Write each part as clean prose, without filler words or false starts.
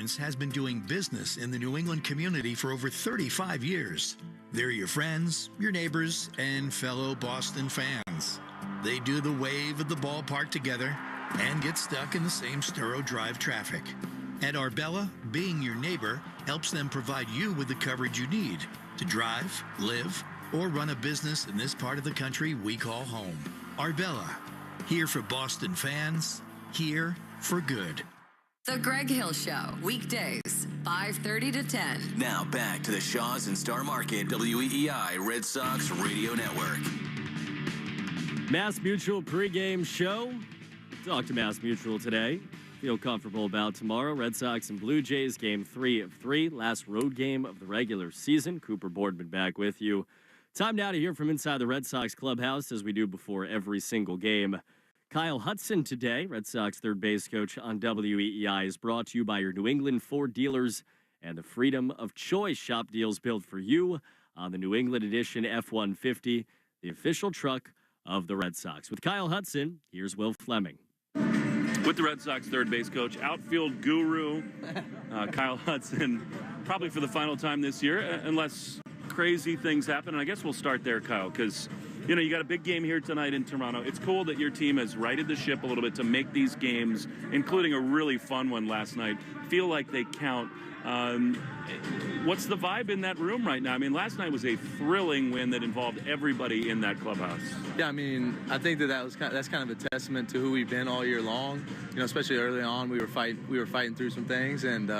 Insurance has been doing business in the New England community for over 35 years. They're your friends, your neighbors, and fellow Boston fans. They do the wave at the ballpark together and get stuck in the same Sturo Drive traffic. At Arbella, being your neighbor helps them provide you with the coverage you need to drive, live, or run a business in this part of the country we call home. Arbella, here for Boston fans, here for good. The Greg Hill Show, weekdays, 5:30 to 10. Now back to the Shaws and Star Market WEEI Red Sox Radio Network. Mass Mutual pregame show. Talk to Mass Mutual today. Feel comfortable about tomorrow. Red Sox and Blue Jays, game 3 of 3. Last road game of the regular season. Cooper Boardman back with you. Time now to hear from inside the Red Sox clubhouse, as we do before every single game. Kyle Hudson today, Red Sox third base coach on WEEI, is brought to you by your New England Ford dealers and the Freedom of Choice. Shop deals built for you on the New England Edition F-150, the official truck of the Red Sox. With Kyle Hudson, here's Will Fleming. With the Red Sox third base coach, outfield guru, Kyle Hudson, probably for the final time this year, unless crazy things happen. And I guess we'll start there, Kyle, because, you got a big game here tonight in Toronto. It's cool that your team has righted the ship a little bit to make these games, including a really fun one last night, feel like they count. What's the vibe in that room right now? I mean, last night was a thrilling win that involved everybody in that clubhouse. Yeah, I mean, I think that's kind of a testament to who we've been all year long. Especially early on, we were fighting through some things, and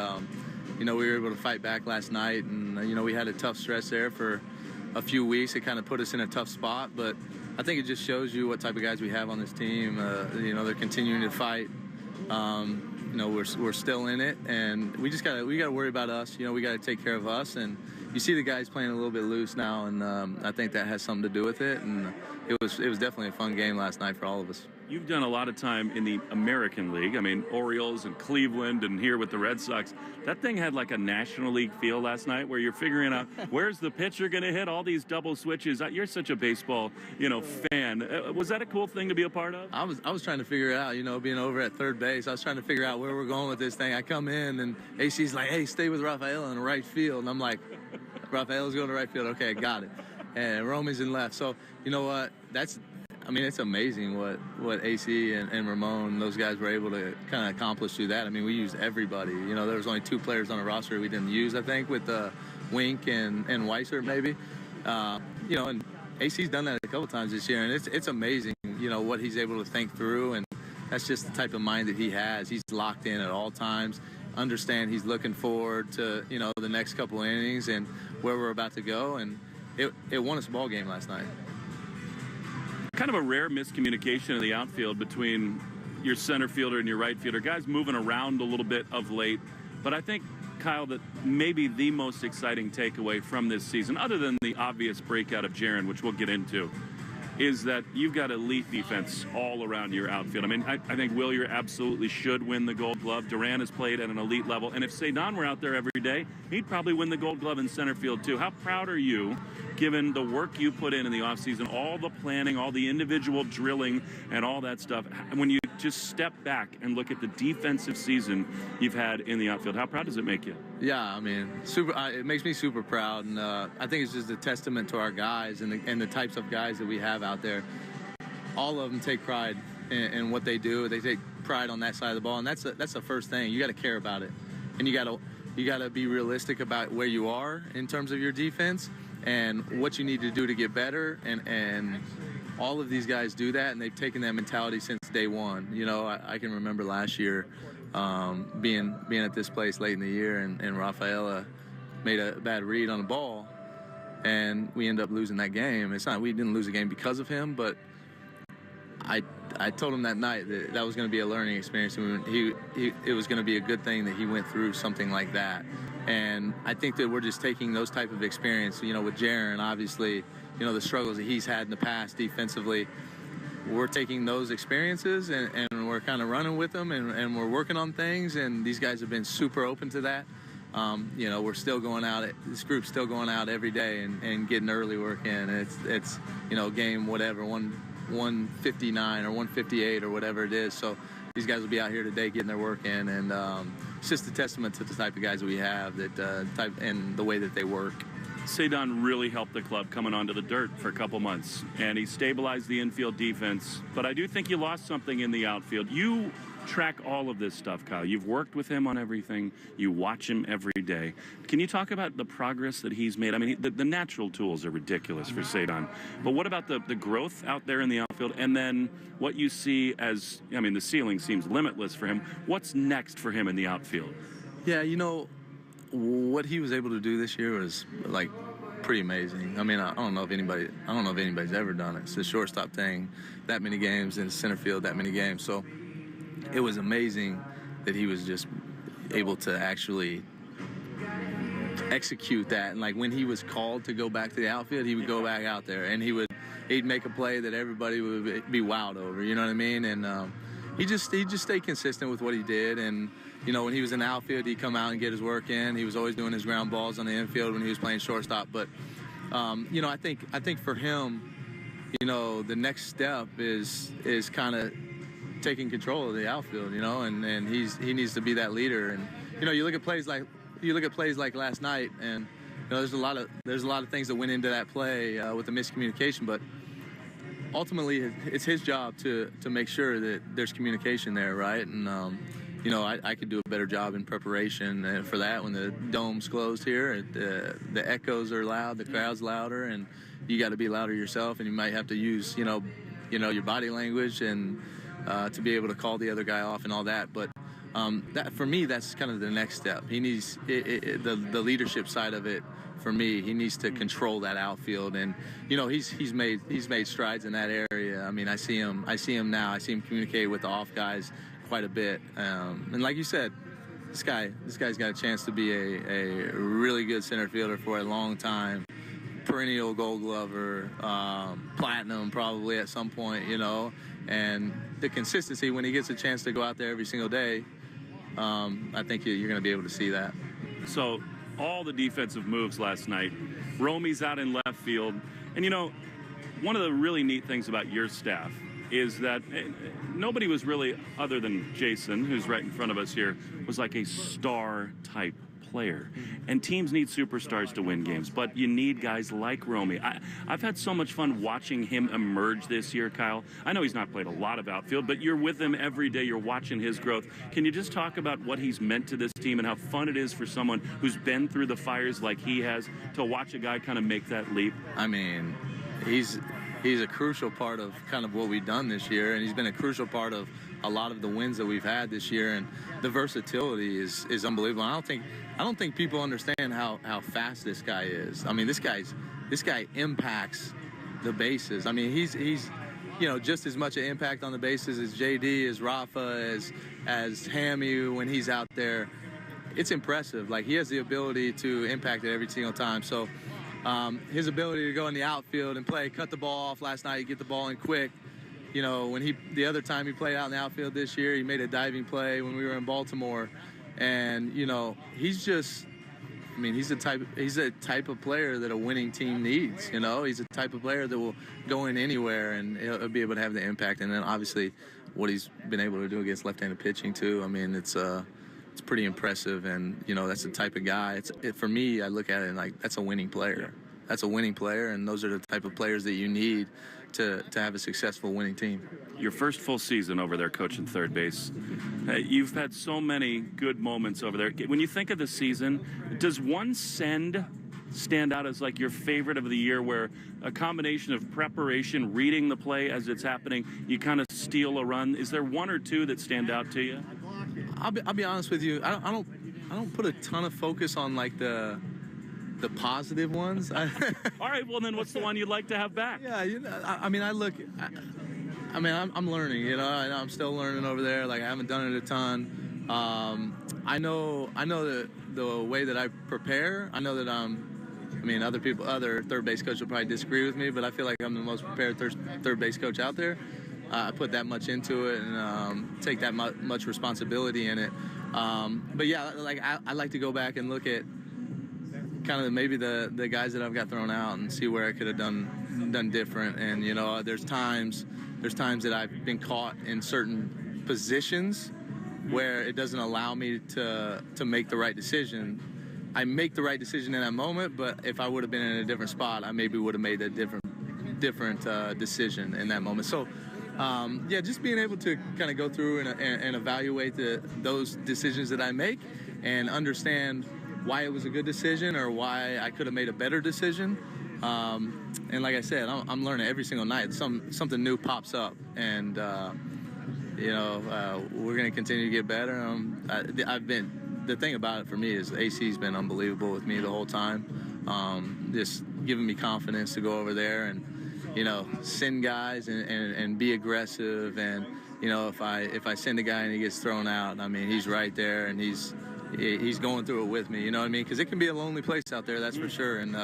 we were able to fight back last night. And we had a tough stretch there for a few weeks. It kind of put us in a tough spot, but I think it just shows you what type of guys we have on this team. They're continuing to fight. We're still in it, and we gotta worry about us. We gotta take care of us, and you see the guys playing a little bit loose now, and I think that has something to do with it. And it was definitely a fun game last night for all of us. You've done a lot of time in the American League. I mean, Orioles and Cleveland and here with the Red Sox. That thing had like a National League feel last night where you're figuring out where's the pitcher going to hit, all these double switches. You're such a baseball, fan. Was that a cool thing to be a part of? I was trying to figure it out, being over at third base. I was trying to figure out where we're going with this thing. I come in and AC's like, hey, stay with Rafael in right field. And I'm like, Rafael's going to right field. Okay, got it. And Roman's in left. So, you know what? It's amazing what AC and Ramon, those guys were able to kind of accomplish through that. I mean, we used everybody. There was only 2 players on the roster we didn't use, I think, with Wink and Weiser maybe. And AC's done that a couple times this year, and it's amazing, what he's able to think through, and that's just the type of mind that he has. He's locked in at all times, understand he's looking forward to, the next couple innings and where we're about to go, and it won us a ball game last night. Kind of a rare miscommunication in the outfield between your center fielder and your right fielder. Guys moving around a little bit of late. But I think, Kyle, that maybe the most exciting takeaway from this season, other than the obvious breakout of Jaron, which we'll get into, is that you've got elite defense all around your outfield. I mean, I think Willier absolutely should win the Gold Glove. Duran has played at an elite level. And if Cedon were out there every day, he'd probably win the Gold Glove in center field, too. How proud are you, given the work you put in the offseason, all the planning, all the individual drilling, and all that stuff, when you just step back and look at the defensive season you've had in the outfield? How proud does it make you? Yeah, it makes me super proud, and I think it's just a testament to our guys and the types of guys that we have out there. All of them take pride in what they do. They take pride on that side of the ball, and that's the first thing. You got to care about it, and you got to be realistic about where you are in terms of your defense and what you need to do to get better, and all of these guys do that, and they've taken that mentality since day one. I can remember last year being at this place late in the year, and Rafaela made a bad read on the ball, and we ended up losing that game. It's not we didn't lose the game because of him, but I told him that night that was going to be a learning experience, and it was going to be a good thing that he went through something like that. And I think that we're just taking those type of experience, with Jaron, obviously, the struggles that he's had in the past defensively. We're taking those experiences and we're kind of running with them, and we're working on things, and these guys have been super open to that. We're still going out, this group's still going out every day and getting early work in. It's game whatever, 159 or 158 or whatever it is. So these guys will be out here today getting their work in, and it's just a testament to the type of guys that we have, and the way that they work. Cedon really helped the club coming onto the dirt for a couple months, and he stabilized the infield defense. But I do think you lost something in the outfield. You track all of this stuff, Kyle. You've worked with him on everything. You watch him every day. Can you talk about the progress that he's made? I mean, the natural tools are ridiculous for Cedon. But what about the growth out there in the outfield? And then what you see as, I mean, the ceiling seems limitless for him. What's next for him in the outfield? Yeah, what he was able to do this year was like pretty amazing. I mean, I don't know if anybody's ever done it. It's the shortstop thing, that many games, in center field, that many games. So it was amazing that he was just able to actually execute that. And like when he was called to go back to the outfield, he would go back out there and he'd make a play that everybody would be wowed over. You know what I mean? And he just stayed consistent with what he did. And when he was in the outfield, he'd come out and get his work in. He was always doing his ground balls on the infield when he was playing shortstop. But I think for him, the next step is kind of taking control of the outfield, and he needs to be that leader. And you look at plays like last night, and there's a lot of things that went into that play with the miscommunication, but ultimately it's his job to make sure that there's communication there, right? And I could do a better job in preparation for that. When the dome's closed here, the echoes are loud, the crowd's louder, and you got to be louder yourself, and you might have to use your body language and to be able to call the other guy off and all that. But that, for me, that's kind of the next step. He needs the leadership side of it. For me, he needs to control that outfield, and he's made strides in that area. I mean, I see him now. I see him communicate with the off guys quite a bit, and like you said, this guy's got a chance to be a really good center fielder for a long time. Perennial Gold Glover, platinum probably at some point, and the consistency when he gets a chance to go out there every single day, I think you're going to be able to see that. So all the defensive moves last night, Romy's out in left field, and one of the really neat things about your staff is that nobody was really, other than Jason, who's right in front of us here, was like a star type player. And teams need superstars to win games, but you need guys like Romy. I've had so much fun watching him emerge this year, Kyle. I know he's not played a lot of outfield, but you're with him every day. You're watching his growth. Can you just talk about what he's meant to this team and how fun it is for someone who's been through the fires like he has to watch a guy kind of make that leap? I mean, he's a crucial part of kind of what we've done this year, and he's been a crucial part of a lot of the wins that we've had this year, and the versatility is unbelievable. I don't think people understand how fast this guy is. I mean, this guy impacts the bases. I mean, he's just as much an impact on the bases as JD, as Rafa, as Hammy when he's out there. It's impressive. Like, he has the ability to impact it every single time. So his ability to go in the outfield and cut the ball off last night, get the ball in quick. When the other time he played out in the outfield this year, he made a diving play when we were in Baltimore. And, he's a type of player that a winning team needs. He's a type of player that will go in anywhere and he'll be able to have the impact. And then obviously what he's been able to do against left-handed pitching too. I mean, it's pretty impressive. And, that's the type of guy. For me, I look at it and like, that's a winning player. That's a winning player, and those are the type of players that you need to have a successful winning team. Your first full season over there coaching third base, you've had so many good moments over there. When you think of the season, does one stand out as like your favorite of the year, where a combination of preparation, reading the play as it's happening, you kind of steal a run? Is there one or two that stand out to you? I'll be honest with you. I don't put a ton of focus on like the positive ones. All right, well then what's the one you'd like to have back? Yeah, I'm learning, I'm still learning over there. Like, I haven't done it a ton. I know that the way that I prepare, I know that other third base coaches will probably disagree with me, but I feel like I'm the most prepared third base coach out there. I put that much into it and take that much responsibility in it. But yeah, like I like to go back and look at kind of maybe the guys that I've got thrown out and see where I could have done different. And there's times that I've been caught in certain positions where it doesn't allow me to make the right decision. I make the right decision in that moment, but if I would have been in a different spot, I maybe would have made a different decision in that moment. So, yeah, just being able to kind of go through and evaluate those decisions that I make and understand why it was a good decision or why I could have made a better decision. And like I said, I'm learning every single night. Something new pops up, and we're going to continue to get better. The thing about it for me is AC's been unbelievable with me the whole time, just giving me confidence to go over there and send guys and be aggressive. And if I send a guy and he gets thrown out, I mean, he's right there and he's going through it with me. You know what I mean? Because it can be a lonely place out there, that's for sure. And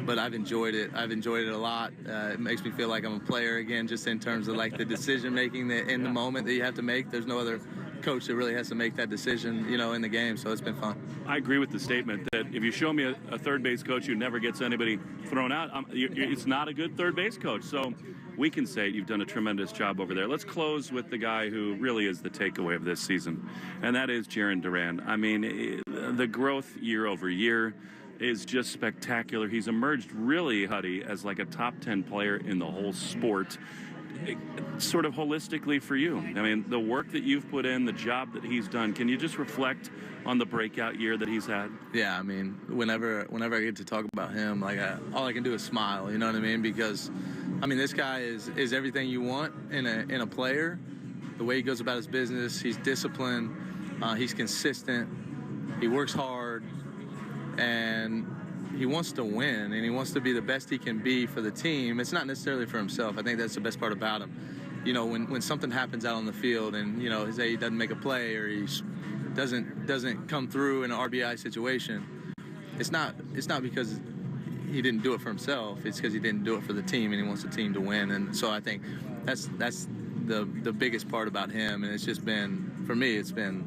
but I've enjoyed it. I've enjoyed it a lot. It makes me feel like I'm a player again, just in terms of like the decision making in the moment that you have to make. There's no other coach that really has to make that decision, in the game. So it's been fun. I agree with the statement that if you show me a third base coach who never gets anybody thrown out, it's not a good third base coach. So we can say you've done a tremendous job over there. Let's close with the guy who really is the takeaway of this season, and that is Jarren Duran. I mean, the growth year over year is just spectacular. He's emerged really, Huddy, as like a top 10 player in the whole sport. Sort of holistically for you. I mean, the work that you've put in, the job that he's done, can you just reflect on the breakout year that he's had? Yeah, I mean, whenever I get to talk about him, like all I can do is smile, you know what I mean? Because, I mean, this guy is everything you want in a player. The way he goes about his business, he's disciplined, he's consistent, he works hard, and he wants to win, and he wants to be the best he can be for the team. It's not necessarily for himself. I think that's the best part about him. When something happens out on the field and, say he doesn't make a play or he doesn't come through in an RBI situation, it's not because he didn't do it for himself. It's because he didn't do it for the team, and he wants the team to win. And so I think that's the biggest part about him. And it's just been, for me, it's been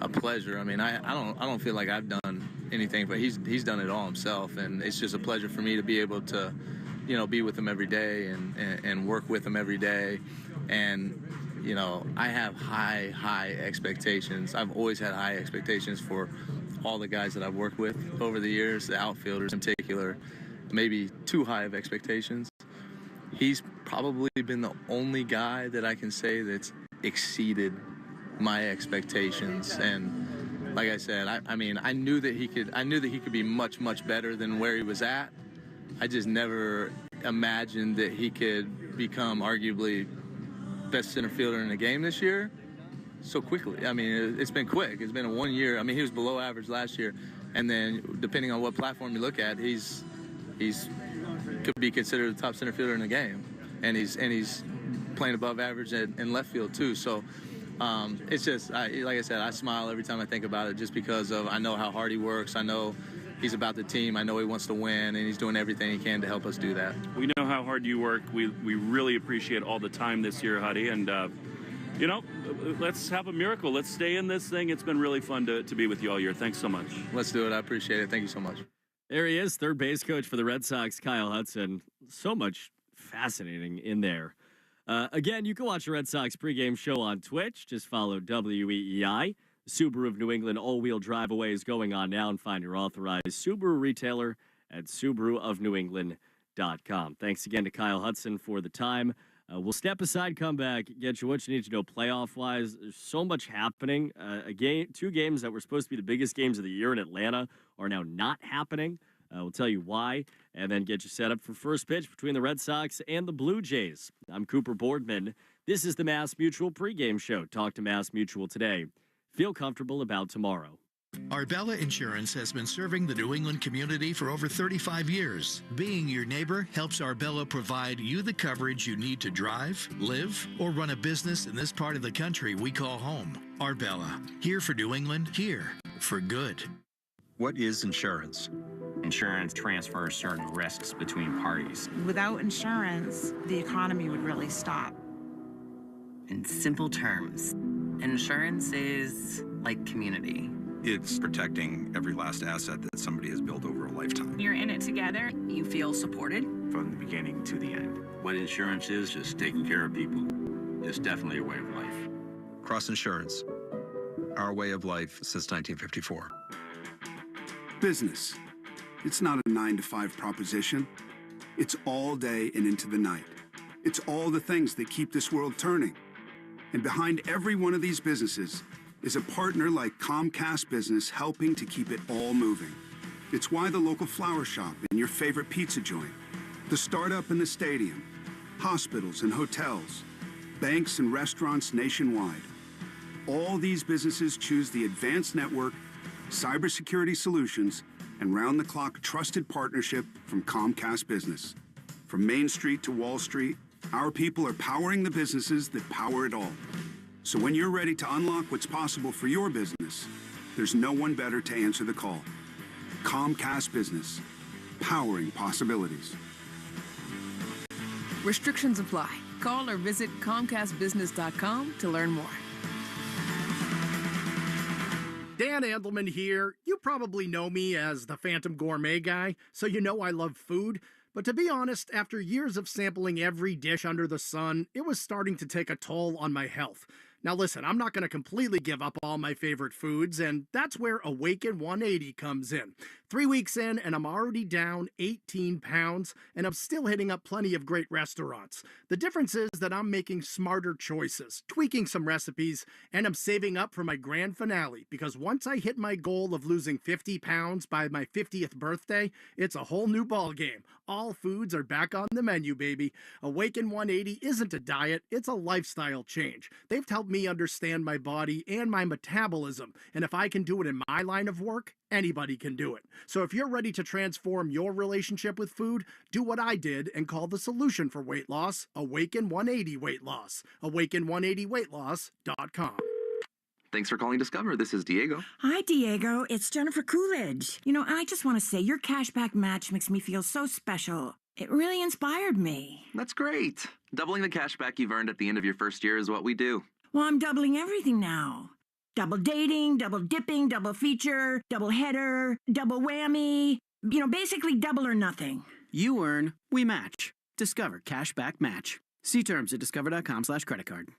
a pleasure. I mean, I don't feel like I've done anything, but he's done it all himself, and it's just a pleasure for me to be able to be with him every day and work with him every day. And I have high expectations. I've always had high expectations for all the guys that I've worked with over the years, the outfielders in particular, maybe too high of expectations. He's probably been the only guy that I can say that's exceeded my expectations. And like I said, I mean, I knew that he could be much, much better than where he was at. I just never imagined that he could become arguably best center fielder in the game this year so quickly. I mean, it's been quick. It's been a 1 year. I mean, he was below average last year, and then depending on what platform you look at, he's could be considered the top center fielder in the game, and he's playing above average in left field too. So. It's just, like I said, I smile every time I think about it, just because I know how hard he works. I know he's about the team. I know he wants to win, and he's doing everything he can to help us do that. We know how hard you work. We really appreciate all the time this year, Huddy. And, let's have a miracle. Let's stay in this thing. It's been really fun to be with you all year. Thanks so much. Let's do it. I appreciate it. Thank you so much. There he is, third base coach for the Red Sox, Kyle Hudson. So much fascinating in there. Again, you can watch the Red Sox pregame show on Twitch. Just follow WEEI. The Subaru of New England all-wheel drive away is going on now, and find your authorized Subaru retailer at SubaruofNewEngland.com. Thanks again to Kyle Hudson for the time. We'll step aside, come back, get you what you need to know playoff-wise. There's so much happening. Two games that were supposed to be the biggest games of the year in Atlanta are now not happening. We'll tell you why, and then get you set up for first pitch between the Red Sox and the Blue Jays. I'm Cooper Boardman. This is the Mass Mutual pregame show. Talk to Mass Mutual today. Feel comfortable about tomorrow. Arbella Insurance has been serving the New England community for over 35 years. Being your neighbor helps Arbella provide you the coverage you need to drive, live, or run a business in this part of the country we call home. Arbella, here for New England, here for good. What is insurance? Insurance transfers certain risks between parties. Without insurance, the economy would really stop. In simple terms, insurance is like community. It's protecting every last asset that somebody has built over a lifetime. You're in it together. You feel supported from the beginning to the end. What insurance is taking care of people. It's definitely a way of life. Cross Insurance, our way of life since 1954. Business. It's not a 9-to-5 proposition. It's all day and into the night. It's all the things that keep this world turning. And behind every one of these businesses is a partner like Comcast Business helping to keep it all moving. It's why the local flower shop and your favorite pizza joint, the startup in the stadium, hospitals and hotels, banks and restaurants nationwide. All these businesses choose the advanced network, cybersecurity solutions, and round-the-clock trusted partnership from Comcast Business. From Main Street to Wall Street, our people are powering the businesses that power it all. So when you're ready to unlock what's possible for your business, there's no one better to answer the call. Comcast Business, powering possibilities. Restrictions apply. Call or visit ComcastBusiness.com to learn more. Dan Andelman here. You probably know me as the Phantom Gourmet guy, so you know I love food. But to be honest, after years of sampling every dish under the sun, it was starting to take a toll on my health. Now listen, I'm not going to completely give up all my favorite foods, and that's where Awaken 180 comes in. 3 weeks in, and I'm already down 18 pounds, and I'm still hitting up plenty of great restaurants. The difference is that I'm making smarter choices, tweaking some recipes, and I'm saving up for my grand finale, because once I hit my goal of losing 50 pounds by my 50th birthday, it's a whole new ballgame. All foods are back on the menu, baby. Awaken 180 isn't a diet, it's a lifestyle change. They've helped me understand my body and my metabolism, and if I can do it in my line of work, anybody can do it. So if you're ready to transform your relationship with food, do what I did and call the solution for weight loss Awaken 180 Weight Loss. Awaken180weightloss.com. Thanks for calling Discover. This is Diego. Hi, Diego. It's Jennifer Coolidge. You know, I just want to say your cashback match makes me feel so special. It really inspired me. That's great. Doubling the cashback you've earned at the end of your first year is what we do. Well, I'm doubling everything now. Double dating, double dipping, double feature, double header, double whammy. You know, basically double or nothing. You earn, we match. Discover Cashback Match. See terms at discover.com/creditcard.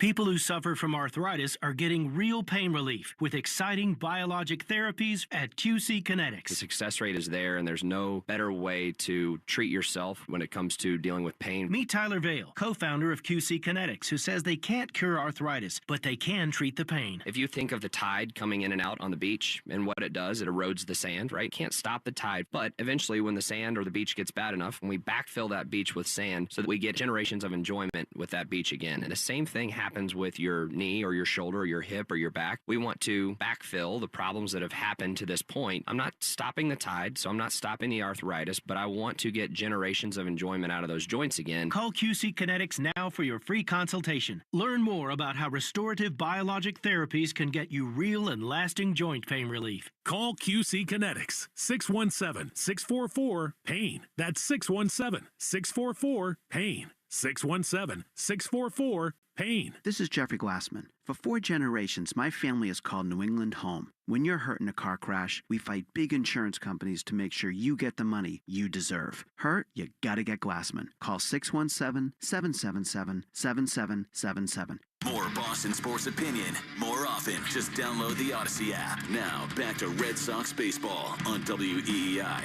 People who suffer from arthritis are getting real pain relief with exciting biologic therapies at QC Kinetics. The success rate is there, and there's no better way to treat yourself when it comes to dealing with pain. Meet Tyler Vale, co-founder of QC Kinetics, who says they can't cure arthritis, but they can treat the pain. If you think of the tide coming in and out on the beach and what it does, it erodes the sand, right? Can't stop the tide, but eventually when the sand or the beach gets bad enough, when we backfill that beach with sand so that we get generations of enjoyment with that beach again. And the same thing happens with your knee or your shoulder or your hip or your back. We want to backfill the problems that have happened to this point. I'm not stopping the tide, so I'm not stopping the arthritis, but I want to get generations of enjoyment out of those joints again. Call QC Kinetics now for your free consultation. Learn more about how restorative biologic therapies can get you real and lasting joint pain relief. Call QC Kinetics, 617-644-PAIN. That's 617-644-PAIN. 617-644-PAIN. This is Jeffrey Glassman. For 4 generations, my family has called New England home. When you're hurt in a car crash, we fight big insurance companies to make sure you get the money you deserve. Hurt? You gotta get Glassman. Call 617-777-7777. More Boston sports opinion, more often. Just download the Odyssey app. Now, back to Red Sox baseball on WEEI.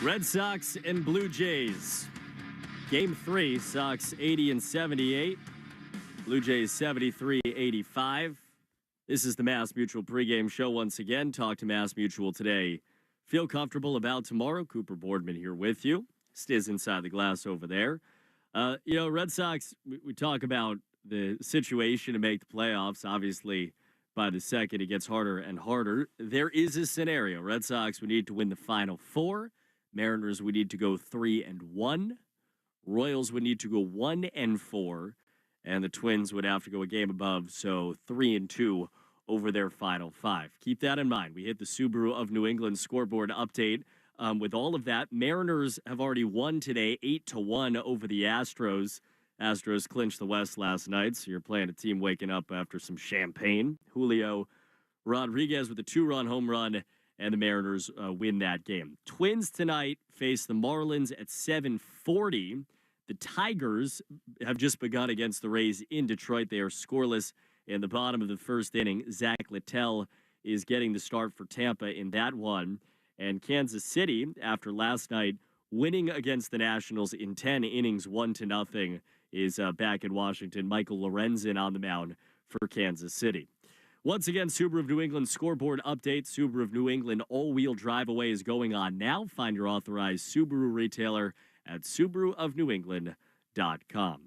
Red Sox and Blue Jays. Game 3, Sox 80-78. Blue Jays 73-85. This is the Mass Mutual pregame show once again. Talk to Mass Mutual today. Feel comfortable about tomorrow. Cooper Boardman here with you. Stiz inside the glass over there. Red Sox, we talk about the situation to make the playoffs. Obviously, by the second, it gets harder and harder. There is a scenario. Red Sox, we need to win the Final Four. Mariners, we need to go 3-1. Royals would need to go 1-4, and the Twins would have to go a game above, so 3-2 over their final 5. Keep that in mind. We hit the Subaru of New England scoreboard update. With all of that, Mariners have already won today, 8-1 over the Astros. Astros clinched the West last night, so you're playing a team waking up after some champagne. Julio Rodriguez with a 2-run home run, and the Mariners win that game. Twins tonight face the Marlins at 7:40. The Tigers have just begun against the Rays in Detroit. They are scoreless in the bottom of the first inning. Zach Littell is getting the start for Tampa in that one. And Kansas City, after last night winning against the Nationals in 10 innings, 1-0, is back in Washington. Michael Lorenzen on the mound for Kansas City. Once again, Subaru of New England scoreboard update. Subaru of New England all-wheel drive away is going on now. Find your authorized Subaru retailer at SubaruofNewEngland.com.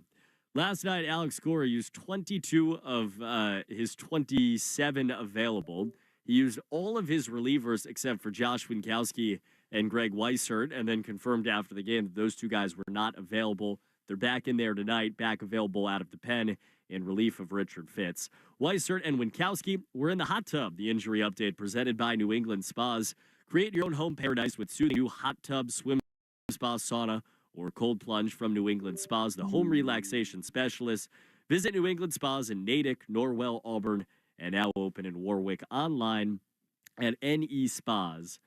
Last night, Alex Cora used 22 of his 27 available. He used all of his relievers except for Josh Winkowski and Greg Weissert, and then confirmed after the game that those two guys were not available. They're back in there tonight, back available out of the pen in relief of Richard Fitz. Weissert and Winkowski were in the hot tub. The injury update presented by New England Spas. Create your own home paradise with soothing new hot tub, swim spa, sauna, or cold plunge from New England Spas, the home relaxation specialists. Visit New England Spas in Natick, Norwell, Auburn, and now open in Warwick, online at nespas.com.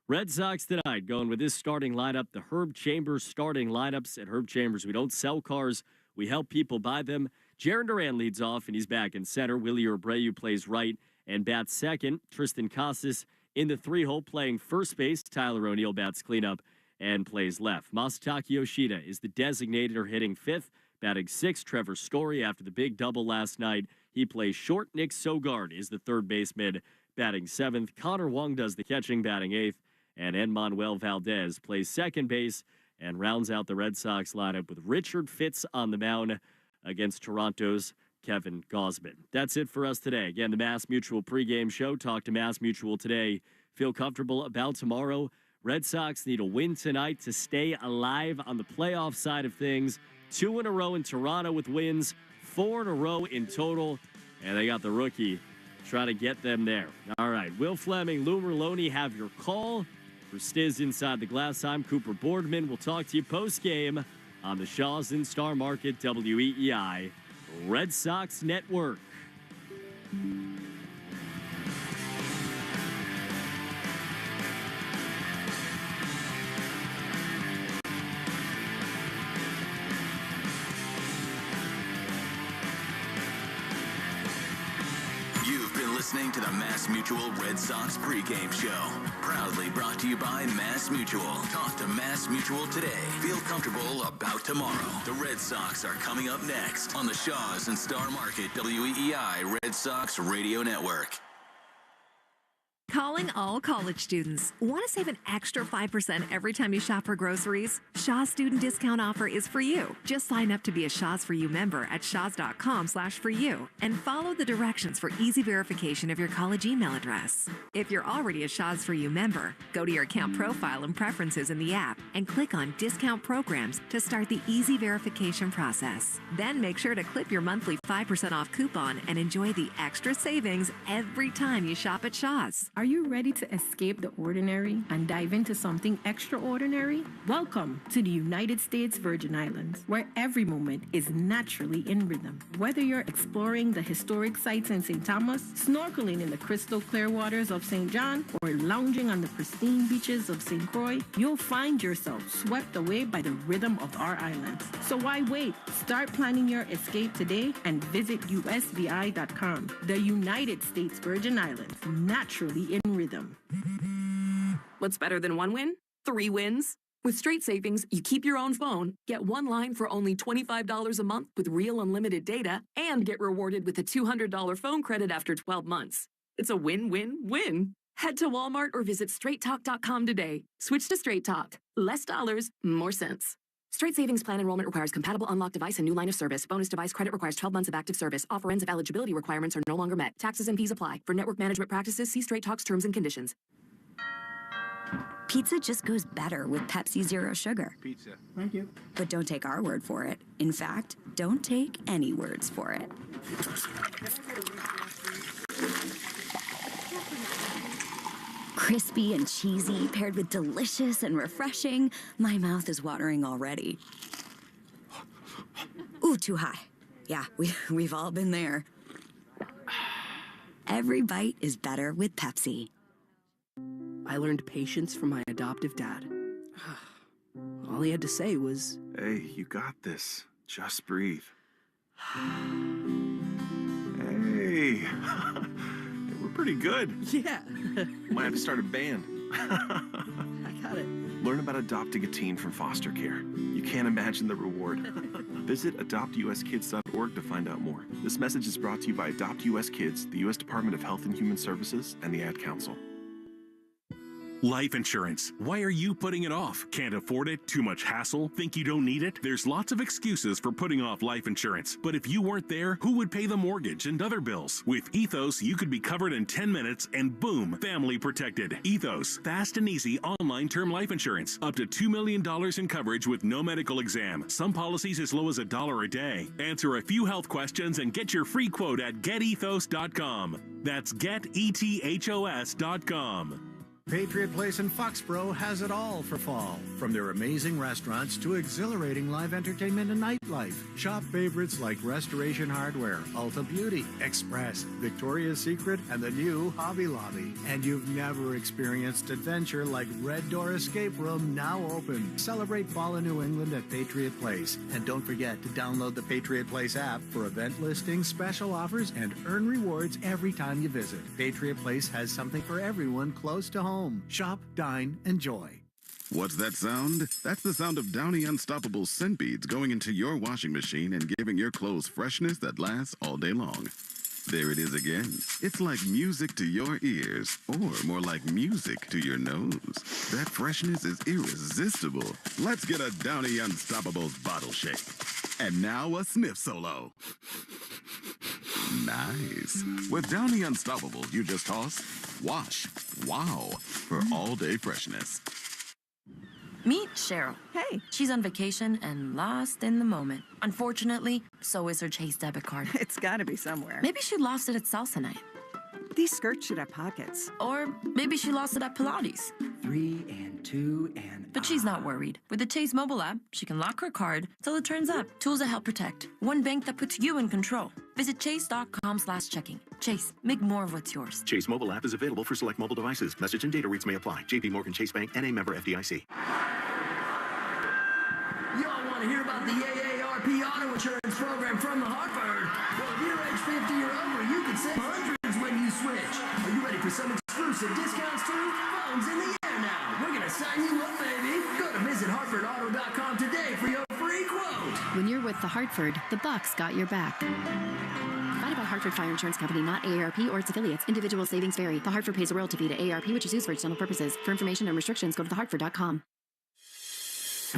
Red Sox tonight going with this starting lineup, the Herb Chambers starting lineups. At Herb Chambers, we don't sell cars, we help people buy them. Jarren Duran leads off, and he's back in center. Willie Abreu plays right and bats second. Tristan Casas in the 3-hole playing first base. Tyler O'Neill bats cleanup and plays left. Masataka Yoshida is the designator hitting fifth. Batting sixth, Trevor Story after the big double last night. He plays short. Nick Sogard is the third baseman batting seventh. Connor Wong does the catching, batting eighth. And Enmanuel Valdez plays second base and rounds out the Red Sox lineup with Richard Fitz on the mound against Toronto's Kevin Gausman. That's it for us today. Again, the Mass Mutual pregame show. Talk to Mass Mutual today. Feel comfortable about tomorrow. Red Sox need a win tonight to stay alive on the playoff side of things. 2 in a row in Toronto with wins, 4 in a row in total, and they got the rookie trying to get them there. All right, Will Fleming, Lou Merlone have your call. For Stiz Inside the Glass, I'm Cooper Boardman. We'll talk to you post-game on the Shaw's in Star Market WEEI Red Sox Network. Listening to the Mass Mutual Red Sox pregame show. Proudly brought to you by Mass Mutual. Talk to Mass Mutual today. Feel comfortable about tomorrow. The Red Sox are coming up next on the Shaw's and Star Market WEEI Red Sox Radio Network. Calling all college students. Want to save an extra 5% every time you shop for groceries? Shaw's student discount offer is for you. Just sign up to be a Shaw's For You member at shaws.com/foryou and follow the directions for easy verification of your college email address. If you're already a Shaw's For You member, go to your account profile and preferences in the app and click on Discount Programs to start the easy verification process. Then make sure to clip your monthly 5% off coupon and enjoy the extra savings every time you shop at Shaw's. Are you ready to escape the ordinary and dive into something extraordinary? Welcome to the United States Virgin Islands, where every moment is naturally in rhythm. Whether you're exploring the historic sites in St. Thomas, snorkeling in the crystal clear waters of St. John, or lounging on the pristine beaches of St. Croix, you'll find yourself swept away by the rhythm of our islands. So why wait? Start planning your escape today and visit usvi.com. The United States Virgin Islands, naturally in rhythm. What's better than one win? 3 wins. With Straight Savings, you keep your own phone, get one line for only $25 a month with real unlimited data, and get rewarded with a $200 phone credit after 12 months. It's a win-win-win. Head to Walmart or visit straighttalk.com today. Switch to Straight Talk. Less dollars, more sense. Straight Savings Plan enrollment requires compatible unlocked device and new line of service. Bonus device credit requires 12 months of active service. Offer ends if eligibility requirements are no longer met. Taxes and fees apply. For network management practices, see Straight Talk's terms and conditions. Pizza just goes better with Pepsi Zero Sugar. Pizza. Thank you. But don't take our word for it. In fact, don't take any words for it. Crispy and cheesy, paired with delicious and refreshing. My mouth is watering already. Ooh, too high. Yeah, we've all been there. Every bite is better with Pepsi. I learned patience from my adoptive dad. All he had to say was, Hey, you got this. Just breathe. Hey. We're pretty good. yeah. Might have to start a band. I got it. Learn about adopting a teen from foster care. You can't imagine the reward. Visit adoptuskids.org to find out more. This message is brought to you by Adopt US Kids, the U.S. Department of Health and Human Services, and the Ad Council. Life insurance. Why are you putting it off? Can't afford it? Too much hassle? Think you don't need it? There's lots of excuses for putting off life insurance. But if you weren't there, who would pay the mortgage and other bills? With Ethos, you could be covered in 10 minutes and boom, family protected. Ethos, fast and easy online term life insurance. Up to $2 million in coverage with no medical exam. Some policies as low as $1 a day. Answer a few health questions and get your free quote at getethos.com. That's getethos.com. Patriot Place in Foxborough has it all for fall. From their amazing restaurants to exhilarating live entertainment and nightlife. Shop favorites like Restoration Hardware, Ulta Beauty, Express, Victoria's Secret, and the new Hobby Lobby. And you've never experienced adventure like Red Door Escape Room, now open. Celebrate fall in New England at Patriot Place. And don't forget to download the Patriot Place app for event listings, special offers, and earn rewards every time you visit. Patriot Place has something for everyone close to home. Shop, dine, enjoy. What's that sound? That's the sound of Downy Unstoppable scent beads going into your washing machine and giving your clothes freshness that lasts all day long. There it is again. It's like music to your ears, or more like music to your nose. That freshness is irresistible. Let's get a Downy Unstoppables bottle shake. And now a sniff solo. Nice. With Downy Unstoppables, you just toss, wash, wow, for all-day freshness. Meet Cheryl. Hey. She's on vacation and lost in the moment. Unfortunately, so is her Chase debit card. It's gotta be somewhere. Maybe she lost it at salsa night. These skirts should have pockets. Or maybe she lost it at Pilates. 3 and 2 and... But she's not worried. With the Chase mobile app, she can lock her card till it turns up. Tools that help protect. One bank that puts you in control. Visit chase.com/checking. Chase, make more of what's yours. Chase mobile app is available for select mobile devices. Message and data rates may apply. JP Morgan Chase Bank, N.A. member FDIC. Y'all want to hear about the AARP auto insurance program from the Hartford? Well, if you're age 50 or over, you can save hundreds when you switch. Are you ready for some exclusive discounts too? Phone's in the air now. We're going to sign you up, baby. Go to visit HartfordAuto.com today for your free quote. When you're with the Hartford, the Bucks got your back. Provided by Hartford Fire Insurance Company, not AARP or its affiliates. Individual savings vary. The Hartford pays a royalty fee to AARP, which is used for external purposes. For information and restrictions, go to thehartford.com.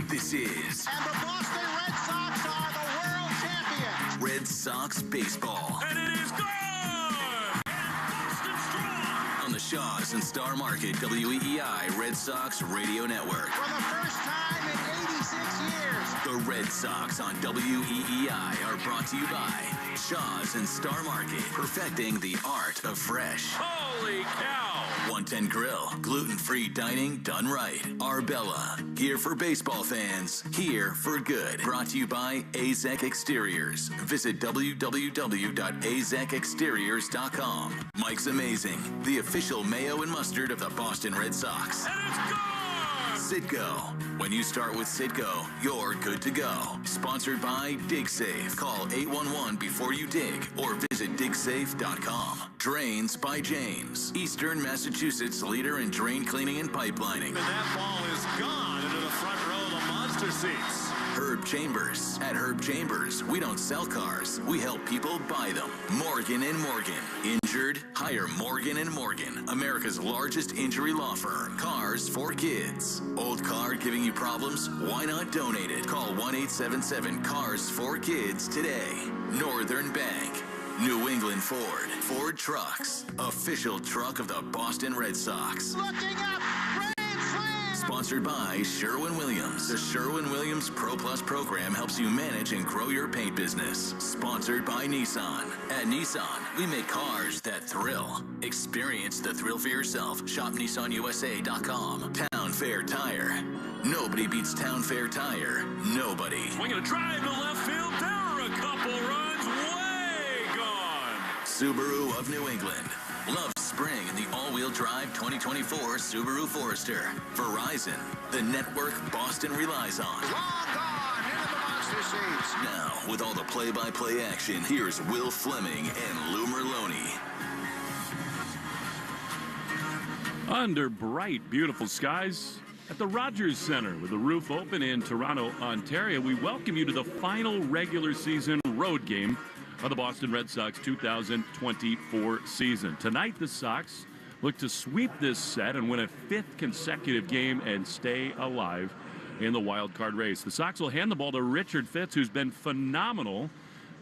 This is... And the Boston Red Sox are the world champions. Red Sox baseball. And it is gone! Boston strong! On the Shaws and Star Market WEEI Red Sox Radio Network. For the first time in 86 years. The Red Sox on WEEI are brought to you by Shaws and Star Market, perfecting the art of fresh. Holy cow! 110 Grill, gluten-free dining done right. Arbella, here for baseball fans, here for good. Brought to you by AZEK Exteriors. Visit www.azekexteriors.com. Mike's Amazing, the official mayo and mustard of the Boston Red Sox. And it's gone! Citgo. When you start with Citgo, you're good to go. Sponsored by DigSafe. Call 811 before you dig or visit digsafe.com. Drains by James. Eastern Massachusetts leader in drain cleaning and pipelining. And that ball is gone into the front row of the monster seats. Herb Chambers. At Herb Chambers, we don't sell cars. We help people buy them. Morgan & Morgan. Injured? Hire Morgan & Morgan. America's largest injury law firm. Cars for kids. Old car giving you problems? Why not donate it? Call 1-877-CARS-4-KIDS today. Northern Bank. New England Ford. Ford Trucks. Official truck of the Boston Red Sox. Looking up! Sponsored by Sherwin-Williams. The Sherwin-Williams Pro Plus program helps you manage and grow your paint business. Sponsored by Nissan. At Nissan, we make cars that thrill. Experience the thrill for yourself. Shop NissanUSA.com. Town Fair Tire. Nobody beats Town Fair Tire. Nobody. Swinging a drive to left field. There are a couple runs. Way gone. Subaru of New England. Love spring in the all-wheel all-wheel drive 2024 Subaru Forester. Verizon, the network Boston relies on. Now, with all the play-by-play action, here's Will Fleming and Lou Merlone. Under bright, beautiful skies at the Rogers Center with the roof open in Toronto, Ontario, we welcome you to the final regular season road game of the Boston Red Sox 2024 season. Tonight, the Sox look to sweep this set and win a fifth consecutive game and stay alive in the wild card race. The Sox will hand the ball to Richard Fitts, who's been phenomenal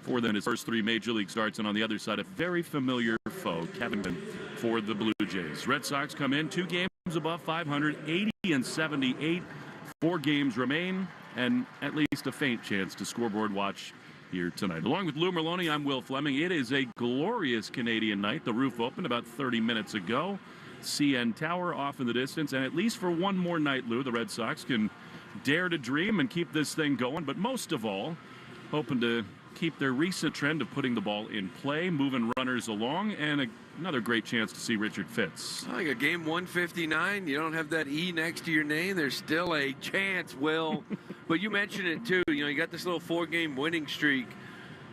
for them in his first three major league starts, and on the other side, a very familiar foe, Kevin Gausman, for the Blue Jays. Red Sox come in 2 games above 500, 80 and 78. 4 games remain, and at least a faint chance to scoreboard watch here tonight. Along with Lou Merlone, I'm Will Fleming. It is a glorious Canadian night. The roof opened about 30 minutes ago. CN Tower off in the distance, and at least for one more night, Lou, the Red Sox can dare to dream and keep this thing going, but most of all, hoping to keep their recent trend of putting the ball in play, moving runners along, and another great chance to see Richard Fitts. Like a game 159, you don't have that E next to your name, there's still a chance, Will. But you mentioned it too, you got this little 4-game winning streak,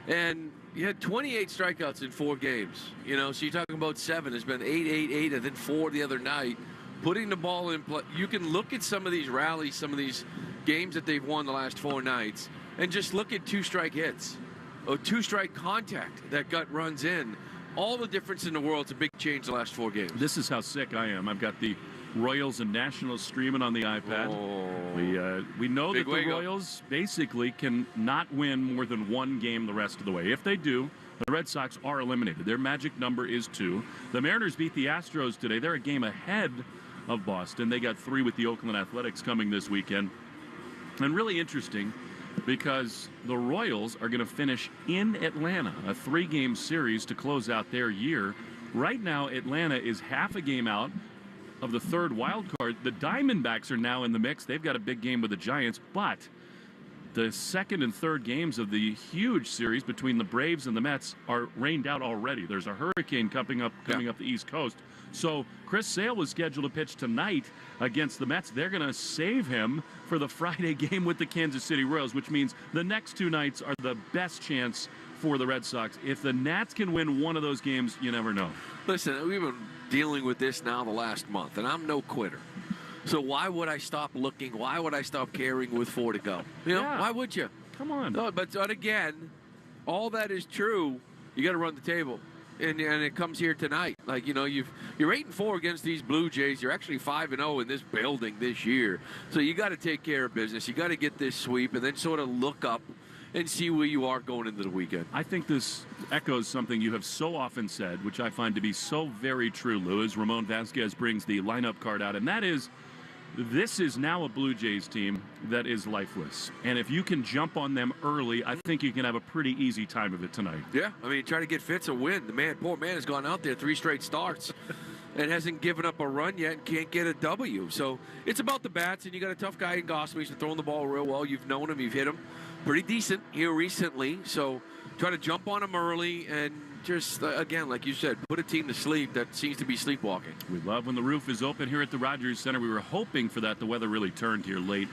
and you had 28 strikeouts in 4 games. So you're talking about 7. There's been 8, and then 4 the other night. Putting the ball in play, you can look at some of these rallies, some of these games that they've won the last 4 nights, and just look at 2-strike hits. Or 2-strike contact that gut runs in. All the difference in the world. It's a big change the last 4 games. This is how sick I am. I've got the Royals and Nationals streaming on the iPad. Oh, we know that the wiggle. Royals basically can not win more than 1 game the rest of the way. If they do, the Red Sox are eliminated. Their magic number is 2. The Mariners beat the Astros today. They're a game ahead of Boston. They got 3 with the Oakland Athletics coming this weekend. And really interesting, because the Royals are going to finish in Atlanta, a 3-game series to close out their year. Right now, Atlanta is half a game out of the 3rd wild card. The Diamondbacks are now in the mix. They've got a big game with the Giants, but the 2nd and 3rd games of the huge series between the Braves and the Mets are rained out already. There's a hurricane coming up the East Coast. So Chris Sale was scheduled to pitch tonight against the Mets. They're going to save him for the Friday game with the Kansas City Royals, which means the next 2 nights are the best chance for the Red Sox. If the Nats can win one of those games, you never know. Listen, we've been dealing with this now the last month, and I'm no quitter. So why would I stop looking? Why would I stop caring with 4 to go? Why would you? Come on. No, but again, all that is true. You got to run the table. And it comes here tonight. You're 8-4 against these Blue Jays. You're actually 5-0 in this building this year. So you got to take care of business. You got to get this sweep and then sort of look up and see where you are going into the weekend. I think this echoes something you have so often said, which I find to be so very true, Lou, as Ramon Vasquez brings the lineup card out, and that is, this is now a Blue Jays team that is lifeless. And if you can jump on them early, I think you can have a pretty easy time of it tonight. Yeah, try to get Fitz a win. Poor man has gone out there 3 straight starts and hasn't given up a run yet and can't get a W. So it's about the bats, and you got a tough guy in Gausman. He's been throwing the ball real well. You've known him. You've hit him pretty decent here recently. So try to jump on him early and just, again, like you said, put a team to sleep that seems to be sleepwalking. We love when the roof is open here at the Rogers Center. We were hoping for that. The weather really turned here late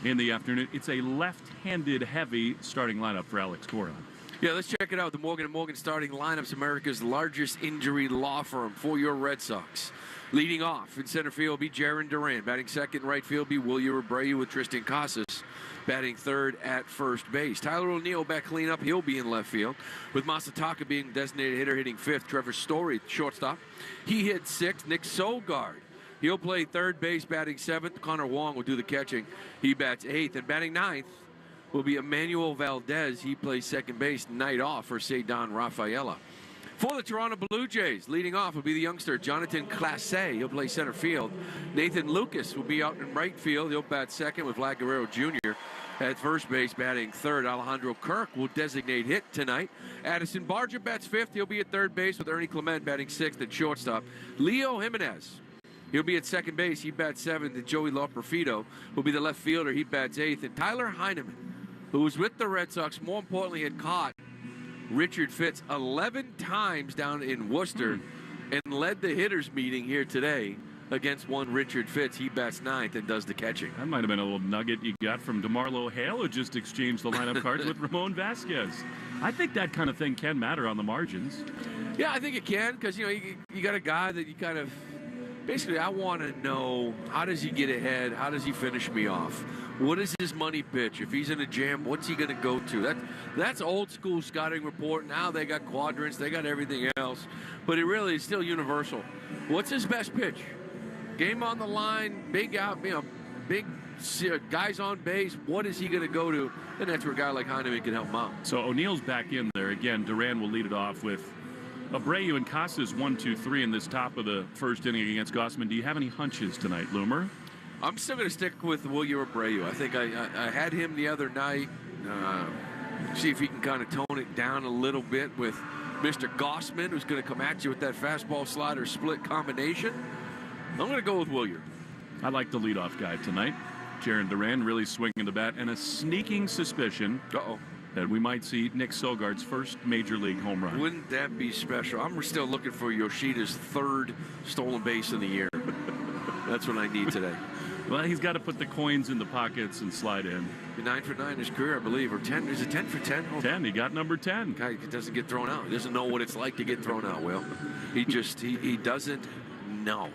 in the afternoon. It's a left-handed heavy starting lineup for Alex Coron. Yeah, let's check it out. The Morgan & Morgan starting lineups, America's largest injury law firm for your Red Sox. Leading off in center field will be Jarren Duran. Batting second, right field will be Wilyer Abreu with Tristan Casas. Batting third at first base. Tyler O'Neill back cleanup. He'll be in left field. With Masataka being designated hitter, hitting fifth. Trevor Story, shortstop. He hit sixth. Nick Solgaard, he'll play third base, batting seventh. Connor Wong will do the catching. He bats eighth. And batting ninth will be Emmanuel Valdez. He plays second base, night off for Cedon Rafaela. For the Toronto Blue Jays, leading off will be the youngster Jonathan Clase. He'll play center field. Nathan Lucas will be out in right field. He'll bat second with Vlad Guerrero Jr. At first base, batting third. Alejandro Kirk will designate hit tonight. Addison Barger bats fifth. He'll be at third base with Ernie Clement batting sixth at shortstop. Leo Jimenez, he'll be at second base. He bats seventh. And Joey Loperfido will be the left fielder. He bats eighth. And Tyler Heineman, who was with the Red Sox, more importantly had caught Richard Fitts 11 times down in Worcester. and led the hitters meeting here today against one Richard Fitz. He bats ninth and does the catching. That might have been a little nugget you got from DeMarlo Hale, who just exchanged the lineup cards with Ramon Vasquez. I think that kind of thing can matter on the margins. Yeah, I think it can, because, you got a guy that you kind of, basically, I want to know, how does he get ahead? How does he finish me off? What is his money pitch? If he's in a jam, what's he going to go to? That's old school scouting report. Now they got quadrants, they got everything else, but it really is still universal. What's his best pitch? Game on the line, big out, big guys on base. What is he going to go to? And that's where a guy like Heineman can help him out. So O'Neill's back in there again. Duran will lead it off with Abreu and Casas 1-2-3 in this top of the first inning against Gausman. Do you have any hunches tonight, Loomer? I'm still going to stick with Wilyer Abreu. I think I had him the other night. See if he can kind of tone it down a little bit with Mr. Gausman, who's going to come at you with that fastball slider split combination. I'm going to go with Wilyer. I like the leadoff guy tonight. Jarren Duran really swinging the bat, and a sneaking suspicion that we might see Nick Sogard's first major league home run. Wouldn't that be special? I'm still looking for Yoshida's third stolen base in the year. That's what I need today. Well, he's got to put the coins in the pockets and slide in. 9 for 9 in his career, I believe, or 10. Is it 10 for 10? 10. He got number 10. Guy doesn't get thrown out. He doesn't know what it's like to get thrown out. Well, he doesn't know.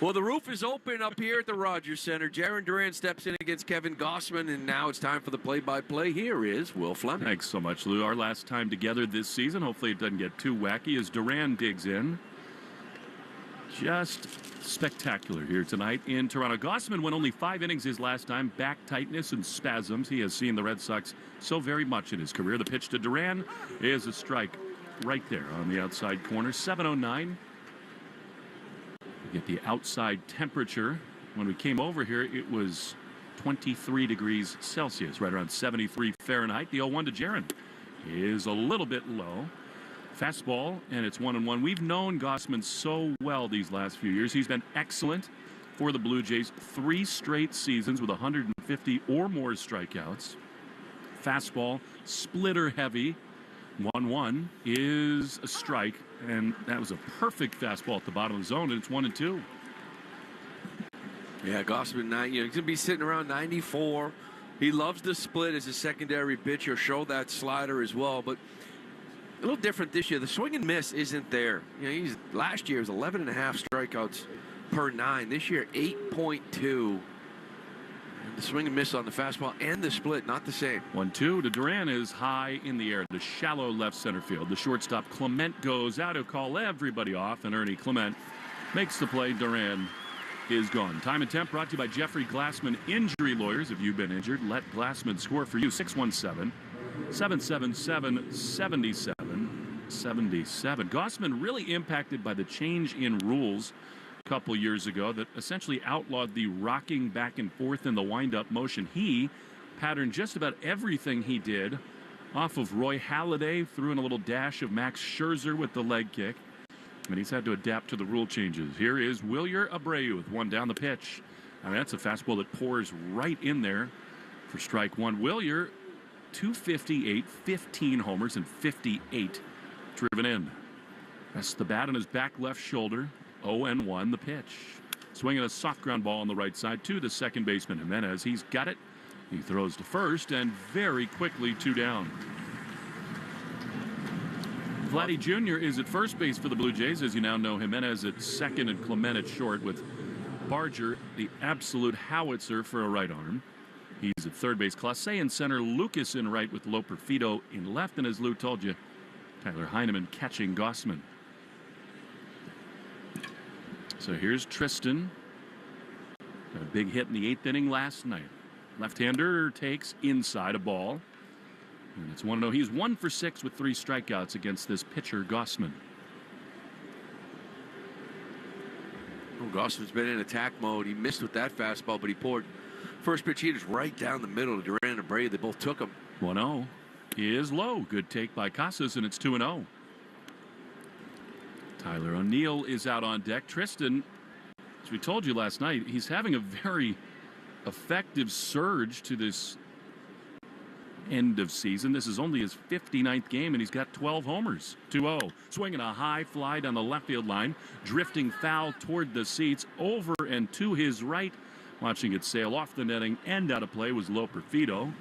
Well, the roof is open up here at the Rogers Center. Jarren Duran steps in against Kevin Gausman, and now it's time for the play-by-play. Here is Will Fleming. Thanks so much, Lou. Our last time together this season. Hopefully it doesn't get too wacky as Duran digs in. Just spectacular here tonight in Toronto. Gausman went only 5 innings his last time. Back tightness and spasms. He has seen the Red Sox so very much in his career. The pitch to Duran is a strike right there on the outside corner. 7:09. We get the outside temperature. When we came over here, it was 23 degrees Celsius, right around 73 Fahrenheit. The 0-1 to Jarren is a little bit low. Fastball, and it's 1-1. We've known Gausman so well these last few years. He's been excellent for the Blue Jays. 3 straight seasons with 150 or more strikeouts. Fastball, splitter heavy. 1-1 is a strike, and that was a perfect fastball at the bottom of the zone, and it's 1-2. Yeah, Gausman, he's going to be sitting around 94. He loves the split as a secondary pitch. He'll show that slider as well, but a little different this year. The swing and miss isn't there. Last year was 11.5 strikeouts per 9. This year, 8.2. The swing and miss on the fastball and the split, not the same. 1-2 to Duran is high in the air to shallow left center field. The shortstop Clement goes out to call everybody off, and Ernie Clement makes the play. Duran is gone. Time and temp brought to you by Jeffrey Glassman Injury Lawyers. If you've been injured, let Glassman score for you. 617-777-7777. Gausman really impacted by the change in rules a couple years ago that essentially outlawed the rocking back and forth in the wind-up motion. He patterned just about everything he did off of Roy Halladay, threw in a little dash of Max Scherzer with the leg kick, and he's had to adapt to the rule changes. Here is Wilyer Abreu with one down the pitch. I mean, that's a fastball that pours right in there for strike one. Wilyer, 258, 15 homers, and 58 driven in. That's the bat on his back left shoulder. 0-1 the pitch. Swinging a soft ground ball on the right side to the second baseman Jimenez. He's got it. He throws to first, and very quickly 2 down. Vladdy Jr. is at first base for the Blue Jays. As you now know, Jimenez at second and Clement at short, with Barger, the absolute howitzer, for a right arm. He's at third base. Clase in center. Lucas in right with Loperfido in left. And as Lou told you, Tyler Heineman catching Gausman. So here's Tristan. Got a big hit in the 8th inning last night. Left-hander takes inside a ball. And it's 1-0. He's 1 for 6 with 3 strikeouts against this pitcher, Gausman. Oh, Gausman's been in attack mode. He missed with that fastball, but he poured first pitch heaters right down the middle to Duran and Abreu. They both took him. 1-0 is low. Good take by Casas, and it's 2-0. Tyler O'Neill is out on deck. Tristan, as we told you last night, he's having a very effective surge to this end of season. This is only his 59th game, and he's got 12 homers. 2-0. Swinging a high fly down the left field line. Drifting foul toward the seats. Over and to his right. Watching it sail off the netting and out of play was Loperfido.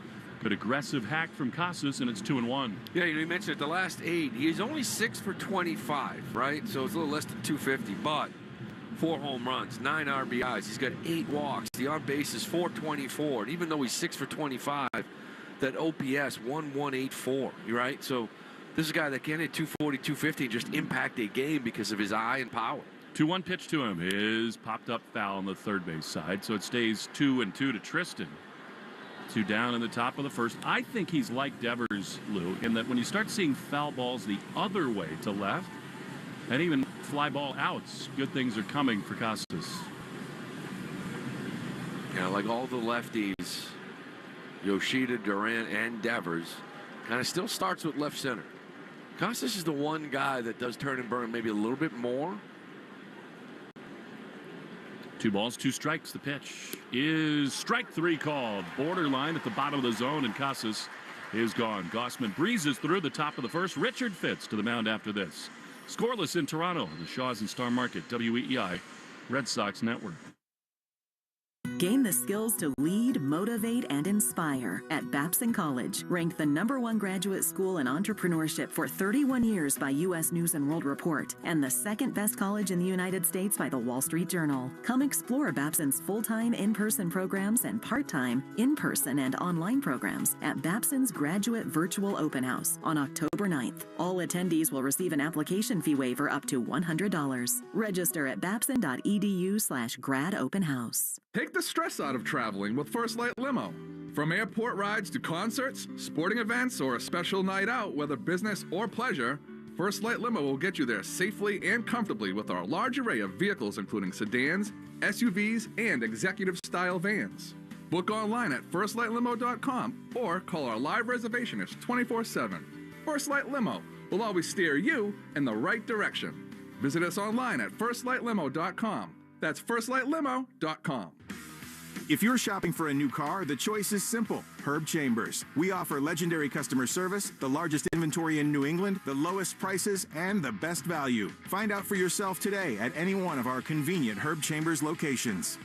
Good aggressive hack from Casas, and it's 2-1. Yeah, you mentioned it, the last 8. He's only 6 for 25, right? So it's a little less than 250, but 4 home runs, 9 RBIs. He's got 8 walks. The on base is 424. And even though he's 6 for 25, that OPS 1184, right? So this is a guy that can hit 240, 250 and just impact a game because of his eye and power. 2-1 pitch to him is popped up foul on the third base side, so it stays 2-2 to Tristan. 2 down in the top of the first. I think he's like Devers, Lou, in that when you start seeing foul balls the other way to left, and even fly ball outs, good things are coming for Costas. Yeah, like all the lefties, Yoshida, Durant, and Devers, kind of still starts with left center. Costas is the one guy that does turn and burn maybe a little bit more. 2 balls, 2 strikes. The pitch is strike 3 called. Borderline at the bottom of the zone, and Casas is gone. Gausman breezes through the top of the first. Richard Fitz to the mound after this. Scoreless in Toronto. The Shaws and Star Market, WEEI, Red Sox Network. Gain the skills to lead, motivate, and inspire at Babson College, ranked the #1 graduate school in entrepreneurship for 31 years by U.S. News & World Report, and the 2nd best college in the United States by the Wall Street Journal. Come explore Babson's full-time in-person programs and part-time in-person and online programs at Babson's Graduate Virtual Open House on October 9th. All attendees will receive an application fee waiver up to $100. Register at babson.edu/gradopenhouse. Take the stress out of traveling with First Light Limo. From airport rides to concerts, sporting events, or a special night out, whether business or pleasure, First Light Limo will get you there safely and comfortably with our large array of vehicles including sedans, SUVs, and executive-style vans. Book online at firstlightlimo.com or call our live reservationist 24/7. First Light Limo will always steer you in the right direction. Visit us online at firstlightlimo.com. That's firstlightlimo.com. If you're shopping for a new car, the choice is simple. Herb Chambers. We offer legendary customer service, the largest inventory in New England, the lowest prices, and the best value. Find out for yourself today at any one of our convenient Herb Chambers locations.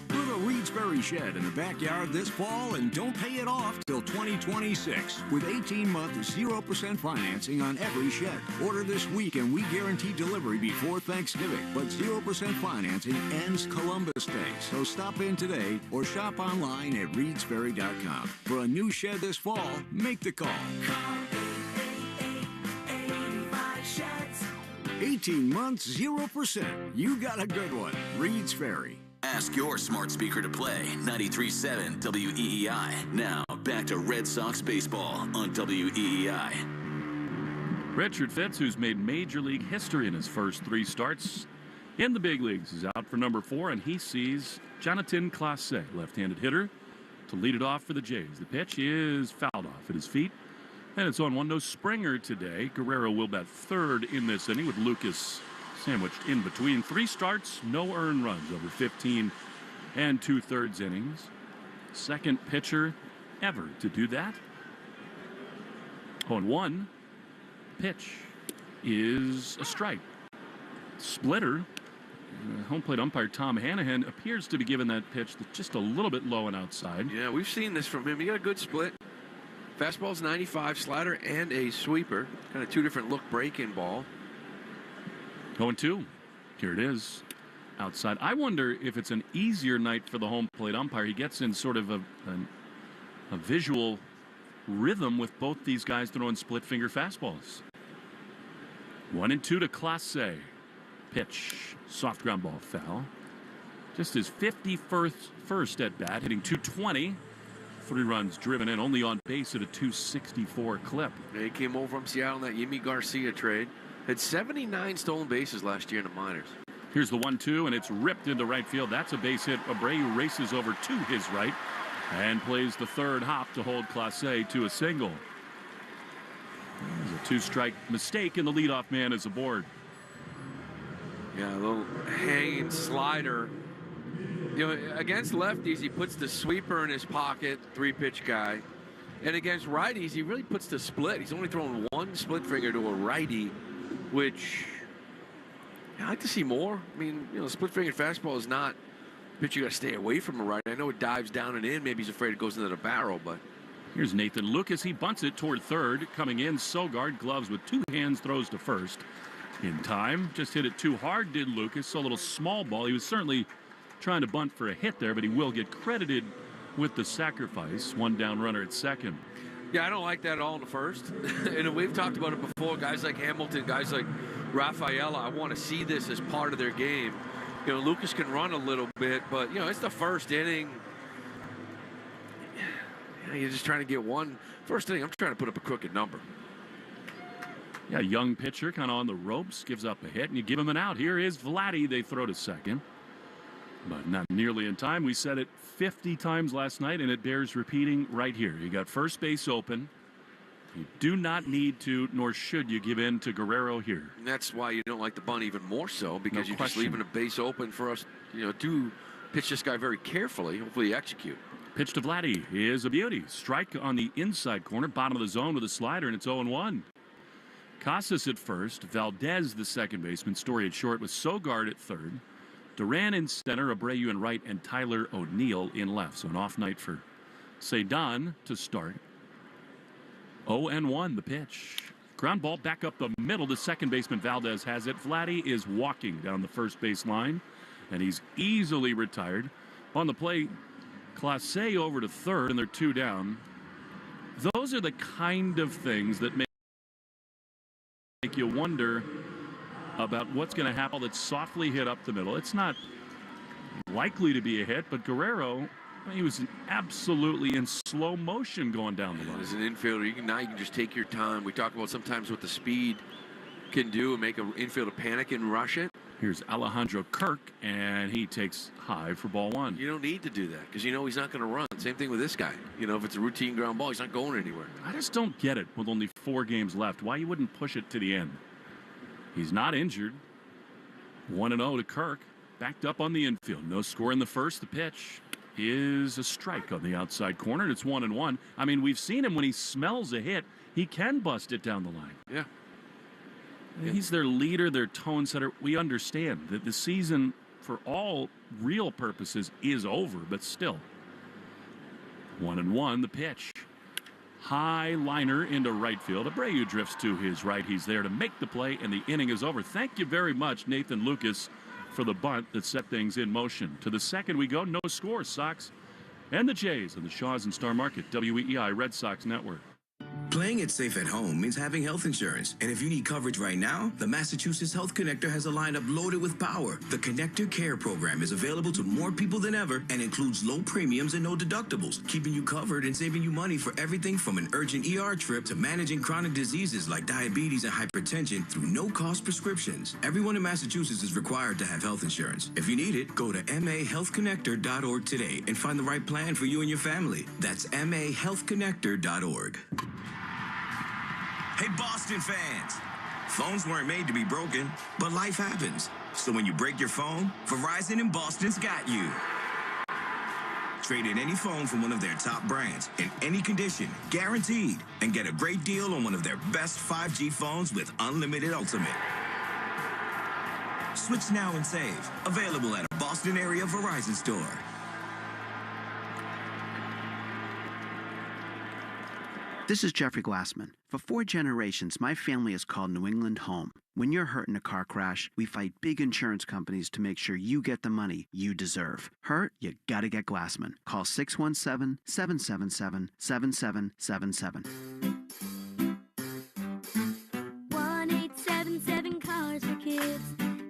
Put a Reed's Ferry shed in the backyard this fall and don't pay it off till 2026 with 18-month 0% financing on every shed. Order this week and we guarantee delivery before Thanksgiving. But 0% financing ends Columbus Day. So stop in today or shop online at reedsferry.com. For a new shed this fall, make the call. Call 888-85-SHEDS. 18 months, 0%. You got a good one. Reed's Ferry. Ask your smart speaker to play 93.7 WEEI. Now, back to Red Sox baseball on WEEI. Richard Fitz, who's made Major League history in his first 3 starts in the big leagues, is out for number 4, and he sees Jonathan Clase, left-handed hitter, to lead it off for the Jays. The pitch is fouled off at his feet, and it's on 1-0 Springer today. Guerrero will bat third in this inning with Lucas sandwiched in between. 3 starts, no earned runs over 15 and 2/3 innings. Second pitcher ever to do that. 0-1. Pitch is a strike. Splitter. Home plate umpire Tom Hanahan appears to be giving that pitch just a little bit low and outside. Yeah, we've seen this from him. He got a good split. Fastball's 95, slider, and a sweeper. Kind of 2 different look break-in ball. 0-2. Here it is. Outside. I wonder if it's an easier night for the home plate umpire. He gets in sort of a visual rhythm with both these guys throwing split finger fastballs. 1-2 to Clase. Pitch. Soft ground ball foul. Just his 51st at bat, hitting .220. 3 runs driven in, only on base at a .264 clip. He came over from Seattle in that Yimi Garcia trade. Had 79 stolen bases last year in the minors. Here's the 1-2, and it's ripped into right field. That's a base hit. Abreu races over to his right and plays the third hop to hold Clase to a single. There's a 2-strike mistake, and the leadoff man is aboard. Yeah, a little hanging slider. You know, against lefties, he puts the sweeper in his pocket, 3-pitch guy. And against righties, he really puts the split. He's only thrown one split finger to a righty, which I like to see more. I mean, split finger fastball is not a pitch you got to stay away from a righty. I know it dives down and in. Maybe he's afraid it goes into the barrel, but. Here's Nathan Lucas. He bunts it toward third. Coming in, Sogard, gloves with two hands, throws to first. In time, just hit it too hard, did Lucas. So a little small ball. He was certainly trying to bunt for a hit there, but he will get credited with the sacrifice. One down runner at second. Yeah, I don't like that at all in the first. And we've talked about it before. Guys like Hamilton, guys like Rafaela, I want to see this as part of their game. Lucas can run a little bit, but, it's the first inning. You're just trying to get one. First inning, I'm trying to put up a crooked number. Yeah, young pitcher, kind of on the ropes, gives up a hit, and you give him an out. Here is Vladdy. They throw to second, but not nearly in time. We said it 50 times last night, and it bears repeating right here. You got first base open. You do not need to, nor should you, give in to Guerrero here. And that's why you don't like the bunt even more so, because you're just leaving a base open for us, to pitch this guy very carefully. Hopefully you execute. Pitch to Vladdy is a beauty. Strike on the inside corner, bottom of the zone with a slider, and it's 0-1. Casas at first, Valdez the second baseman, Story at short with Sogard at third, Duran in center, Abreu in right, and Tyler O'Neill in left. So an off night for Cedon to start. 0-1 the pitch. Ground ball back up the middle. The second baseman Valdez has it. Vladdy is walking down the first base line, and he's easily retired. On the play, Clase over to third, and they're two down. Those are the kind of things that make you wonder about what's going to happen. That's softly hit up the middle. It's not likely to be a hit, but Guerrero, he was absolutely in slow motion going down the line. As an infielder, now you can just take your time. We talk about sometimes what the speed can do and make an infielder panic and rush it. Here's Alejandro Kirk, and he takes high for ball one. You don't need to do that because he's not going to run. Same thing with this guy. If it's a routine ground ball, he's not going anywhere. I just don't get it with only 4 games left. Why you wouldn't push it to the end? He's not injured. 1-0 to Kirk. Backed up on the infield. No score in the first. The pitch is a strike on the outside corner, and it's 1-1. I mean, we've seen him when he smells a hit, he can bust it down the line. Yeah. He's their leader, their tone setter. We understand that the season, for all real purposes, is over, but still. 1-1, the pitch. High liner into right field. Abreu drifts to his right. He's there to make the play, and the inning is over. Thank you very much, Nathan Lucas, for the bunt that set things in motion. To the second we go. No score. Sox and the Jays on the Shaws and Star Market, WEEI Red Sox Network. Playing it safe at home means having health insurance. And if you need coverage right now, the Massachusetts Health Connector has a lineup loaded with power. The Connector Care program is available to more people than ever and includes low premiums and no deductibles, keeping you covered and saving you money for everything from an urgent ER trip to managing chronic diseases like diabetes and hypertension through no-cost prescriptions. Everyone in Massachusetts is required to have health insurance. If you need it, go to mahealthconnector.org today and find the right plan for you and your family. That's mahealthconnector.org. Hey, Boston fans! Phones weren't made to be broken, but life happens. So when you break your phone, Verizon in Boston's got you. Trade in any phone from one of their top brands in any condition, guaranteed, and get a great deal on one of their best 5G phones with unlimited ultimate. Switch now and save. Available at a Boston area Verizon store. This is Jeffrey Glassman. For 4 generations, my family has called New England home. When you're hurt in a car crash, we fight big insurance companies to make sure you get the money you deserve. Hurt? You gotta get Glassman. Call 617-777-7777. 1-877 Cars for Kids.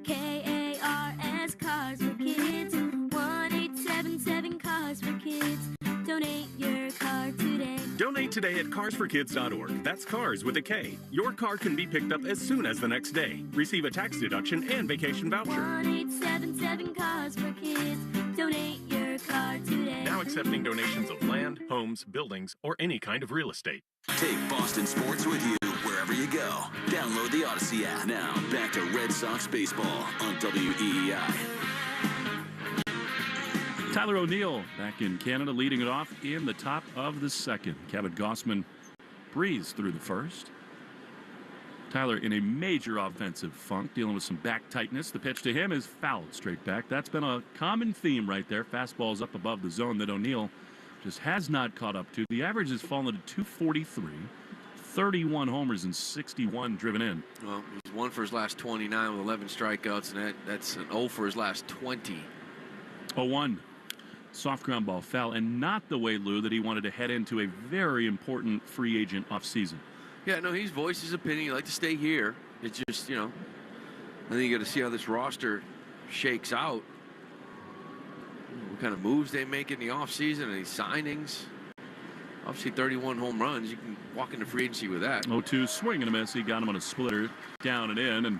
KARS Cars for Kids. 1-877 Cars for Kids. Donate your car today. Donate today at carsforkids.org. That's cars with a K. Your car can be picked up as soon as the next day. Receive a tax deduction and vacation voucher. 1-877 Cars for Kids. Donate your car today. Now accepting donations of land, homes, buildings, or any kind of real estate. Take Boston sports with you wherever you go. Download the Odyssey app. Now, back to Red Sox baseball on WEEI. Tyler O'Neill back in Canada, leading it off in the top of the second. Kevin Gausman breezed through the first. Tyler in a major offensive funk, dealing with some back tightness. The pitch to him is fouled straight back. That's been a common theme right there. Fastballs up above the zone that O'Neill just has not caught up to. The average has fallen to 243, 31 homers and 61 driven in. Well, he's 1 for his last 29 with 11 strikeouts, and that's an 0 for his last 20. 0-1. Soft ground ball foul, and not the way, Lou, that he wanted to head into a very important free agent offseason. Yeah, no, he's voiced his opinion. He'd like to stay here. It's just, I think you got to see how this roster shakes out. What kind of moves they make in the offseason, any signings. Obviously, 31 home runs. You can walk into free agency with that. 0-2 swing and a miss. He got him on a splitter, down and in, and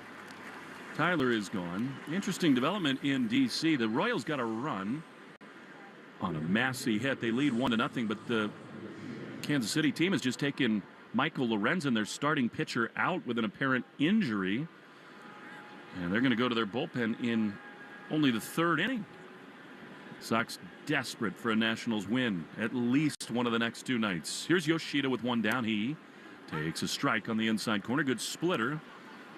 Tyler is gone. Interesting development in D.C. The Royals got a run on a Massey hit. They lead 1-0, but the Kansas City team has just taken Michael Lorenzen, their starting pitcher, out with an apparent injury. And they're going to go to their bullpen in only the third inning. Sox desperate for a Nationals win, at least one of the next two nights. Here's Yoshida with one down. He takes a strike on the inside corner. Good splitter.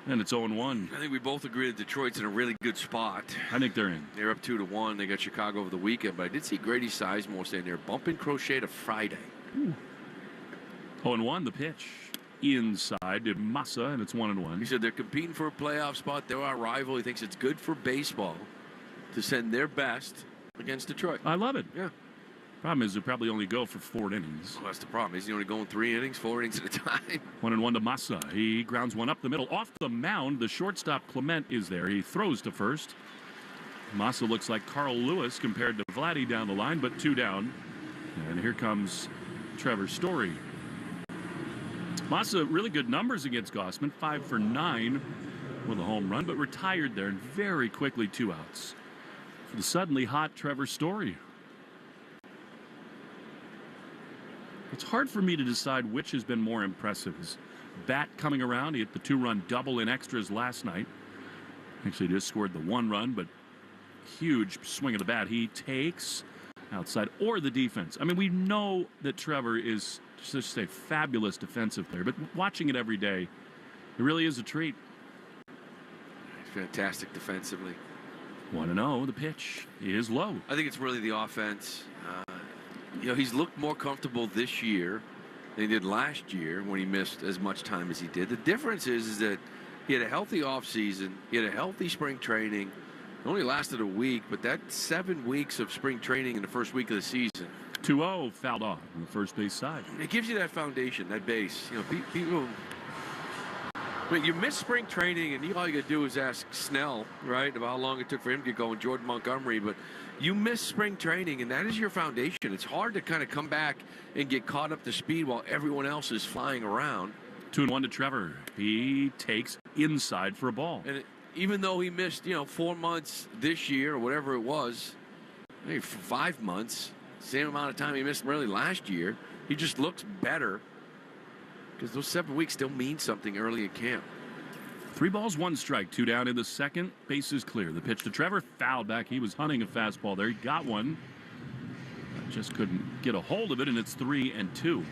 And it's 0-1. I think we both agree that Detroit's in a really good spot. I think they're in. They're up 2-1. They got Chicago over the weekend, but I did see Grady Sizemore saying they're bumping Crochet to Friday. 0-1, the pitch inside to Massa, and it's 1-1. He said they're competing for a playoff spot. They're our rival. He thinks it's good for baseball to send their best against Detroit. I love it. Yeah. Problem is, they probably only go for 4 innings. Well, that's the problem. He's only going 3 innings, 4 innings at a time. 1-1 to Massa. He grounds one up the middle. Off the mound, the shortstop Clement is there. He throws to first. Massa looks like Carl Lewis compared to Vladdy down the line, but 2 down. And here comes Trevor Story. Massa, really good numbers against Gausman. 5 for 9 with a home run, but retired there and very quickly 2 outs. For the suddenly hot Trevor Story. It's hard for me to decide which has been more impressive. His bat coming around. He hit the 2-run double in extras last night. Actually just scored the 1 run, but huge swing of the bat. He takes outside, or the defense. I mean, we know that Trevor is just a fabulous defensive player, but watching it every day, it really is a treat. He's fantastic defensively. 1-0. The pitch is low. I think it's really the offense. He's looked more comfortable this year than he did last year when he missed as much time as he did. The difference is that he had a healthy offseason. He had a healthy spring training. It only lasted a week, but that's 7 weeks of spring training in the first week of the season. 2-0 fouled off on the first base side. It gives you that foundation, that base. People. You miss spring training, and all you got to do is ask Snell, right, about how long it took for him to get going, Jordan Montgomery. But you miss spring training, and that is your foundation. It's hard to kind of come back and get caught up to speed while everyone else is flying around. 2-1 to Trevor. He takes inside for a ball. And even though he missed, 4 months this year or whatever it was, maybe 5 months, same amount of time he missed really last year, he just looks better. Because those 7 weeks still mean something early in camp. 3 balls, 1 strike, 2 down in the second. Bases clear. The pitch to Trevor, fouled back. He was hunting a fastball there. He got one. Just couldn't get a hold of it, and it's 3-2.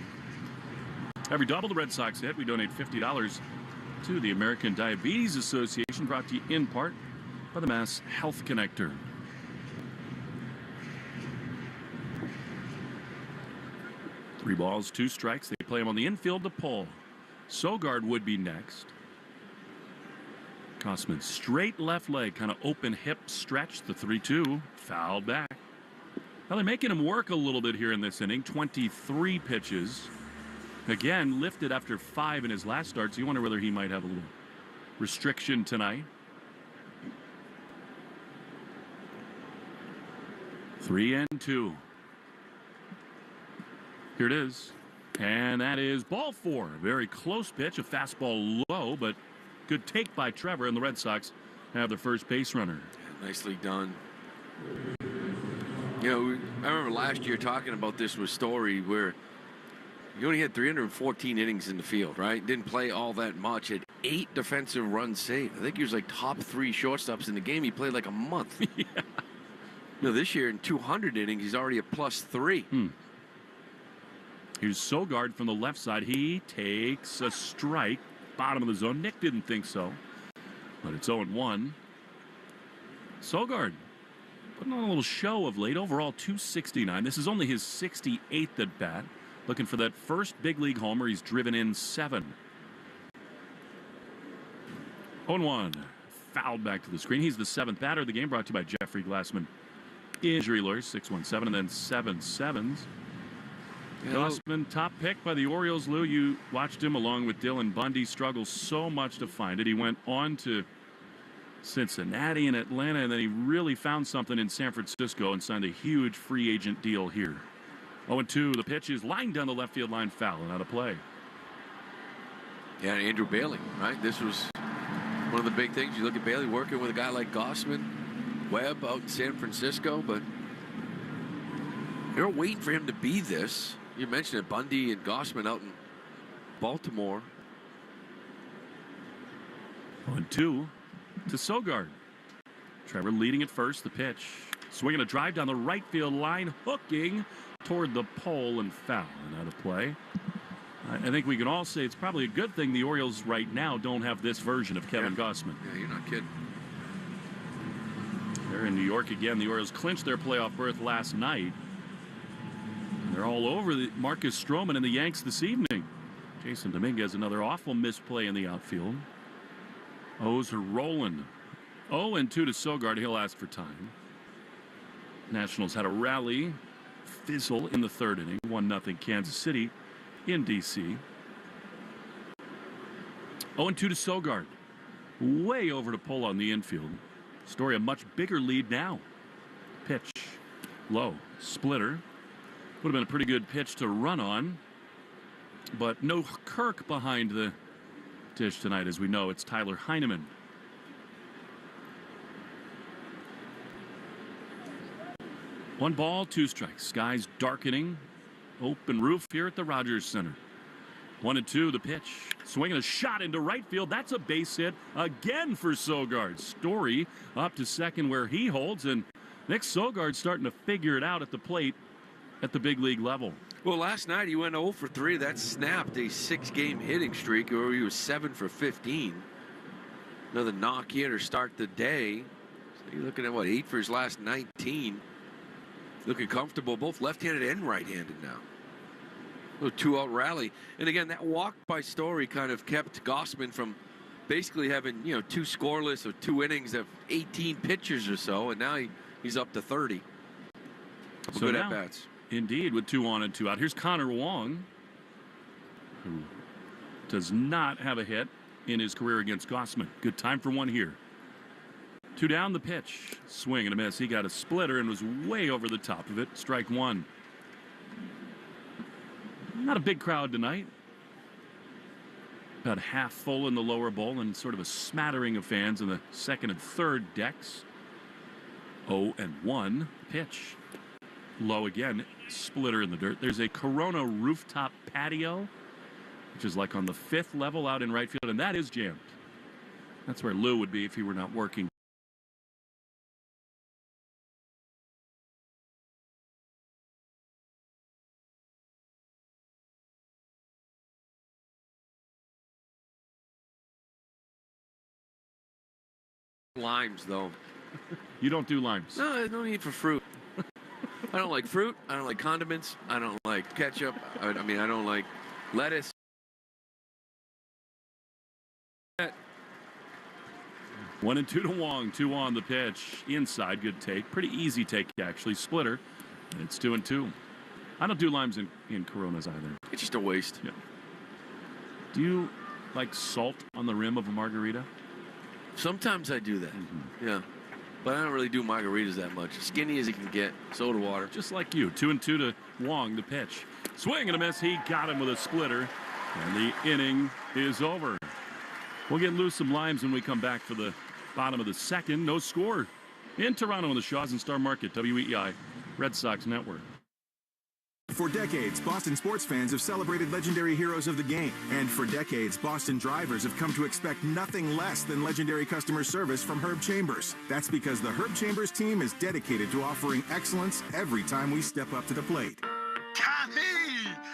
Every double the Red Sox hit, we donate $50 to the American Diabetes Association, brought to you in part by the Mass Health Connector. Three balls, 2 strikes. They play him on the infield to pull. Sogard would be next. Gausman straight left leg, kind of open hip stretch. The 3-2 fouled back. Well, they're making him work a little bit here in this inning. 23 pitches. Again, lifted after 5 in his last start, so you wonder whether he might have a little restriction tonight. 3-2. Here it is. And that is ball 4. Very close pitch, a fastball low, but good take by Trevor, and the Red Sox have their first base runner. Nicely done. I remember last year talking about this with Story, where he only had 314 innings in the field, right? Didn't play all that much. Had 8 defensive runs saved. I think he was like top 3 shortstops in the game. He played like a month. This year in 200 innings, he's already a +3. Here's Sogard from the left side. He takes a strike. Bottom of the zone. Nick didn't think so. But it's 0-1. Sogard putting on a little show of late. Overall, 269. This is only his 68th at bat. Looking for that first big league homer. He's driven in 7. 0-1. Fouled back to the screen. He's the 7th batter of the game. Brought to you by Jeffrey Glassman Injury Lawyers. 617 and then 7-7s. Gausman, top pick by the Orioles. Lou, you watched him along with Dylan Bundy struggle so much to find it. He went on to Cincinnati and Atlanta, and then he really found something in San Francisco and signed a huge free agent deal here. 0-2. The pitch is lined down the left field line, foul and out of play. Yeah, Andrew Bailey, right? This was one of the big things. You look at Bailey working with a guy like Gausman, Webb out in San Francisco, but they're waiting for him to be this. You mentioned it, Bundy and Gausman out in Baltimore. 1-2 to Sogard. Trevor leading at first. The pitch. Swinging a drive down the right field line. Hooking toward the pole and foul and out of play. I think we can all say it's probably a good thing the Orioles right now don't have this version of Kevin Gausman. Yeah, you're not kidding. They're in New York again. The Orioles clinched their playoff berth last night. They're all over the Marcus Stroman and the Yanks this evening. Jason Dominguez, another awful misplay in the outfield. O's are rolling. 0-2 to Sogard. He'll ask for time. Nationals had a rally fizzle in the 3rd inning. 1-0 Kansas City in D.C. 0-2 to Sogard. Way over to pull on the infield. Story a much bigger lead now. Pitch. Low. Splitter. Would have been a pretty good pitch to run on. But no Kirk behind the dish tonight. As we know, it's Tyler Heineman. One ball, 2 strikes. Skies darkening. Open roof here at the Rogers Center. 1-2, the pitch. Swinging a shot into right field. That's a base hit again for Sogard. Story up to second where he holds. And Nick Sogard starting to figure it out at the plate at the big league level. Well, last night he went 0 for 3. That snapped a 6-game hitting streak where he was 7 for 15. Another knock here to start the day. So you're looking at, 8 for his last 19. Looking comfortable, both left-handed and right-handed now. A 2-out rally. And again, that walk by Story kind of kept Gausman from basically having, 2 scoreless or 2 innings of 18 pitchers or so. And now he's up to 30. So good now, at-bats. Indeed, with 2 on and 2 out. Here's Connor Wong, who does not have a hit in his career against Gausman. Good time for one here. 2 down, the pitch. Swing and a miss. He got a splitter and was way over the top of it. Strike 1. Not a big crowd tonight. About half full in the lower bowl and sort of a smattering of fans in the 2nd and 3rd decks. 0-1. Pitch. Low again. Splitter in the dirt. There's a Corona rooftop patio, which is like on the 5th level out in right field, and that is jammed. That's where Lou would be if he were not working. Limes, though. You don't do limes? No, no need for fruit. I don't like fruit. I don't like condiments. I don't like ketchup. I don't like lettuce. 1-2 to Wong. 2 on the pitch. Inside, good take. Pretty easy take, actually. Splitter. It's 2-2. I don't do limes in Coronas either. It's just a waste. Yeah. Do you like salt on the rim of a margarita? Sometimes I do that. Yeah. But I don't really do margaritas that much. Skinny as you can get. Soda water. Just like you. 2-2 to Wong, the pitch. Swing and a miss. He got him with a splitter. And the inning is over. We'll get loose some limes when we come back for the bottom of the 2nd. No score in Toronto on the Shaws and Star Market. WEEI Red Sox Network. For decades, Boston sports fans have celebrated legendary heroes of the game. And for decades, Boston drivers have come to expect nothing less than legendary customer service from Herb Chambers. That's because the Herb Chambers team is dedicated to offering excellence every time we step up to the plate. Tommy!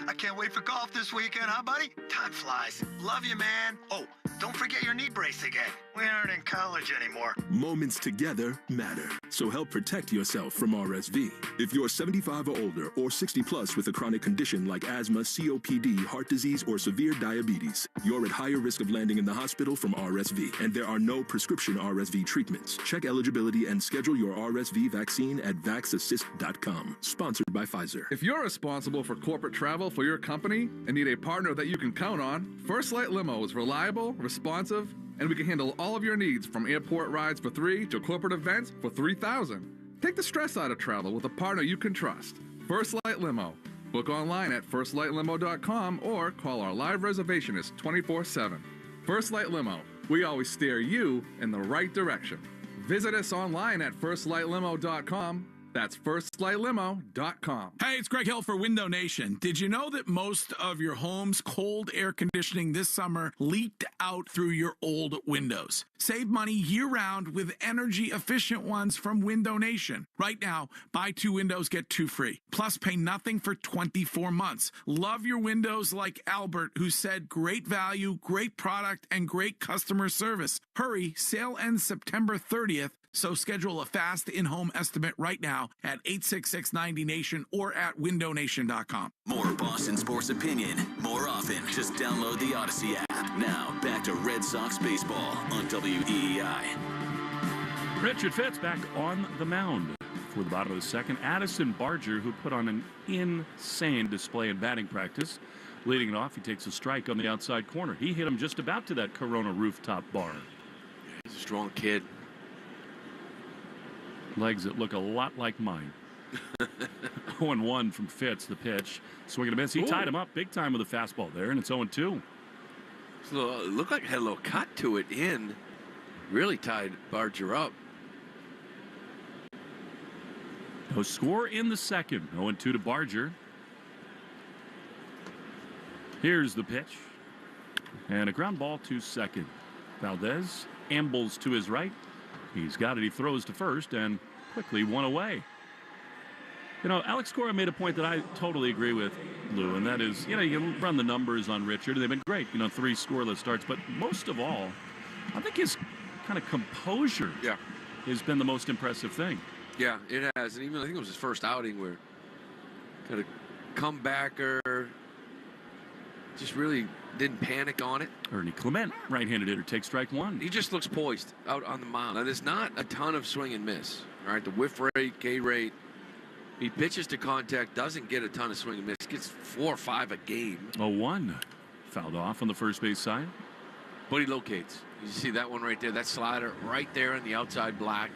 I can't wait for golf this weekend, huh, buddy? Time flies. Love you, man. Oh, don't forget your knee brace again. We aren't in college anymore. Moments together matter, so help protect yourself from RSV. If you're 75 or older or 60 plus with a chronic condition like asthma, COPD, heart disease, or severe diabetes, you're at higher risk of landing in the hospital from RSV, and there are no prescription RSV treatments. Check eligibility and schedule your RSV vaccine at vaxassist.com. Sponsored by Pfizer. If you're responsible for corporate travel for your company and need a partner that you can count on, First Light Limo is reliable, responsive, and we can handle all of your needs from airport rides for $3 to corporate events for $3,000. Take the stress out of travel with a partner you can trust. First Light Limo. Book online at firstlightlimo.com or call our live reservationist 24/7. First Light Limo. We always steer you in the right direction. Visit us online at firstlightlimo.com. That's firstlightlimo.com. Hey, it's Greg Hill for Window Nation. Did you know that most of your home's cold air conditioning this summer leaked out through your old windows? Save money year-round with energy-efficient ones from Window Nation. Right now, buy 2 windows, get 2 free. Plus, pay nothing for 24 months. Love your windows like Albert, who said great value, great product, and great customer service. Hurry, sale ends September 30th. So schedule a fast in-home estimate right now at 866-90-NATION or at windownation.com. More Boston sports opinion, more often. Just download the Odyssey app. Now, back to Red Sox baseball on WEEI. Richard Fitz back on the mound for the bottom of the second. Addison Barger, who put on an insane display in batting practice. Leading it off, he takes a strike on the outside corner. He hit him just about to that Corona rooftop bar. He's a strong kid. Legs that look a lot like mine. 0-1 from Fitz, the pitch. Swing and a miss. He tied him up big time with a fastball there, and it's 0-2. So it looked like it had a little cut to it in. Really tied Barger up. No score in the second. 0-2 to Barger. Here's the pitch. And a ground ball to second. Valdez ambles to his right. He's got it. He throws to first and quickly one away. You know, Alex Cora made a point that I totally agree with, Lou, and that is, you know, you can run the numbers on Richard. They've been great, 3 scoreless starts. But most of all, I think his kind of composure has been the most impressive thing. Yeah, it has. And even I think it was his first outing where kind of comebacker, just really didn't panic on it. Ernie Clement, right-handed hitter, takes strike 1. He just looks poised out on the mound. Now, there's not a ton of swing and miss. All right, the whiff rate, K rate. He pitches to contact, doesn't get a ton of swing and miss. Gets 4 or 5 a game. 0-1. Fouled off on the first base side. But he locates. You see that one right there, that slider right there on the outside black.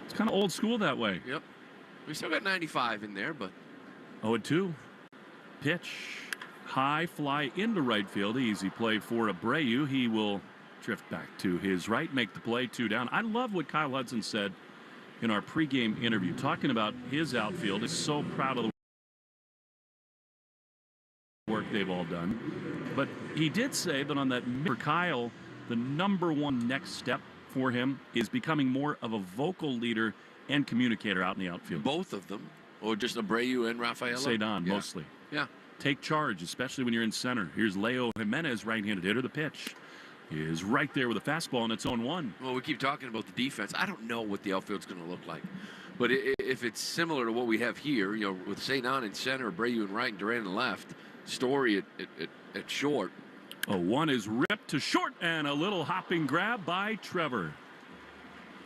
It's kind of old school that way. Yep. We still got 95 in there, but 0-2. Pitch. High fly into right field. Easy play for Abreu. He will drift back to his right, make the play, 2 down. I love what Kyle Hudson said in our pregame interview, talking about his outfield. He's so proud of the work they've all done. But he did say that on that, for Kyle, the #1 next step for him is becoming more of a vocal leader and communicator out in the outfield. Both of them, or just Abreu and Rafaela? Cedon, mostly. Yeah. Take charge, especially when you're in center. Here's Leo Jimenez, right-handed hitter. The pitch is right there with a fastball, and it's 0-1. Well, we keep talking about the defense. I don't know what the outfield's going to look like. But if it's similar to what we have here, with Cedon in center, Abreu in right, and Duran in left, Story at short. 0-1 is ripped to short, and a little hopping grab by Trevor.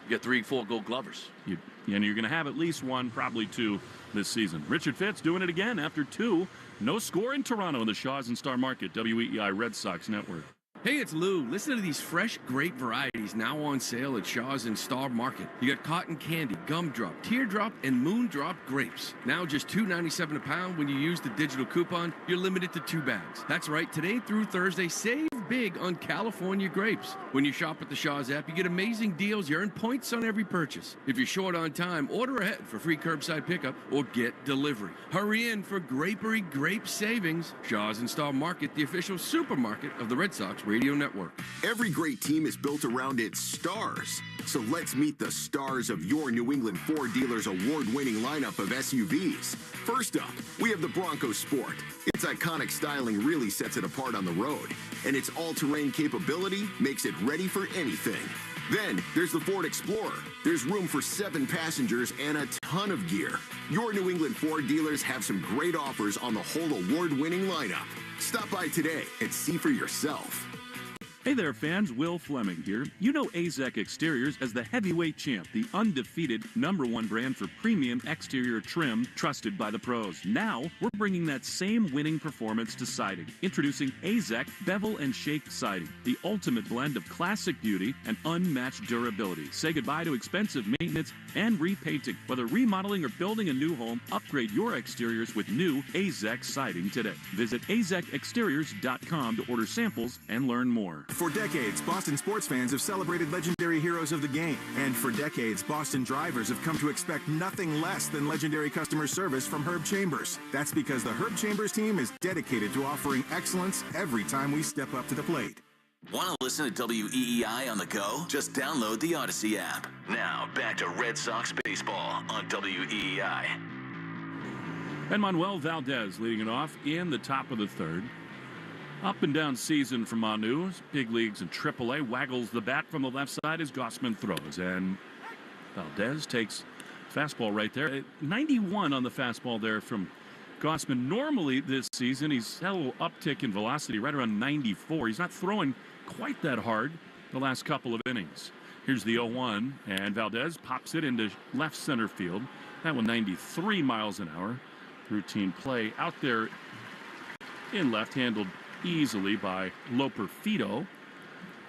You got 3 full Gold Glovers. And you're going to have at least 1, probably 2 this season. Richard Fitz doing it again after 2. No score in Toronto in the Shaws and Star Market, WEEI Red Sox Network. Hey, it's Lou. Listen to these fresh grape varieties now on sale at Shaw's and Star Market. You got cotton candy, gumdrop, teardrop, and moondrop grapes. Now just $2.97 a pound. When you use the digital coupon, you're limited to 2 bags. That's right. Today through Thursday, save big on California grapes. When you shop at the Shaw's app, you get amazing deals. You earn points on every purchase. If you're short on time, order ahead for free curbside pickup or get delivery. Hurry in for Grapery Grape Savings. Shaw's and Star Market, the official supermarket of the Red Sox Radio Network. Every great team is built around its stars. So let's meet the stars of your New England Ford dealers' award-winning lineup of SUVs. First up, we have the Bronco Sport. Its iconic styling really sets it apart on the road, and its all-terrain capability makes it ready for anything. Then there's the Ford Explorer. There's room for 7 passengers and a ton of gear. Your New England Ford dealers have some great offers on the whole award-winning lineup. Stop by today and see for yourself. Hey there, fans. Will Fleming here. You know AZEK Exteriors as the heavyweight champ, the undefeated #1 brand for premium exterior trim trusted by the pros. Now, we're bringing that same winning performance to siding. Introducing AZEK Bevel and Shake Siding, the ultimate blend of classic beauty and unmatched durability. Say goodbye to expensive maintenance and repainting. Whether remodeling or building a new home, upgrade your exteriors with new AZEK Siding today. Visit azekexteriors.com to order samples and learn more. For decades, Boston sports fans have celebrated legendary heroes of the game. And for decades, Boston drivers have come to expect nothing less than legendary customer service from Herb Chambers. That's because the Herb Chambers team is dedicated to offering excellence every time we step up to the plate. Want to listen to WEEI on the go? Just download the Odyssey app. Now, back to Red Sox baseball on WEEI. And Manuel Valdez leading it off in the top of the third. Up and down season for Manu. Big leagues in AAA. Waggles the bat from the left side as Gausman throws. And Valdez takes fastball right there. 91 on the fastball there from Gausman. Normally this season, he's had a little uptick in velocity right around 94. He's not throwing quite that hard the last couple of innings. Here's the 0-1, and Valdez pops it into left center field. That one 93 miles an hour. Routine play out there in left, handled easily by Loper Fido,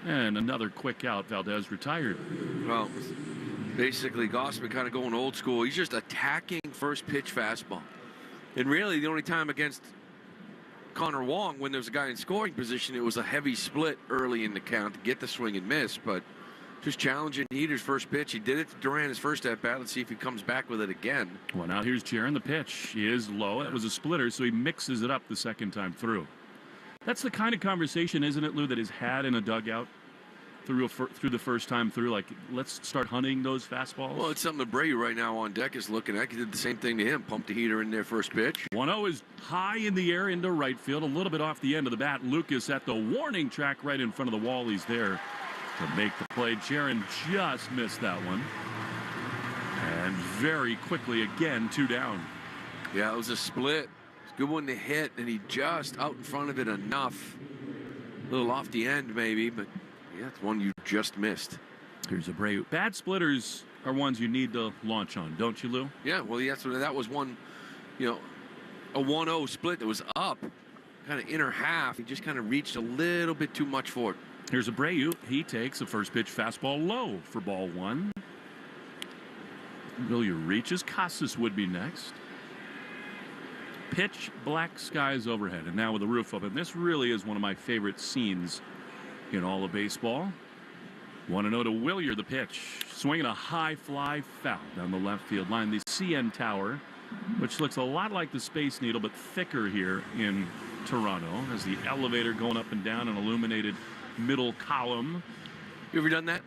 and another quick out. Valdez retired. Well, basically Gausman kind of going old school. He's just attacking first pitch fastball, and really the only time against Connor Wong when there was a guy in scoring position, it was a heavy split early in the count to get the swing and miss. But just challenging Heater's first pitch. He did it to Duran his first at bat. Let's see if he comes back with it again. Well, now here's Jaron. The pitch is low. That was a splitter, so he mixes it up the second time through. That's the kind of conversation, isn't it, Lou, that is had in a dugout through the first time through? Like, let's start hunting those fastballs. Well, it's something that Bray right now on deck is looking at. He did the same thing to him. Pumped the Heater in their first pitch. 1-0 is high in the air into right field, a little bit off the end of the bat. Lucas at the warning track right in front of the wall. He's there to make the play. Jaron just missed that one. And very quickly, again, 2 down. Yeah, it was a split. Good one to hit, and he just out in front of it enough. A little off the end, maybe, but yeah, it's one you just missed. Here's a Bray. Bad splitters are ones you need to launch on, don't you, Lou? Yeah, well, that was one, a 1-0 split that was up, kind of inner half. He just kind of reached a little bit too much for it. Here's Abreu. He takes a first pitch fastball low for ball 1. Villier reaches. Casas would be next. Pitch, black skies overhead, and now with the roof open. This really is one of my favorite scenes in all of baseball. 1-0 to Willier, the pitch. Swinging a high fly foul down the left field line. The CN Tower, which looks a lot like the Space Needle, but thicker here in Toronto, as the elevator going up and down an illuminated middle column. You ever done that?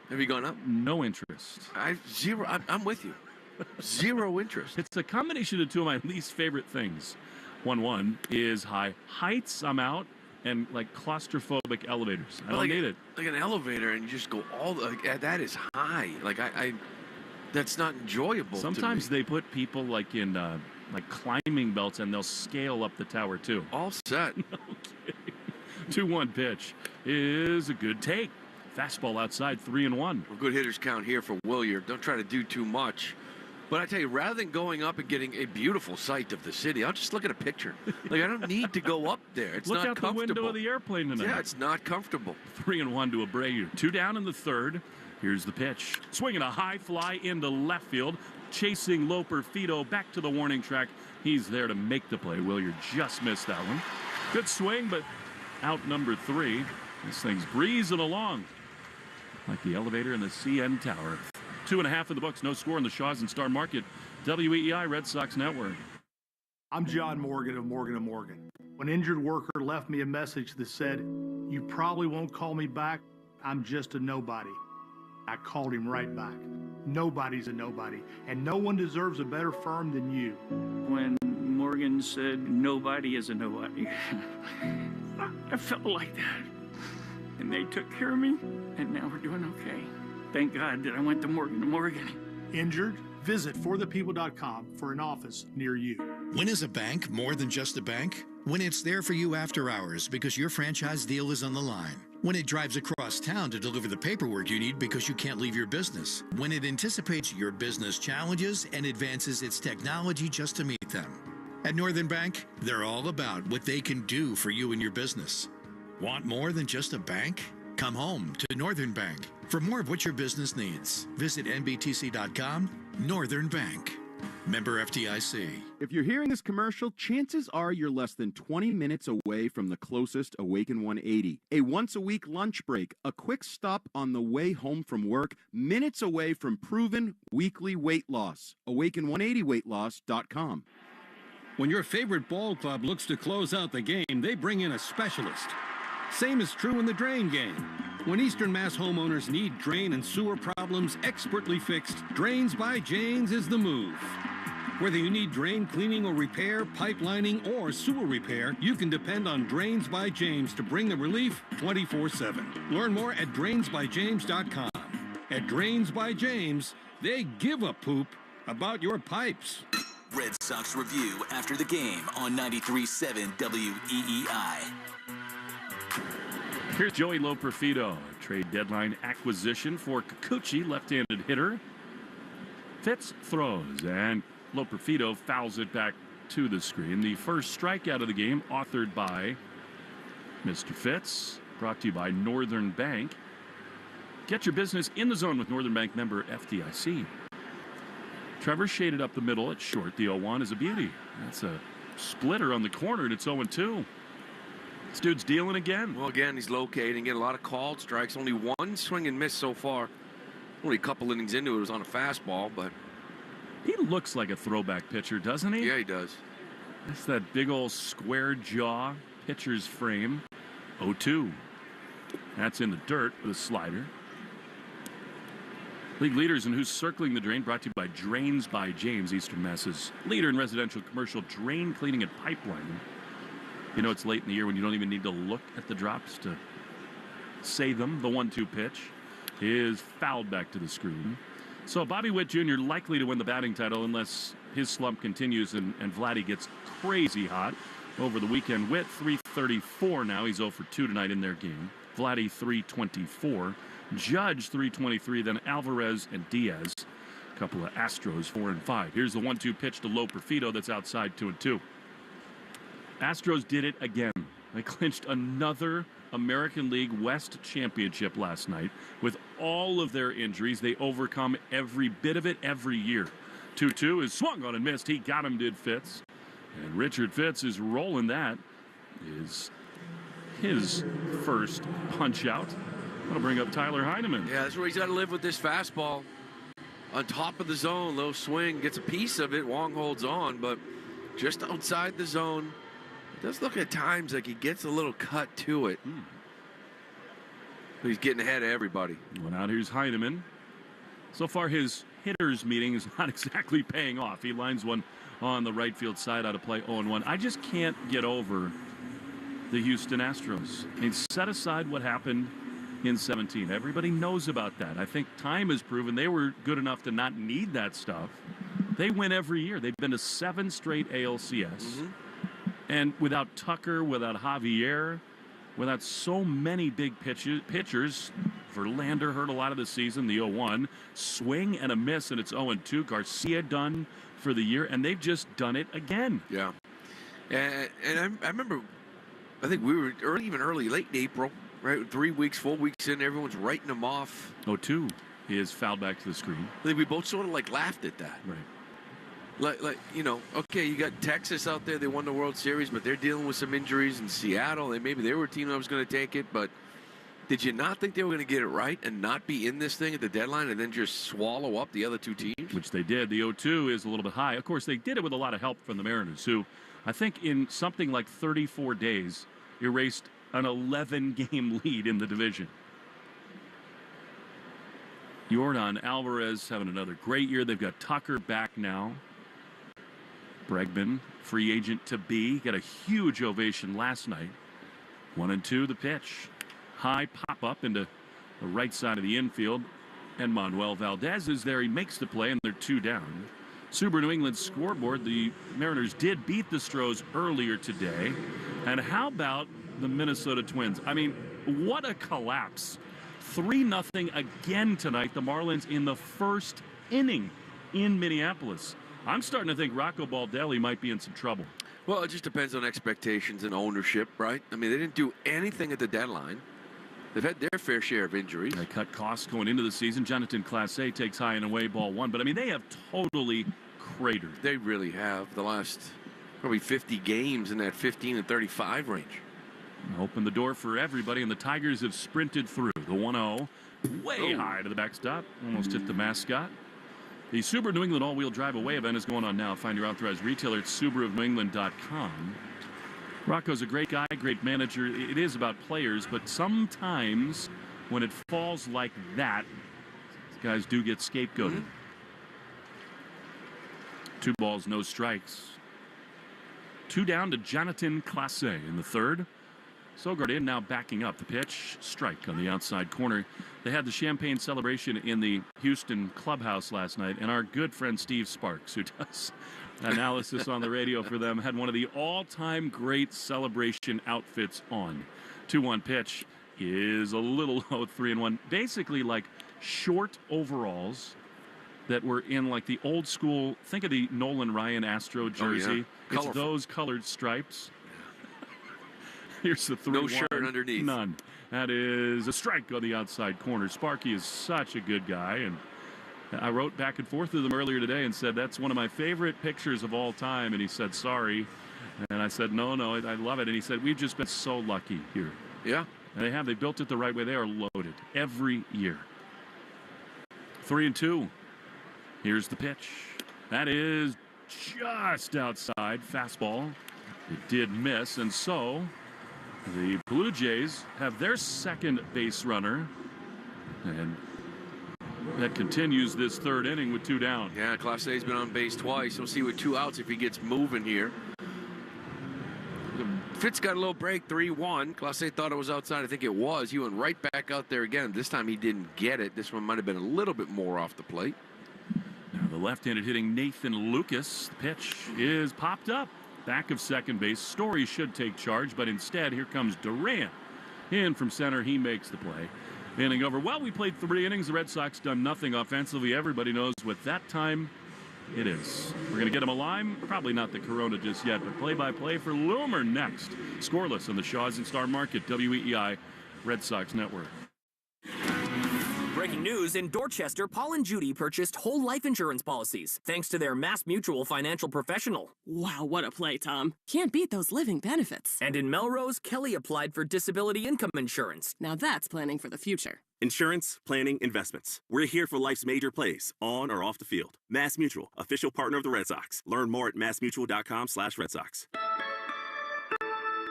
Have you gone up? No interest. I'm with you. Zero interest. It's a combination of two of my least favorite things. 1-1 is high heights. I'm out, and like claustrophobic elevators. I don't need it. Like an elevator, and you just go that is high. Like I that's not enjoyable. Sometimes they put people like in like climbing belts, and they'll scale up the tower too. All set. Okay. 2-1 pitch is a good take. Fastball outside, 3-1. Well, good hitters count here for Willier. Don't try to do too much. But I tell you, rather than going up and getting a beautiful sight of the city, I'll just look at a picture. Like, I don't need to go up there. It's Look not out comfortable. the window of the airplane tonight. Yeah, it's not comfortable. 3-1 to Abreu. 2 down in the third. Here's the pitch. Swinging a high fly into left field. Chasing Loper Fido back to the warning track. He's there to make the play. Willier just missed that one. Good swing, but out number 3. This thing's breezing along like the elevator in the CN Tower. 2.5 in the books. No score in the Shaws and Star Market. WEEI Red Sox Network. I'm John Morgan of Morgan & Morgan. When injured worker left me a message that said, "You probably won't call me back. I'm just a nobody." I called him right back. Nobody's a nobody, and no one deserves a better firm than you. When Morgan said nobody is a nobody, I felt like that. And they took care of me, and now we're doing okay. Thank God that I went to Morgan & Morgan. Injured? Visit forthepeople.com for an office near you. When is a bank more than just a bank? When it's there for you after hours because your franchise deal is on the line. When it drives across town to deliver the paperwork you need because you can't leave your business. When it anticipates your business challenges and advances its technology just to meet them. At Northern Bank, they're all about what they can do for you and your business. Want more than just a bank? Come home to Northern Bank. For more of what your business needs, visit nbtc.com. Northern Bank. Member FDIC. If you're hearing this commercial, chances are you're less than 20 minutes away from the closest Awaken 180. A once-a-week lunch break, a quick stop on the way home from work, minutes away from proven weekly weight loss. Awaken180weightloss.com. When your favorite ball club looks to close out the game, they bring in a specialist. Same is true in the drain game. When Eastern Mass homeowners need drain and sewer problems expertly fixed, Drains by James is the move. Whether you need drain cleaning or repair, pipelining, or sewer repair, you can depend on Drains by James to bring the relief 24/7. Learn more at drainsbyjames.com. At Drains by James, they give a poop about your pipes. Red Sox Review after the game on 93.7 WEEI. Here's Joey Loperfido, a trade deadline acquisition for Kikuchi, left-handed hitter. Fitz throws, and Loperfido fouls it back to the screen. The first strikeout of the game, authored by Mr. Fitz, brought to you by Northern Bank. Get your business in the zone with Northern Bank member FDIC. Trevor shaded up the middle at short. The 0-1 is a beauty. That's a splitter on the corner, and it's 0-2. This dude's dealing again. Well, again, he's locating, getting a lot of called strikes. Only one swing and miss so far. Only a couple innings into it was on a fastball, but he looks like a throwback pitcher, doesn't he? Yeah, he does. It's that big old square jaw pitcher's frame. 0-2. That's in the dirt with a slider. League leaders in who's circling the drain, brought to you by Drains by James, Eastern Mass's leader in residential commercial drain cleaning and pipelining. You know, it's late in the year when you don't even need to look at the drops to say them. The 1-2 pitch is fouled back to the screen. So Bobby Witt Jr. likely to win the batting title unless his slump continues and Vladdy gets crazy hot over the weekend. Witt 334 now. He's 0 for 2 tonight in their game. Vladdy 324. Judge 323. Then Alvarez and Diaz. A couple of Astros 4 and 5. Here's the 1-2 pitch to Loperfido that's outside 2-2. Astros did it again. They clinched another American League West championship last night. With all of their injuries, they overcome every bit of it every year. 2-2 is swung on and missed. He got him, did Fitz. And Richard Fitz is rolling that. Is his first punch out. That'll bring up Tyler Heineman. Yeah, that's where he's got to live with this fastball. On top of the zone, low swing, gets a piece of it. Wong holds on, but just outside the zone. It does look at times like he gets a little cut to it. But he's getting ahead of everybody. Well, now here's Heineman. So far, his hitters meeting is not exactly paying off. He lines one on the right field side out of play 0-1. I just can't get over the Houston Astros. I mean, set aside what happened in 17. Everybody knows about that. I think time has proven they were good enough to not need that stuff. They win every year. They've been to 7 straight ALCS. And without Tucker, without Javier, without so many big pitchers, Verlander hurt a lot of the season, the 0-1. Swing and a miss, and it's 0-2. Garcia done for the year, and they've just done it again. Yeah. And I remember, I think we were late in April, right? 3 weeks, 4 weeks in, everyone's writing them off. 0-2 is fouled back to the screen. I think we both sort of laughed at that. Right. Like okay, you got Texas out there. They won the World Series, but they're dealing with some injuries. In Seattle, maybe they were a team that was going to take it, but did you not think they were going to get it right and not be in this thing at the deadline and then just swallow up the other two teams? Which they did. The 0-2 is a little bit high. Of course, they did it with a lot of help from the Mariners, who I think in something like 34 days erased an 11-game lead in the division. Yordan Alvarez having another great year. They've got Tucker back now. Bregman, free agent to be, got a huge ovation last night. 1-2 the pitch. High pop-up into the right side of the infield. And Manuel Valdez is there. He makes the play, and they're 2 down. Subaru New England scoreboard. The Mariners did beat the Stros earlier today. And how about the Minnesota Twins? I mean, what a collapse. 3-0 again tonight. The Marlins in the first inning in Minneapolis. I'm starting to think Rocco Baldelli might be in some trouble. Well, it just depends on expectations and ownership, right? I mean, they didn't do anything at the deadline. They've had their fair share of injuries. They cut costs going into the season. Jonathan Clase takes high and away, ball 1. But, I mean, they have totally cratered. They really have. The last probably 50 games in that 15 and 35 range. Open the door for everybody, and the Tigers have sprinted through. The 1-0 way high to the backstop. Almost hit the mascot. The Subaru New England all-wheel drive away event is going on now. Find your authorized retailer at SubaruofNewEngland.com. Rocco's a great guy, great manager. It is about players, but sometimes when it falls like that, guys do get scapegoated. 2 balls, no strikes. 2 down to Jonathan Clase in the third. Sogard in, now backing up. The pitch, strike on the outside corner. They had the champagne celebration in the Houston clubhouse last night, and our good friend Steve Sparks, who does analysis on the radio for them, had one of the all-time great celebration outfits on. 2-1 pitch is a little low, 3-1. Basically like short overalls that were in like the old school, think of the Nolan Ryan Astro jersey. It's those colored stripes. Here's the 3-1. No shirt underneath. None. That is a strike on the outside corner. Sparky is such a good guy, and I wrote back and forth with him earlier today and said, that's one of my favorite pictures of all time, and he said, sorry. And I said, no, I love it. And he said, we've just been so lucky here. Yeah. And they have. They built it the right way. They are loaded every year. 3-2. Here's the pitch. That is just outside. Fastball. It did miss, and so the Blue Jays have their second base runner, and that continues this third inning with 2 down. Yeah, Clase has been on base twice. We'll see with 2 outs if he gets moving here. Fitz got a little break, 3-1. Clase thought it was outside. I think it was. He went right back out there again. This time he didn't get it. This one might have been a little bit more off the plate. Now the left-handed hitting Nathan Lucas. The pitch is popped up. Back of second base. Story should take charge, but instead, here comes Duran. In from center, he makes the play. Inning over. Well, we played 3 innings. The Red Sox done nothing offensively. Everybody knows what that time it is. We're going to get him a lime. Probably not the Corona just yet, but play-by-play for Loomer next. Scoreless on the Shaws and Star Market, WEEI Red Sox Network. Breaking news, in Dorchester, Paul and Judy purchased whole life insurance policies thanks to their Mass Mutual financial professional. Wow, what a play, Tom. Can't beat those living benefits. And in Melrose, Kelly applied for disability income insurance. Now that's planning for the future. Insurance, planning, investments. We're here for life's major plays, on or off the field. Mass Mutual, official partner of the Red Sox. Learn more at massmutual.com/Red Sox.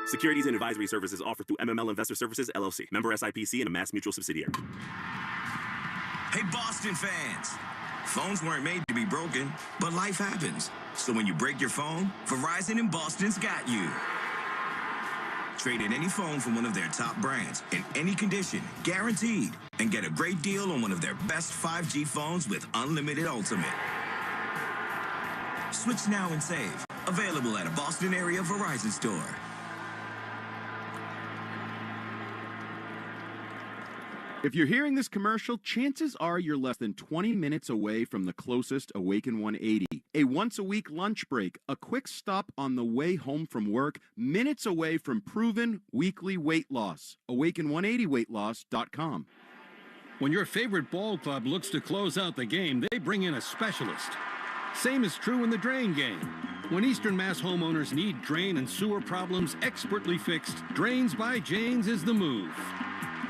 Securities and advisory services offered through MML Investor Services, LLC. Member SIPC and a Mass Mutual subsidiary. Hey, Boston fans. Phones weren't made to be broken, but life happens. So when you break your phone, Verizon in Boston's got you. Trade in any phone from one of their top brands in any condition, guaranteed, and get a great deal on one of their best 5G phones with unlimited ultimate. Switch now and save. Available at a Boston area Verizon store. If you're hearing this commercial, chances are you're less than 20 minutes away from the closest Awaken 180. A once-a-week lunch break, a quick stop on the way home from work, minutes away from proven weekly weight loss. Awaken180weightloss.com. When your favorite ball club looks to close out the game, they bring in a specialist. Same is true in the drain game. When Eastern Mass homeowners need drain and sewer problems expertly fixed, Drains by James is the move.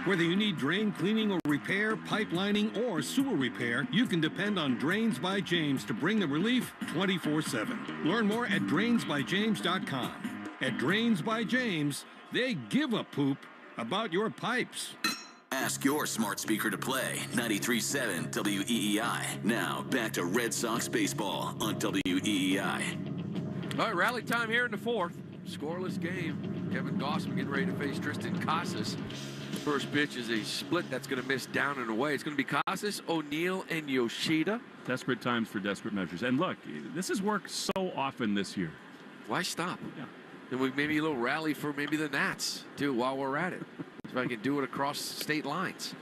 Whether you need drain cleaning or repair, pipelining, or sewer repair, you can depend on Drains by James to bring the relief 24/7. Learn more at drainsbyjames.com. At Drains by James, they give a poop about your pipes. Ask your smart speaker to play 93.7 WEEI. Now, back to Red Sox baseball on WEEI. All right, rally time here in the fourth. Scoreless game. Kevin Gausman getting ready to face Tristan Casas. First pitch is a split that's going to miss down and away. It's going to be Casas, O'Neill, and Yoshida. Desperate times for desperate measures. And look, this has worked so often this year. Why stop? Yeah. And maybe a little rally for maybe the Nats, too, while we're at it. If I can do it across state lines.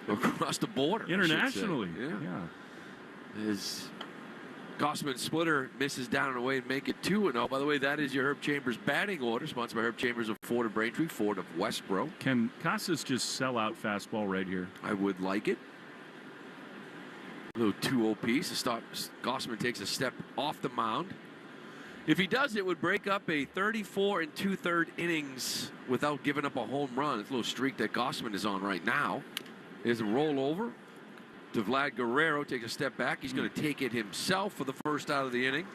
Or across the border. Internationally. Yeah. His Gausman splitter misses down and away and make it 2-0. By the way, that is your Herb Chambers batting order, sponsored by Herb Chambers of Ford of Braintree, Ford of Westboro. Can Casas just sell out fastball right here? I would like it. A little 2-0 piece. Gausman takes a step off the mound. If he does, it would break up a 34 2/3 innings without giving up a home run. It's a little streak that Gausman is on right now. There's a rollover to Vlad Guerrero. Takes a step back. He's going to take it himself for the first out of the inning.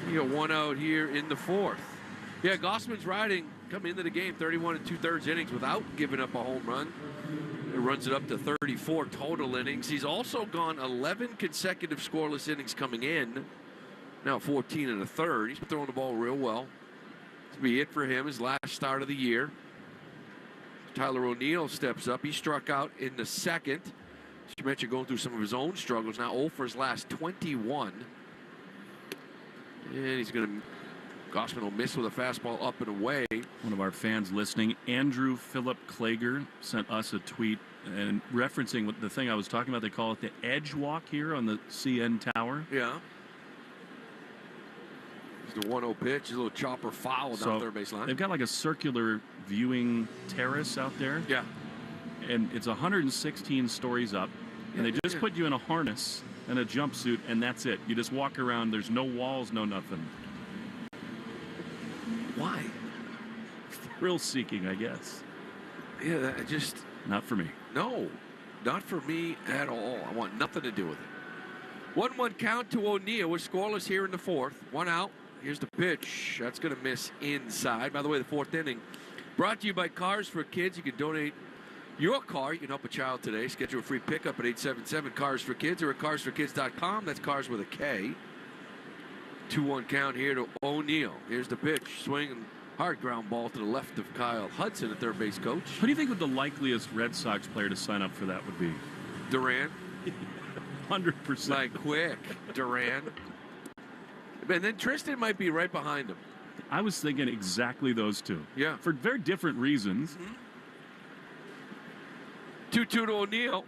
You got one out here in the fourth. Yeah, Gausman's riding coming into the game 31 2/3 innings without giving up a home run. It runs it up to 34 total innings. He's also gone 11 consecutive scoreless innings coming in. Now 14 1/3. He's throwing the ball real well. This will be it for him, his last start of the year. Tyler O'Neill steps up. He struck out in the second. As you mentioned, going through some of his own struggles. Now 0 for his last 21. And he's going to... Gausman will miss with a fastball up and away. One of our fans listening, Andrew Philip Klager, sent us a tweet and referencing the thing I was talking about. They call it the edge walk here on the CN Tower. Yeah. The 1-0 pitch, a little chopper foul down third base line. They've got like a circular viewing terrace out there. Yeah. And it's 116 stories up. And they just put you in a harness and a jumpsuit, and that's it. You just walk around. There's no walls, no nothing. Why? Thrill seeking, I guess. Yeah, that just... Not for me. No, not for me at all. I want nothing to do with it. 1-1 count to O'Neill. We're scoreless here in the fourth. One out. Here's the pitch. That's going to miss inside. By the way, the fourth inning brought to you by Cars for Kids. You can donate your car. You can help a child today. Schedule a free pickup at 877-CARS-FOR-KIDS or at carsforkids.com. That's cars with a K. 2-1 count here to O'Neill. Here's the pitch. Swing, hard ground ball to the left of Kyle Hudson, the third base coach. Who do you think the likeliest Red Sox player to sign up for that would be? Duran. 100%. Like quick. Duran. And then Tristan might be right behind him. I was thinking exactly those two. Yeah. For very different reasons. 2-2 to O'Neill.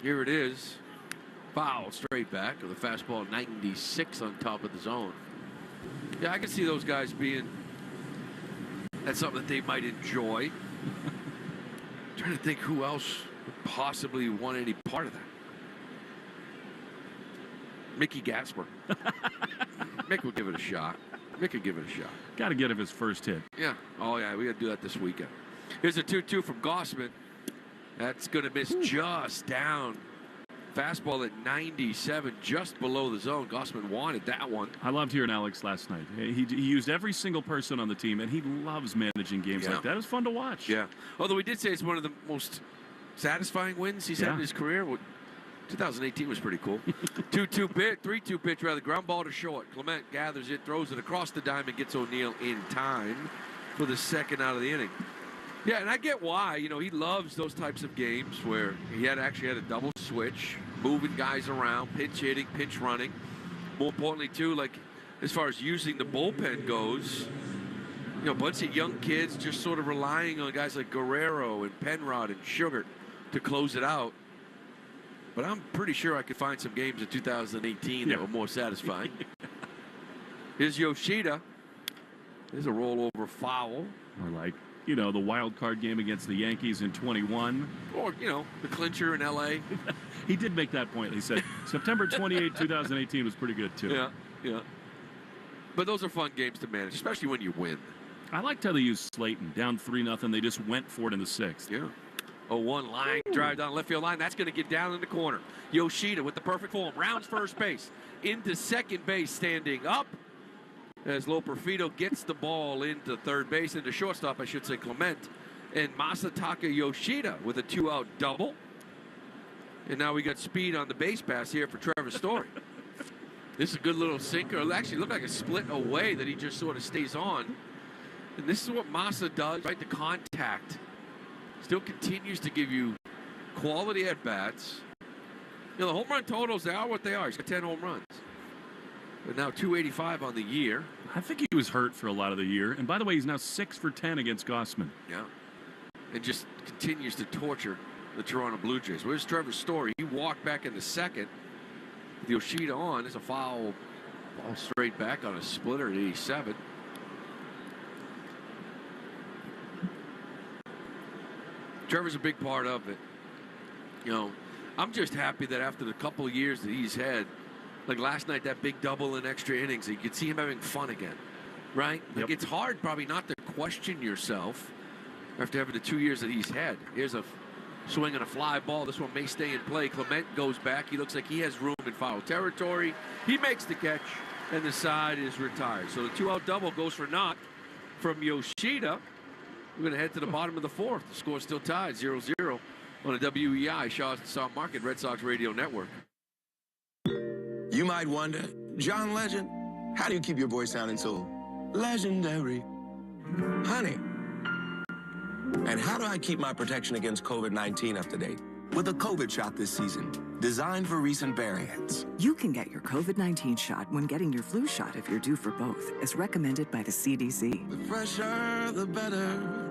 Here it is. Foul straight back with a fastball 96 on top of the zone. Yeah, I can see those guys being... That's something that they might enjoy. Trying to think who else would possibly want any part of that. Mickey Gasper. Mick would give it a shot. Mick could give it a shot. Got to get him his first hit. Yeah. Oh, yeah. We got to do that this weekend. Here's a 2-2 from Gausman. That's going to miss just down. Fastball at 97, just below the zone. Gausman wanted that one. I loved hearing Alex last night. He used every single person on the team, and he loves managing games like that. It was fun to watch. Yeah. Although we did say it's one of the most satisfying wins he's had in his career. 2018 was pretty cool. 3-2 pitch, rather. Ground ball to short. Clement gathers it, throws it across the diamond, gets O'Neill in time for the second out of the inning. Yeah, and I get why. You know, he loves those types of games where he actually had a double switch, moving guys around, pinch hitting, pinch running. More importantly, too, like as far as using the bullpen goes, a bunch of young kids just sort of relying on guys like Guerrero and Penrod and Sugar to close it out. But I'm pretty sure I could find some games in 2018 that were more satisfying. Here's Yoshida. There's a rollover foul. Or like, the wild card game against the Yankees in 21. Or, the clincher in L.A. He did make that point. He said September 28, 2018 was pretty good, too. Yeah. But those are fun games to manage, especially when you win. I liked how they used Slayton. Down 3-0. They just went for it in the 6th. Yeah. 0-1 line drive down left field line. That's going to get down in the corner. Yoshida with the perfect form. Rounds first base. Into second base standing up. As Loperfido gets the ball into third base, into shortstop, I should say, Clement. And Masataka Yoshida with a 2-out double. And now we got speed on the base pass here for Trevor Story. This is a good little sinker. It actually looked like a split away that he just sort of stays on. And this is what Masa does, right? The contact. Still continues to give you quality at-bats. The home run totals, they are what they are. He's got 10 home runs. But now 285 on the year. I think he was hurt for a lot of the year. And by the way, he's now 6 for 10 against Gausman. Yeah. And just continues to torture the Toronto Blue Jays. Where's Trevor Story? He walked back in the second with Yoshida on. It's a foul ball straight back on a splitter at 87. Trevor's a big part of it. I'm just happy that after the couple of years that he's had, like last night, that big double in extra innings, you could see him having fun again, right? Like it's hard probably not to question yourself after having the 2 years that he's had. Here's a swing and a fly ball. This one may stay in play. Clement goes back. He looks like he has room in foul territory. He makes the catch, and the side is retired. So the 2-out double goes for naught from Yoshida. We're going to head to the bottom of the 4th. The score still tied, 0-0 on the WEI Shaw Market Red Sox Radio Network. You might wonder, John Legend, how do you keep your voice sounding so legendary? Honey. And how do I keep my protection against COVID-19 up to date? With a COVID shot this season, designed for recent variants. You can get your COVID-19 shot when getting your flu shot if you're due for both, as recommended by the CDC. The fresher, the better.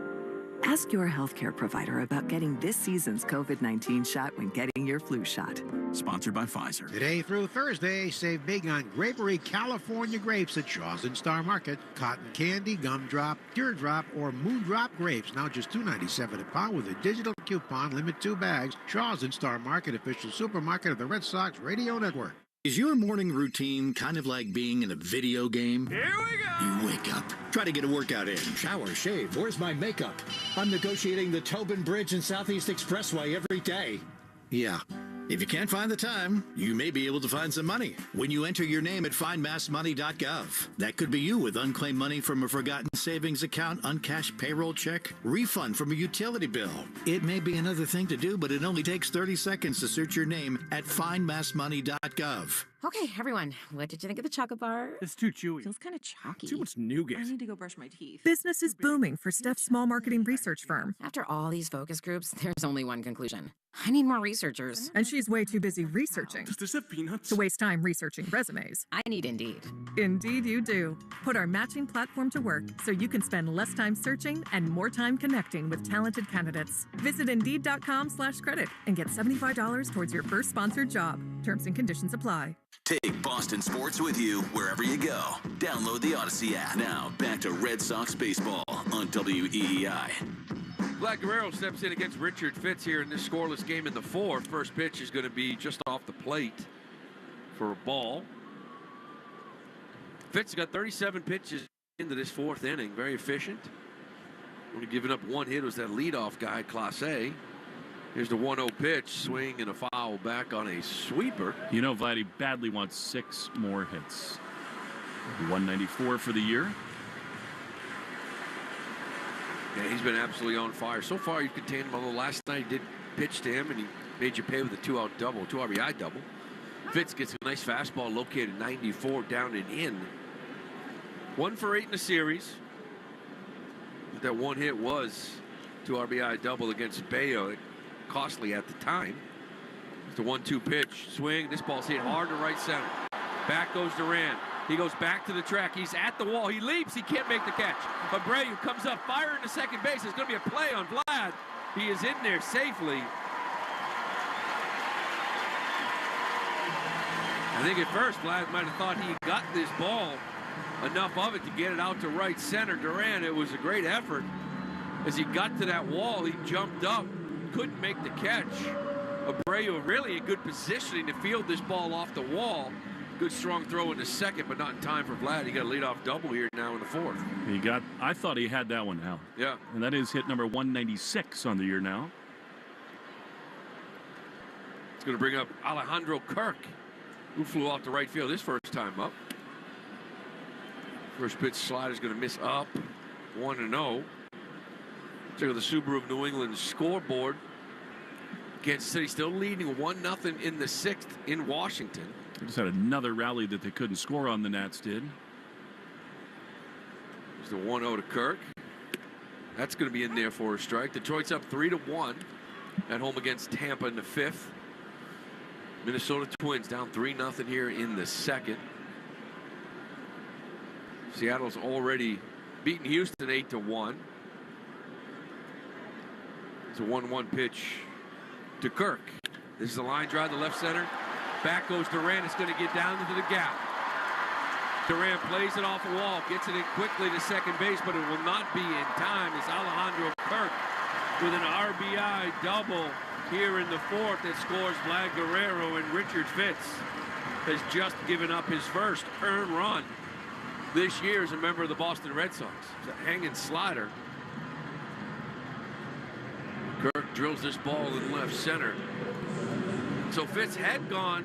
Ask your healthcare provider about getting this season's COVID-19 shot when getting your flu shot. Sponsored by Pfizer. Today through Thursday, save big on Grapery California grapes at Shaw's and Star Market. Cotton candy, gumdrop, teardrop, or moondrop grapes. Now just $2.97 a pound with a digital coupon. Limit 2 bags. Shaw's and Star Market, official supermarket of the Red Sox Radio Network. Is your morning routine kind of like being in a video game? Here we go! You wake up, try to get a workout in, shower, shave, where's my makeup? I'm negotiating the Tobin Bridge and Southeast Expressway every day. Yeah. If you can't find the time, you may be able to find some money when you enter your name at findmassmoney.gov. That could be you with unclaimed money from a forgotten savings account, uncashed payroll check, refund from a utility bill. It may be another thing to do, but it only takes 30 seconds to search your name at findmassmoney.gov. Okay, everyone, what did you think of the chocolate bar? It's too chewy. Feels kind of chalky. Too much nougat. I need to go brush my teeth. Business is booming for Steph's small marketing research firm. After all these focus groups, there's only one conclusion. I need more researchers. And she's way too busy researching. Does this have peanuts? To waste time researching resumes. I need Indeed. Indeed you do. Put our matching platform to work so you can spend less time searching and more time connecting with talented candidates. Visit Indeed.com/credit and get $75 towards your first sponsored job. Terms and conditions apply. Take Boston sports with you wherever you go. Download the Odyssey app. Now, back to Red Sox baseball on WEEI. Vlad Guerrero steps in against Richard Fitz here in this scoreless game in the 4th. First pitch is going to be just off the plate for a ball. Fitz got 37 pitches into this 4th inning. Very efficient. Only giving up 1 hit was that leadoff guy, Clase. A. Here's the 1-0 pitch, swing and a foul back on a sweeper. You know, Vladdy badly wants 6 more hits. 194 for the year. Yeah, he's been absolutely on fire. So far, you've contained him, although last night he did pitch to him, and he made you pay with a 2-out double, 2 RBI double. Fitz gets a nice fastball located 94 down and in. 1 for 8 in the series. But that 1 hit was 2 RBI double against Bayo. Costly at the time. It's the 1-2 pitch, swing. This ball's hit hard to right center. Back goes Duran. He goes back to the track. He's at the wall. He leaps. He can't make the catch. Abreu comes up, firing to second base. There's going to be a play on Vlad. He is in there safely. I think at first Vlad might have thought he got this ball, enough of it to get it out to right center. Duran, it was a great effort. As he got to that wall, he jumped up, couldn't make the catch. Abreu really in good positioning to field this ball off the wall. Good strong throw in the second, but not in time for Vlad. He got a leadoff double here now in the fourth. I thought he had that one now. Yeah. And that is hit number 196 on the year now. It's going to bring up Alejandro Kirk, who flew off to right field his first time up. First pitch slider is going to miss up. 1-0. Check out the Subaru of New England scoreboard. Kansas City still leading 1-0 in the sixth in Washington. They just had another rally that they couldn't score on, the Nats did. There's the 1-0 to Kirk. That's going to be in there for a strike. Detroit's up 3-1 at home against Tampa in the fifth. Minnesota Twins down 3-0 here in the second. Seattle's already beaten Houston 8-1. It's a 1-1 pitch to Kirk. This is a line drive to left center. Back goes Duran. It's going to get down into the gap. Duran plays it off the wall, gets it in quickly to second base, but it will not be in time. It's Alejandro Kirk with an RBI double here in the fourth that scores Vlad Guerrero, and Richard Fitz has just given up his first earned run this year as a member of the Boston Red Sox. It's a hanging slider. Kirk drills this ball in left center. So Fitz had gone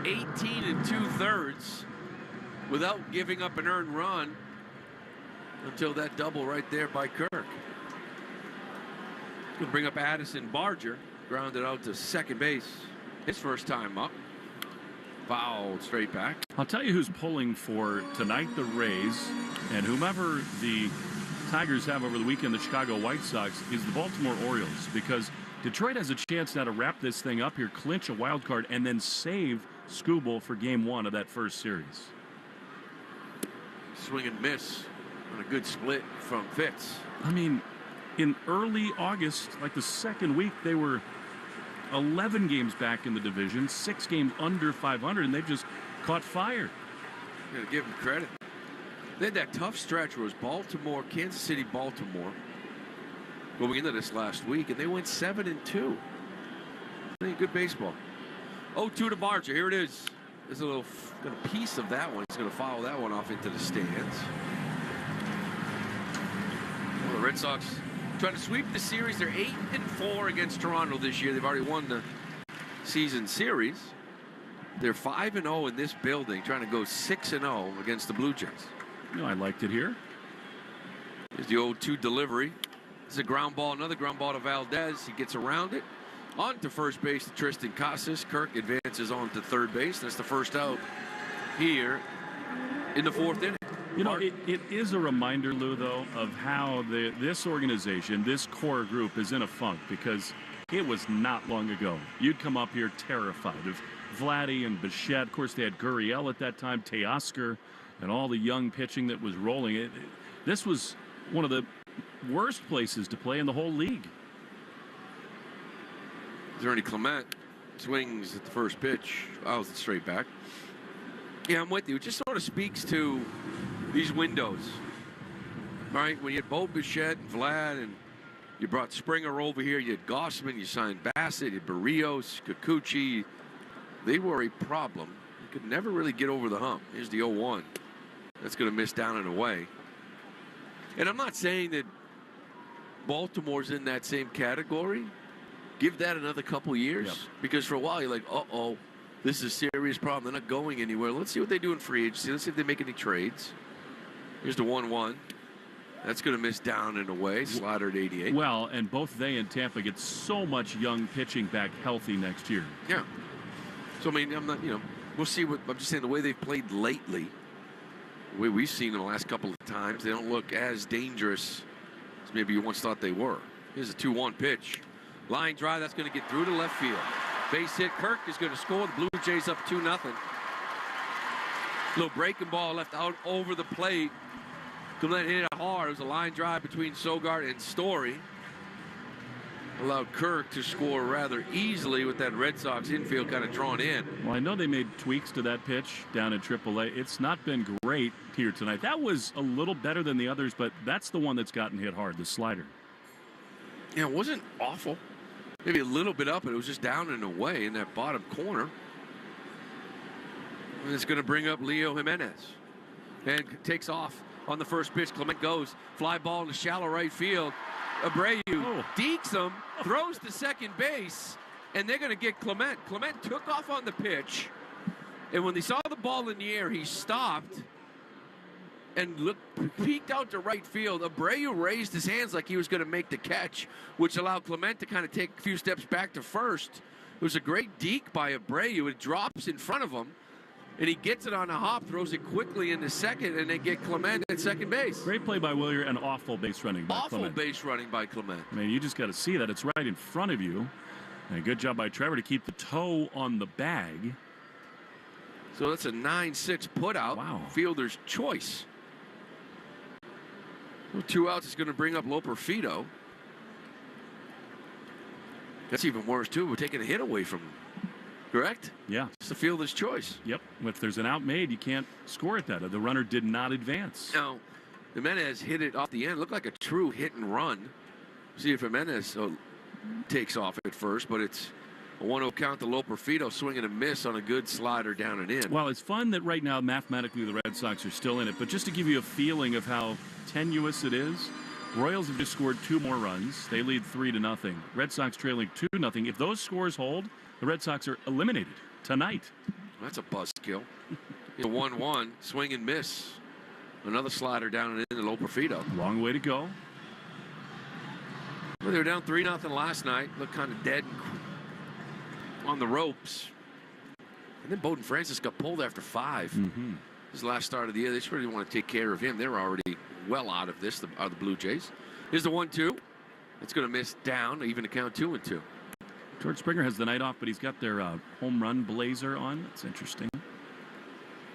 18 2/3 without giving up an earned run until that double right there by Kirk. Going to bring up Addison Barger, grounded out to second base. His first time up. Fouled straight back. I'll tell you who's pulling for tonight, the Rays, and whomever the Tigers have over the weekend, the Chicago White Sox, is the Baltimore Orioles, because Detroit has a chance now to wrap this thing up here, clinch a wild card, and then save Skubal for game one of that first series. Swing and miss on a good split from Fitz. I mean, in early August, like the second week, they were 11 games back in the division, 6 games under 500, and they just caught fire. You gotta give them credit. They had that tough stretch where it was Baltimore, Kansas City, Baltimore going into this last week, and they went 7-2. Good baseball. 0-2 to Barger. Here it is. There's a little piece of that one. He's going to follow that one off into the stands. Well, the Red Sox trying to sweep the series. They're 8-4 against Toronto this year. They've already won the season series. They're 5-0 in this building, trying to go 6-0 against the Blue Jays. You know, I liked it here. Here's the 0-2 delivery. It's a ground ball, another ground ball to Valdez. He gets around it. On to first base to Tristan Casas. Kirk advances on to third base. That's the first out here in the fourth inning. You know, it is a reminder, Lou, though, of how this organization, this core group is in a funk, because it was not long ago. You'd come up here terrified of Vladdy and Bichette. Of course, they had Gurriel at that time, Teoscar, and all the young pitching that was rolling. This was one of the worst places to play in the whole league. Zerny Clement swings at the first pitch. Fouls it straight back. Yeah, I'm with you. It just sort of speaks to these windows. All right, when you had Bo Bichette and Vlad, and you brought Springer over here, you had Gausman, you signed Bassett, you had Barrios, Kikuchi. They were a problem. You could never really get over the hump. Here's the 0-1. That's going to miss down and away. And I'm not saying that Baltimore's in that same category. Give that another couple years. Yep. Because for a while, you're like, uh-oh, this is a serious problem. They're not going anywhere. Let's see what they do in free agency. Let's see if they make any trades. Here's the 1-1. That's going to miss down and away. Slider at 88. Well, and both they and Tampa get so much young pitching back healthy next year. Yeah. So, I mean, I'm not, we'll see what, I'm just saying the way they've played lately, the way we've seen them the last couple of times, they don't look as dangerous as maybe you once thought they were. Here's a 2-1 pitch. Line drive, that's going to get through to left field. Base hit. Kirk is going to score. The Blue Jays up 2-0. Little breaking ball left out over the plate. Clement hit it hard. It was a line drive between Sogard and Story. Allowed Kirk to score rather easily with that Red Sox infield kind of drawn in. Well, I know they made tweaks to that pitch down in AAA. It's not been great here tonight. That was a little better than the others, but that's the one that's gotten hit hard, the slider. Yeah, it wasn't awful. Maybe a little bit up, but it was just down and away in that bottom corner. And it's going to bring up Leo Jimenez. And takes off on the first pitch. Clement goes. Fly ball into shallow right field. Abreu dekes him, throws to second base, and they're going to get Clement. Clement took off on the pitch, and when he saw the ball in the air, he stopped and peeked out to right field. Abreu raised his hands like he was going to make the catch, which allowed Clement to kind of take a few steps back to first. It was a great deke by Abreu. It drops in front of him, and he gets it on a hop, throws it quickly into second, and they get Clement at second base. Great play by Willier and awful base running by Clement. Awful base running by Clement. I mean, you just got to see that. It's right in front of you. And a good job by Trevor to keep the toe on the bag. So that's a 9-6 putout. Wow. Fielder's choice. Well, 2 outs is going to bring up Loperfido. That's even worse, too. We're taking a hit away from him. Correct? Yeah. It's the fielder's choice. Yep. If there's an out made, you can't score at that. The runner did not advance. Now, Jimenez hit it off the end. Looked like a true hit and run. See if Jimenez takes off at first, but it's a 1-0 count to Loperfido, swinging a miss on a good slider down and in. Well, it's fun that right now, mathematically, the Red Sox are still in it, but just to give you a feeling of how tenuous it is, Royals have just scored 2 more runs. They lead 3-0. Red Sox trailing 2-0. If those scores hold, the Red Sox are eliminated tonight. That's a buzzkill. 1-1, swing and miss. Another slider down and in to Loperfido. Long way to go. Well, they were down 3-0 last night. Looked kind of dead on the ropes. And then Bowden Francis got pulled after 5. Mm-hmm. His last start of the year. They really want to take care of him. They're already well out of this, the Blue Jays. Here's the 1-2. It's going to miss down, even to count 2-2. George Springer has the night off, but he's got their home run blazer on. That's interesting.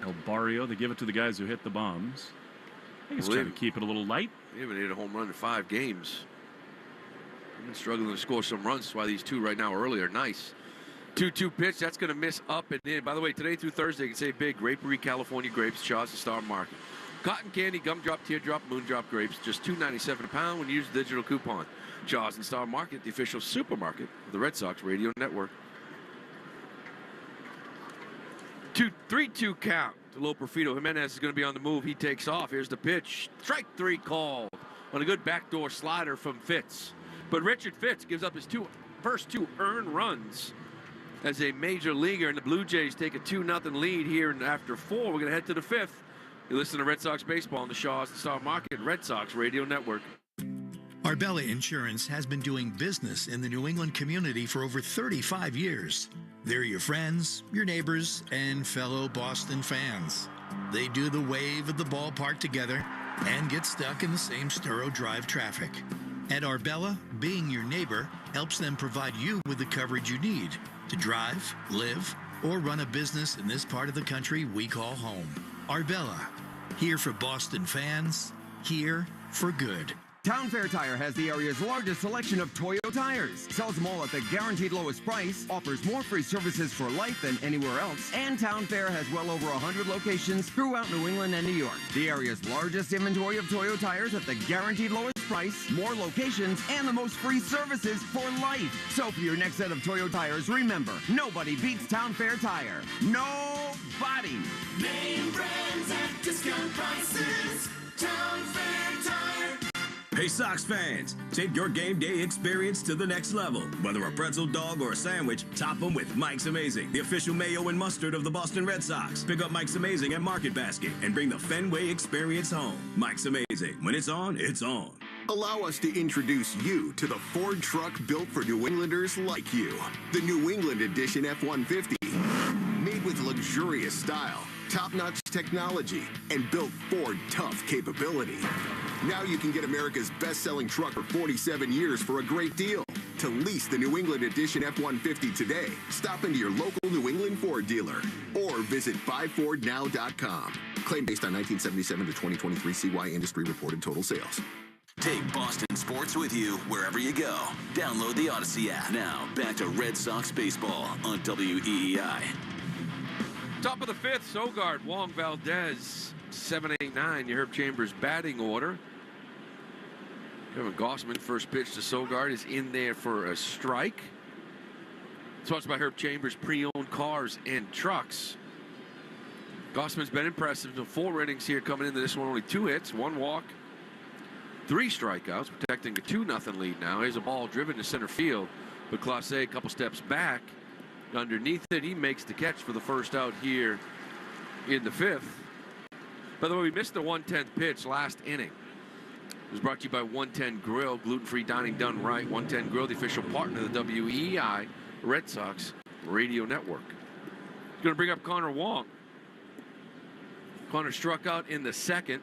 El Barrio, they give it to the guys who hit the bombs. I think it's trying to keep it a little light. They haven't hit a home run in 5 games. They've been struggling to score some runs. That's why these 2 right now early are nice. 2-2 pitch. That's going to miss up and in. By the way, today through Thursday, you can say big Grapery, California grapes, Shaw's and Star Market. Cotton candy, gumdrop, teardrop, moondrop grapes, just $2.97 a pound when you use the digital coupon. Shaw's and Star Market, the official supermarket of the Red Sox Radio Network. 3-2 count to Loperfido. Jimenez is going to be on the move. He takes off. Here's the pitch. Strike 3 called on a good backdoor slider from Fitz. But Richard Fitz gives up his first 2 earned runs as a major leaguer, and the Blue Jays take a 2-0 lead here, and after 4, we're going to head to the 5th. You listen to Red Sox Baseball on the Shaw's and Star Market Red Sox Radio Network. Arbella Insurance has been doing business in the New England community for over 35 years. They're your friends, your neighbors, and fellow Boston fans. They do the wave at the ballpark together and get stuck in the same Sturo Drive traffic. At Arbella, being your neighbor helps them provide you with the coverage you need to drive, live, or run a business in this part of the country we call home. Arbella, here for Boston fans, here for good. Town Fair Tire has the area's largest selection of Toyo tires, sells them all at the guaranteed lowest price, offers more free services for life than anywhere else, and Town Fair has well over 100 locations throughout New England and New York. The area's largest inventory of Toyo tires at the guaranteed lowest price, more locations, and the most free services for life. So for your next set of Toyo tires, remember, nobody beats Town Fair Tire. Nobody! Name brands at discount prices. Town Fair Tire. Hey, Sox fans, take your game day experience to the next level. Whether a pretzel dog or a sandwich, top them with Mike's Amazing, the official mayo and mustard of the Boston Red Sox. Pick up Mike's Amazing at Market Basket and bring the Fenway experience home. Mike's Amazing. When it's on, it's on. Allow us to introduce you to the Ford truck built for New Englanders like you. The New England Edition F-150. Made with luxurious style, top-notch technology, and built Ford tough capability. Now you can get America's best-selling truck for 47 years for a great deal. To lease the New England Edition F-150 today, stop into your local New England Ford dealer or visit buyfordnow.com. Claim based on 1977 to 2023 CY industry reported total sales. Take Boston sports with you wherever you go. Download the Odyssey app. Now, back to Red Sox baseball on WEEI. Top of the fifth, Sogard, Wong, Valdez, 7-8-9. You heard Chambers' batting order. Kevin Gausman, first pitch to Sogard, is in there for a strike. Sponsored by Herb Chambers, pre-owned cars and trucks. Gausman's been impressive. The 4 innings here coming into this one, only 2 hits, 1 walk, 3 strikeouts, protecting a 2-0 lead now. Here's a ball driven to center field, but Clase a couple steps back. Underneath it, he makes the catch for the first out here in the 5th. By the way, we missed the 110th pitch last inning. It was brought to you by 110 Grill, gluten-free dining done right. 110 Grill, the official partner of the WEEI Red Sox radio network. Going to bring up Connor Wong. Connor struck out in the 2nd.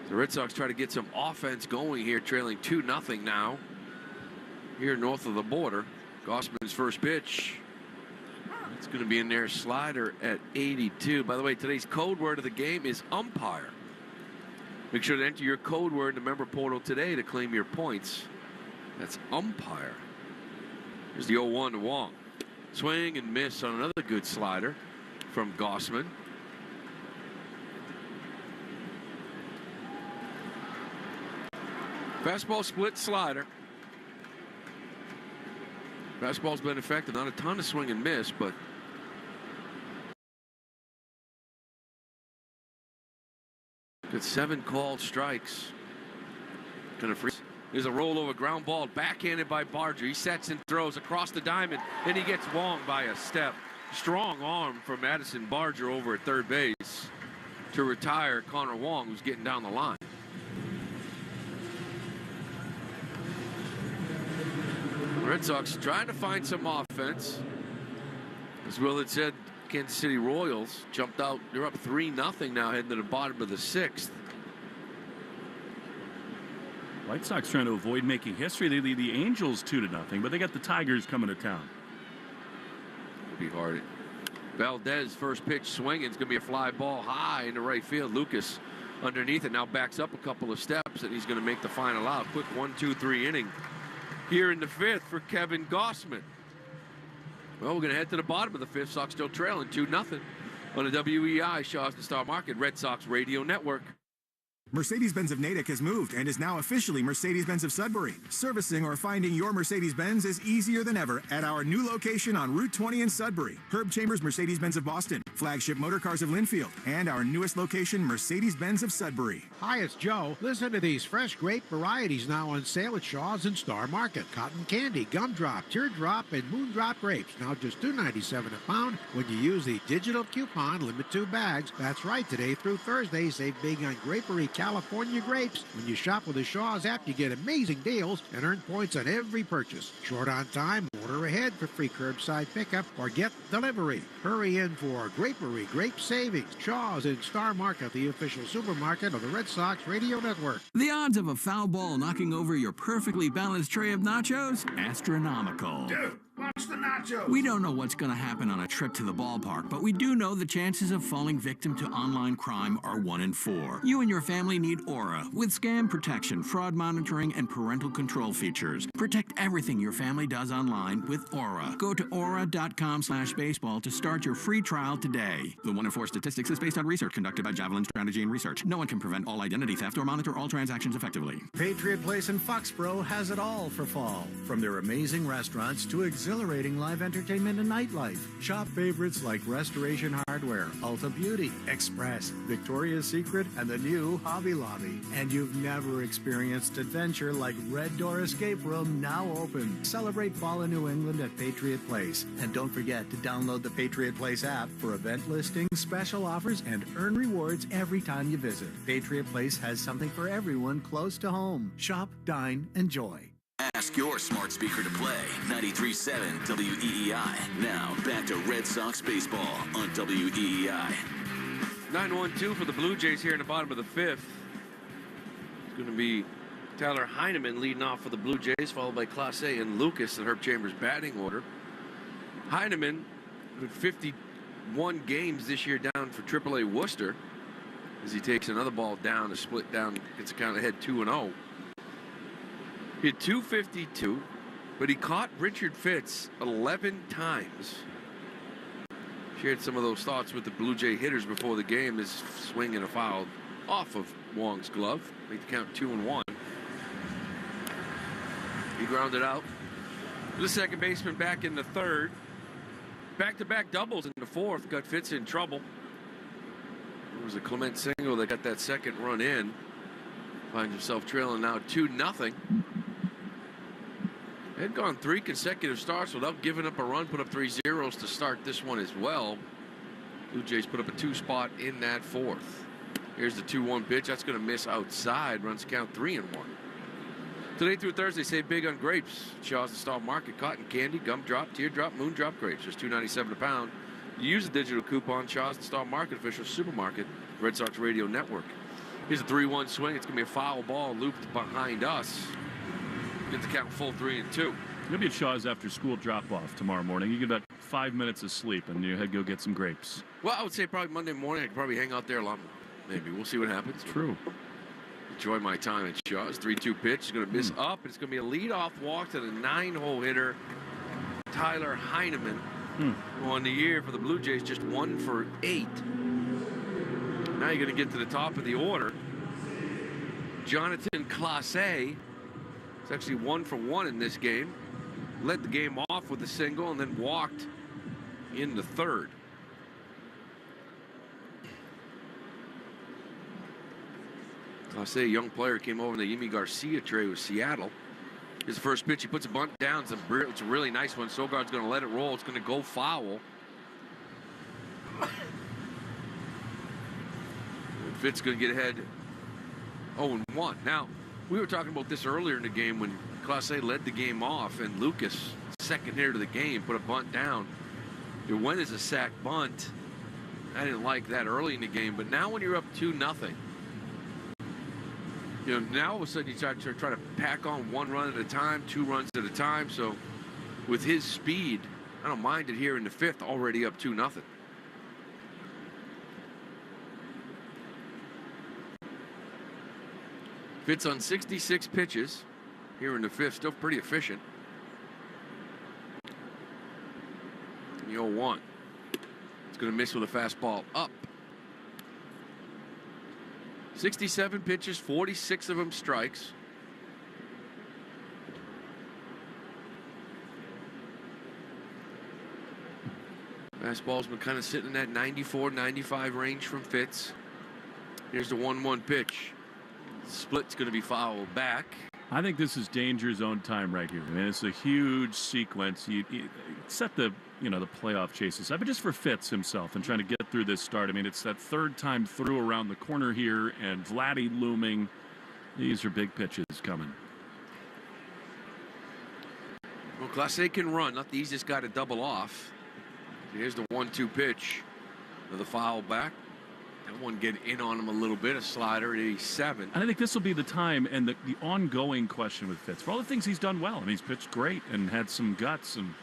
The Red Sox try to get some offense going here, trailing 2-0 now here north of the border. Gausman's first pitch. It's going to be in there, slider at 82. By the way, today's code word of the game is umpire. Make sure to enter your code word in the member portal today to claim your points. That's umpire. Here's the 0-1 to Wong. Swing and miss on another good slider from Gausman. Fastball split slider. Fastball's been effective. Not a ton of swing and miss, but got 7 called strikes. Gonna freeze. There's a rollover ground ball, backhanded by Barger. He sets and throws across the diamond. Then he gets Wong by a step. Strong arm from Madison Barger over at third base to retire Connor Wong, who's getting down the line. The Red Sox trying to find some offense. As Will had said, Kansas City Royals jumped out. They're up 3-0 now, heading to the bottom of the 6th. White Sox trying to avoid making history. They lead the Angels 2-0, but they got the Tigers coming to town. It'll be hard. Valdez, first pitch swinging. It's going to be a fly ball high into right field. Lucas underneath it now backs up a couple of steps, and he's going to make the final out. Quick 1-2-3 inning here in the 5th for Kevin Gausman. Well, we're going to head to the bottom of the 5th. Sox still trailing 2-0 on the WEI Shaw's the Star Market Red Sox Radio Network. Mercedes-Benz of Natick has moved and is now officially Mercedes-Benz of Sudbury. Servicing or finding your Mercedes-Benz is easier than ever at our new location on Route 20 in Sudbury. Herb Chambers Mercedes-Benz of Boston, Flagship Motorcars of Linfield, and our newest location, Mercedes-Benz of Sudbury. Hi, it's Joe. Listen to these fresh grape varieties now on sale at Shaw's and Star Market. Cotton candy, gumdrop, teardrop, and moondrop grapes. Now just $2.97 a pound when you use the digital coupon, limit 2 bags. That's right, today through Thursday, save big on Grapery California grapes. When you shop with the Shaw's app, you get amazing deals and earn points on every purchase. Short on time, order ahead for free curbside pickup or get delivery. Hurry in for Grapery Grape Savings. Shaw's and Star Market, the official supermarket of the Red Sox Radio Network. The odds of a foul ball knocking over your perfectly balanced tray of nachos? Astronomical. Dude, watch the nachos. We don't know what's going to happen on a trip to the ballpark, but we do know the chances of falling victim to online crime are 1 in 4. You and your family need Aura with scam protection, fraud monitoring, and parental control features. Protect everything your family does online with Aura. Go to aura.com/baseball to start your free trial today. The 1 in 4 statistics is based on research conducted by Javelin Strategy and Research. No one can prevent all identity theft or monitor all transactions effectively. Patriot Place in Foxborough has it all for fall. From their amazing restaurants to exhilarating live entertainment and nightlife. Shop favorites like Restoration Hardware, Ulta Beauty, Express, Victoria's Secret, and the new Hobby Lobby. And you've never experienced adventure like Red Door Escape Room, now open. Celebrate fall in New England at Patriot Place. And don't forget to download the Patriot Place app for event listings, special offers, and earn rewards every time you visit. Patriot Place has something for everyone close to home. Shop, dine, enjoy. Ask your smart speaker to play 93.7 WEEI. Now back to Red Sox baseball on WEEI. 9-1-2 for the Blue Jays here in the bottom of the 5th. It's going to be Tyler Heineman leading off for the Blue Jays, followed by Clase and Lucas in Herb Chambers' batting order. Heineman with 51 games this year down for AAA Worcester as he takes another ball down to split down, gets a count ahead 2-0. He had 252, but he caught Richard Fitz 11 times. Shared some of those thoughts with the Blue Jay hitters before the game. His swing and a foul off of Wong's glove. Make the count 2-1. He grounded out. The second baseman back in the third. Back-to-back doubles in the fourth. Got Fitz in trouble. It was a Clement single that got that second run in. Finds himself trailing now 2-0. Had gone 3 consecutive starts without giving up a run. Put up 3 zeros to start this one as well. Blue Jays put up a 2 spot in that fourth. Here's the 2-1 pitch. That's going to miss outside. Runs count 3-1. Today through Thursday, save big on grapes. Shaw's the Star Market, cotton candy, gumdrop, teardrop, moondrop grapes. Just $2.97 a pound. You use the digital coupon. Shaw's the Star Market, official supermarket, Red Sox Radio Network. Here's a 3-1 swing. It's going to be a foul ball looped behind us. Get the count full 3-2. You'll be at Shaw's after school drop-off tomorrow morning. You get about 5 minutes of sleep, and you head go get some grapes. Well, I would say probably Monday morning. I could probably hang out there a lot more. Maybe. We'll see what happens. True. Enjoy my time at Shaw's. 3-2 pitch. It's going to miss up. It's going to be a leadoff walk to the 9-hole hitter, Tyler Heineman, who on the year for the Blue Jays just 1 for 8. Now you're going to get to the top of the order. Jonathan Clase is actually 1 for 1 in this game. Led the game off with a single and then walked in the third. Clase, a young player, came over in the Yimi Garcia trade with Seattle. His first pitch, he puts a bunt down. It's a really nice one. Sogard's going to let it roll. It's going to go foul. Fitz going to get ahead 0-1. Now, we were talking about this earlier in the game when Clase led the game off and Lucas, second hitter of the game, put a bunt down. It went as a sack bunt. I didn't like that early in the game, but now when you're up 2-0, you know, now all of a sudden you try to pack on 1 run at a time, 2 runs at a time. So with his speed, I don't mind it here in the 5th, already up 2-0. Fitz on 66 pitches here in the 5th, still pretty efficient. The 0-1. It's going to miss with a fastball up. 67 pitches, 46 of them strikes. Fastball's been kind of sitting in that 94, 95 range from Fitz. Here's the 1-1 pitch. Split's going to be fouled back. I think this is danger zone time right here. I mean, it's a huge sequence. You set the playoff chase aside, but just for Fitz himself and trying to get through this start. I mean, it's that 3rd time through around the corner here, and Vladdy looming. These are big pitches coming. Well, Clase can run. Not the easiest guy to double off. Here's the 1-2 pitch. Another foul back. That one get in on him a little bit. A slider at 87. And I think this will be the time and the ongoing question with Fitz. For all the things he's done well, I mean, he's pitched great and had some guts and,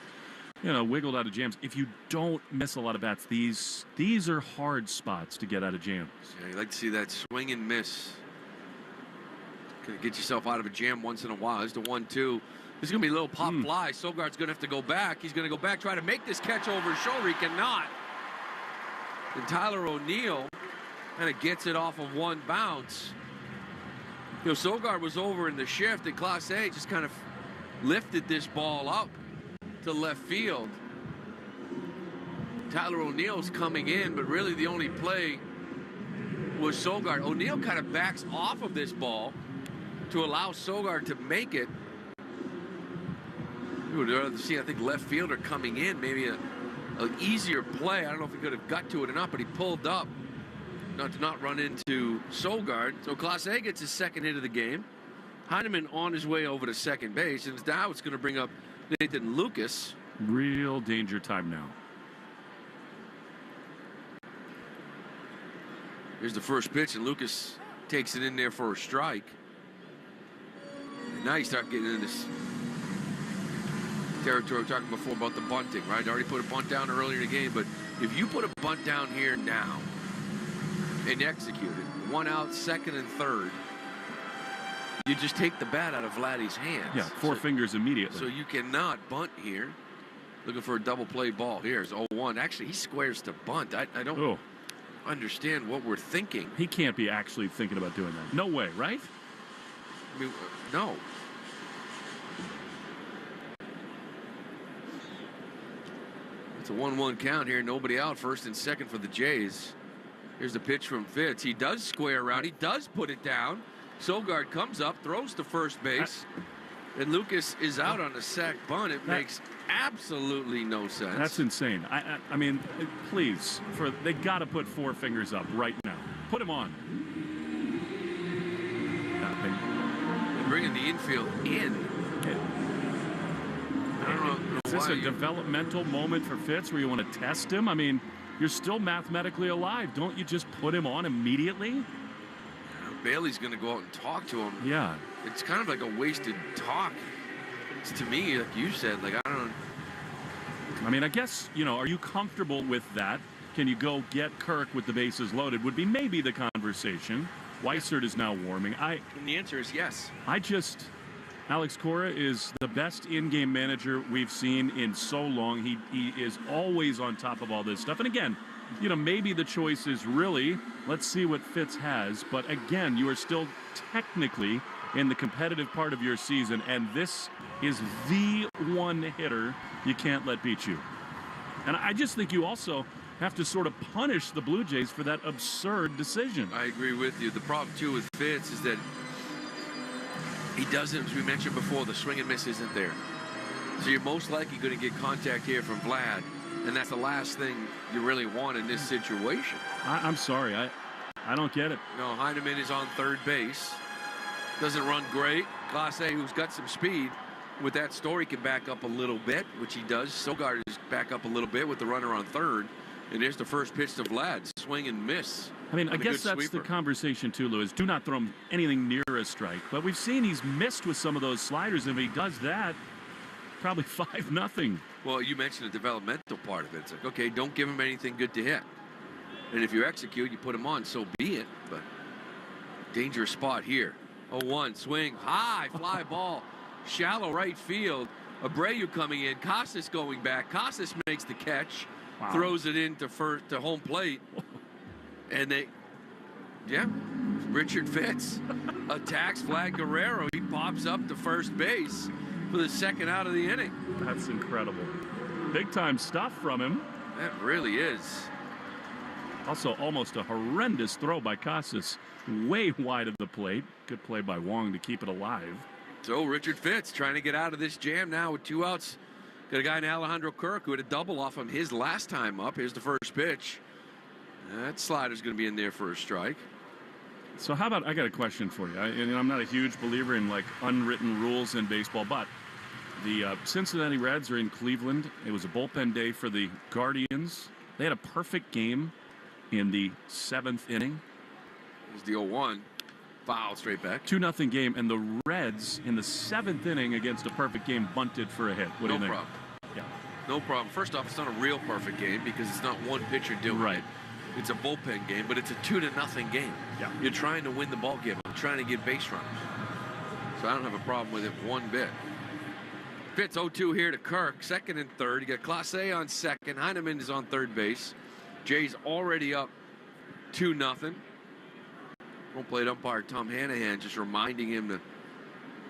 wiggled out of jams. If you don't miss a lot of bats, these are hard spots to get out of jams. Yeah, you like to see that swing and miss. Gonna get yourself out of a jam once in a while. There's the 1-2. There's gonna be a little pop fly. Sogard's gonna have to go back. He's gonna go back, try to make this catch over his shoulder. He cannot. And Tyler O'Neill kind of gets it off of one bounce. Sogard was over in the shift, and Clase just kind of lifted this ball up to left field. Tyler O'Neill's coming in, but really the only play was Sogard. O'Neill kind of backs off of this ball to allow Sogard to make it. You would rather see, I think, left fielder coming in, maybe an easier play. I don't know if he could have got to it or not, but he pulled up to not run into Sogard. So Clase gets his 2nd hit of the game. Heineman on his way over to second base, and now it's going to bring up Nathan Lucas. Real danger time now. Here's the first pitch, and Lucas takes it in there for a strike. Now you start getting into this territory we were talking before about the bunting, right? I already put a bunt down earlier in the game, but if you put a bunt down here now and execute it, 1 out, second and third, you just take the bat out of Vladdy's hands. Yeah, four fingers immediately. So you cannot bunt here. Looking for a double play ball. Here's 0-1. Actually, he squares to bunt. I don't understand what we're thinking. He can't be actually thinking about doing that. No way, right? I mean, no. It's a 1-1 count here. Nobody out. First and second for the Jays. Here's the pitch from Fitz. He does square around. He does put it down. Sogard comes up, throws to first base. And Lucas is out on a sac bunt. It makes absolutely no sense. That's insane. I mean, please, they got to put four fingers up right now. Put him on. And bringing the infield in. I don't know. Is this a developmental moment for Fitz where you want to test him? I mean, you're still mathematically alive. Don't you just put him on immediately? Bailey's going to go out and talk to him. Yeah. It's kind of like a wasted talk. It's, to me, like you said, like, I don't know. I mean, I guess, are you comfortable with that? Can you go get Kirk with the bases loaded would be maybe the conversation. Weissert is now warming. And the answer is yes. Alex Cora is the best in-game manager we've seen in so long. He is always on top of all this stuff. And again, maybe the choice is really, let's see what Fitz has. But again, you are still technically in the competitive part of your season, and this is the one hitter you can't let beat you. And I just think you also have to sort of punish the Blue Jays for that absurd decision. I agree with you. The problem, too, with Fitz is that he doesn't, as we mentioned before, the swing and miss isn't there. So you're most likely going to get contact here from Vlad, and that's the last thing you really want in this situation. I'm sorry. I don't get it. No, Heineman is on third base. Doesn't run great. Clase, who's got some speed, with that story can back up a little bit, which he does. Sogard is back up a little bit with the runner on third. And here's the first pitch to Vlad. Swing and miss. I mean, I guess that's the conversation too, Lewis. Do not throw him anything near a strike. But we've seen he's missed with some of those sliders. And if he does that, probably 5-0. Well, you mentioned the developmental part of it. It's like, okay, don't give him anything good to hit. And if you execute, you put him on, so be it. But dangerous spot here. 0-1, swing, high, fly ball, shallow right field. Abreu coming in, Casas going back. Casas makes the catch, throws it into to home plate. And Richard Fitz attacks Vlad Guerrero. He pops up to first base for the second out of the inning. That's incredible. Big time stuff from him. That really is. Also, almost a horrendous throw by Casas, way wide of the plate. Good play by Wong to keep it alive. So Richard Fitz trying to get out of this jam now with 2 outs. Got a guy in Alejandro Kirk who had a double off him his last time up. Here's the first pitch. That slider's going to be in there for a strike. So how about, I got a question for you. I'm not a huge believer in unwritten rules in baseball, but the Cincinnati Reds are in Cleveland. It was a bullpen day for the Guardians. They had a perfect game in the 7th inning. Here's the 0-1. Foul straight back. 2-0 game, and the Reds in the 7th inning against a perfect game bunted for a hit. What do you think? No problem. Yeah. No problem. First off, it's not a real perfect game because it's not one pitcher doing it. It's a bullpen game, but it's a 2-0 game. Yeah. You're trying to win the ball game. I'm trying to get base runners. So I don't have a problem with it one bit. Fitz 0-2 here to Kirk, second and third. You got Clase on second. Heineman is on third base. Jay's already up 2-0. Home plate umpire Tom Hanahan just reminding him to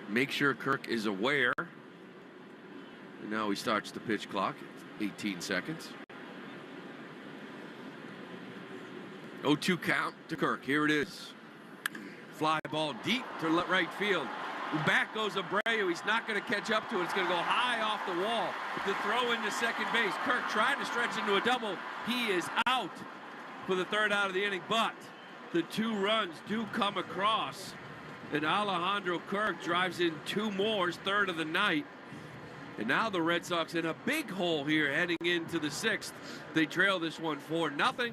make sure Kirk is aware. And now he starts the pitch clock. 18 seconds. 0-2 count to Kirk. Here it is. Fly ball deep to right field. Back goes Abreu. He's not going to catch up to it. It's going to go high off the wall. The throw into second base. Kirk tried to stretch into a double. He is out for the third out of the inning. But the 2 runs do come across. And Alejandro Kirk drives in 2 more. His third of the night. And now the Red Sox in a big hole here heading into the 6th. They trail this one 4-0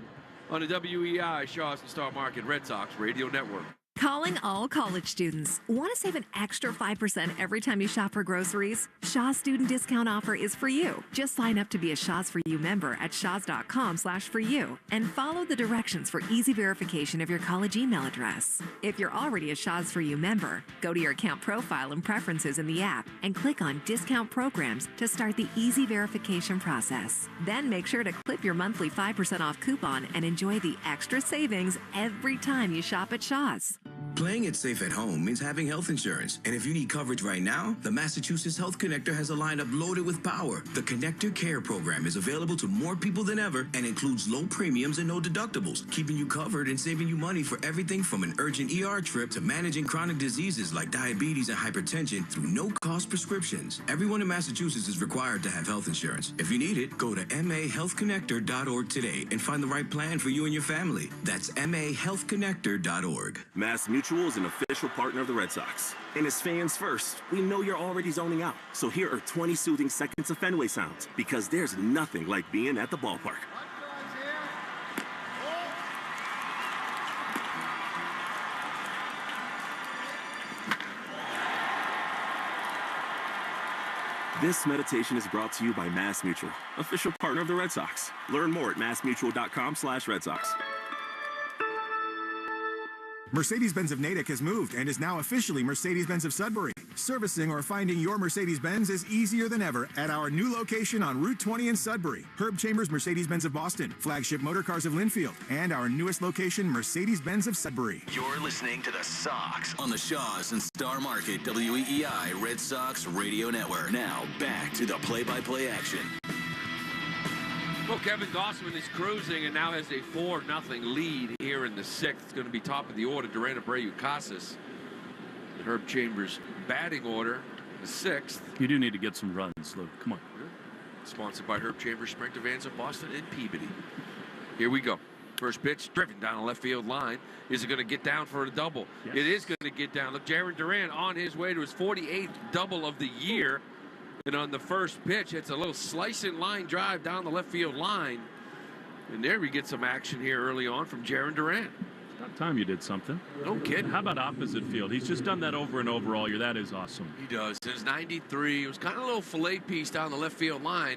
on the WEI Shawson Star Market Red Sox Radio Network. Calling all college students. Want to save an extra 5% every time you shop for groceries? Shaw's student discount offer is for you. Just sign up to be a Shaw's For You member at shaws.com/foryou and follow the directions for easy verification of your college email address. If you're already a Shaw's For You member, go to your account profile and preferences in the app and click on Discount Programs to start the easy verification process. Then make sure to clip your monthly 5% off coupon and enjoy the extra savings every time you shop at Shaw's. Playing it safe at home means having health insurance. And if you need coverage right now, the Massachusetts Health Connector has a lineup loaded with power. The Connector Care program is available to more people than ever and includes low premiums and no deductibles, keeping you covered and saving you money for everything from an urgent ER trip to managing chronic diseases like diabetes and hypertension through no-cost prescriptions. Everyone in Massachusetts is required to have health insurance. If you need it, go to mahealthconnector.org today and find the right plan for you and your family. That's mahealthconnector.org. Mass Mutual is an official partner of the Red Sox. And as fans first, we know you're already zoning out. So here are 20 soothing seconds of Fenway sounds, because there's nothing like being at the ballpark. This meditation is brought to you by Mass Mutual, official partner of the Red Sox. Learn more at massmutual.com/Red Sox. Mercedes-Benz of Natick has moved and is now officially Mercedes-Benz of Sudbury. Servicing or finding your Mercedes-Benz is easier than ever at our new location on Route 20 in Sudbury. Herb Chambers Mercedes-Benz of Boston, Flagship Motor Cars of Linfield, and our newest location, Mercedes-Benz of Sudbury. You're listening to the Sox on the Shaws and Star Market WEEI Red Sox Radio Network. Now back to the play-by-play action. Well, Kevin Gausman is cruising and now has a 4-0 lead here in the 6th. It's going to be top of the order. Duran, Abreu, Casas. Herb Chambers batting order, the 6th. You do need to get some runs, Lou. Come on. Sponsored by Herb Chambers, Sprinter Vans of Boston and Peabody. Here we go. First pitch, driven down the left field line. Is it going to get down for a double? Yes. It is going to get down. Look, Jaron Duran on his way to his 48th double of the year. And on the first pitch, it's a little slicing line drive down the left field line. And there we get some action here early on from Jaron Duran. It's about time you did something. No kidding. How about opposite field? He's just done that over and over all year. That is awesome. He does. Since 93, it was kind of a little fillet piece down the left field line.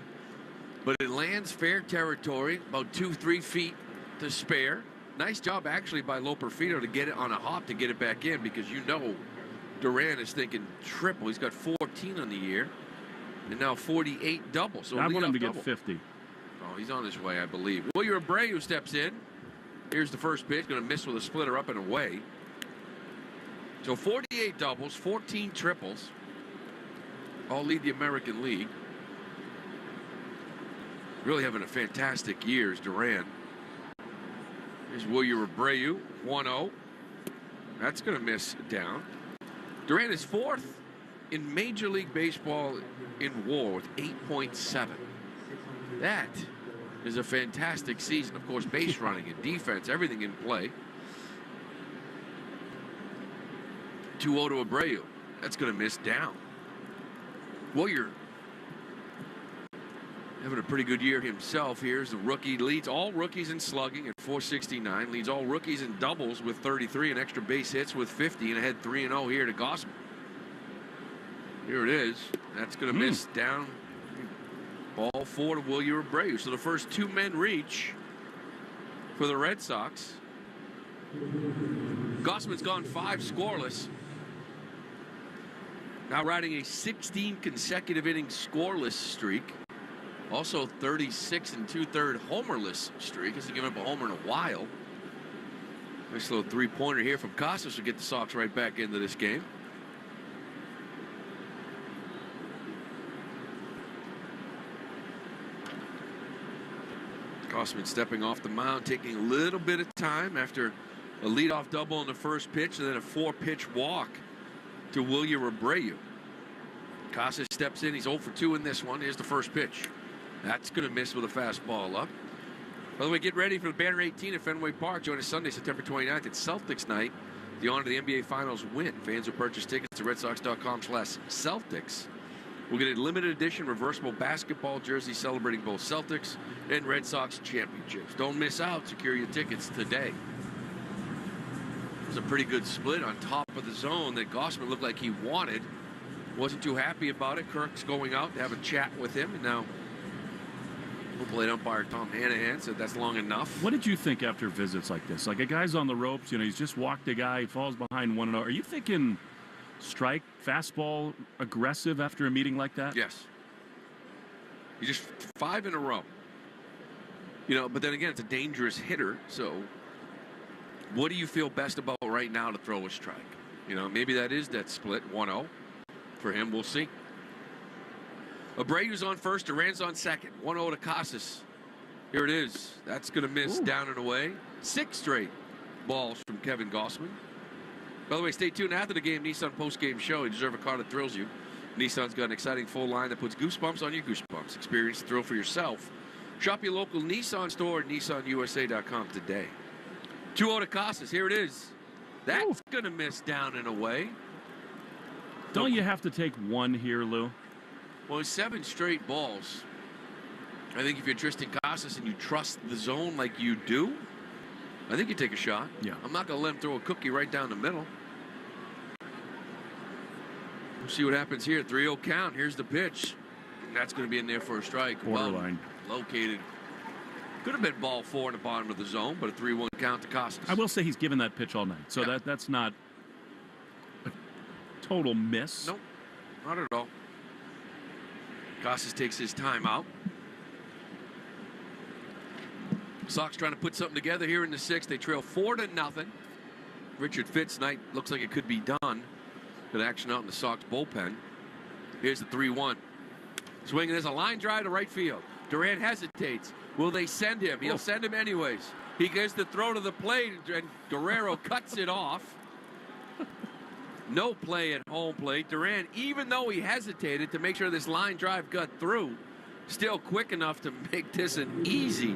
But it lands fair territory, about 2-3 feet to spare. Nice job, actually, by Loperfido to get it on a hop to get it back in, because you know Duran is thinking triple. He's got 14 on the year. And now 48 doubles. So I want him to double. get 50. Oh, he's on his way, I believe. Wilyer Abreu steps in. Here's the first pitch. Going to miss with a splitter up and away. So 48 doubles, 14 triples. All lead the American League. Really having a fantastic year is Duran. Here's Wilyer Abreu, 1-0. That's going to miss down. Duran is 4th in Major League Baseball in WAR with 8.7. That is a fantastic season. Of course, base running and defense, everything in play. 2-0 to Abreu. That's going to miss down. Wilyer having a pretty good year himself. Here's the rookie. Leads all rookies in slugging at 469. Leads all rookies in doubles with 33 and extra base hits with 50. And ahead 3-0 here to Gausman. Here it is. That's going to miss down. Ball 4 to Wilyer Abreu. So the first 2 men reach for the Red Sox. Gausman's gone 5 scoreless. Now riding a 16 consecutive innings scoreless streak. Also 36 2/3 homerless streak. Hasn't given up a homer in a while. Nice little 3-pointer here from Casas to get the Sox right back into this game. Gausman stepping off the mound, taking a little bit of time after a leadoff double on the first pitch and then a 4-pitch walk to Wilyer Abreu. Casas steps in. He's 0 for 2 in this one. Here's the first pitch. That's going to miss with a fastball up. By the way, get ready for the Banner 18 at Fenway Park. Join us Sunday, September 29th at Celtics night. The honor of the NBA Finals win. Fans who purchase tickets to redsox.com/Celtics will get a limited edition reversible basketball jersey celebrating both Celtics and Red Sox championships. Don't miss out. Secure your tickets today. was a pretty good split on top of the zone that Gausman looked like he wanted. Wasn't too happy about it. Kirk's going out to have a chat with him, and now plate umpire Tom Hanahan said that's long enough. What did you think after visits like this? Like, a guy's on the ropes, you know, he's just walked a guy, he falls behind 1-0. Are you thinking strike, fastball, aggressive after a meeting like that? Yes. You just 5 in a row. You know, but then again, it's a dangerous hitter, so what do you feel best about right now to throw a strike? You know, maybe that is that split, 1-0. For him, we'll see. Abreu's on first, Duran's on second. 1-0 to Casas. Here it is. That's going to miss down and away. 6 straight balls from Kevin Gausman. By the way, stay tuned after the game. Nissan post-game show. You deserve a car that thrills you. Nissan's got an exciting full line that puts goosebumps on your goosebumps. Experience the thrill for yourself. Shop your local Nissan store at nissanusa.com today. 2-0 to Casas. Here it is. That's going to miss down and away. Don't you have to take one here, Lou? Well, 7 straight balls. I think if you're Tristan Casas and you trust the zone like you do, I think you take a shot. Yeah. I'm not going to let him throw a cookie right down the middle. We'll see what happens here. 3-0 count. Here's the pitch. That's going to be in there for a strike. Borderline. Well located. Could have been ball 4 in the bottom of the zone, but a 3-1 count to Casas. I will say he's given that pitch all night, so that's not a total miss. Nope, not at all. Casas takes his time out. Sox trying to put something together here in the 6th. They trail 4-0. Richard Fitz night looks like it could be done. Good action out in the Sox bullpen. Here's the 3-1. Swinging, there's a line drive to right field. Duran hesitates. Will they send him? He'll send him anyways. He gets the throw to the plate, and Guerrero cuts it off. No play at home plate. Duran, even though he hesitated to make sure this line drive got through, still quick enough to make this an easy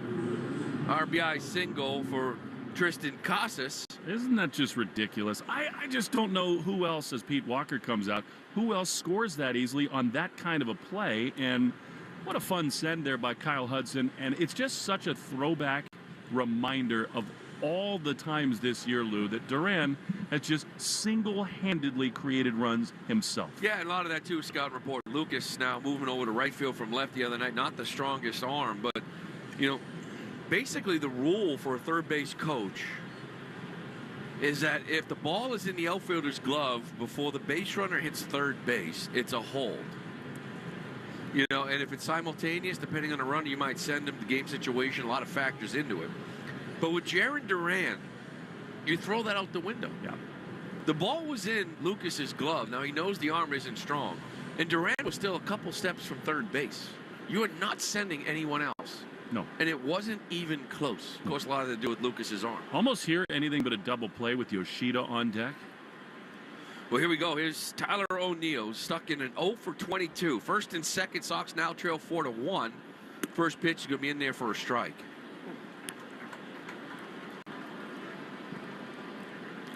RBI single for Tristan Casas. Isn't that just ridiculous? I just don't know who else, as Pete Walker comes out, who else scores that easily on that kind of a play. And what a fun send there by Kyle Hudson. And it's just such a throwback reminder of all the times this year, Lou, that Duran has just single-handedly created runs himself. Yeah, and a lot of that too, Scout Report. Lucas now moving over to right field from left the other night. Not the strongest arm, but, you know, basically the rule for a third base coach is that if the ball is in the outfielder's glove before the base runner hits third base, it's a hold. You know, and if it's simultaneous, depending on the runner, you might send him to game situation. A lot of factors into it. But with Jarren Duran, you throw that out the window. Yeah. The ball was in Lucas's glove. Now, he knows the arm isn't strong. And Duran was still a couple steps from third base. You are not sending anyone else. No. And it wasn't even close. Of course, a lot of it to do with Lucas's arm. Almost here, anything but a double play with Yoshida on deck. Well, here we go. Here's Tyler O'Neill stuck in an 0 for 22. First and second, Sox now trail 4-1. First pitch is going to be in there for a strike.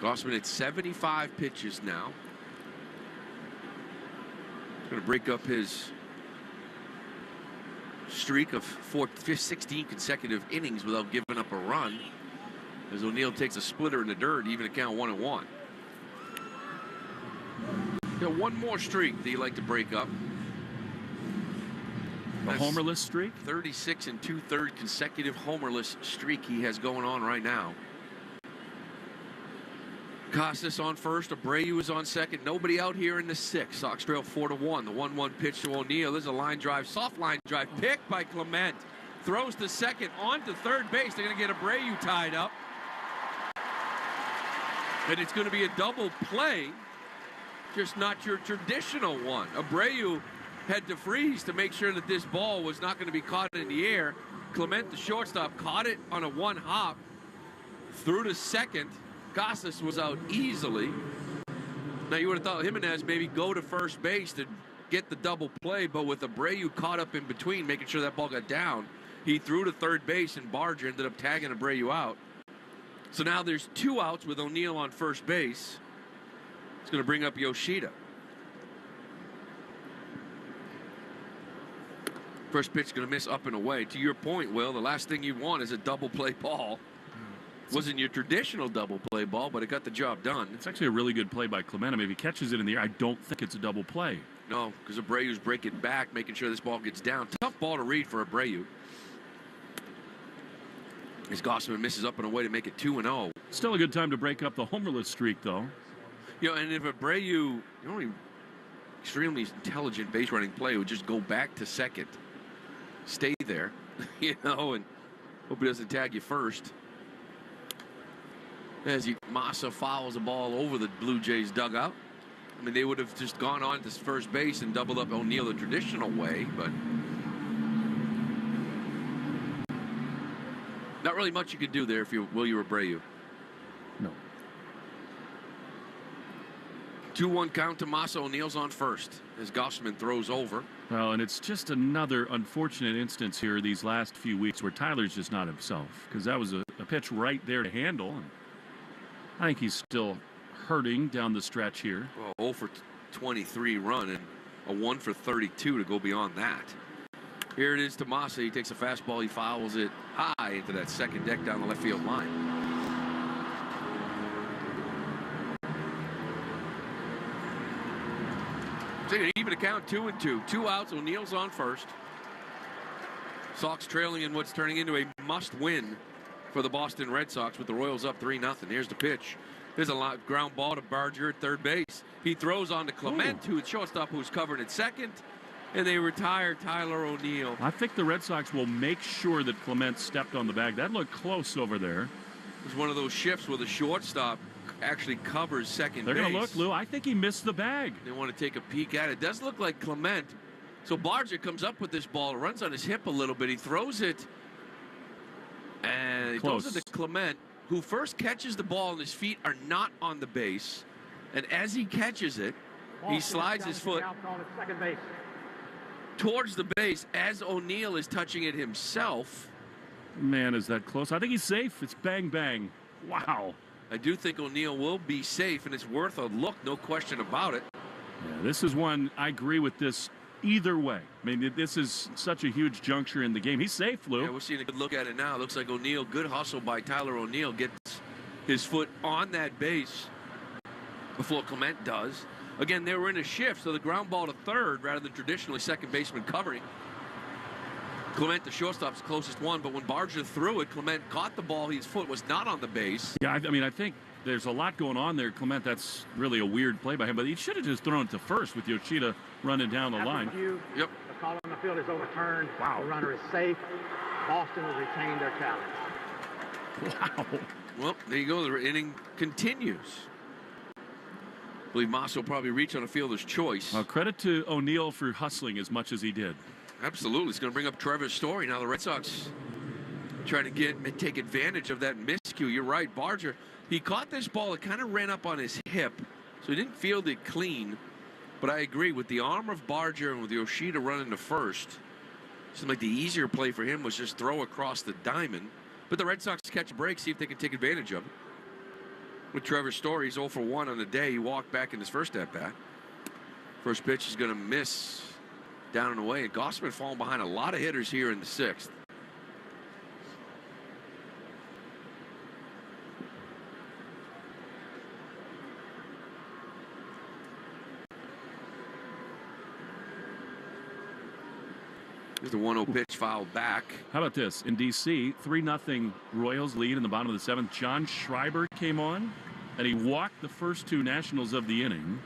Gausman at 75 pitches now. Going to break up his streak of 16 consecutive innings without giving up a run, as O'Neill takes a splitter in the dirt, even at count 1-1. Got one more streak that you like to break up. A homerless streak? 36 2/3 consecutive homerless streak he has going on right now. Casas on first. Abreu is on second. Nobody out here in the 6th. Sox trail 4-1. The 1-1 pitch to O'Neill. There's a line drive, soft line drive, picked by Clement. Throws to second, on to third base. They're going to get Abreu tied up. And it's going to be a double play, just not your traditional one. Abreu had to freeze to make sure that this ball was not going to be caught in the air. Clement, the shortstop, caught it on a one hop, threw to second. Casas was out easily. Now, you would have thought Jimenez maybe go to first base to get the double play, but with Abreu caught up in between, making sure that ball got down, he threw to third base, and Barger ended up tagging Abreu out. So now there's 2 outs with O'Neill on first base. It's going to bring up Yoshida. First pitch is going to miss up and away. To your point, Will, the last thing you want is a double play ball. Wasn't your traditional double play ball, but it got the job done. It's actually a really good play by Clement. I mean, if he catches it in the air, I don't think it's a double play. No, because Abreu's breaking back, making sure this ball gets down. Tough ball to read for Abreu. As Gausman misses up and away to make it 2-0. Still a good time to break up the homerless streak, though. You know, and if Abreu, the only extremely intelligent base running play would just go back to second, stay there, you know, and hope he doesn't tag you first. As Massa fouls the ball over the Blue Jays dugout. I mean, they would have just gone on to first base and doubled up O'Neill the traditional way, but not really much you could do there if you're Wilyer Abreu. No. 2-1 count to Massa. O'Neill's on first as Gausman throws over. Well, and it's just another unfortunate instance here these last few weeks where Tyler's just not himself, because that was a pitch right there to handle. And I think he's still hurting down the stretch here. Well, 0 for 23 run and a 1 for 32 to go beyond that. Here it is to Massa. He takes a fastball. He fouls it high into that second deck down the left field line. So even a count 2-2. 2 outs. O'Neill's on first. Sox trailing in what's turning into a must-win for the Boston Red Sox with the Royals up 3-0. Here's the pitch. There's a ground ball to Barger at third base. He throws on to Clement, who's shortstop, who's covered at second, and they retire Tyler O'Neill. I think the Red Sox will make sure that Clement stepped on the bag. That looked close over there. It was one of those shifts where the shortstop actually covers second base. They're going to look, Lou. I think he missed the bag. They want to take a peek at it. It does look like Clement. So Barger comes up with this ball, runs on his hip a little bit. He throws it, and he throws it to Clement, who first catches the ball, and his feet are not on the base. And as he catches it, he slides his foot towards the base as O'Neill is touching it himself. Man, is that close? I think he's safe. It's bang, bang. Wow. I do think O'Neill will be safe, and it's worth a look, no question about it. Yeah, this is one, I agree with this either way. I mean, this is such a huge juncture in the game. He's safe, Lou. Yeah, we're seeing a good look at it now. Looks like O'Neill, good hustle by Tyler O'Neill, gets his foot on that base before Clement does. Again, they were in a shift, so the ground ball to third rather than traditionally second baseman covering. Clement, the shortstop's closest one, but when Barger threw it, Clement caught the ball. His foot was not on the base. Yeah, I mean, I think there's a lot going on there. Clement, that's really a weird play by him, but he should have just thrown it to first with Yoshida running down the line. Yep. The call on the field is overturned. Wow. The runner is safe. Boston will retain their challenge. Wow. Well, there you go. The inning continues. I believe Massa will probably reach on a fielder's choice. Well, credit to O'Neill for hustling as much as he did. Absolutely. It's going to bring up Trevor's story. Now the Red Sox trying to take advantage of that miscue. You're right, Barger. He caught this ball. It kind of ran up on his hip, so he didn't field it clean. But I agree, with the arm of Barger and with Yoshida running to first, it seemed like the easier play for him was just throw across the diamond. But the Red Sox catch a break, see if they can take advantage of it. With Trevor Story, he's 0 for 1 on the day. He walked back in his first at-bat. First pitch is going to miss down and away. And Gausman falling behind a lot of hitters here in the sixth. Here's the 1-0 pitch fouled back. How about this? In D.C., 3-0 Royals lead in the bottom of the seventh. John Schreiber came on, and he walked the first two Nationals of the inning.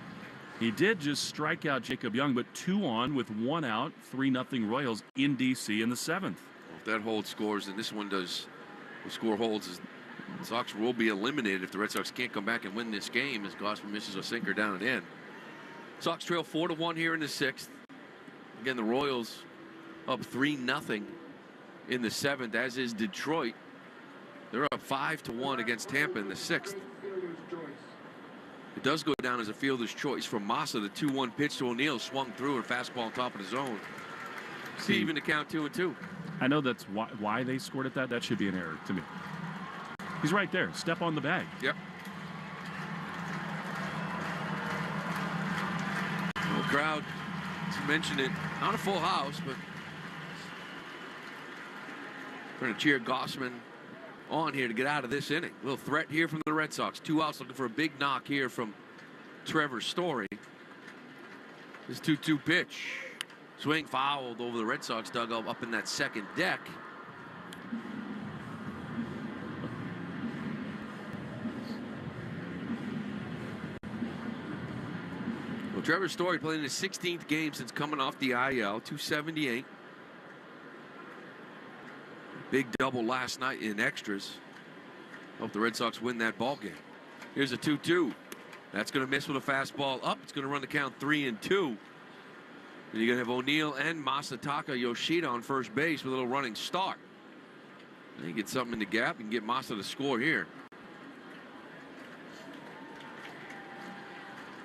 He did just strike out Jacob Young, but 2 on with 1 out. 3-0 Royals in D.C. in the seventh. Well, if that hold scores, and this one does, the score holds, the Sox will be eliminated if the Red Sox can't come back and win this game as Gausman misses a sinker down and in. Sox trail 4-1 here in the sixth. Again, the Royals up 3-0 in the seventh, as is Detroit. They're up 5-1 against Tampa in the sixth. It does go down as a fielder's choice from Massa. The 2-1 pitch to O'Neill swung through and fastball on top of the zone. See, even to count 2-2. I know that's why they scored at that. That should be an error to me. He's right there. Step on the bag. Yep. The crowd, you mentioned it, not a full house, but trying to cheer Gausman on here to get out of this inning. A little threat here from the Red Sox. 2 outs, looking for a big knock here from Trevor Story. This 2-2 pitch. Swing fouled over the Red Sox dugout up in that second deck. Well, Trevor Story playing his 16th game since coming off the IL, 278. Big double last night in extras. Hope the Red Sox win that ball game. Here's a 2-2. That's going to miss with a fastball up. It's going to run the count 3-2. You're going to have O'Neill and Masataka Yoshida on first base with a little running start. And you get something in the gap. You can get Masa to score here.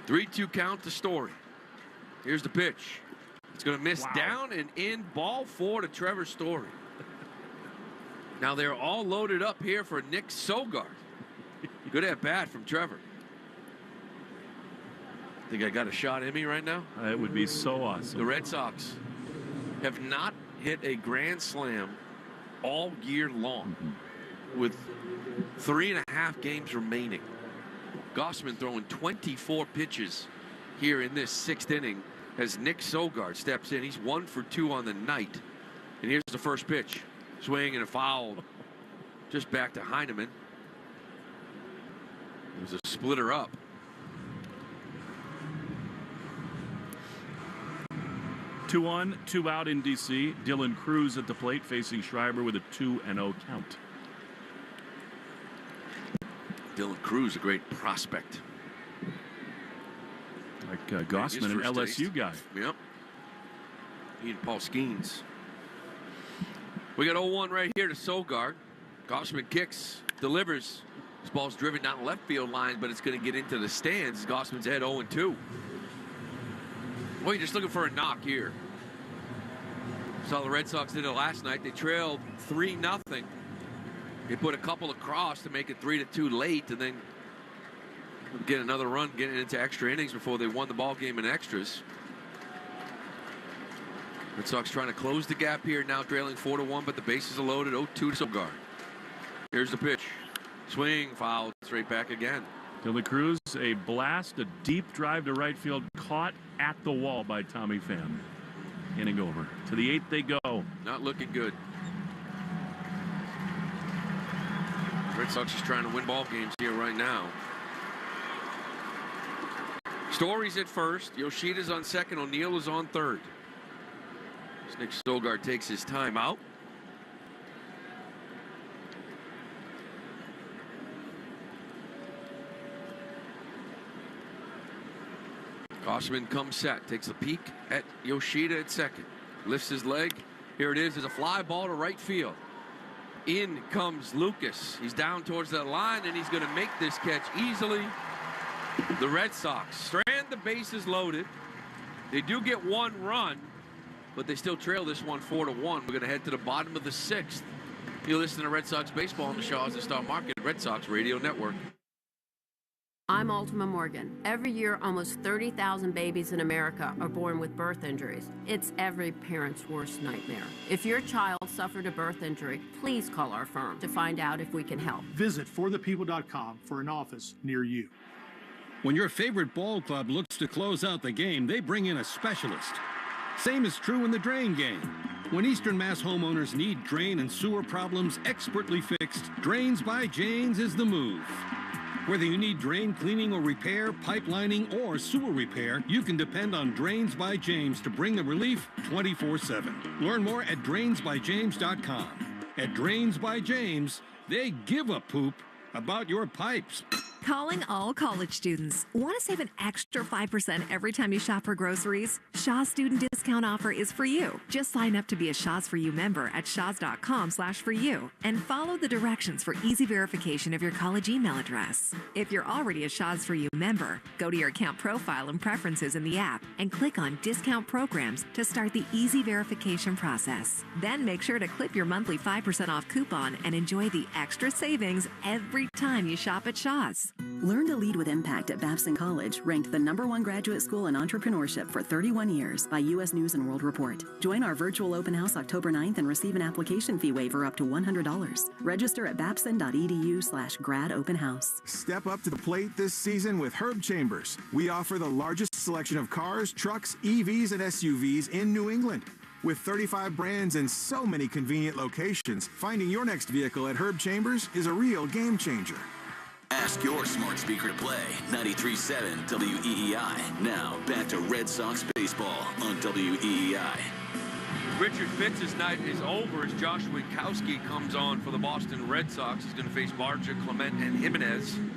3-2 count to Story. Here's the pitch. It's going to miss down and in. Ball 4 to Trevor Story. Now they're all loaded up here for Nick Sogard. Good at bat from Trevor. Think I got a shot in me right now? It would be so awesome. The Red Sox have not hit a grand slam all year long with 3.5 games remaining. Gausman throwing 24 pitches here in this 6th inning as Nick Sogard steps in. He's 1 for 2 on the night. And here's the first pitch. Swing and a foul just back to Heineman. It was a splitter up. Two on, 2 out in D.C. Dylan Cruz at the plate facing Schreiber with a 2-0 count. Dylan Cruz, a great prospect. Like Gausman, an LSU guy. Yep. He and Paul Skeens. We got 0-1 right here to Sogard. Gausman kicks, delivers. This ball's driven down the left field line, but it's going to get into the stands. Gausman's head 0-2. Well, you're just looking for a knock here. Saw the Red Sox did it last night. They trailed 3-0. They put a couple across to make it 3-2 late, and then get another run getting into extra innings before they won the ball game in extras. Red Sox trying to close the gap here, now trailing 4-1, but the bases are loaded. 0-2 to Sogard. Here's the pitch. Swing, foul, straight back again. Dylan Cruz, a blast, a deep drive to right field, caught at the wall by Tommy Pham. Inning over. To the 8th they go. Not looking good. Red Sox is trying to win ball games here right now. Story's at first. Yoshida's on second. O'Neill is on third. Nick Sogard takes his time out. Gausman comes set, takes a peek at Yoshida at second. Lifts his leg. Here it is. There's a fly ball to right field. In comes Lucas. He's down towards that line, and he's going to make this catch easily. The Red Sox strand the bases loaded. They do get 1 run, but they still trail this one 4-1. We're going to head to the bottom of the 6th. You listen to Red Sox baseball on the Shaw's and Star Market Red Sox Radio Network. I'm Ultima Morgan. Every year, almost 30,000 babies in America are born with birth injuries. It's every parent's worst nightmare. If your child suffered a birth injury, please call our firm to find out if we can help. Visit forthepeople.com for an office near you. When your favorite ball club looks to close out the game, they bring in a specialist. Same is true in the drain game. When Eastern Mass homeowners need drain and sewer problems expertly fixed, Drains by James is the move. Whether you need drain cleaning or repair, pipelining, or sewer repair, you can depend on Drains by James to bring the relief 24/7. Learn more at drainsbyjames.com. At Drains by James, they give a poop about your pipes. Calling all college students. Want to save an extra 5% every time you shop for groceries? Shaw's student discount offer is for you. Just sign up to be a Shaw's For You member at shaws.com/foryou and follow the directions for easy verification of your college email address. If you're already a Shaw's For You member, go to your account profile and preferences in the app and click on discount programs to start the easy verification process. Then make sure to clip your monthly 5% off coupon and enjoy the extra savings every time you shop at Shaw's. Learn to lead with impact at Babson College, ranked the #1 graduate school in entrepreneurship for 31 years by U.S. News & World Report. Join our virtual open house October 9th and receive an application fee waiver up to $100. Register at babson.edu/gradopenhouse. Step up to the plate this season with Herb Chambers. We offer the largest selection of cars, trucks, EVs, and SUVs in New England. With 35 brands and so many convenient locations, finding your next vehicle at Herb Chambers is a real game changer. Ask your smart speaker to play 93.7 WEEI. Now, back to Red Sox baseball on WEEI. Richard Fitz's night is over as Josh Winkowski comes on for the Boston Red Sox. He's going to face Barger, Clement, and Jimenez in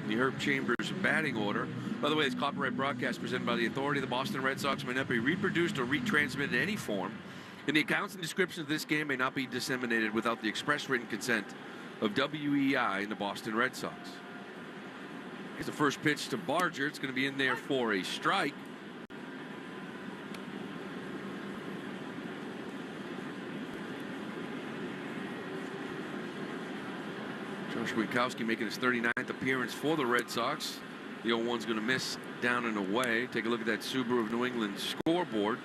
the Herb Chambers batting order. By the way, this copyright broadcast presented by the authority of the Boston Red Sox may not be reproduced or retransmitted in any form, and the accounts and descriptions of this game may not be disseminated without the express written consent of WEEI and the Boston Red Sox. Here's the first pitch to Barger. It's going to be in there for a strike. Josh Winkowski making his 39th appearance for the Red Sox. The 0-1's going to miss down and away. Take a look at that Subaru of New England scoreboard.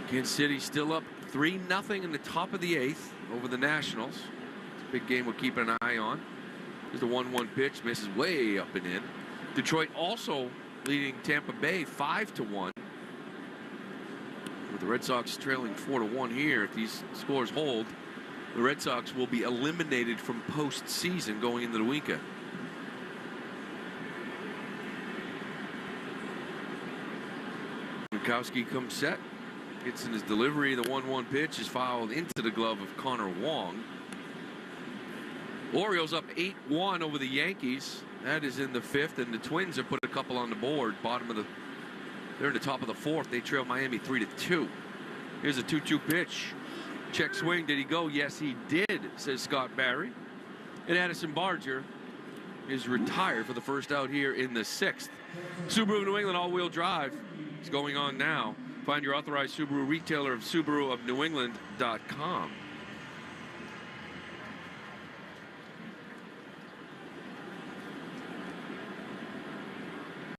Kansas City still up 3-0 in the top of the 8th over the Nationals. It's a big game we're keeping an eye on. Here's the 1-1 pitch, misses way up and in. Detroit also leading Tampa Bay 5-1. With the Red Sox trailing 4-1 here, if these scores hold, the Red Sox will be eliminated from postseason going into the weekend. Winkowski comes set, gets in his delivery. The 1-1 pitch is fouled into the glove of Connor Wong. Orioles up 8-1 over the Yankees. That is in the 5th, and the Twins have put a couple on the board. They're in the top of the 4th. They trail Miami 3-2. Here's a 2-2 pitch. Check swing. Did he go? Yes, he did, says Scott Barry. And Addison Barger is retired for the first out here in the 6th. Subaru of New England all-wheel drive is going on now. Find your authorized Subaru retailer of SubaruofNewEngland.com.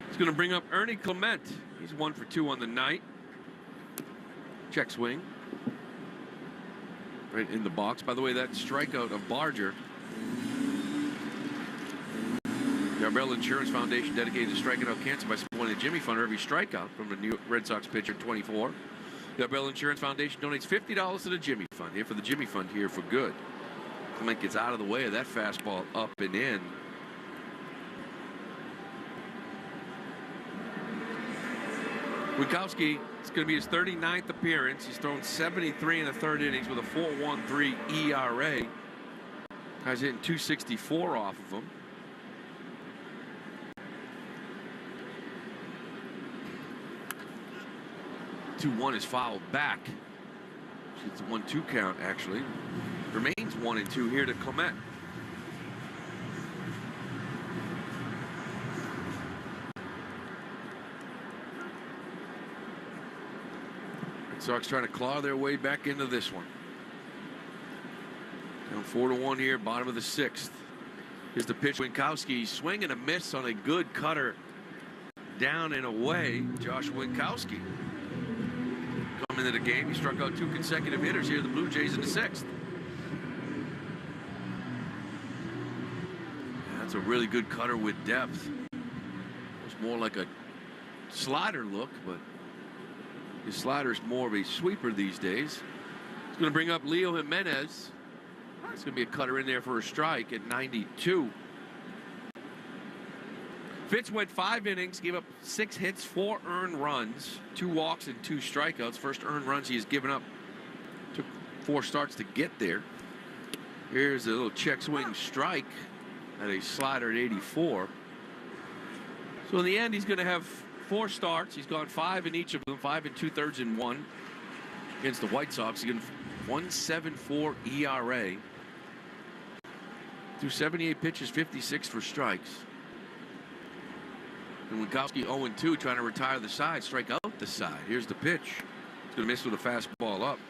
He's going to bring up Ernie Clement. He's 1 for 2 on the night. Check swing. Right in the box. By the way, that strikeout of Barger. The Arbella Insurance Foundation dedicated to striking out cancer by supporting the Jimmy Fund for every strikeout from the New Red Sox pitcher 24. The Arbella Insurance Foundation donates $50 to the Jimmy Fund. Here for the Jimmy Fund, here for good. Clement gets out of the way of that fastball up and in. Winkowski, it's going to be his 39th appearance. He's thrown 73 in the 3rd innings with a 4.13 ERA. Guy's hitting 264 off of him. The 2-1 is fouled back. It's a 1-2 count, actually. Remains 1-2 here to Clement. Sox trying to claw their way back into this one. Down 4-1 here, bottom of the 6th. Here's the pitch. Winkowski swing and a miss on a good cutter down and away. Josh Winkowski coming into the game. He struck out 2 consecutive hitters here, the Blue Jays in the 6th. That's a really good cutter with depth. It's more like a slider look, but his slider's more of a sweeper these days. He's going to bring up Leo Jimenez. It's going to be a cutter in there for a strike at 92. Fitz went 5 innings, gave up 6 hits, 4 earned runs, 2 walks, and 2 strikeouts. First earned runs he has given up. Took 4 starts to get there. Here's a little check swing strike at a slider at 84. So in the end, he's going to have 4 starts. He's gone 5 in each of them, 5 2/3 and 1 against the White Sox. He's got 1.74 ERA. Through 78 pitches, 56 for strikes. And Winkowski 0-2, trying to retire the side, strike out the side. Here's the pitch. He's going to miss with a fastball up.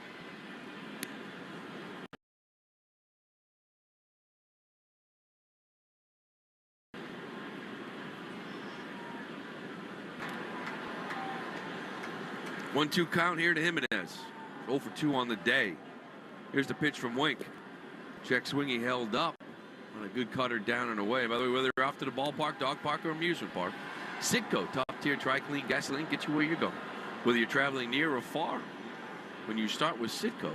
1-2 count here to Jimenez. 0 for 2 on the day. Here's the pitch from Wink. Check swing, he held up on a good cutter down and away. By the way, whether you're off to the ballpark, dog park, or amusement park, Citgo top-tier tri-clean gasoline gets you where you're going. Whether you're traveling near or far, when you start with Citgo,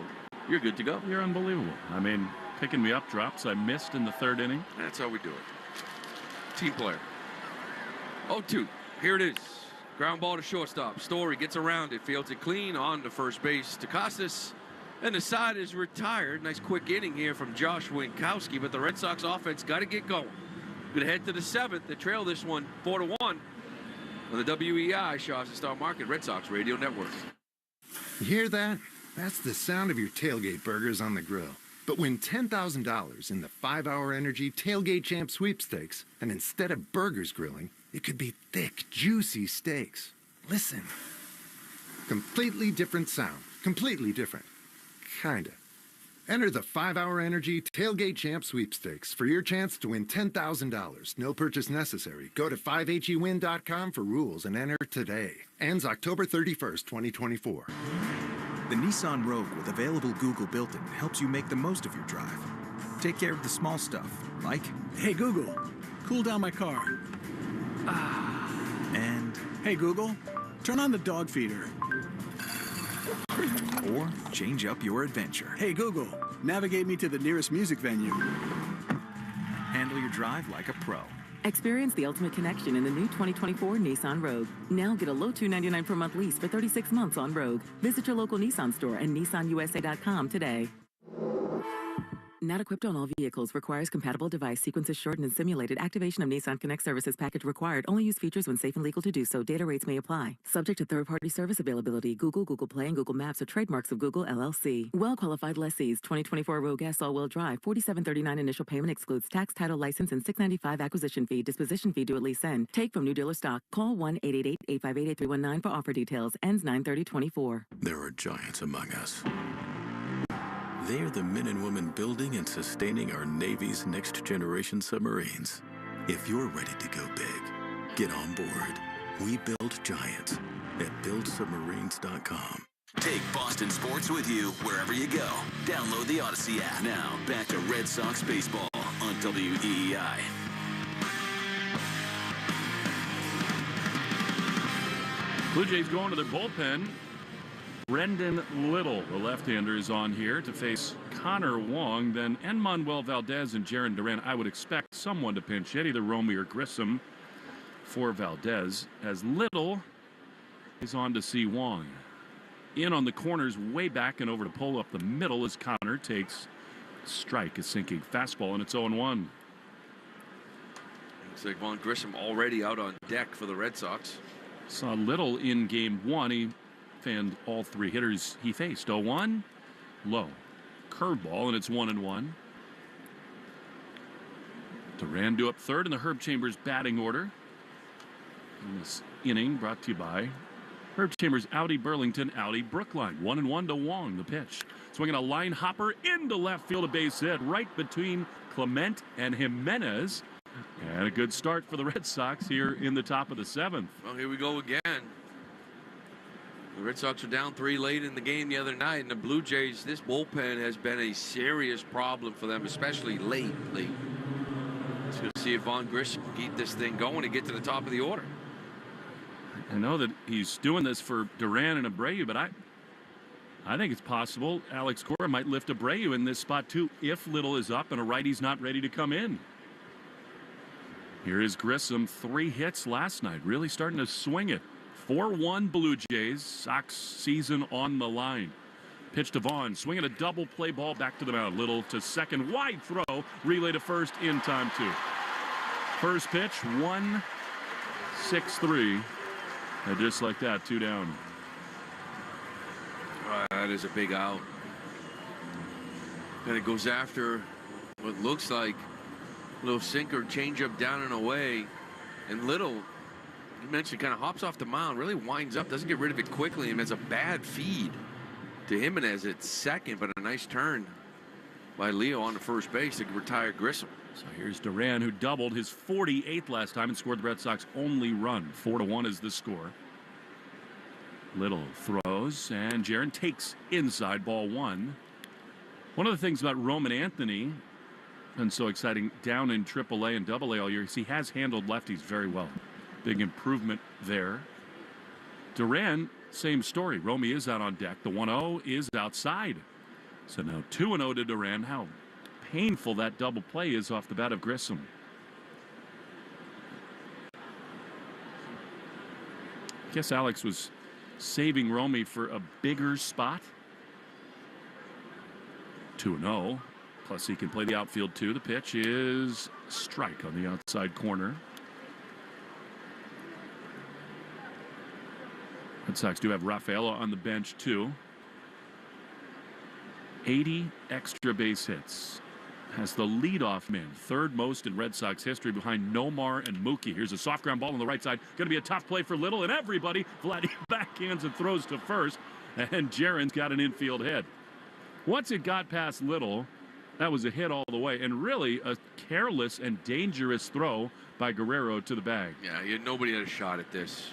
you're good to go. You're unbelievable. I mean, picking me up drops I missed in the third inning. That's how we do it. Team player. 0-2. Here it is. Ground ball to shortstop. Story gets around it, fields it clean, on to first base to Costas. And the side is retired. Nice quick inning here from Josh Winkowski, but the Red Sox offense got to get going. Going to head to the 7th. They trail this one 4-1 on the WEI Shaw's Star Market Red Sox Radio Network. You hear that? That's the sound of your tailgate burgers on the grill. But win $10,000 in the 5-Hour Energy Tailgate Champ Sweepstakes, and instead of burgers grilling, it could be thick, juicy steaks. Listen. Completely different sound. Completely different. Kinda. Enter the 5-Hour Energy Tailgate Champ Sweepstakes for your chance to win $10,000. No purchase necessary. Go to 5hewin.com for rules and enter today. Ends October 31st, 2024. The Nissan Rogue with available Google built-in helps you make the most of your drive. Take care of the small stuff, like, hey Google, cool down my car. And, hey Google, turn on the dog feeder. Or change up your adventure. Hey Google, navigate me to the nearest music venue. Handle your drive like a pro. Experience the ultimate connection in the new 2024 Nissan Rogue. Now get a low $299 per month lease for 36 months on Rogue. Visit your local Nissan store and nissanusa.com today. Not equipped on all vehicles. Requires compatible device. Sequences shortened and simulated. Activation of Nissan Connect services package required. Only use features when safe and legal to do so. Data rates may apply. Subject to third-party service availability. Google, Google Play, and Google Maps are trademarks of Google LLC. Well-qualified lessees. 2024 Rogue S all-wheel drive. $47.39 initial payment excludes tax, title, license, and $695 acquisition fee. Disposition fee due at lease end. Take from new dealer stock. Call 1-888-858-8319 for offer details. Ends 9/30/24. There are giants among us. They're the men and women building and sustaining our Navy's next-generation submarines. If you're ready to go big, get on board. We build giants at buildsubmarines.com. Take Boston sports with you wherever you go. Download the Odyssey app. Now, back to Red Sox baseball on WEEI. Blue Jays going to their bullpen. Brendan Little, the left-hander, is on here to face Connor Wong. Then Enmanuel Valdez and Jarren Duran. I would expect someone to pinch hit, either Romy or Grissom for Valdez, as Little is on to see Wong. In on the corners, way back and over to pull up the middle as Connor takes strike, a sinking fastball, and it's 0-1. Looks like Vaughn Grissom already out on deck for the Red Sox. Saw Little in game one. He fanned all three hitters he faced. 0-1, low. Curveball, and it's 1-1. Duran due up third in the Herb Chambers batting order. In this inning brought to you by Herb Chambers, Audi Burlington, Audi Brookline. 1-1 to Wong, the pitch. Swinging a line hopper into left field, a base hit right between Clement and Jimenez. And a good start for the Red Sox here in the top of the 7th. Well, here we go again. The Red Sox were down 3 late in the game the other night, and the Blue Jays, this bullpen has been a serious problem for them, especially late. Let's go see if Vaughn Grissom can keep this thing going and get to the top of the order. I know that he's doing this for Duran and Abreu, but I think it's possible Alex Cora might lift Abreu in this spot too if Little is up and a righty's not ready to come in. Here is Grissom, 3 hits last night, really starting to swing it. 4-1 Blue Jays, Sox season on the line. Pitch to Vaughn, swinging a double play ball back to the mound. Little to second, wide throw, relay to first in time too. First pitch, 1-6-3. And just like that, 2 down. That is a big out. And it goes after what looks like a little sinker, changeup down and away. And Little, you mentioned, kind of hops off the mound, really winds up, doesn't get rid of it quickly, and it's a bad feed to Jimenez at second, but a nice turn by Leo on the first base to retire Grissom. So here's Duran, who doubled his 48th last time and scored the Red Sox only run. 4-1 is the score. Little throws, and Jaron takes inside, ball one. One of the things about Roman Anthony, and so exciting down in AAA and AA all year, is he has handled lefties very well. Big improvement there. Duran, same story. Romy is out on deck. The 1-0 is outside. So now 2-0 to Duran. How painful that double play is off the bat of Grissom. I guess Alex was saving Romy for a bigger spot. 2-0. Plus he can play the outfield too. The pitch is strike on the outside corner. Red Sox do have Rafaela on the bench too. 80 extra base hits. Has the leadoff man, third most in Red Sox history behind Nomar and Mookie. Here's a soft ground ball on the right side. Going to be a tough play for Little and everybody. Vladdy backhands and throws to first. And Jaron's got an infield hit. Once it got past Little, that was a hit all the way. And really a careless and dangerous throw by Guerrero to the bag. Yeah, nobody had a shot at this.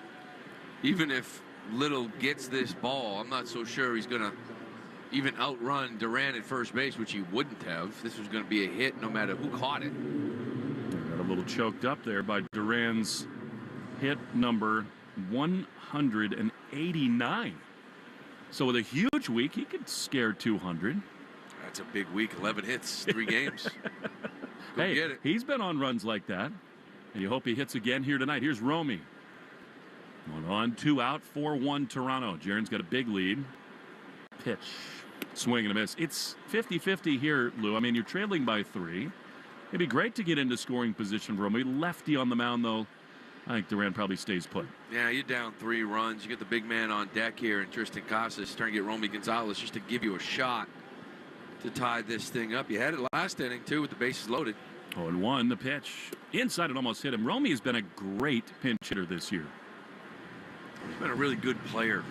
Even if Little gets this ball, I'm not so sure he's going to even outrun Duran at first base, which he wouldn't have. This was going to be a hit no matter who caught it. Got a little choked up there by Duran's hit number 189. So with a huge week, he could scare 200. That's a big week. 11 hits, 3 games. Hey, get it. He's been on runs like that. And you hope he hits again here tonight. Here's Romy. 1 on, 2 out, 4-1 Toronto. Jaron's got a big lead. Pitch. Swing and a miss. It's 50-50 here, Lou. I mean, you're trailing by 3. It'd be great to get into scoring position for Romy. Lefty on the mound, though. I think Duran probably stays put. Yeah, you're down 3 runs. You get the big man on deck here, and Tristan Casas trying to get Romy Gonzalez just to give you a shot to tie this thing up. You had it last inning, too, with the bases loaded. 0-1, the pitch. Inside, it almost hit him. Romy has been a great pinch hitter this year. He's been a really good player.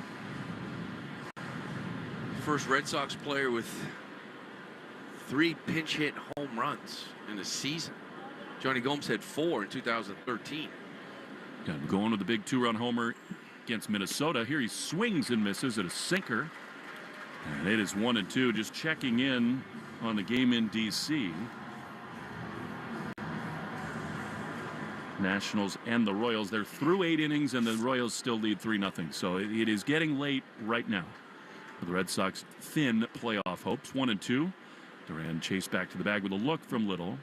First Red Sox player with 3 pinch hit home runs in a season. Johnny Gomes had 4 in 2013. Got him going with the big 2-run homer against Minnesota. Here he swings and misses at a sinker. And it is 1-2. Just checking in on the game in D.C. Nationals and the Royals. They're through 8 innings, and the Royals still lead 3-0. So it is getting late right now. The Red Sox thin playoff hopes. 1-2. Duran chased back to the bag with a look from Little.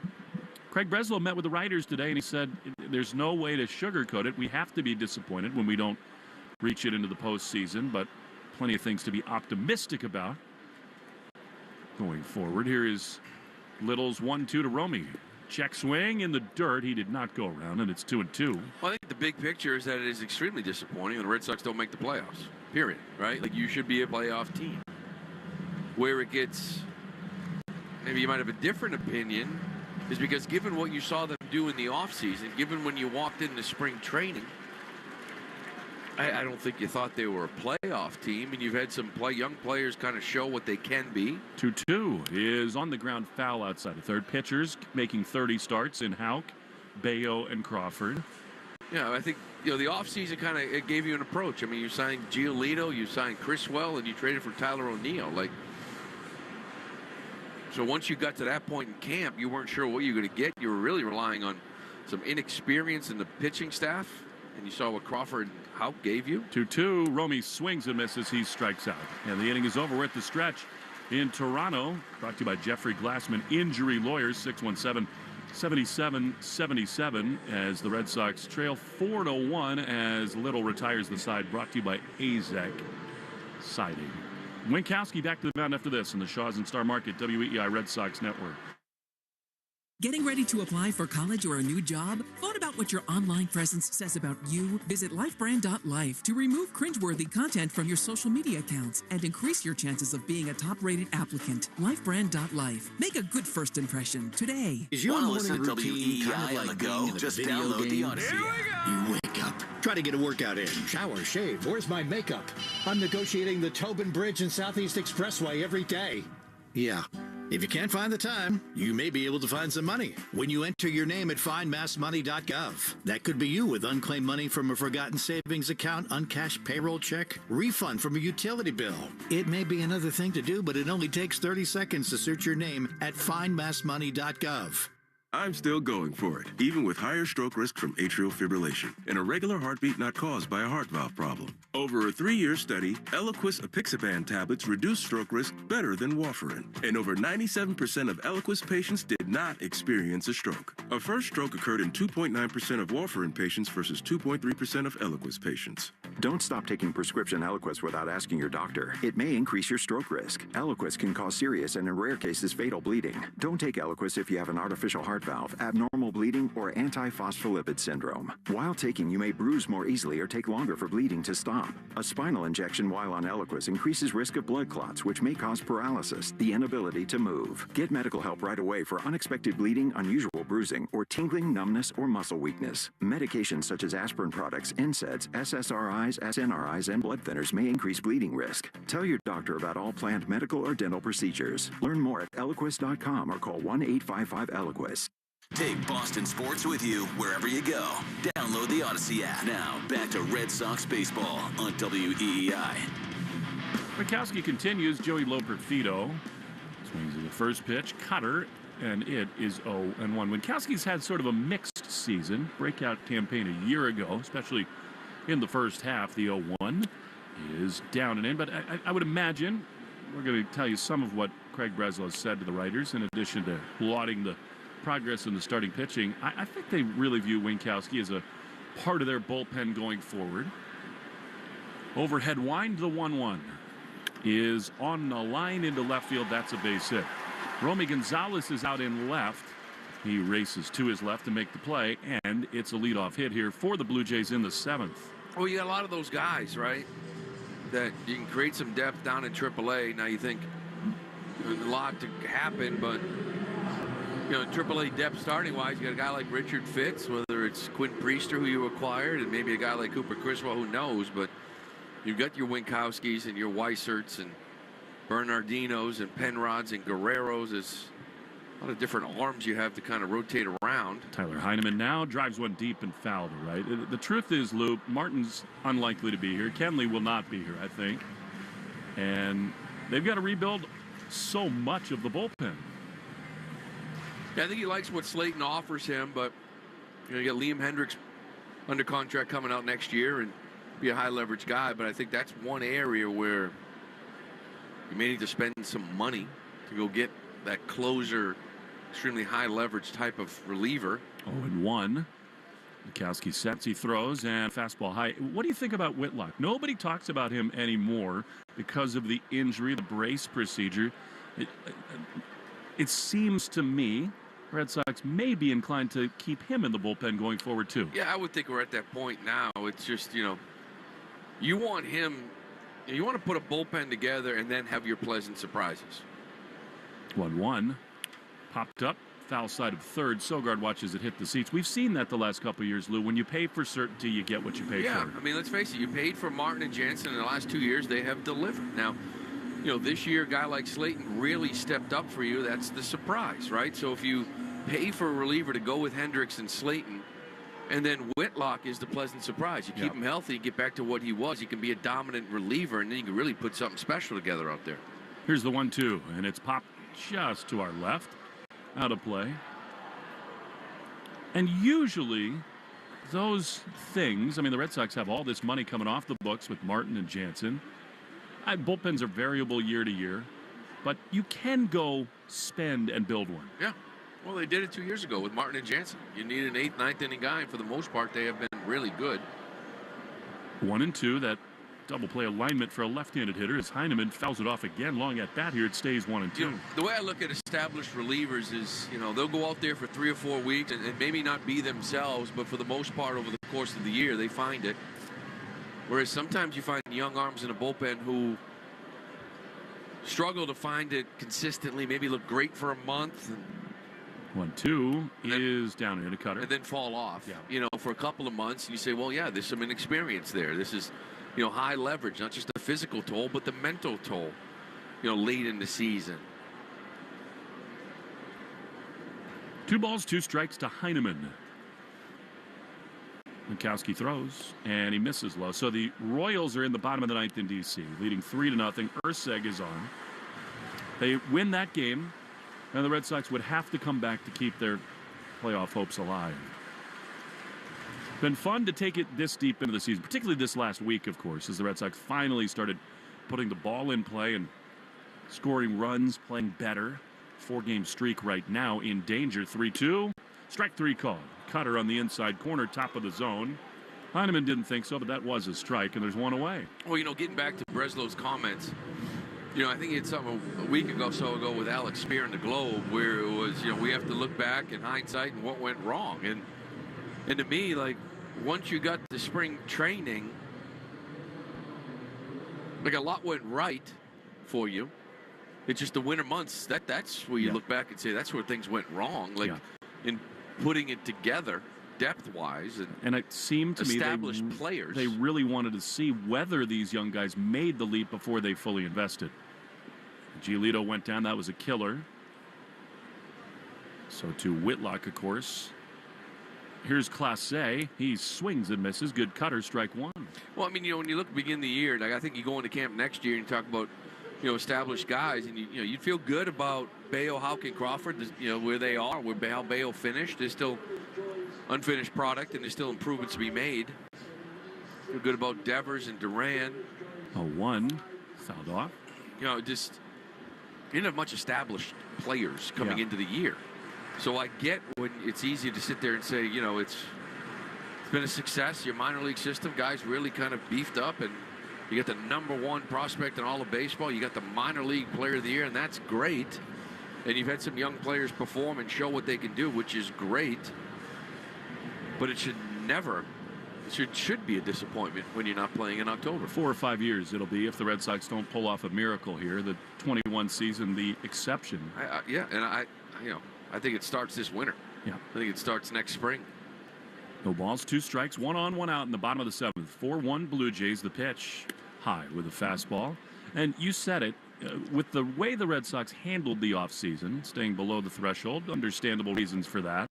Craig Breslow met with the writers today, and he said there's no way to sugarcoat it. We have to be disappointed when we don't reach it into the postseason, but plenty of things to be optimistic about going forward. Here is Little's 1-2 to Romy. Check swing in the dirt. He did not go around, and it's 2-2. Well, I think the big picture is that it is extremely disappointing when the Red Sox don't make the playoffs. Period. Right? Like, you should be a playoff team. Where it gets, maybe you might have a different opinion, is because given what you saw them do in the offseason, given when you walked into spring training, I don't think you thought they were a playoff team, and you've had some young players kind of show what they can be. 2-2 is on the ground foul outside the third. Pitchers making 30 starts in Houck, Bayo, and Crawford. Yeah, I think the offseason kind of gave you an approach. I mean, you signed Giolito, you signed Criswell, and you traded for Tyler O'Neill. So once you got to that point in camp, you weren't sure what you were going to get. You were really relying on some inexperience in the pitching staff, and you saw what Crawford and Houck gave you. 2-2. Romy swings and misses. He strikes out. And the inning is over. We're at the stretch in Toronto. Brought to you by Jeffrey Glassman Injury Lawyers. 617-7777 as the Red Sox trail 4-1 as Little retires the side. Brought to you by Azek Siding. Winkowski back to the mound after this in the Shaws and Star Market WEI Red Sox Network. Getting ready to apply for college or a new job? Thought about what your online presence says about you? Visit lifebrand.life to remove cringeworthy content from your social media accounts and increase your chances of being a top-rated applicant. Lifebrand.life. Make a good first impression today. Is your morning routine kind of like being in a Just video download game? the Odyssey app. You wake up, try to get a workout in, shower, shave. Where's my makeup? I'm negotiating the Tobin Bridge and Southeast Expressway every day. Yeah. If you can't find the time, you may be able to find some money when you enter your name at findmassmoney.gov. That could be you with unclaimed money from a forgotten savings account, uncashed payroll check, refund from a utility bill. It may be another thing to do, but it only takes 30 seconds to search your name at findmassmoney.gov. I'm still going for it, even with higher stroke risk from atrial fibrillation and a regular heartbeat not caused by a heart valve problem. Over a 3-year study, Eliquis apixaban tablets reduce stroke risk better than warfarin, and over 97% of Eliquis patients did not experience a stroke. A first stroke occurred in 2.9% of warfarin patients versus 2.3% of Eliquis patients. Don't stop taking prescription Eliquis without asking your doctor. It may increase your stroke risk. Eliquis can cause serious and in rare cases fatal bleeding. Don't take Eliquis if you have an artificial heart valve, abnormal bleeding, or antiphospholipid syndrome. While taking, you may bruise more easily or take longer for bleeding to stop. A spinal injection while on Eliquis increases risk of blood clots, which may cause paralysis, the inability to move. Get medical help right away for unexpected bleeding, unusual bruising, or tingling, numbness, or muscle weakness. Medications such as aspirin products, NSAIDs, SSRIs, SNRIs, and blood thinners may increase bleeding risk. Tell your doctor about all planned medical or dental procedures. Learn more at Eliquis.com or call 1-855-ELIQUIS. Take Boston sports with you wherever you go. Download the Odyssey app. Now, back to Red Sox baseball on WEEI. Winkowski continues. Joey Loperfido swings at the first pitch. Cutter, and it is 0-1. Winkowski's had sort of a mixed season. Breakout campaign a year ago, especially in the first half. The 0-1 is down and in. But I would imagine we're going to tell you some of what Craig Breslow said to the writers, in addition to lauding the progress in the starting pitching. I think they really view Winkowski as a part of their bullpen going forward. Overhead wind, the 1-1 is on the line into left field. That's a base hit. Romy Gonzalez is out in left. He races to his left to make the play, and it's a leadoff hit here for the Blue Jays in the 7th. Well, you got a lot of those guys, right, that you can create some depth down in AAA. Now you think there's a lot to happen, but you know, AAA depth starting-wise, you got a guy like Richard Fitz, whether it's Quinn Priester, who you acquired, and maybe a guy like Cooper Criswell, who knows, but you've got your Winkowskis and your Weiserts and Bernardinos and Penrods and Guerreros. There's a lot of different arms you have to kind of rotate around. Tyler Heineman now drives one deep and foul to right. The truth is, Lou, Martin's unlikely to be here. Kenley will not be here, I think. And they've got to rebuild so much of the bullpen. Yeah, I think he likes what Slayton offers him, but you got Liam Hendricks under contract coming out next year and be a high leverage guy. But I think that's one area where you may need to spend some money to go get that closer, extremely high leverage type of reliever. 0-1. Winkowski sets, he throws, and fastball high. What do you think about Whitlock? Nobody talks about him anymore because of the injury, the brace procedure. It seems to me Red Sox may be inclined to keep him in the bullpen going forward, too. Yeah, I would think we're at that point now. It's just, you know, you want him, you want to put a bullpen together and then have your pleasant surprises. 1-1. Popped up, foul side of third. Sogard watches it hit the seats. We've seen that the last couple of years, Lou. When you pay for certainty, you get what you pay for. Yeah, I mean, let's face it. You paid for Martin and Jansen in the last 2 years. They have delivered. Now, you know, this year, a guy like Slayton really stepped up for you. That's the surprise, right? So if you pay for a reliever to go with Hendricks and Slayton, and then Whitlock is the pleasant surprise. You keep him healthy, get back to what he was. He can be a dominant reliever, and then you can really put something special together out there. Here's the 1-2, and it's popped just to our left. Out of play. And usually, those things, I mean, the Red Sox have all this money coming off the books with Martin and Jansen. Bullpens are variable year to year, but you can go spend and build one. Yeah. Well, they did it 2 years ago with Martin and Jansen. You need an 8th, 9th inning guy, and for the most part, they have been really good. 1-2, that double play alignment for a left-handed hitter as Heineman fouls it off again. Long at bat here, it stays 1-2. You know, the way I look at established relievers is, you know, they'll go out there for 3 or 4 weeks and maybe not be themselves, but for the most part over the course of the year, they find it. Whereas sometimes you find young arms in a bullpen who struggle to find it consistently, maybe look great for a month. 1-2 is down in a cutter. And then fall off, you know, for a couple of months. And you say, well, yeah, there's some inexperience there. This is, you know, high leverage, not just the physical toll, but the mental toll, you know, late in the season. 2 balls, 2 strikes to Heineman. Winkowski throws, and he misses low. So the Royals are in the bottom of the 9th in D.C., leading 3-0. Urseg is on. They win that game, and the Red Sox would have to come back to keep their playoff hopes alive. Been fun to take it this deep into the season, particularly this last week, of course, as the Red Sox finally started putting the ball in play and scoring runs, playing better. 4-game streak right now in danger. 3-2. Strike 3 called. Cutter on the inside corner, top of the zone. Heineman didn't think so, but that was a strike, and there's 1 away. Well, getting back to Breslow's comments, I think he had something a week ago with Alex Spear in the Globe, where it was, we have to look back in hindsight and what went wrong. And to me, like, once you got to spring training, like, a lot went right for you. It's just the winter months, that's where you look back and say that's where things went wrong. Like, in putting it together depth-wise, and it seemed to established players. They really wanted to see whether these young guys made the leap before they fully invested. Giolito went down. That was a killer. So to Whitlock, of course. Here's Clase. He swings and misses. Good cutter, strike 1. Well, I mean, when you look at the beginning of the year, like, I think you go into camp next year and you talk about, established guys, and you'd feel good about Bayo, Houck, and Crawford, where they are, where how Bayo finished. There's still unfinished product, and there's still improvements to be made. Feel good about Devers and Duran. A 1 fouled off. Just you didn't have much established players coming into the year. So I get when it's easy to sit there and say, it's been a success. Your minor league system, guys really kind of beefed up, and you got the #1 prospect in all of baseball. You got the minor league player of the year, and that's great. And you've had some young players perform and show what they can do, which is great. But it should never, should be a disappointment when you're not playing in October. 4 or 5 years it'll be if the Red Sox don't pull off a miracle here. The 21 season, the exception. I think it starts this winter. Yeah. I think it starts next spring. No balls, 2 strikes, 1 on, 1 out in the bottom of the 7th. 4-1 Blue Jays. The pitch high with a fastball. And you said it, with the way the Red Sox handled the offseason, staying below the threshold, understandable reasons for that.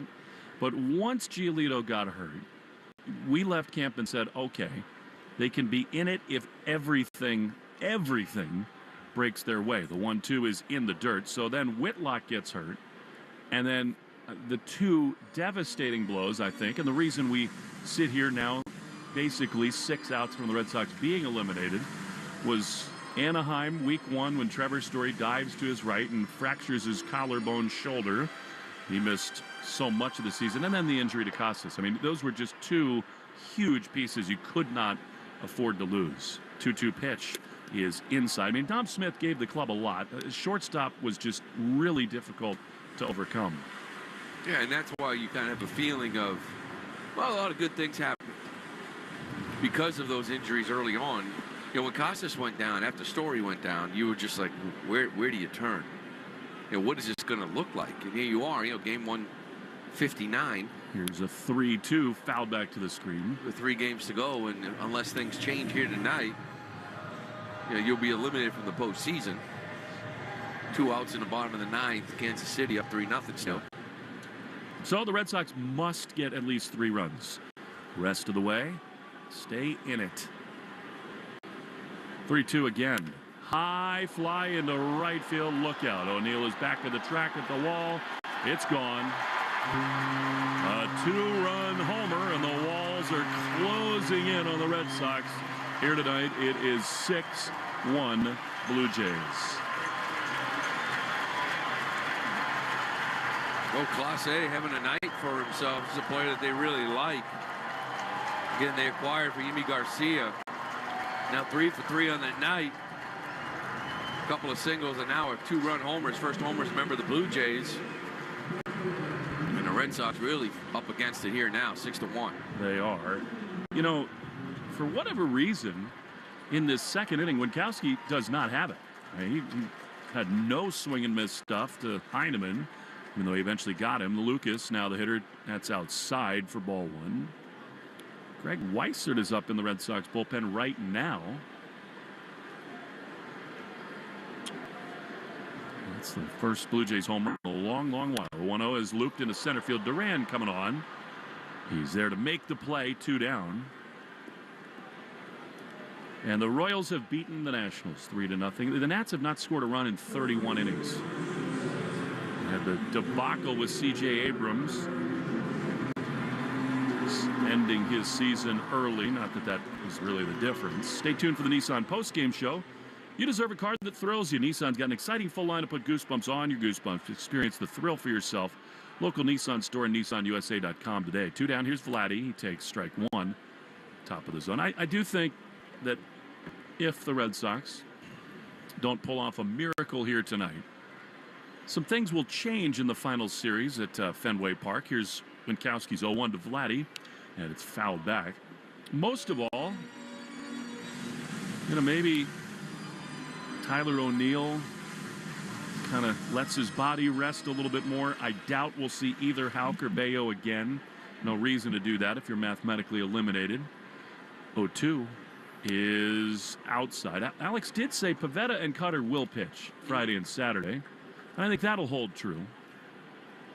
But once Giolito got hurt, we left camp and said, okay, they can be in it if everything breaks their way. The 1-2 is in the dirt. So then Whitlock gets hurt. And then the 2 devastating blows, I think, and the reason we sit here now basically 6 outs from the Red Sox being eliminated was Anaheim, week 1, when Trevor Story dives to his right and fractures his collarbone shoulder. He missed so much of the season. And then the injury to Costas. I mean, those were just 2 huge pieces you could not afford to lose. 2-2 pitch is inside. I mean, Dom Smith gave the club a lot. Shortstop was just really difficult to overcome. Yeah, and that's why you kind of have a feeling of, well, a lot of good things happened because of those injuries early on. When Costas went down, after Story went down, you were just like, where do you turn? What is this going to look like? And here you are, game 159. Here's a 3-2 foul back to the screen. With 3 games to go, and unless things change here tonight, you'll be eliminated from the postseason. 2 outs in the bottom of the 9th. Kansas City up 3-0 still. So the Red Sox must get at least 3 runs. Rest of the way, stay in it. 3-2 again. High fly into right field. Look out. O'Neill is back to the track at the wall. It's gone. A 2-run homer, and the walls are closing in on the Red Sox. Here tonight, it is 6-1 Blue Jays. Well, Clase having a night for himself. He's a player that they really like. Again, they acquired for Yimi Garcia. Now 3 for 3 on that night. A couple of singles, and now a 2-run homers. First homers, member of the Blue Jays. And the Red Sox really up against it here now, 6-1. They are. For whatever reason, in this second inning, Winkowski does not have it. He had no swing and miss stuff to Heineman, even though he eventually got him. Lucas, now the hitter, that's outside for ball 1. Greg Weissert is up in the Red Sox bullpen right now. That's the first Blue Jays home run in a long, long while. 1-0 is looped into center field. Duran coming on. He's there to make the play. 2 down. And the Royals have beaten the Nationals 3-0. The Nats have not scored a run in 31 innings. They had the debacle with C.J. Abrams, ending his season early. Not that that was really the difference. Stay tuned for the Nissan postgame show. You deserve a car that thrills you. Nissan's got an exciting full line to put goosebumps on your goosebumps. Experience the thrill for yourself. Local Nissan store and nissanusa.com today. 2 down. Here's Vladdy. He takes strike 1. Top of the zone. I do think that if the Red Sox don't pull off a miracle here tonight, some things will change in the final series at Fenway Park. Here's Winkowski's 0-1 to Vladdy, and it's fouled back. Most of all, maybe Tyler O'Neill kind of lets his body rest a little bit more. I doubt we'll see either Houck or Bayo again. No reason to do that if you're mathematically eliminated. 0-2 is outside. Alex did say Pivetta and Cutter will pitch Friday and Saturday. And I think that'll hold true.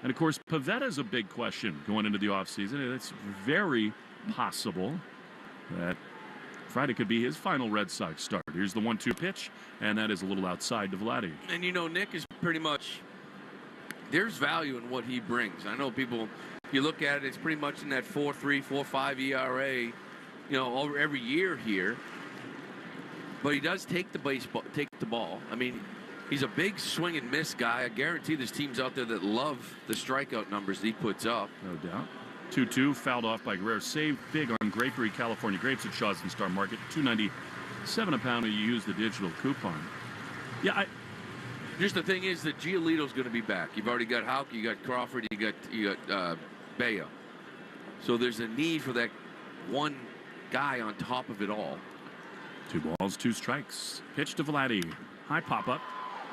And, of course, Pavetta's a big question going into the offseason. It's very possible that Friday could be his final Red Sox start. Here's the 1-2 pitch, and that is a little outside to Vladdy. And, Nick is pretty much, there's value in what he brings. I know people, if you look at it, it's pretty much in that 4.3, 4.5 ERA, over every year here. But he does take the ball. I mean, he's a big swing and miss guy. I guarantee there's teams out there that love the strikeout numbers that he puts up. No doubt. 2-2 fouled off by Guerrero. Saved big on Grapery, California grapes at Shaw's and Star Market. $2.97 a pound. You use the digital coupon. Yeah, just the thing is that Giolito's going to be back. You've already got Houck, you got Crawford, you got Bayo. So there's a need for that one guy on top of it all. 2 balls, 2 strikes. Pitch to Vladdy. High pop up.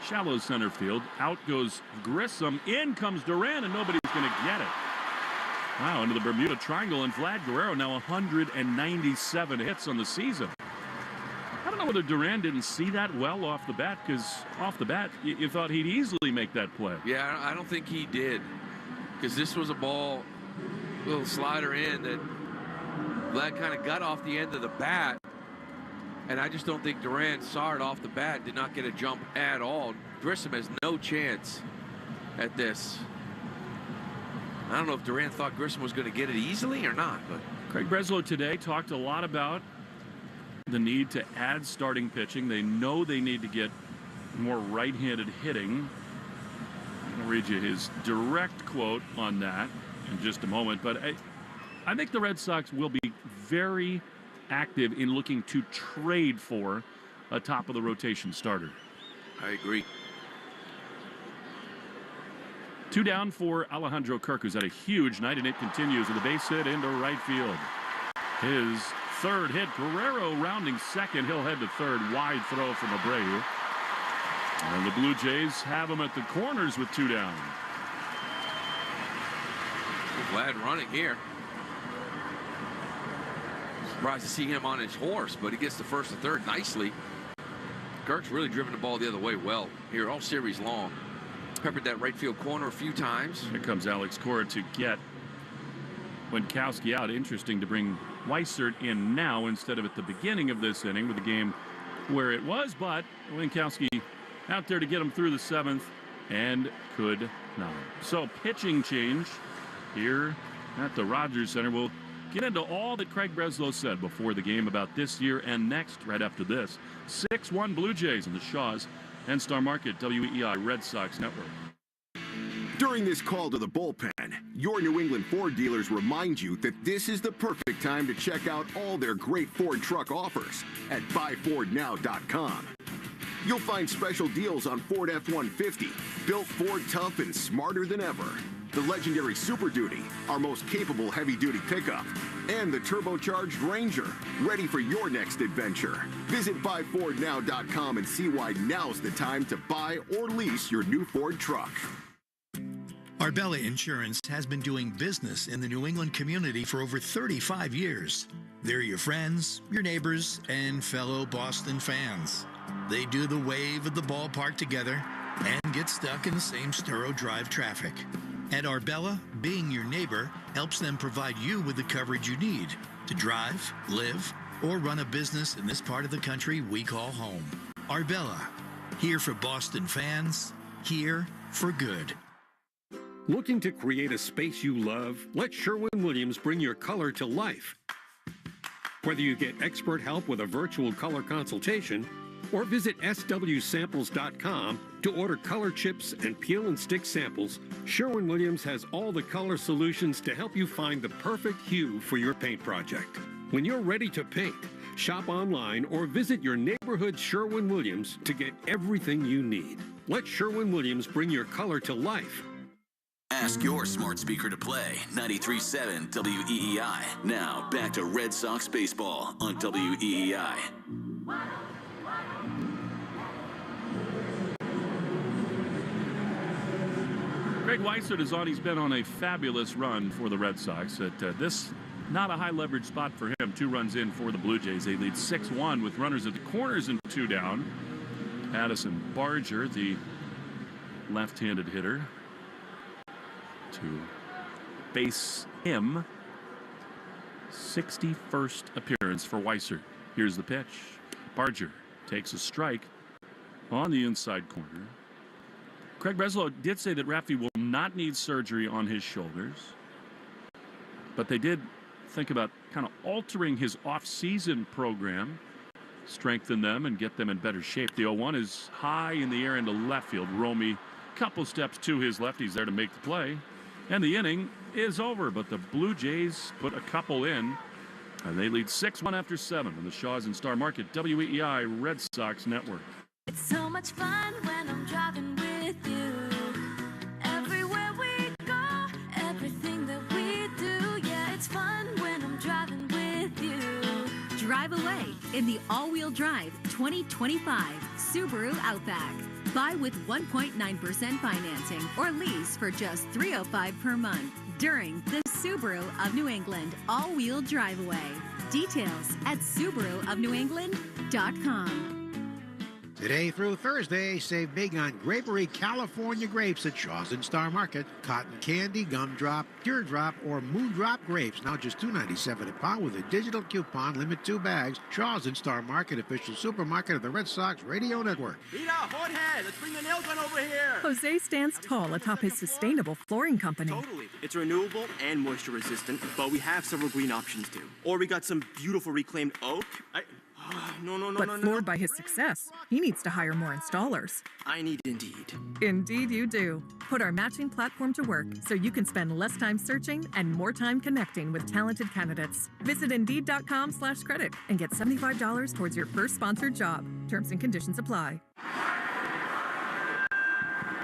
Shallow center field. Out goes Grissom. In comes Duran, and nobody's going to get it. Wow, into the Bermuda Triangle, and Vlad Guerrero now 197 hits on the season. I don't know whether Duran didn't see that well off the bat, because off the bat, you thought he'd easily make that play. Yeah, I don't think he did, because this was a ball, little slider in that Vlad kind of got off the end of the bat, and I just don't think Duran saw it off the bat, did not get a jump at all. Grissom has no chance at this. I don't know if Duran thought Grissom was going to get it easily or not. But Craig Breslow today talked a lot about the need to add starting pitching. They know they need to get more right-handed hitting. I'll read you his direct quote on that in just a moment. But I think the Red Sox will be very active in looking to trade for a top-of-the-rotation starter. I agree. 2 down for Alejandro Kirk, who's had a huge night, and it continues with a base hit into right field. His 3rd hit. Guerrero rounding second. He'll head to third. Wide throw from Abreu. And the Blue Jays have him at the corners with 2 down. Vlad running here. Surprised to see him on his horse, but he gets the first and third nicely. Kirk's really driven the ball the other way well here all series long. Peppered that right field corner a few times. Here comes Alex Cora to get Winkowski out. Interesting to bring Weissert in now instead of at the beginning of this inning with the game where it was, but Winkowski out there to get him through the 7th and could not. So pitching change here at the Rogers Center. We'll get into all that Craig Breslow said before the game about this year and next right after this. 6-1 Blue Jays in the Shaws and Star Market, WEI Red Sox Network. During this call to the bullpen, your New England Ford dealers remind you that this is the perfect time to check out all their great Ford truck offers at buyfordnow.com. You'll find special deals on Ford F-150, built Ford tough and smarter than ever. The legendary Super Duty, our most capable heavy-duty pickup, and the turbocharged Ranger, ready for your next adventure. Visit buyfordnow.com and see why now's the time to buy or lease your new Ford truck. Arbella Insurance has been doing business in the New England community for over 35 years. They're your friends, your neighbors, and fellow Boston fans. They do the wave at the ballpark together, and get stuck in the same Sturo Drive traffic. At Arbella, being your neighbor helps them provide you with the coverage you need to drive, live, or run a business in this part of the country we call home. Arbella, here for Boston fans, here for good. Looking to create a space you love? Let Sherwin-Williams bring your color to life. Whether you get expert help with a virtual color consultation or visit swsamples.com to order color chips and peel and stick samples, Sherwin-Williams has all the color solutions to help you find the perfect hue for your paint project. When you're ready to paint, shop online or visit your neighborhood Sherwin-Williams to get everything you need. Let Sherwin-Williams bring your color to life. Ask your smart speaker to play 93.7 WEEI. Now, back to Red Sox baseball on WEEI. Greg Weissert is on. He's been on a fabulous run for the Red Sox. This, not a high leverage spot for him. 2 runs in for the Blue Jays. They lead 6-1 with runners at the corners and 2 down. Addison Barger, the left-handed hitter, to base him. 61st appearance for Weissert. Here's the pitch. Barger takes a strike on the inside corner. Craig Breslow did say that Raffy will not need surgery on his shoulders, but they did think about kind of altering his off-season program, strengthen them and get them in better shape. The 0-1 is high in the air into left field. Romy, couple steps to his left. He's there to make the play. And the inning is over, but the Blue Jays put a couple in, and they lead 6-1 after 7 on the Shaw's and Star Market WEEI Red Sox Network. It's so much fun when I'm driving with you. Everywhere we go, everything that we do, yeah, it's fun when I'm driving with you. Drive away in the all-wheel drive 2025 Subaru Outback. Buy with 1.9% financing or lease for just $305 per month during the Subaru of New England all-wheel drive-away. Details at SubaruofNewEngland.com. Today through Thursday, save big on Grapery California grapes at Shaw's and Star Market. Cotton candy, gumdrop, teardrop, or moondrop grapes, now just $2.97 a pound with a digital coupon. Limit 2 bags. Shaw's and Star Market, official supermarket of the Red Sox Radio Network. Rita, hot head, let's bring the nail gun over here. Jose stands tall atop his sustainable flooring company. Totally. It's renewable and moisture resistant, but we have several green options too. Or we got some beautiful reclaimed oak. But floored by his success, he needs to hire more installers. I need Indeed. Indeed you do. Put our matching platform to work so you can spend less time searching and more time connecting with talented candidates. Visit Indeed.com/credit and get $75 towards your first sponsored job. Terms and conditions apply.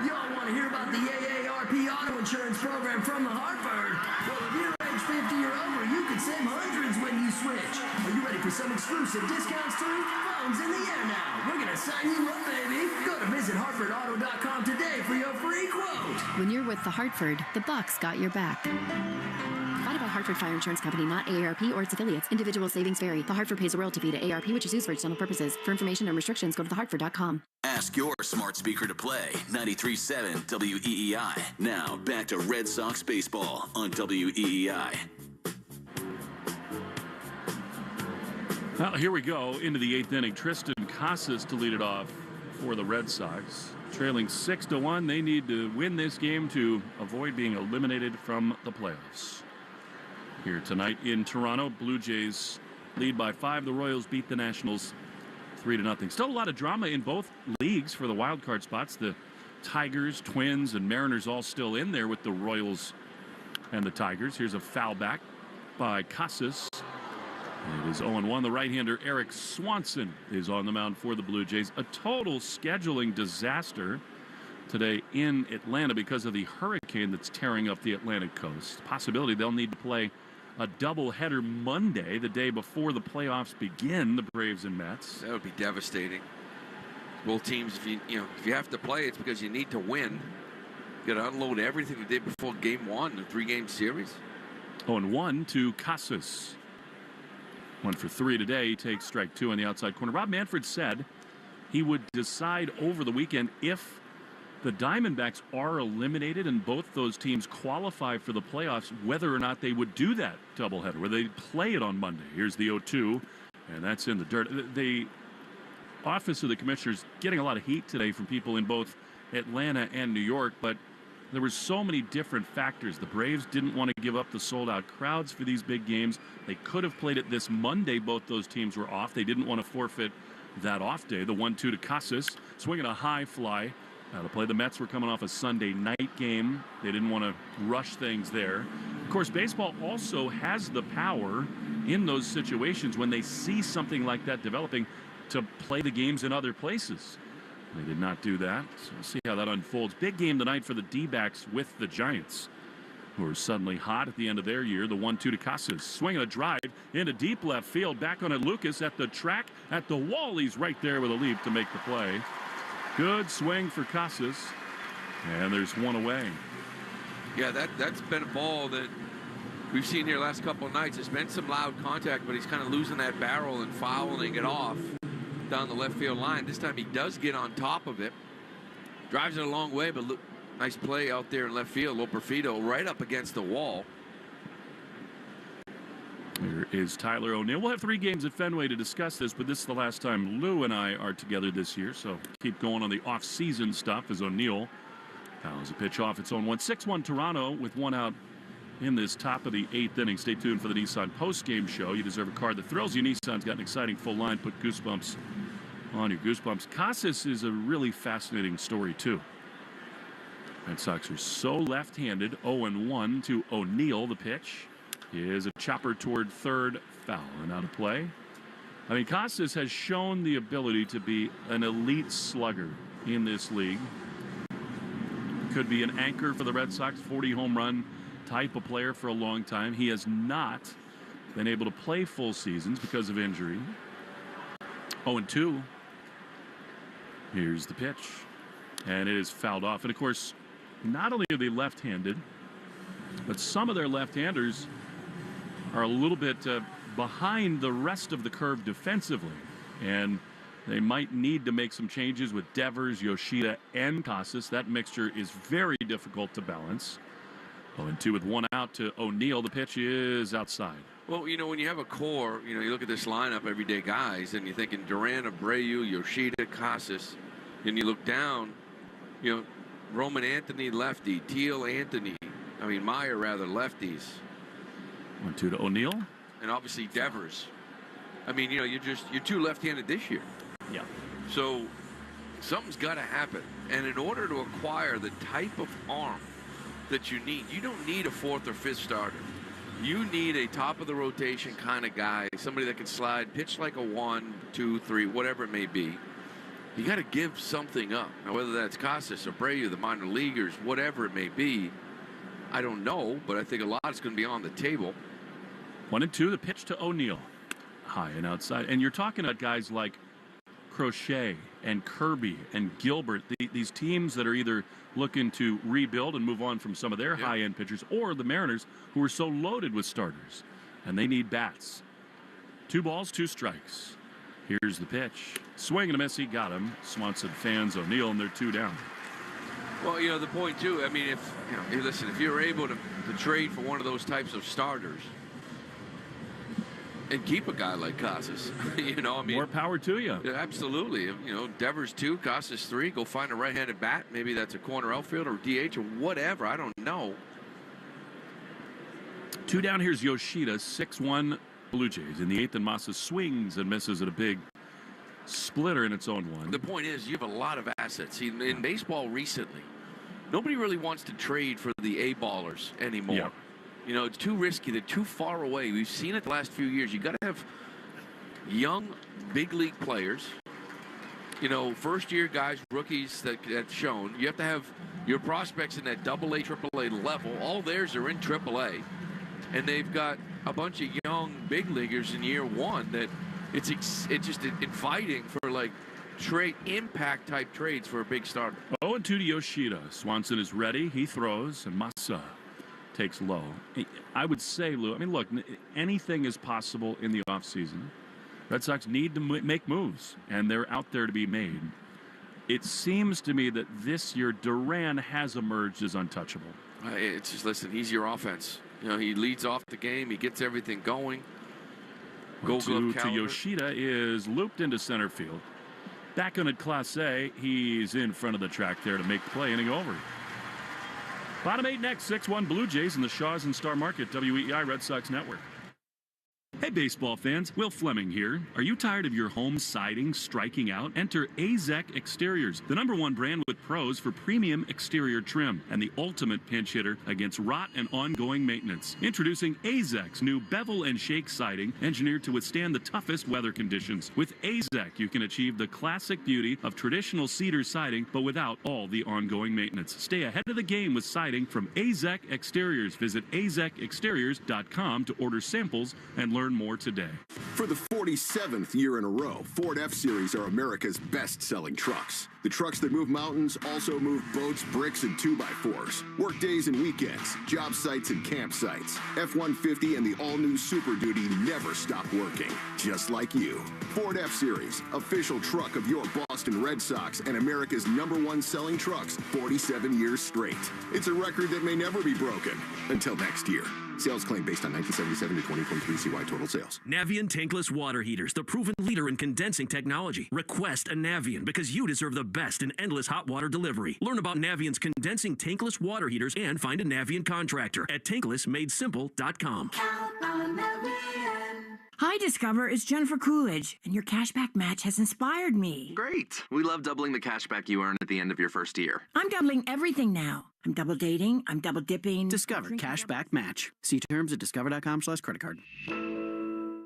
Y'all want to hear about the AARP auto insurance program from the Hartford? Well, if you're age 50 or over, you can save hundreds when you switch. Are you ready for some exclusive discounts too? Phone's in the air now. We're going to sign you up, baby. Go to visithartfordauto.com today for your free quote. When you're with the Hartford, the Bucks got your back. Provided by Hartford Fire Insurance Company, not AARP or its affiliates. Individual savings vary. The Hartford pays a royalty fee to AARP, which is used for external purposes. For information and restrictions, go to thehartford.com. Ask your smart speaker to play 93.7 WEEI. Now, back to Red Sox baseball on WEEI. Well, here we go into the 8th inning. Tristan Casas to lead it off for the Red Sox. Trailing 6-1, they need to win this game to avoid being eliminated from the playoffs. Here tonight in Toronto, Blue Jays lead by 5. The Royals beat the Nationals 3-0. Still a lot of drama in both leagues for the wild card spots. The Tigers, Twins, and Mariners all still in there with the Royals and the Tigers. Here's a foul back by Casas. It is 0-1. The right-hander Eric Swanson is on the mound for the Blue Jays. A total scheduling disaster today in Atlanta because of the hurricane that's tearing up the Atlantic coast. Possibility they'll need to play a doubleheader Monday, the day before the playoffs begin, the Braves and Mets. That would be devastating. Both teams, if you have to play, it's because you need to win. You got to unload everything the day before Game 1, the 3-game series. 0-1 to Casas. 1 for 3 today. He takes strike 2 on the outside corner. Rob Manfred said he would decide over the weekend if the Diamondbacks are eliminated, and both those teams qualify for the playoffs, whether or not they would do that doubleheader, where they play it on Monday. Here's the 0-2, and that's in the dirt. The office of the commissioners getting a lot of heat today from people in both Atlanta and New York, but there were so many different factors. The Braves didn't want to give up the sold-out crowds for these big games. They could have played it this Monday. Both those teams were off. They didn't want to forfeit that off day. The 1-2 to Casas, swinging a high fly. Out of play. The Mets were coming off a Sunday night game. They didn't want to rush things there. Of course, baseball also has the power in those situations when they see something like that developing to play the games in other places. They did not do that, so we'll see how that unfolds. Big game tonight for the D-backs with the Giants, who are suddenly hot at the end of their year. The 1-2 to Casas, swinging a drive into deep left field. Back on it, Lucas at the track, at the wall. He's right there with a leap to make the play. Good swing for Casas, and there's one away. Yeah, that's been a ball that we've seen here last couple of nights. There's been some loud contact, but he's kind of losing that barrel and fouling it off down the left field line. This time he does get on top of it. Drives it a long way, but look, nice play out there in left field. Loperfido right up against the wall. Here is Tyler O'Neill. We'll have 3 games at Fenway to discuss this, but this is the last time Lou and I are together this year, so keep going on the off-season stuff as O'Neill fouls a pitch off its own 1-6-1 Toronto with 1 out in this top of the 8th inning. Stay tuned for the Nissan post-game show. You deserve a card that thrills you. Nissan's got an exciting full line. Put goosebumps on your goosebumps. Casas is a really fascinating story, too. Red Sox are so left-handed. 0-1 to O'Neill. The pitch is a chopper toward third, foul and out of play. I mean, Casas has shown the ability to be an elite slugger in this league. Could be an anchor for the Red Sox, 40 home run type of player for a long time. He has not been able to play full seasons because of injury. 0-2. Here's the pitch, and it is fouled off. And of course, not only are they left-handed, but some of their left-handers are a little bit behind the rest of the curve defensively, and they might need to make some changes with Devers, Yoshida, and Casas. That mixture is very difficult to balance. 0-2 with 1 out to O'Neill. The pitch is outside. Well, you know, when you have a core, you know, you look at this lineup, everyday guys, and you're thinking Duran, Abreu, Yoshida, Casas, and you look down, you know, Roman Anthony, lefty, Teal, Anthony, Meyer, rather, lefties. 1-2 to O'Neill. And obviously Devers. I mean, you know, you're 2 left-handed this year. Yeah. So something's got to happen. And in order to acquire the type of arm that you need, you don't need a 4th or 5th starter. You need a top-of-the-rotation kind of guy, somebody that can slide, pitch like a 1, 2, 3, whatever it may be. You got to give something up. Now, whether that's Casas or Abreu, the minor leaguers, whatever it may be, I don't know, but I think a lot is going to be on the table. 1-2, the pitch to O'Neill. High and outside. And you're talking about guys like Crochet and Kirby and Gilbert, these teams that are either looking to rebuild and move on from some of their high-end pitchers, or the Mariners, who are so loaded with starters, and they need bats. 2 balls, 2 strikes. Here's the pitch. Swing and a miss. He got him. Swanson fans O'Neill, and they're 2 down. Well, you know, the point, too, I mean, if you're able to trade for one of those types of starters and keep a guy like Casas, you know, I mean. More power to you. Yeah, absolutely. You know, Devers 2, Casas 3, go find a right-handed bat. Maybe that's a corner outfielder or DH or whatever. I don't know. 2 down. Here's Yoshida, 6-1 Blue Jays. In the 8th, and Massa swings and misses at a big splitter in its own one. The point is, you have a lot of assets. In baseball recently, nobody really wants to trade for the A-ballers anymore. Yeah. You know, it's too risky. They're too far away. We've seen it the last few years. You got to have young big league players, you know, first-year guys, rookies that's shown. You have to have your prospects in that AA, AAA level. All theirs are in AAA. And they've got a bunch of young big leaguers in year 1 that it's just inviting for, like, impact type trades for a big starter. 0-2 to Yoshida. Swanson is ready. He throws, and Massa takes low. I would say, Lou, I mean, look, anything is possible in the offseason. Red Sox need to make moves, and they're out there to be made. it seems to me that this year Duran has emerged as untouchable. It's just, listen, he's your offense. You know, he leads off the game. He gets everything going. Gold glove To caliber. Yoshida is looped into center field. Back on at Class A, he's in front of the track there to make the play, inning over. Bottom 8 next, 6-1 Blue Jays in the Shaws and Star Market, WEEI Red Sox Network. Hey baseball fans, Will Fleming here. Are you tired of your home siding striking out? Enter AZEK Exteriors, the #1 brand with pros for premium exterior trim and the ultimate pinch hitter against rot and ongoing maintenance. Introducing AZEK's new bevel and shake siding, engineered to withstand the toughest weather conditions. With AZEK, you can achieve the classic beauty of traditional cedar siding, but without all the ongoing maintenance. Stay ahead of the game with siding from AZEK Exteriors. Visit azekexteriors.com to order samples and learn more today. For the 47th year in a row, Ford F-Series are America's best-selling trucks. The trucks that move mountains also move boats, bricks, and 2x4s. Work days and weekends, job sites and campsites. F-150 and the all-new Super Duty never stop working, just like you. Ford F-Series, official truck of your Boston Red Sox and America's #1 selling trucks 47 years straight. It's a record that may never be broken until next year. Sales claim based on 1977 to 2023 CY total sales. Navien tankless water heaters, the proven leader in condensing technology. Request a Navien because you deserve the best in endless hot water delivery. Learn about Navien's condensing tankless water heaters and find a Navien contractor at tanklessmadesimple.com. Hi, Discover. It's Jennifer Coolidge, and your cashback match has inspired me. Great. We love doubling the cashback you earn at the end of your first year. I'm doubling everything now. I'm double dating. I'm double dipping. Discover cashback match. See terms at discover.com/creditcard.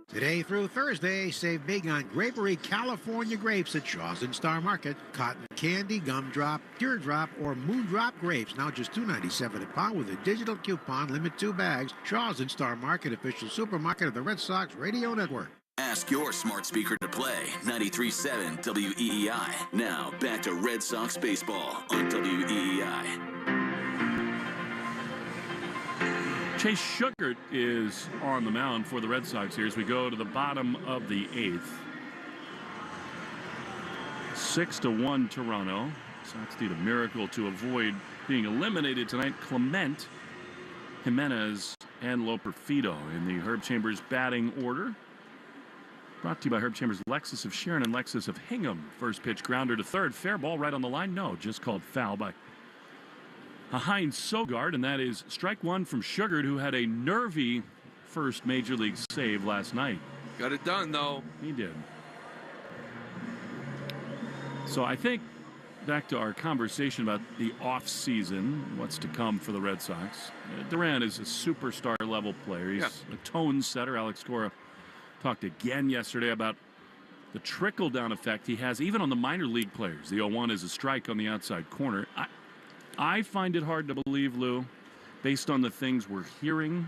Today through Thursday, save big on Grapery California grapes at Shaw's and Star Market. Cotton candy, gumdrop, teardrop, or moondrop grapes. Now just $2.97 a pound with a digital coupon. Limit 2 bags. Shaw's and Star Market, official supermarket of the Red Sox Radio Network. Ask your smart speaker to play 93.7 WEEI. Now back to Red Sox baseball on WEEI. Chase Sugart is on the mound for the Red Sox here as we go to the bottom of the 8th. 6-1 Toronto. Sox need a miracle to avoid being eliminated tonight. Clement, Jimenez, and Loperfido in the Herb Chambers batting order. Brought to you by Herb Chambers, Lexus of Sharon and Lexus of Hingham. First pitch grounder to third. Fair ball right on the line. No, just called foul by Heinz Sogard, and that is strike one from Sugart, who had a nervy first major league save last night. Got it done, though. He did. So I think back to our conversation about the offseason, what's to come for the Red Sox. Duran is a superstar level player. He's a tone setter. Alex Cora talked again yesterday about the trickle-down effect he has even on the minor league players. The 0-1 is a strike on the outside corner. I find it hard to believe, Lou, based on the things we're hearing,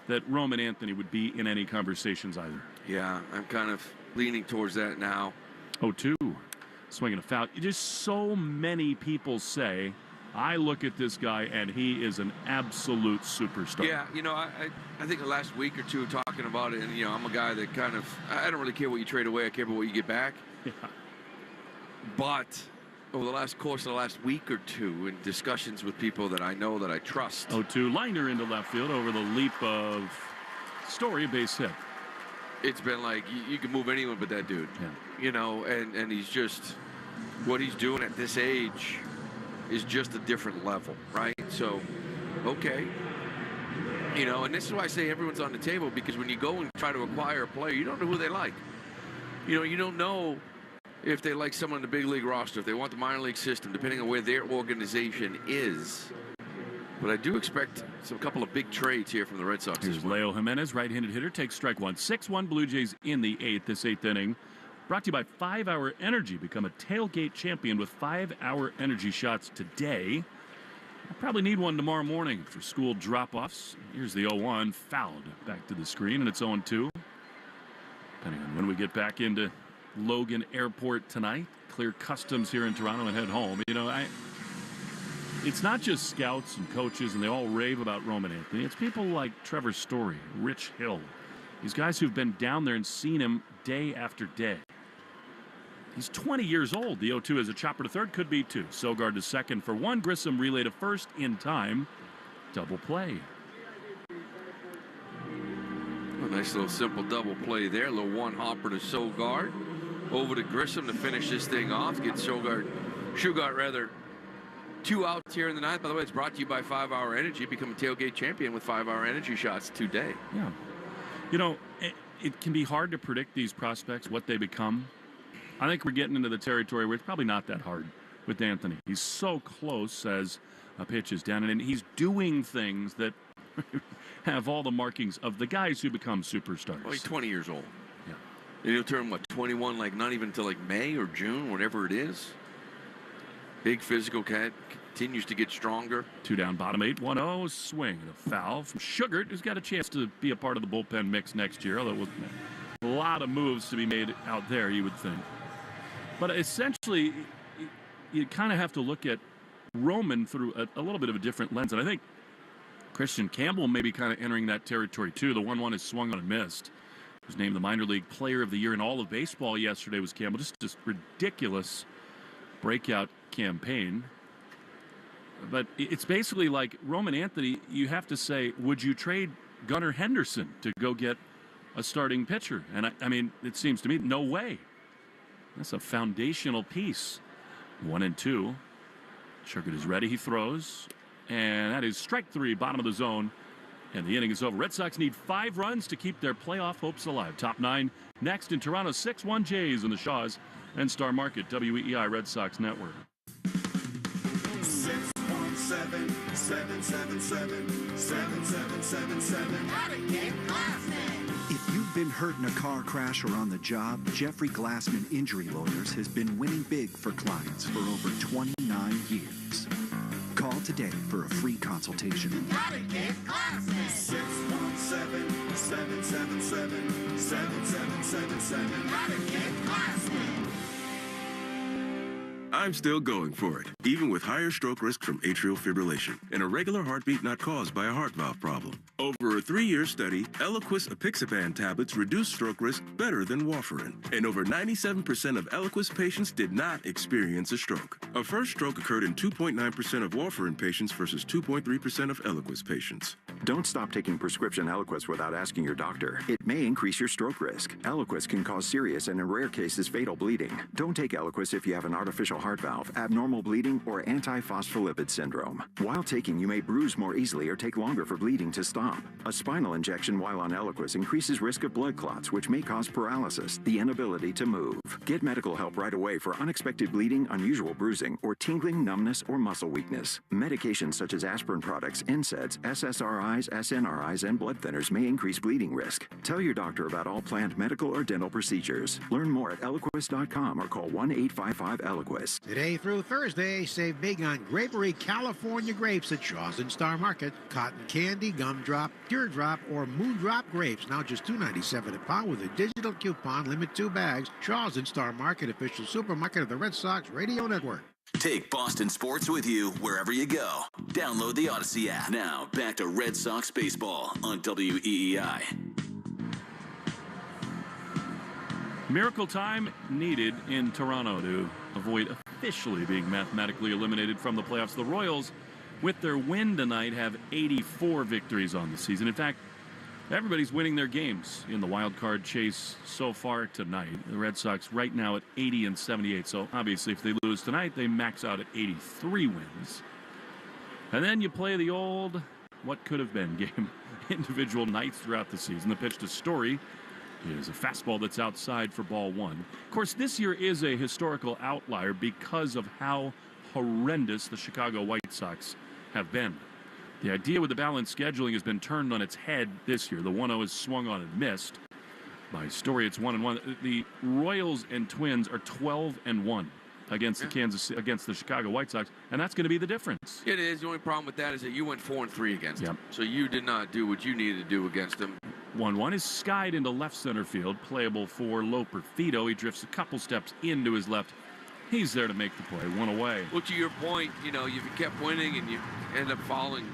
that Roman Anthony would be in any conversations either. Yeah, I'm kind of leaning towards that now. 0-2, swinging a foul. Just so many people say, I look at this guy and he is an absolute superstar. Yeah, you know, I think the last week or two talking about it, and, you know, I'm a guy that kind of, I don't really care what you trade away. I care about what you get back. Yeah. But over the course of the last week or two, in discussions with people that I know, that I trust. 0-2, liner into left field over the leap of Story, base hit. It's been like, you can move anyone but that dude. Yeah. You know, and he's just, what he's doing at this age is just a different level, right? So, okay. You know, and this is why I say everyone's on the table, because when you go and try to acquire a player, you don't know who they like. You know, you don't know if they like someone in the big league roster, if they want the minor league system, depending on where their organization is. But I do expect a couple of big trades here from the Red Sox. Here's Leo Jimenez, right-handed hitter, takes strike one. 6-1 Blue Jays in the 8th, this 8th inning. Brought to you by 5 Hour Energy. Become a tailgate champion with 5 Hour Energy shots today. I'll probably need one tomorrow morning for school drop-offs. Here's the 0-1, fouled back to the screen, and it's 0-2. Depending on when we get back into Logan Airport tonight, clear customs here in Toronto and head home. You know, it's not just scouts and coaches, and they all rave about Roman Anthony. It's people like Trevor Story, Rich Hill, these guys who've been down there and seen him day after day. He's 20 years old. The 0-2 is a chopper to third, could be two. Sogard to second for one. Grissom relay to first in time. Double play. A nice little simple double play there. A little one hopper to Sogard. Over to Grissom to finish this thing off. Get Shugart rather. 2 outs here in the ninth. By the way, it's brought to you by 5 Hour Energy. Become a tailgate champion with 5 Hour Energy shots today. Yeah. You know, it can be hard to predict these prospects, what they become. I think we're getting into the territory where it's probably not that hard with Anthony. He's so close as a pitch is down, and he's doing things that have all the markings of the guys who become superstars. Well, he's 20 years old. Yeah. And he'll turn, 21, like not even until like May or June, whatever it is. Big physical cat, continues to get stronger. 2 down, bottom 8, 1-0, swing and a foul from Shugart, who's got a chance to be a part of the bullpen mix next year, although with a lot of moves to be made out there, you would think. But essentially, you kind of have to look at Roman through a little bit of a different lens, and I think Christian Campbell may be kind of entering that territory too. The 1-1 is swung on and missed. He was named the minor league player of the year in all of baseball yesterday was Campbell. Just ridiculous breakout campaign. But it's basically like Roman Anthony, you have to say, would you trade Gunnar Henderson to go get a starting pitcher? And I mean, it seems to me, no way. That's a foundational piece. 1-2. Shugart is ready. He throws. And that is strike 3, bottom of the zone. And the inning is over. Red Sox need 5 runs to keep their playoff hopes alive. Top 9 next in Toronto. 6-1 Jays in the Shaws and Star Market, WEEI Red Sox Network. 617-777-7777. If you've been hurt in a car crash or on the job, Jeffrey Glassman Injury Lawyers has been winning big for clients for over 29 years. Call today for a free consultation. You gotta get Glassman. 617-777-7777. Gotta get Glassman. I'm still going for it, even with higher stroke risk from atrial fibrillation, an irregular heartbeat not caused by a heart valve problem. Over a 3-year study, Eliquis apixaban tablets reduced stroke risk better than warfarin, and over 97% of Eliquis patients did not experience a stroke. A first stroke occurred in 2.9% of warfarin patients versus 2.3% of Eliquis patients. Don't stop taking prescription Eliquis without asking your doctor. It may increase your stroke risk. Eliquis can cause serious and in rare cases fatal bleeding. Don't take Eliquis if you have an artificial heart valve, abnormal bleeding, or antiphospholipid syndrome. While taking, you may bruise more easily or take longer for bleeding to stop. A spinal injection while on Eliquis increases risk of blood clots, which may cause paralysis, the inability to move. Get medical help right away for unexpected bleeding, unusual bruising, or tingling, numbness, or muscle weakness. Medications such as aspirin products, NSAIDs, SSRIs, SNRIs, and blood thinners may increase bleeding risk. Tell your doctor about all planned medical or dental procedures. Learn more at Eliquis.com or call 1-855-ELIQUIS. Today through Thursday, save big on Grapery California grapes at Shaw's and Star Market. Cotton candy, gumdrop, teardrop, or moondrop grapes. Now just $2.97 a pound with a digital coupon. Limit 2 bags. Shaw's and Star Market, official supermarket of the Red Sox Radio Network. Take Boston sports with you wherever you go. Download the Odyssey app. Now, back to Red Sox baseball on WEEI. Miracle time needed in Toronto to avoid officially being mathematically eliminated from the playoffs. The Royals, with their win tonight, have 84 victories on the season. In fact, everybody's winning their games in the wild card chase so far tonight. The Red Sox right now at 80 and 78. So obviously if they lose tonight, they max out at 83 wins. And then you play the old what could have been game individual nights throughout the season. The pitch to Story is a fastball that's outside for ball 1. Of course, this year is a historical outlier because of how horrendous the Chicago White Sox have been. The idea with the balanced scheduling has been turned on its head this year. The 1-0 is swung on and missed. By Story, it's 1-1. The Royals and Twins are 12-1 against the Chicago White Sox, and that's going to be the difference. It is. The only problem with that is that you went 4-3 against them. So you did not do what you needed to do against them. 1-1 is skied into left center field, playable for Loper Fido. He drifts a couple steps into his left. He's there to make the play. 1 away. Well, to your point, you know, if you kept winning and you end up falling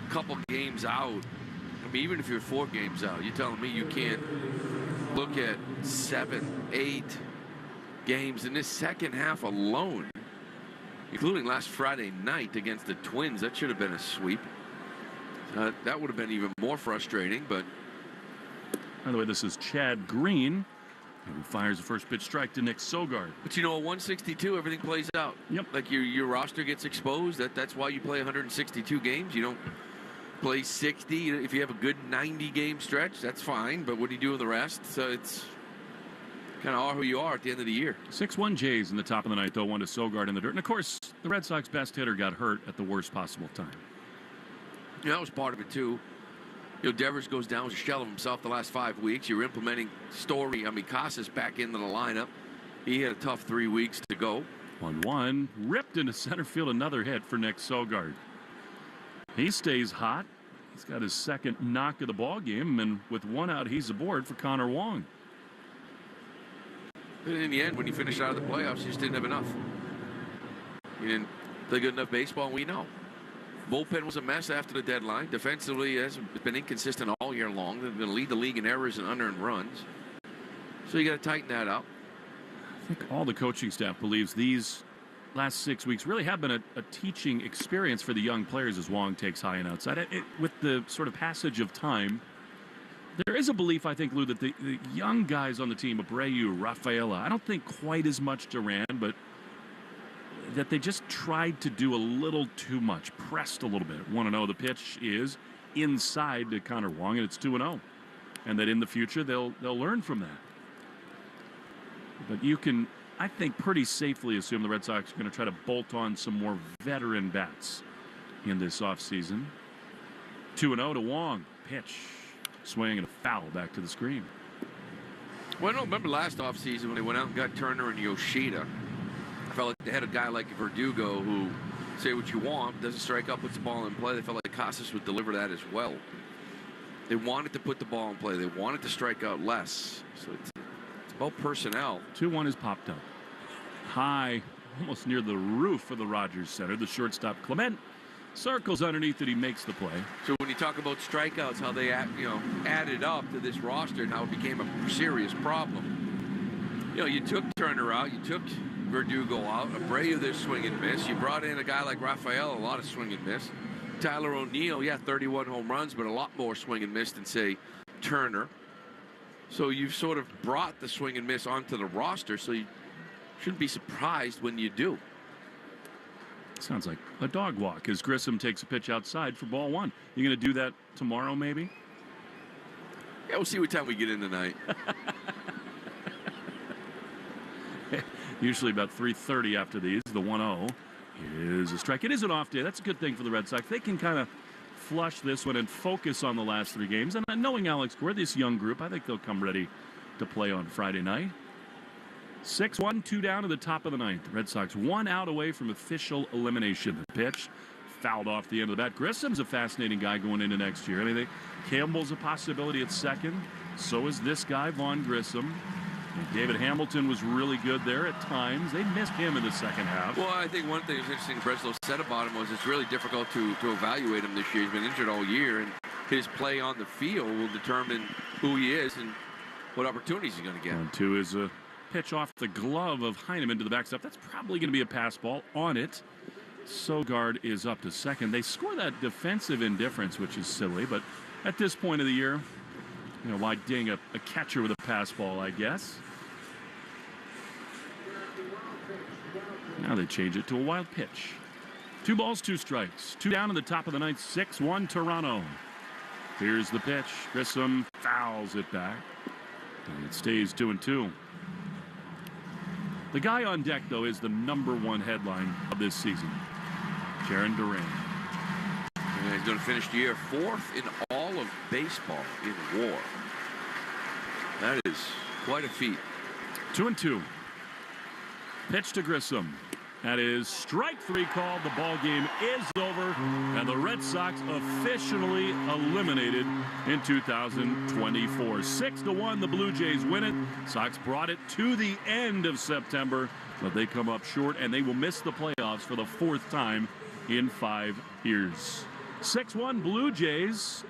a couple games out, I mean, even if you're 4 games out, you're telling me you can't look at 7, 8, games in this second half alone, including last Friday night against the Twins. That should have been a sweep. That would have been even more frustrating, but... By the way, this is Chad Green, who fires the first pitch strike to Nick Sogard. But at 162, everything plays out. Yep. Like your roster gets exposed. That's why you play 162 games. You don't play 60. If you have a good 90-game stretch, that's fine. But what do you do with the rest? So it's kind of are who you are at the end of the year. 6-1 Jays in the top of the ninth, 0-1 to Sogard in the dirt. And, of course, the Red Sox best hitter got hurt at the worst possible time. Yeah, that was part of it, too. Devers goes down with a shell of himself the last 5 weeks. You're implementing Casas back into the lineup. He had a tough 3 weeks to go. 1-1, ripped into center field, another hit for Nick Sogard. He stays hot. He's got his second knock of the ball game, and with one out, he's aboard for Connor Wong. But in the end, when you finished out of the playoffs, you just didn't have enough. You didn't play good enough baseball, and we know. Bullpen was a mess after the deadline. Defensively, has been inconsistent all year long. They're going to lead the league in errors and unearned runs. So you got to tighten that up. I think all the coaching staff believes these last 6 weeks really have been a teaching experience for the young players as Wong takes high and outside. With the sort of passage of time, there is a belief, I think, Lou, that the young guys on the team, Abreu, Rafaela, I don't think quite as much Duran, but that they just tried to do a little too much, pressed a little bit. 1-0, the pitch is inside to Connor Wong, and it's 2-0. And that in the future, they'll learn from that. But you can, I think, pretty safely assume the Red Sox are going to try to bolt on some more veteran bats in this offseason. 2-0 to Wong. Pitch, swing, and a foul back to the screen. Well, I don't remember last offseason when they went out and got Turner and Yoshida. I felt like they had a guy like Verdugo who, say what you want, doesn't strike up, puts the ball in play. They felt like Casas would deliver that as well. They wanted to put the ball in play. They wanted to strike out less. So it's about personnel. 2-1 is popped up. High, almost near the roof of the Rogers Center. The shortstop, Clement, circles underneath it. He makes the play. So when you talk about strikeouts, how they added up to this roster and how it became a serious problem. You took Turner out. You took Verdugo out. Abreu, there's swing and miss. You brought in a guy like Rafael, a lot of swing and miss. Tyler O'Neill, 31 home runs, but a lot more swing and miss than, say, Turner. So you've sort of brought the swing and miss onto the roster, so you shouldn't be surprised when you do. Sounds like a dog walk as Grissom takes a pitch outside for ball one. You going to do that tomorrow, maybe? Yeah, we'll see what time we get in tonight. Usually about 3:30 after these. The 1-0 is a strike. It is an off day. That's a good thing for the Red Sox. They can kind of flush this one and focus on the last 3 games. And knowing Alex Gore, this young group, I think they'll come ready to play on Friday night. 6-1, 2 down to the top of the ninth. Red Sox 1 out away from official elimination. The pitch fouled off the end of the bat. Grissom's a fascinating guy going into next year. I mean, Campbell's a possibility at second. So is this guy, Vaughn Grissom. And David Hamilton was really good there at times. They missed him in the second half. Well, I think one thing that's interesting Breslow said about him was it's really difficult to evaluate him this year. He's been injured all year, and his play on the field will determine who he is and what opportunities he's going to get. 1-2 is a pitch off the glove of Heineman to the backstop. That's probably going to be a pass ball on it. Sogard is up to second. They score that defensive indifference, which is silly, but at this point of the year, why ding a catcher with a pass ball, I guess. Now they change it to a wild pitch. 2 balls, 2 strikes. 2 down in the top of the ninth. 6-1 Toronto. Here's the pitch. Grissom fouls it back. And it stays 2-2. The guy on deck, though, is the #1 headline of this season. Jarren Duran. And he's going to finish the year 4th in all of baseball in WAR. That is quite a feat. 2-2. Pitch to Grissom. That is strike 3 called. The ball game is over, and the Red Sox officially eliminated in 2024. 6-1, the Blue Jays win it. Sox brought it to the end of September, but they come up short, and they will miss the playoffs for the 4th time in 5 years. 6-1 Blue Jays.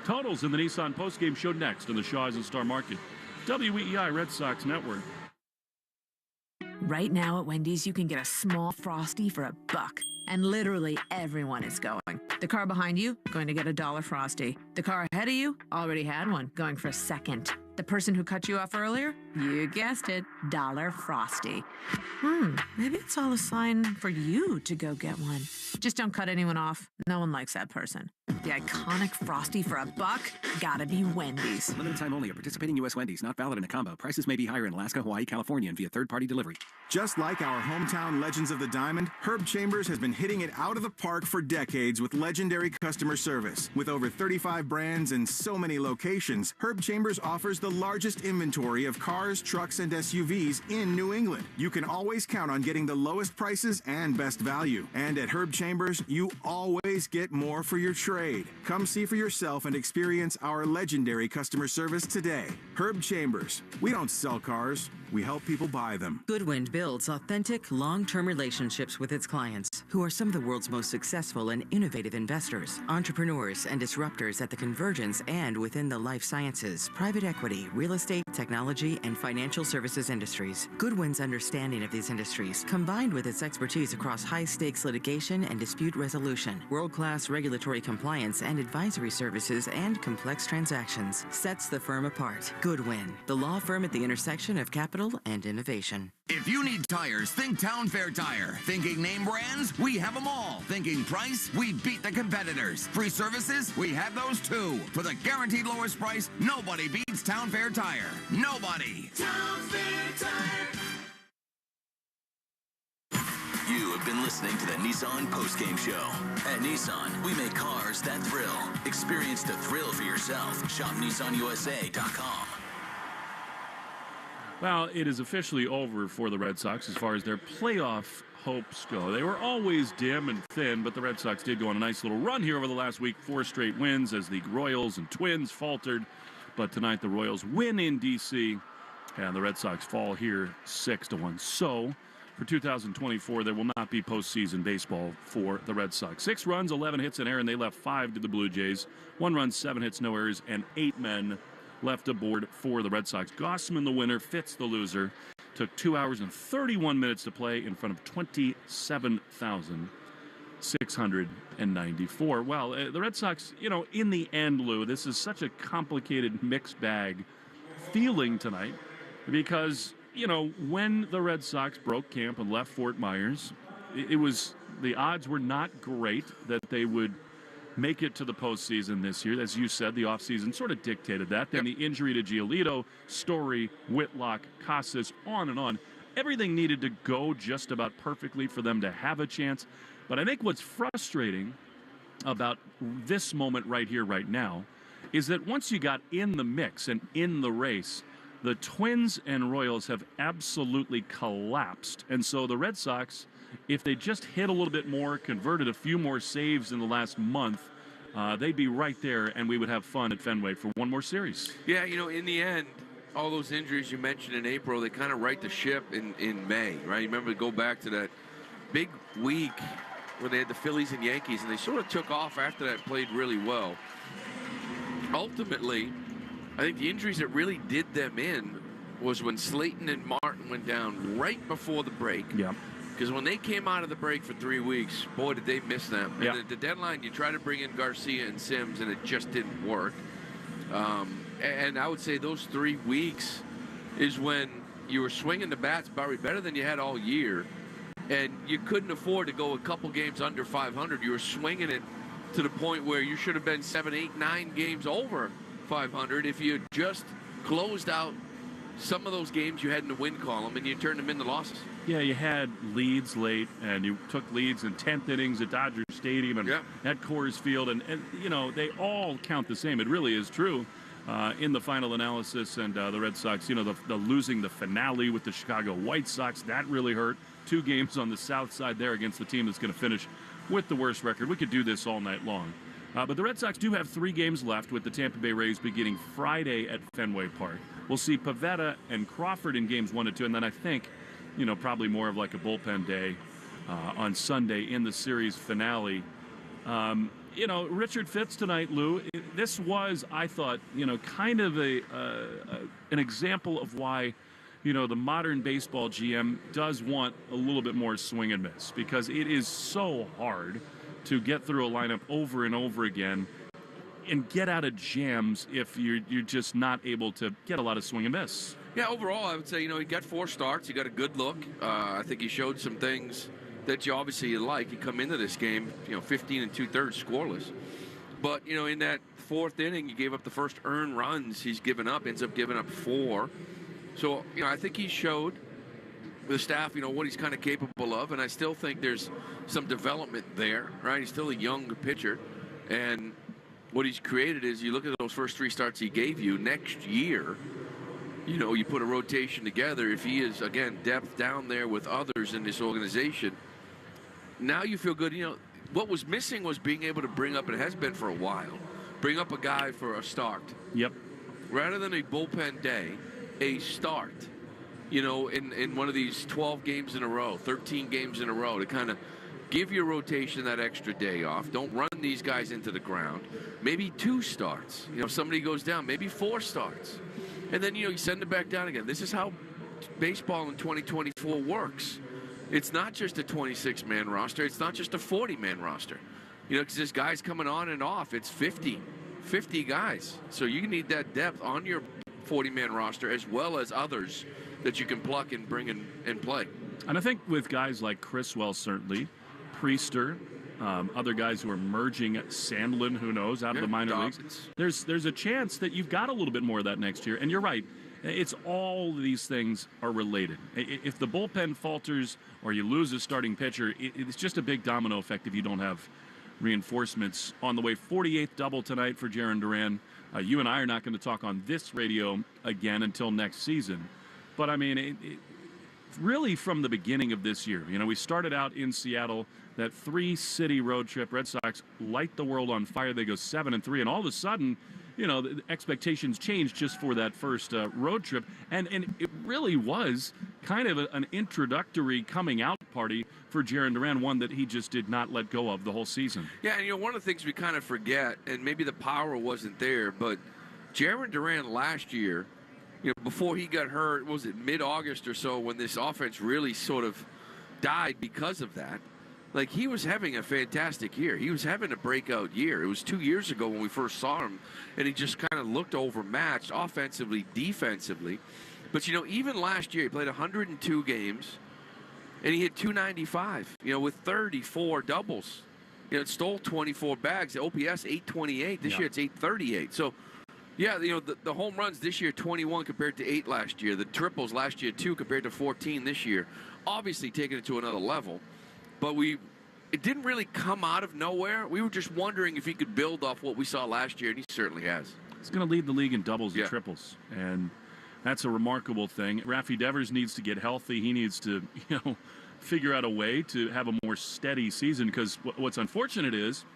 Totals in the Nissan postgame show next on the Shaws and Star Market. WEEI Red Sox Network. Right now at Wendy's, you can get a small Frosty for $1. And literally everyone is going. The car behind you, going to get a $1 Frosty. The car ahead of you, already had one, going for a second. The person who cut you off earlier, you guessed it, $1 Frosty. Maybe it's all a sign for you to go get one. Just don't cut anyone off. No one likes that person. The iconic Frosty for $1, gotta be Wendy's. Limited time only at participating U.S. Wendy's. Not valid in a combo. Prices may be higher in Alaska, Hawaii, California, and via third-party delivery. Just like our hometown legends of the diamond, Herb Chambers has been hitting it out of the park for decades with legendary customer service. With over 35 brands and so many locations, Herb Chambers offers the largest inventory of cars, trucks, and SUVs in New England. You can always count on getting the lowest prices and best value. And at Herb Chambers, you always get more for your trade. Come see for yourself and experience our legendary customer service today. Herb Chambers. We don't sell cars. We help people buy them. Goodwind builds authentic, long-term relationships with its clients, who are some of the world's most successful and innovative investors, entrepreneurs, and disruptors at the convergence and within the life sciences, private equity, real estate, technology, and financial services industries. Goodwind's understanding of these industries, combined with its expertise across high-stakes litigation and dispute resolution, world-class regulatory compliance and advisory services, and complex transactions, sets the firm apart. Goodwin, the law firm at the intersection of capital and innovation. If you need tires, think Town Fair Tire. Thinking name brands? We have them all. Thinking price? We beat the competitors. Free services? We have those too. For the guaranteed lowest price, nobody beats Town Fair Tire. Nobody. Town Fair Tire. You have been listening to the Nissan Postgame Show. At Nissan, we make cars that thrill. Experience the thrill for yourself. Shop NissanUSA.com. Well, it is officially over for the Red Sox as far as their playoff hopes go. They were always dim and thin, but the Red Sox did go on a nice little run here over the last week. 4 straight wins as the Royals and Twins faltered. But tonight the Royals win in D.C., and the Red Sox fall here 6-1. So for 2024, there will not be postseason baseball for the Red Sox. 6 runs, 11 hits, and error, and they left 5 to the Blue Jays. 1 run, 7 hits, no errors, and 8 men left aboard for the Red Sox. Gausman, the winner, Fitz, the loser. Took 2 hours and 31 minutes to play in front of 27,694. Well, the Red Sox, in the end, Lou, this is such a complicated mixed bag feeling tonight because, when the Red Sox broke camp and left Fort Myers, the odds were not great that they would make it to the postseason this year. As you said, the offseason sort of dictated that. Then the injury to Giolito, Story, Whitlock, Casas, on and on. Everything needed to go just about perfectly for them to have a chance. But I think what's frustrating about this moment right here, right now, is that once you got in the mix and in the race, the Twins and Royals have absolutely collapsed. And so the Red Sox, if they just hit a little bit more, converted a few more saves in the last month, they'd be right there, and we would have fun at Fenway for one more series. Yeah, in the end, all those injuries you mentioned in April, they kind of right the ship in May, right? You remember, go back to that big week where they had the Phillies and Yankees, and they sort of took off after that, played really well. Ultimately, I think the injuries that really did them in was when Slayton and Martin went down right before the break. Yeah. Because when they came out of the break for 3 weeks, boy, did they miss them. Yeah. And the deadline, you try to bring in Garcia and Sims, and it just didn't work. And I would say those 3 weeks is when you were swinging the bats probably better than you had all year. And you couldn't afford to go a couple games under 500. You were swinging it to the point where you should have been 7, 8, 9 games over 500 if you had just closed out some of those games you had in the win column and you turned them into losses. Yeah, you had leads late, and you took leads in 10th innings at Dodger Stadium and at Coors Field, and they all count the same. It really is true in the final analysis, and the Red Sox, the losing the finale with the Chicago White Sox, that really hurt. 2 games on the south side there against the team that's going to finish with the worst record. We could do this all night long. But the Red Sox do have 3 games left, with the Tampa Bay Rays beginning Friday at Fenway Park. We'll see Pivetta and Crawford in games 1 and 2, and then I think, probably more of like a bullpen day on Sunday in the series finale. Richard Fitz tonight, Lou, this was, I thought, kind of an example of why the modern baseball GM does want a little bit more swing and miss, because it is so hard to get through a lineup over and over again and get out of jams if you're just not able to get a lot of swing and miss. Yeah, overall, I would say, he got 4 starts. He got a good look. I think he showed some things that you obviously like. He come into this game, 15 and 2/3 scoreless. But, in that 4th inning, he gave up the first earned runs he's given up, ends up giving up 4. So, I think he showed the staff, what he's kind of capable of. And I still think there's some development there, right? He's still a young pitcher. And what he's created is, you look at those first 3 starts he gave you, next year, you put a rotation together. If he is, again, depth down there with others in this organization, now you feel good. What was missing was being able to bring up, and it has been for a while, bring up a guy for a start. Yep. Rather than a bullpen day, a start, in one of these 12 games in a row, 13 games in a row, to kind of give your rotation that extra day off. Don't run these guys into the ground. Maybe 2 starts. If somebody goes down, maybe 4 starts. And then, you send it back down again. This is how baseball in 2024 works. It's not just a 26-man roster. It's not just a 40-man roster. Because there's guys coming on and off. It's 50 guys. So you need that depth on your 40-man roster, as well as others that you can pluck and bring in and play. And I think with guys like Criswell, certainly, Priester, other guys who are merging, Sandlin, who knows, out of the minor leagues. There's a chance that you've got a little bit more of that next year. And you're right. It's all these things are related. If the bullpen falters or you lose a starting pitcher, it's just a big domino effect if you don't have reinforcements on the way. 48th double tonight for Jarren Duran. You and I are not going to talk on this radio again until next season. But, I mean, really from the beginning of this year, we started out in Seattle, that 3-city road trip. Red Sox light the world on fire. They go 7-3, and all of a sudden, the expectations changed just for that first road trip. And it really was kind of an introductory coming out party for Jarren Duran, one that he just did not let go of the whole season. Yeah, and one of the things we kind of forget, and maybe the power wasn't there, but Jarren Duran last year, before he got hurt, was it mid-August or so, when this offense really sort of died because of that? Like, he was having a fantastic year. He was having a breakout year. It was 2 years ago when we first saw him, and he just kind of looked overmatched offensively, defensively. But, even last year, he played 102 games, and he hit .295, with 34 doubles. It stole 24 bags. The OPS, 828. This year, it's 838. So, yeah, the home runs this year, 21 compared to 8 last year. The triples last year, 2 compared to 14 this year. Obviously taking it to another level. But it didn't really come out of nowhere. We were just wondering if he could build off what we saw last year, and he certainly has. He's going to lead the league in doubles and triples, and that's a remarkable thing. Raffy Devers needs to get healthy. He needs to, figure out a way to have a more steady season, because what's unfortunate is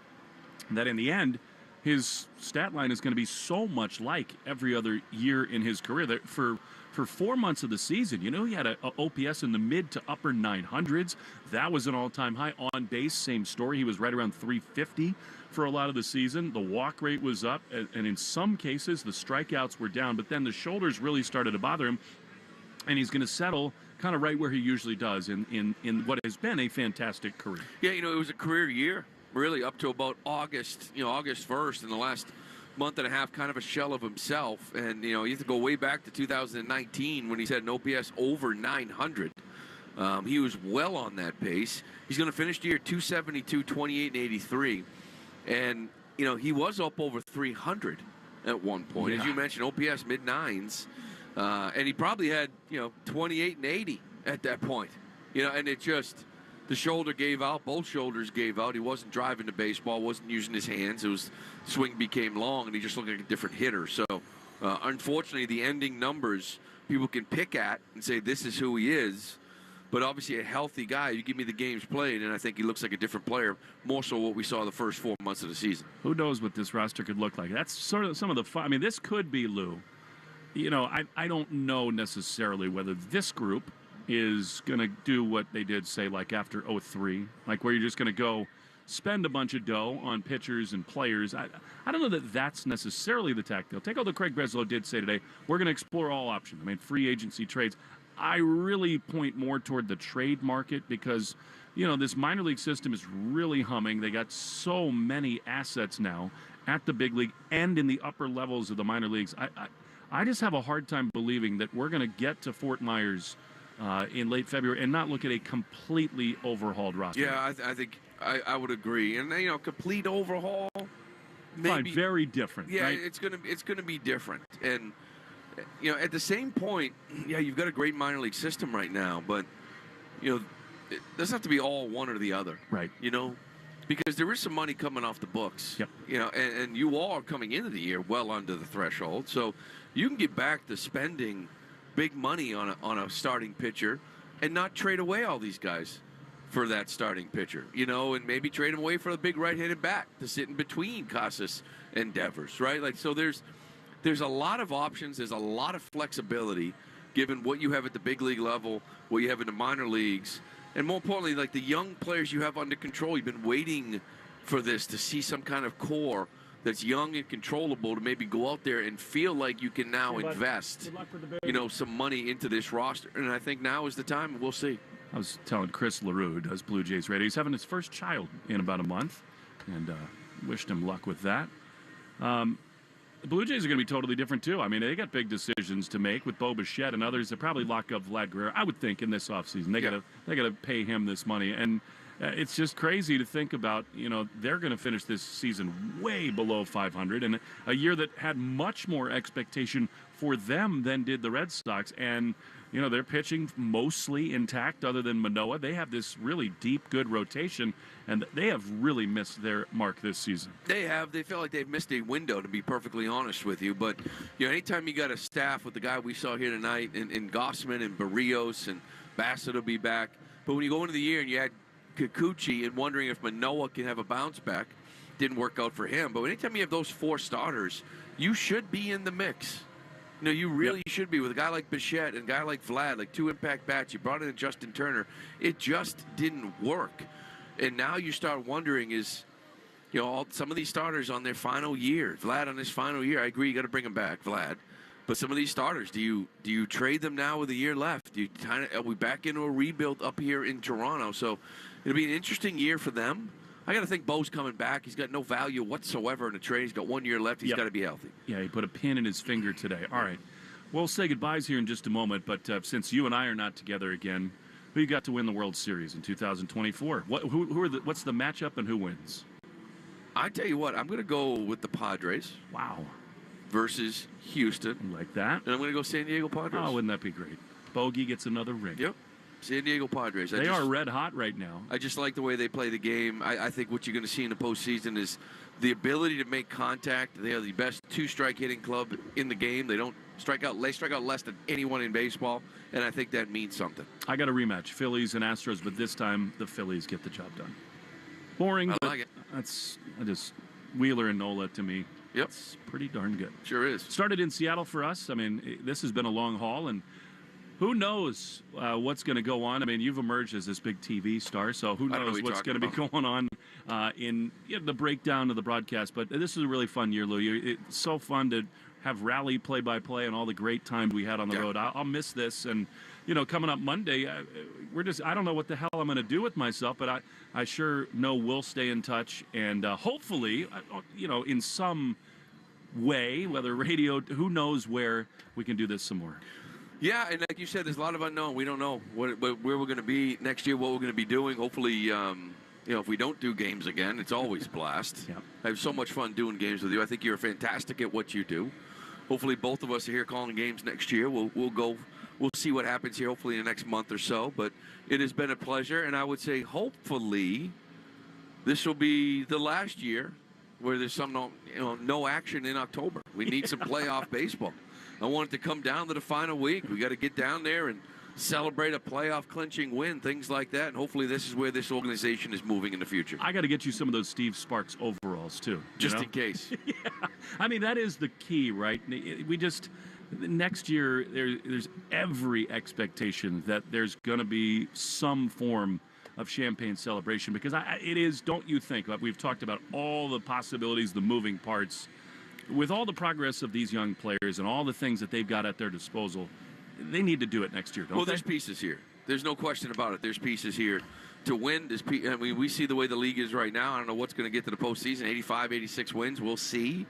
that in the end, his stat line is going to be so much like every other year in his career. That for 4 months of the season, he had a OPS in the mid to upper 900s. That was an all-time high. On base, same story. He was right around 350 for a lot of the season. The walk rate was up, and in some cases, the strikeouts were down. But then the shoulders really started to bother him, and he's going to settle kind of right where he usually does in what has been a fantastic career. Yeah, it was a career year, really, up to about August 1st, in the last month and a half, kind of a shell of himself. And, you have to go way back to 2019 when he's had an OPS over 900. He was well on that pace. He's going to finish the year 272, 28, and 83. And, he was up over 300 at one point. As you mentioned, OPS mid-9s. And he probably had, 28 and 80 at that point. And it just, the shoulder gave out. Both shoulders gave out. He wasn't driving the baseball, wasn't using his hands. It was, swing became long, and he just looked like a different hitter. So, unfortunately, the ending numbers people can pick at and say this is who he is. But obviously, a healthy guy, you give me the games played, and I think he looks like a different player, more so what we saw the first 4 months of the season. Who knows what this roster could look like? That's sort of some of the fun. I mean, this could be, Lou. I don't know necessarily whether this group is going to do what they did, say, like after 03, like where you're just going to go spend a bunch of dough on pitchers and players. I don't know that that's necessarily the tack they'll take, although Craig Breslow did say today, we're going to explore all options. I mean, free agency trades. I really point more toward the trade market because, this minor league system is really humming. They got so many assets now at the big league and in the upper levels of the minor leagues. I just have a hard time believing that we're going to get to Fort Myers in late February and not look at a completely overhauled roster. Yeah, I think I would agree. And complete overhaul, maybe fine, very different. Yeah, right? it's gonna be different. And at the same point, yeah, you've got a great minor league system right now, but it doesn't have to be all one or the other. Right. Because there is some money coming off the books. Yep. And you all are coming into the year well under the threshold, so you can get back to spending big money on a starting pitcher and not trade away all these guys for that starting pitcher, and maybe trade them away for a big right-handed bat to sit in between Casas and Devers, right? Like, so there's a lot of options. There's a lot of flexibility given what you have at the big league level, what you have in the minor leagues, and more importantly, like the young players you have under control. You've been waiting for this to see some kind of core that's young and controllable to maybe go out there and feel like you can now invest, some money into this roster. And I think now is the time. We'll see. I was telling Chris LaRue, who does Blue Jays radio, he's having his first child in about a month, and wished him luck with that. The Blue Jays are going to be totally different, too. I mean, they got big decisions to make with Bo Bichette and others. They'll probably lock up Vlad Guerrero, I would think, in this offseason. They got to pay him this money. And it's just crazy to think about, they're going to finish this season way below 500, and a year that had much more expectation for them than did the Red Sox. And, they're pitching mostly intact other than Manoah. They have this really deep, good rotation, and they have really missed their mark this season. They have. They feel like they've missed a window, to be perfectly honest with you. But, anytime you got a staff with the guy we saw here tonight, in Gausman and Barrios, and Bassett will be back. But when you go into the year and you had Kikuchi and wondering if Manoah can have a bounce back, didn't work out for him. But anytime you have those four starters, you should be in the mix. You really should be with a guy like Bichette and a guy like Vlad, like two impact bats. You brought in Justin Turner. It just didn't work. And now you start wondering some of these starters on their final year. Vlad on his final year, I agree, you got to bring him back, Vlad. But some of these starters, do you trade them now with a year left? Are we back into a rebuild up here in Toronto? So it'll be an interesting year for them. I got to think Bo's coming back. He's got no value whatsoever in the trade. He's got 1 year left. He's got to be healthy. Yeah, he put a pin in his finger today. All right. We'll say goodbyes here in just a moment, but since you and I are not together again, who you got to win the World Series in 2024? What's the matchup and who wins? I tell you what, I'm going to go with the Padres. Wow. Versus Houston. I like that. And I'm going to go San Diego Padres. Oh, wouldn't that be great? Bogey gets another ring. Yep. San Diego Padres. They are red hot right now. I just like the way they play the game. I think what you're going to see in the postseason is the ability to make contact. They are the best two-strike hitting club in the game. They don't strike out. They strike out less than anyone in baseball, and I think that means something. I got a rematch, Phillies and Astros, but this time the Phillies get the job done. Boring, I but like it. That's Wheeler and Nola to me. Yep. It's pretty darn good. Sure is. Started in Seattle for us. I mean, this has been a long haul, and who knows what's going to go on? I mean, you've emerged as this big TV star, so who knows what's going to be going on in the breakdown of the broadcast. But this is a really fun year, Lou. It's so fun to have rally play-by-play and all the great times we had on the road. I'll miss this. And, coming up Monday, I don't know what the hell I'm going to do with myself, but I sure know we'll stay in touch. And hopefully, in some way, whether radio, who knows where we can do this some more. Yeah, and like you said, there's a lot of unknown. We don't know where we're going to be next year, what we're going to be doing. Hopefully, if we don't do games again, it's always a blast. Yeah. I have so much fun doing games with you. I think you're fantastic at what you do. Hopefully, both of us are here calling games next year. We'll see what happens here, hopefully, in the next month or so. But it has been a pleasure, and I would say, hopefully, this will be the last year where there's no action in October. We need some playoff baseball. I want it to come down to the final week. We got to get down there and celebrate a playoff clinching win, things like that. And hopefully this is where this organization is moving in the future. I got to get you some of those Steve Sparks overalls, too. Just in case. Yeah. I mean, that is the key, right? Next year, there's every expectation that there's going to be some form of champagne celebration, because it is, don't you think, we've talked about all the possibilities, the moving parts. With all the progress of these young players and all the things that they've got at their disposal, they need to do it next year, don't they? There's pieces here. There's no question about it. There's pieces here to win. We see the way the league is right now. I don't know what's going to get to the postseason. 85, 86 wins. We'll see.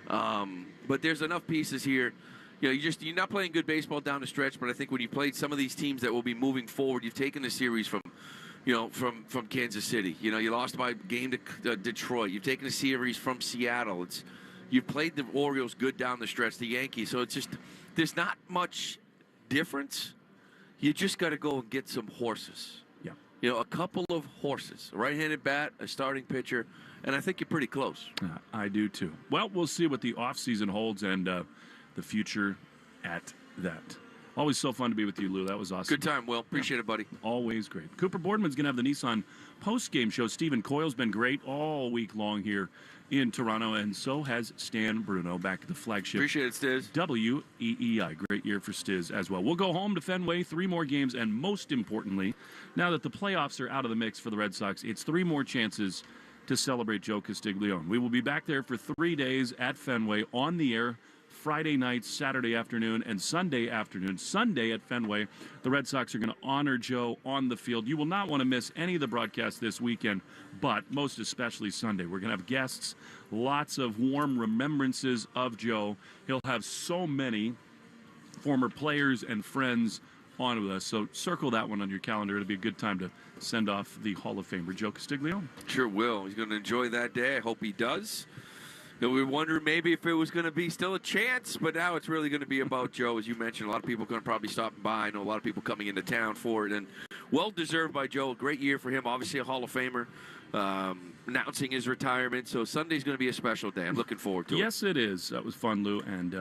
But there's enough pieces here. You're not playing good baseball down the stretch, but I think when you played some of these teams that will be moving forward, you've taken the series from Kansas City. You lost by game to Detroit. You've taken a series from Seattle. You've played the Orioles good down the stretch, the Yankees. So there's not much difference. You just got to go and get some horses. Yeah. A couple of horses, a right-handed bat, a starting pitcher, and I think you're pretty close. I do too. Well, we'll see what the offseason holds and the future at that. Always so fun to be with you, Lou. That was awesome. Good time, Will. Appreciate it, buddy. Always great. Cooper Boardman's going to have the Nissan post-game show. Stephen Coyle's been great all week long here in Toronto, and so has Stan Bruno back at the flagship. Appreciate it, Stiz. WEEI. Great year for Stiz as well. We'll go home to Fenway, 3 more games, and most importantly, now that the playoffs are out of the mix for the Red Sox, it's 3 more chances to celebrate Joe Castiglione. We will be back there for 3 days at Fenway on the air, Friday night, Saturday afternoon, and Sunday afternoon. Sunday at Fenway, the Red Sox are going to honor Joe on the field. You will not want to miss any of the broadcasts this weekend, but most especially Sunday. We're going to have guests, lots of warm remembrances of Joe. He'll have so many former players and friends on with us, so circle that one on your calendar. It'll be a good time to send off the Hall of Famer, Joe Castiglione. Sure will. He's going to enjoy that day. I hope he does. We were wondering maybe if it was going to be still a chance, but now it's really going to be about Joe. As you mentioned, a lot of people are going to probably stop by. I know a lot of people coming into town for it, and well-deserved by Joe. A great year for him. Obviously a Hall of Famer, announcing his retirement. So Sunday's going to be a special day. I'm looking forward to it. Yes, it is. That was fun, Lou, and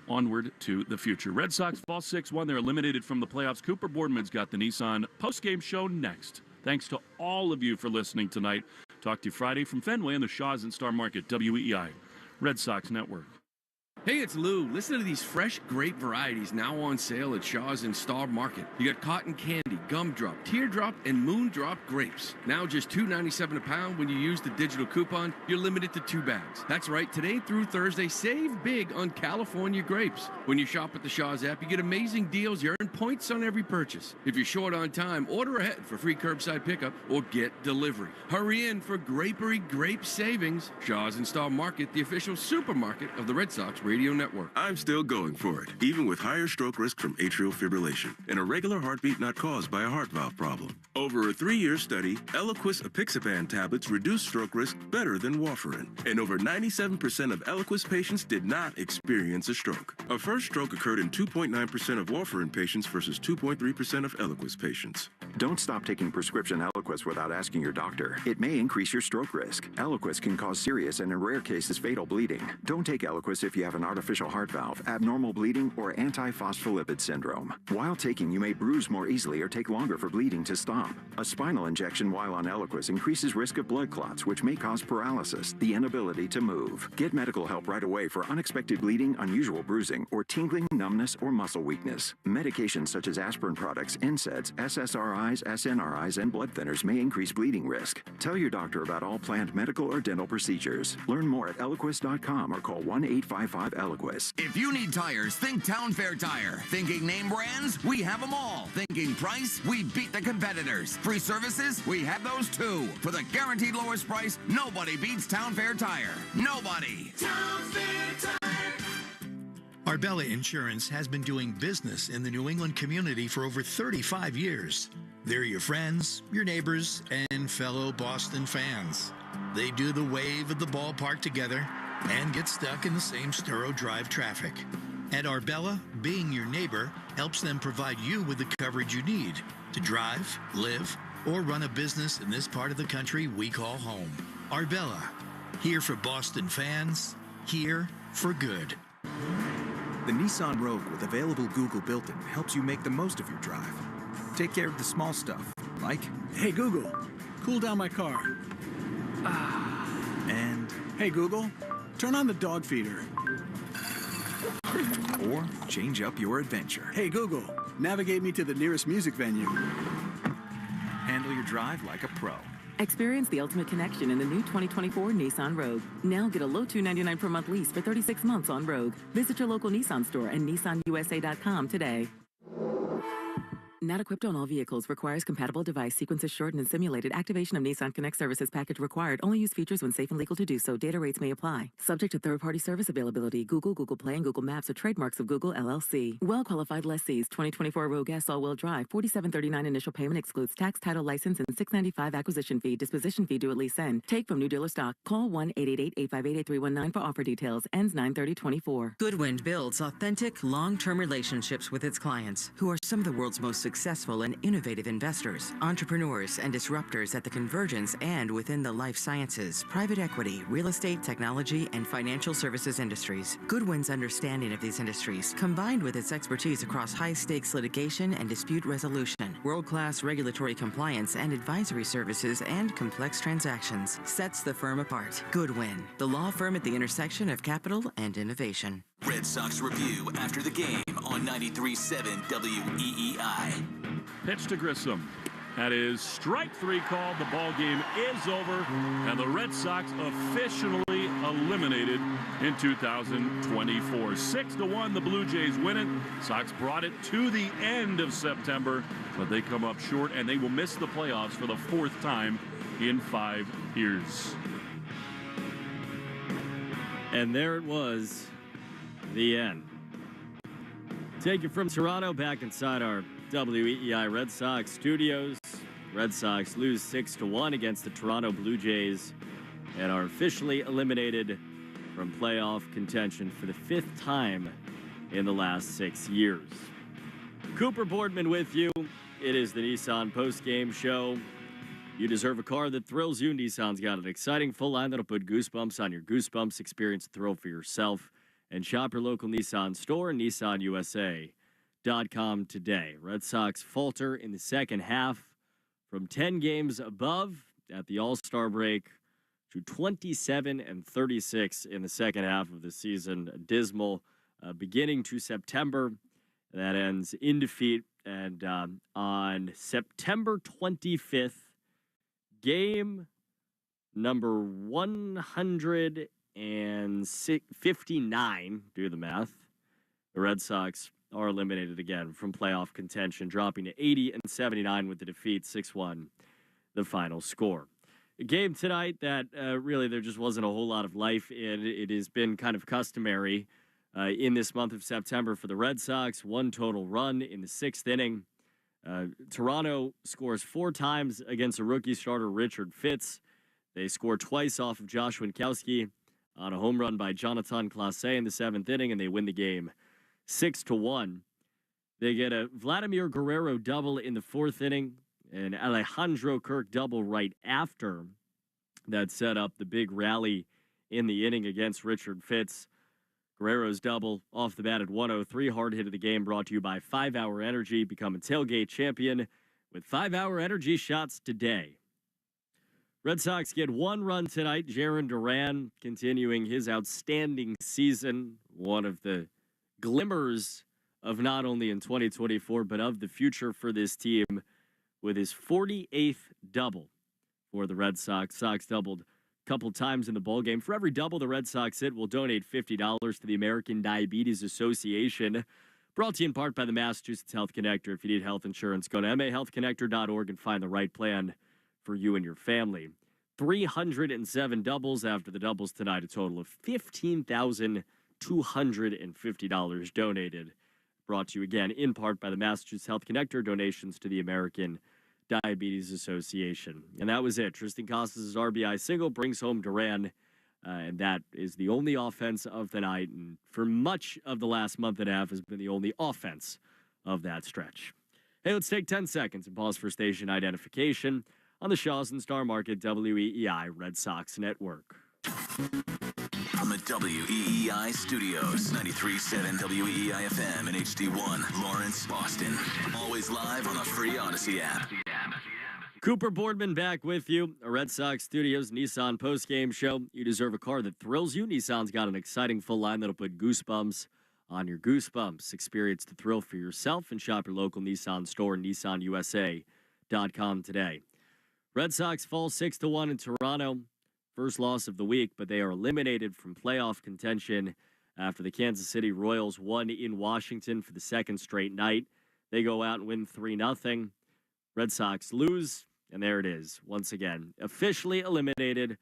onward to the future. Red Sox fall 6-1. They're eliminated from the playoffs. Cooper Boardman's got the Nissan post-game show next. Thanks to all of you for listening tonight. Talk to you Friday from Fenway on the Shaw's and Star Market, WEEI, Red Sox Network. Hey, it's Lou. Listen to these fresh grape varieties now on sale at Shaw's and Star Market. You got cotton candy, gumdrop, teardrop, and moondrop grapes. Now just $2.97 a pound. When you use the digital coupon, you're limited to 2 bags. That's right. Today through Thursday, save big on California grapes. When you shop at the Shaw's app, you get amazing deals. You earn points on every purchase. If you're short on time, order ahead for free curbside pickup or get delivery. Hurry in for Grapery Grape Savings. Shaw's and Star Market, the official supermarket of the Red Sox Radio Network. I'm still going for it, even with higher stroke risk from atrial fibrillation, an irregular heartbeat not caused by a heart valve problem. Over a 3-year study, Eliquis apixaban tablets reduced stroke risk better than warfarin, and over 97% of Eliquis patients did not experience a stroke. A first stroke occurred in 2.9% of warfarin patients versus 2.3% of Eliquis patients. Don't stop taking prescription Eliquis without asking your doctor. It may increase your stroke risk. Eliquis can cause serious and in rare cases fatal bleeding. Don't take Eliquis if you have an artificial heart valve, abnormal bleeding, or antiphospholipid syndrome. While taking, you may bruise more easily or take longer for bleeding to stop. A spinal injection while on Eliquis increases risk of blood clots, which may cause paralysis, the inability to move. Get medical help right away for unexpected bleeding, unusual bruising, or tingling, numbness, or muscle weakness. Medications such as aspirin products, NSAIDs, SSRIs, SNRIs, and blood thinners may increase bleeding risk. Tell your doctor about all planned medical or dental procedures. Learn more at Eliquis.com or call 1-855-ELIQUIS. If you need tires, think Town Fair Tire. Thinking name brands? We have them all. Thinking price? We beat the competitors. Free services? We have those too. For the guaranteed lowest price, nobody beats Town Fair Tire. Nobody. Town Fair Tire. Arbella Insurance has been doing business in the New England community for over 35 years. They're your friends, your neighbors, and fellow Boston fans. They do the wave at the ballpark together and get stuck in the same Sturo Drive traffic. At Arbella, being your neighbor helps them provide you with the coverage you need to drive, live, or run a business in this part of the country we call home. Arbella, here for Boston fans, here for good. The Nissan Rogue with available Google built-in helps you make the most of your drive. Take care of the small stuff, like, hey Google, cool down my car. And, hey Google, turn on the dog feeder. Or change up your adventure. Hey Google, navigate me to the nearest music venue. Handle your your drive like a pro. Experience the ultimate connection in the new 2024 Nissan Rogue. Now get a low $299 per month lease for 36 months on Rogue. Visit your local Nissan store and nissanusa.com today. Not equipped on all vehicles. Requires compatible device. Sequences shortened and simulated. Activation of Nissan Connect services package required. Only use features when safe and legal to do so. Data rates may apply. Subject to third-party service availability. Google, Google Play, and Google Maps are trademarks of Google LLC. Well-qualified lessees. 2024 Rogue S all-wheel drive. $47.39 initial payment excludes tax, title, license, and $695 acquisition fee. Disposition fee due at lease end. Take from new dealer stock. Call 1-888-858-8319 for offer details. Ends 9/30/24. Goodwin builds authentic, long-term relationships with its clients, who are some of the world's most successful and innovative investors, entrepreneurs, and disruptors at the convergence and within the life sciences, private equity, real estate, technology, and financial services industries. Goodwin's understanding of these industries, combined with its expertise across high-stakes litigation and dispute resolution, world-class regulatory compliance and advisory services, and complex transactions, sets the firm apart. Goodwin, the law firm at the intersection of capital and innovation. Red Sox Review after the game on 93.7 WEEI. Pitch to Grissom. That is strike three called. The ball game is over, and the Red Sox officially eliminated in 2024. 6-1, the Blue Jays win it. Sox brought it to the end of September, but they come up short, and they will miss the playoffs for the fourth time in 5 years. And there it was, the end. Take it from Toronto back inside our WEEI Red Sox studios. Red Sox lose 6-1 against the Toronto Blue Jays and are officially eliminated from playoff contention for the 5th time in the last 6 years. Cooper Boardman with you. It is the Nissan post-game show. You deserve a car that thrills you. Nissan's got an exciting full line that'll put goosebumps on your goosebumps. Experience the thrill for yourself and shop your local Nissan store and nissanusa.com today. Red Sox falter in the second half from 10 games above at the All-Star break to 27-36 in the second half of the season. A dismal beginning to September that ends in defeat. And on September 25th, game number 159, do the math, the Red Sox are eliminated again from playoff contention, dropping to 80-79 with the defeat, 6-1, the final score. A game tonight that really there just wasn't a whole lot of life in. It has been kind of customary in this month of September for the Red Sox. One total run in the 6th inning. Toronto scores 4 times against a rookie starter, Richard Fitz. They score twice off of Josh Winkowski on a home run by Jonathan Clase in the 7th inning, and they win the game 6-1. They get a Vladimir Guerrero double in the 4th inning, and Alejandro Kirk double right after that set up the big rally in the inning against Richard Fitz. Guerrero's double off the bat at 103. Hard hit of the game brought to you by 5 Hour Energy. Become a tailgate champion with 5 Hour Energy shots today. Red Sox get 1 run tonight. Jarren Duran continuing his outstanding season. One of the glimmers of not only in 2024, but of the future for this team with his 48th double for the Red Sox. Sox doubled a couple times in the ballgame. For every double the Red Sox hit, we'll donate $50 to the American Diabetes Association. Brought to you in part by the Massachusetts Health Connector. If you need health insurance, go to mahealthconnector.org and find the right plan for you and your family. 307 doubles after the doubles tonight, a total of $15,250 donated. Brought to you again in part by the Massachusetts Health Connector, donations to the American Diabetes Association. And that was it. Tristan Casas' RBI single brings home Duran, and that is the only offense of the night, and for much of the last month and a half has been the only offense of that stretch. Hey, let's take 10 seconds and pause for station identification on the Shaws and Star Market WEEI Red Sox Network. From the WEEI studios, 93.7 WEEI FM and HD1, Lawrence, Boston. Always live on the free Odyssey app. Cooper Boardman back with you. A Red Sox Studios Nissan postgame show. You deserve a car that thrills you. Nissan's got an exciting full line that'll put goosebumps on your goosebumps. Experience the thrill for yourself and shop your local Nissan store, nissanusa.com today. Red Sox fall 6-1 in Toronto. First loss of the week, but they are eliminated from playoff contention after the Kansas City Royals won in Washington for the second straight night. They go out and win 3-0. Red Sox lose, and there it is. Once again, officially eliminated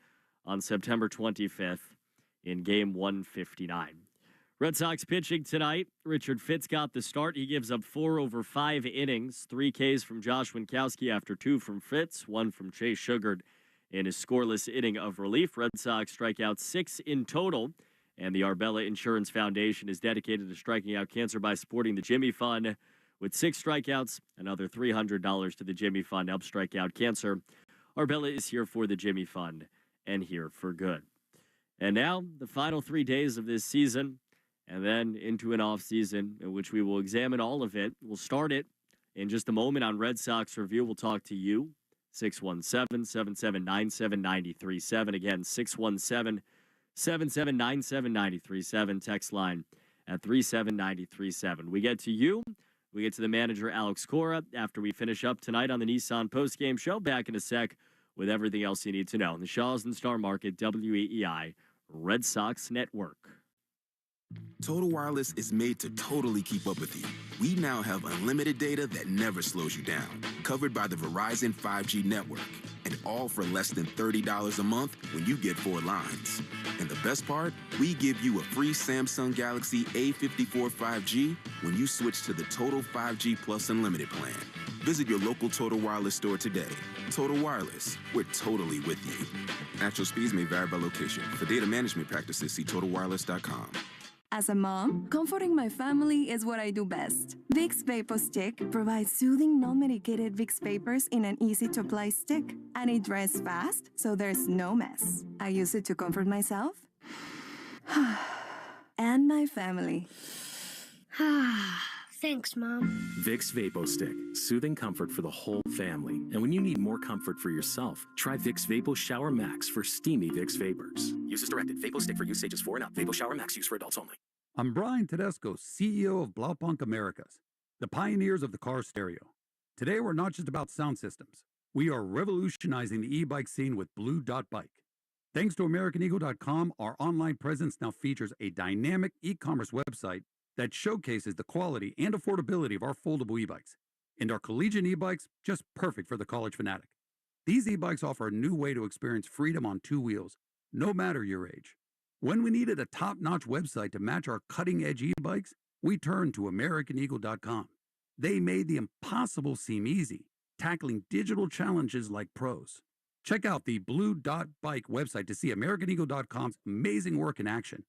on September 25th in Game 159. Red Sox pitching tonight. Richard Fitz got the start. He gives up 4 over 5 innings, 3 Ks from Josh Winkowski after 2 from Fitz, 1 from Chase Sugard in his scoreless inning of relief. Red Sox strike out 6 in total, and the Arbella Insurance Foundation is dedicated to striking out cancer by supporting the Jimmy Fund. With 6 strikeouts, another $300 to the Jimmy Fund help strike out cancer. Arbella is here for the Jimmy Fund and here for good. And now, the final 3 days of this season, and then into an off-season in which we will examine all of it. We'll start it in just a moment on Red Sox Review. We'll talk to you, 617-7797-93.7. Again, 617-7797-93.7. Text line at 37937. We get to you. We get to the manager, Alex Cora, after we finish up tonight on the Nissan postgame show. Back in a sec with everything else you need to know. The Shaws and Star Market, WEEI, Red Sox Network. Total Wireless is made to totally keep up with you. We now have unlimited data that never slows you down, covered by the Verizon 5G network, and all for less than $30 a month when you get 4 lines. And the best part, we give you a free Samsung Galaxy A54 5G when you switch to the Total 5G Plus Unlimited plan. Visit your local Total Wireless store today. Total Wireless, we're totally with you. Actual speeds may vary by location. For data management practices, see TotalWireless.com. As a mom, comforting my family is what I do best. Vicks Vapor Stick provides soothing, non-medicated Vicks Vapors in an easy-to-apply stick, and it dries fast, so there's no mess. I use it to comfort myself and my family. Thanks, Mom. Vicks Vapor Stick, soothing comfort for the whole family. And when you need more comfort for yourself, try Vicks Vapor Shower Max for steamy Vicks Vapors. Use as directed. Vapor Stick for use ages 4 and up. Vapor Shower Max use for adults only. I'm Brian Tedesco, CEO of Blaupunk Americas, the pioneers of the car stereo. Today, we're not just about sound systems. We are revolutionizing the e-bike scene with Blue Dot Bike. Thanks to AmericanEagle.com, our online presence now features a dynamic e-commerce website that showcases the quality and affordability of our foldable e-bikes. And our collegiate e-bikes, just perfect for the college fanatic. These e-bikes offer a new way to experience freedom on 2 wheels, no matter your age. When we needed a top-notch website to match our cutting-edge e-bikes, we turned to AmericanEagle.com. They made the impossible seem easy, tackling digital challenges like pros. Check out the Blue Dot Bike website to see AmericanEagle.com's amazing work in action.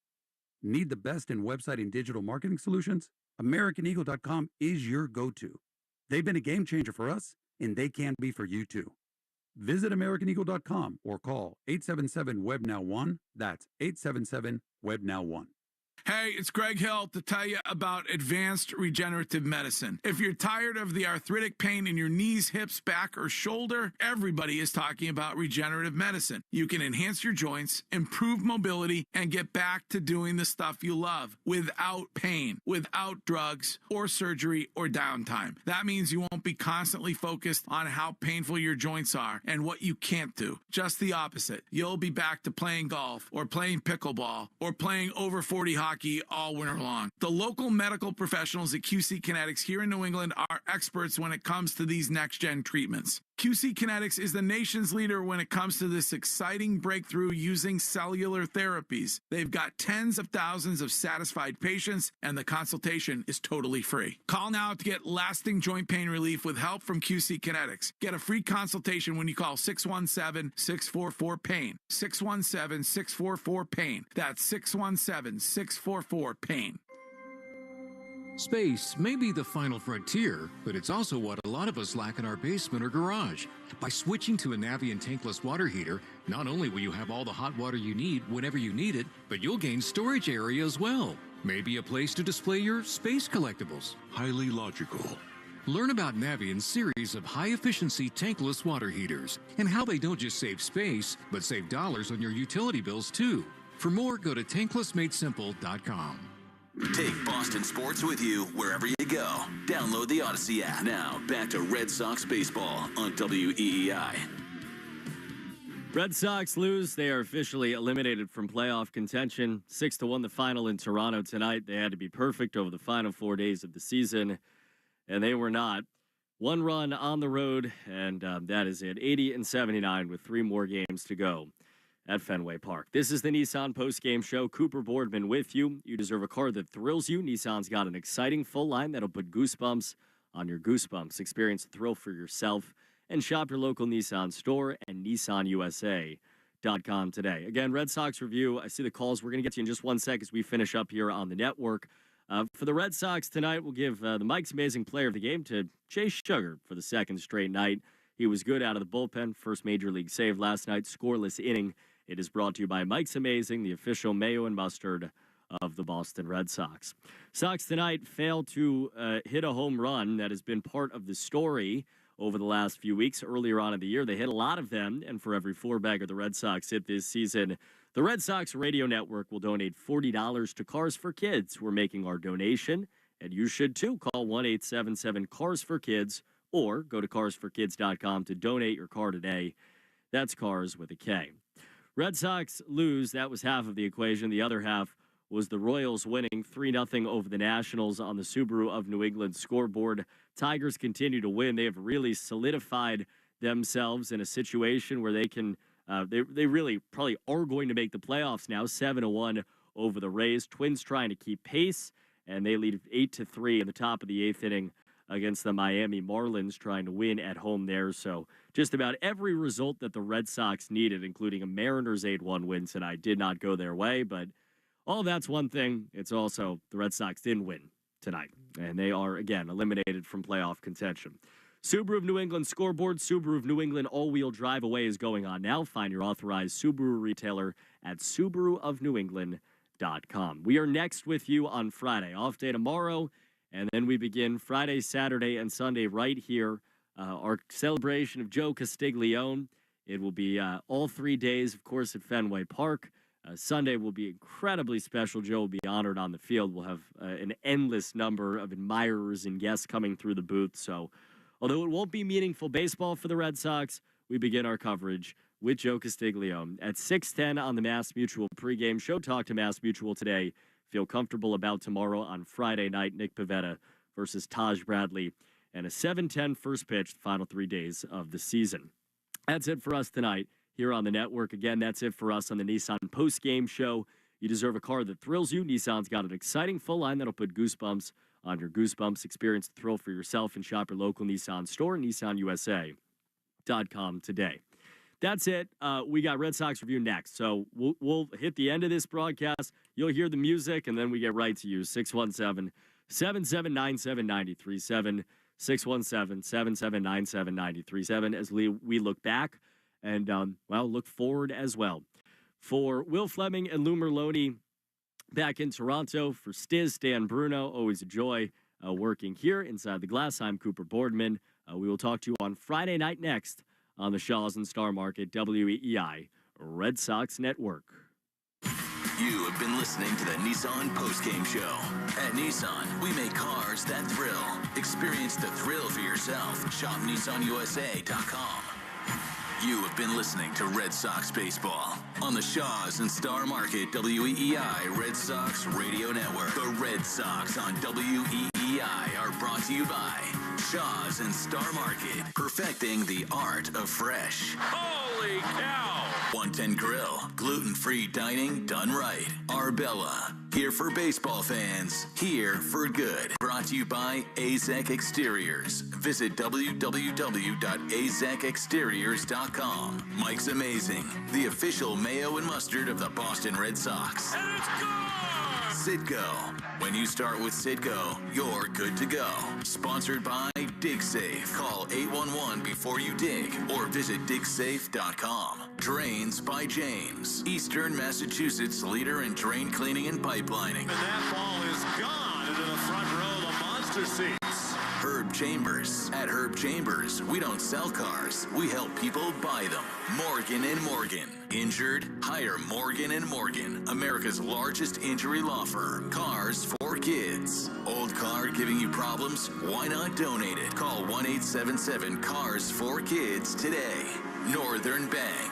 Need the best in website and digital marketing solutions? AmericanEagle.com is your go-to. They've been a game changer for us, and they can be for you too. Visit AmericanEagle.com or call 877-WEB-NOW-1. That's 877-WEB-NOW-1. Hey, it's Greg Hill to tell you about advanced regenerative medicine. If you're tired of the arthritic pain in your knees, hips, back, or shoulder, everybody is talking about regenerative medicine. You can enhance your joints, improve mobility, and get back to doing the stuff you love without pain, without drugs or surgery or downtime. That means you won't be constantly focused on how painful your joints are and what you can't do. Just the opposite. You'll be back to playing golf or playing pickleball or playing over 40 hockey all winter long. The local medical professionals at QC Kinetics here in New England are experts when it comes to these next-gen treatments. QC Kinetics is the nation's leader when it comes to this exciting breakthrough using cellular therapies. They've got tens of thousands of satisfied patients, and the consultation is totally free. Call now to get lasting joint pain relief with help from QC Kinetics. Get a free consultation when you call 617-644-PAIN. 617-644-PAIN. That's 617-644-PAIN. Space may be the final frontier, but it's also what a lot of us lack in our basement or garage. By switching to a Navien tankless water heater, not only will you have all the hot water you need whenever you need it, but you'll gain storage area as well. Maybe a place to display your space collectibles. Highly logical. Learn about Navien's series of high-efficiency tankless water heaters and how they don't just save space, but save dollars on your utility bills too. For more, go to tanklessmadesimple.com. Take Boston sports with you wherever you go. Download the Odyssey app. Now, back to Red Sox baseball on WEEI. Red Sox lose. They are officially eliminated from playoff contention. 6-1 the final in Toronto tonight. They had to be perfect over the final 4 days of the season, and they were not. One run on the road, and that is it. 80-79 with 3 more games to go at Fenway Park. This is the Nissan postgame show. Cooper Boardman with you. You deserve a car that thrills you. Nissan's got an exciting full line that'll put goosebumps on your goosebumps. Experience the thrill for yourself and shop your local Nissan store and NissanUSA.com today. Again, Red Sox review. I see the calls. We're going to get to you in just 1 second as we finish up here on the network. For the Red Sox tonight, we'll give the Mike's Amazing Player of the Game to Chase Sugar for the second straight night. He was good out of the bullpen. First major league save last night. Scoreless inning. It is brought to you by Mike's Amazing, the official mayo and mustard of the Boston Red Sox. Sox tonight failed to hit a home run. That has been part of the story over the last few weeks. Earlier on in the year, they hit a lot of them, and for every 4-bagger the Red Sox hit this season, the Red Sox Radio Network will donate $40 to Cars for Kids. We're making our donation, and you should too. Call 1-877-CARS-FOR-KIDS or go to carsforkids.com to donate your car today. That's Cars with a K. Red Sox lose. That was half of the equation. The other half was the Royals winning 3-0 over the Nationals on the Subaru of New England scoreboard. Tigers continue to win. They have really solidified themselves in a situation where they can, they really probably are going to make the playoffs now. 7-1 over the Rays. Twins trying to keep pace, and they lead 8-3 in the top of the 8th inning against the Miami Marlins, trying to win at home there. So just about every result that the Red Sox needed, including a Mariners 8-1 win tonight, did not go their way. But all that's one thing. It's also the Red Sox didn't win tonight, and they are, again, eliminated from playoff contention. Subaru of New England scoreboard. Subaru of New England all-wheel drive away is going on now. Find your authorized Subaru retailer at SubaruofNewEngland.com. We are next with you on Friday. Off day tomorrow, and then we begin Friday, Saturday, and Sunday right here. Our celebration of Joe Castiglione. It will be all 3 days, of course, at Fenway Park. Sunday will be incredibly special. Joe will be honored on the field. We'll have an endless number of admirers and guests coming through the booth. So, although it won't be meaningful baseball for the Red Sox, we begin our coverage with Joe Castiglione at 6:10 on the Mass Mutual pregame show. Talk to Mass Mutual today. Feel comfortable about tomorrow on Friday night. Nick Pivetta versus Taj Bradley. And a 7:10 first pitch, the final 3 days of the season. That's it for us tonight here on the network. Again, that's it for us on the Nissan post-game show. You deserve a car that thrills you. Nissan's got an exciting full line that'll put goosebumps on your goosebumps. Experience the thrill for yourself and shop your local Nissan store, NissanUSA.com today. That's it. We got Red Sox review next. So we'll hit the end of this broadcast. You'll hear the music, and then we get right to you. 617-7797-937. 617-7797-937 as we look back and, look forward as well. For Will Fleming and Lou Merloni back in Toronto, for Stiz, Dan Bruno, always a joy working here inside the glass. I'm Cooper Boardman. We will talk to you on Friday night next on the Shaws and Star Market WEEI Red Sox Network. You have been listening to the Nissan postgame show. At Nissan, we make cars that thrill. Experience the thrill for yourself. Shop NissanUSA.com. You have been listening to Red Sox baseball on the Shaws and Star Market WEEI Red Sox Radio Network. The Red Sox on WEEI are brought to you by Shaws and Star Market, perfecting the art of fresh. Holy cow! 110 Grill, gluten-free dining done right. Arbella, here for baseball fans, here for good. Brought to you by AZEK Exteriors. Visit www.azekexteriors.com. Mike's Amazing, the official mayo and mustard of the Boston Red Sox. And it's gone! Citgo. When you start with Citgo, you're good to go. Sponsored by DigSafe. Call 811 before you dig or visit digsafe.com. Drains by James. Eastern Massachusetts leader in drain cleaning and pipelining. And that ball is gone into the front row of the monster seats. Herb Chambers. At Herb Chambers, we don't sell cars. We help people buy them. Morgan & Morgan. Injured? Hire Morgan & Morgan, America's largest injury law firm. Cars for kids. Old car giving you problems? Why not donate it? Call 1-877-CARS-4-KIDS today. Northern Bank.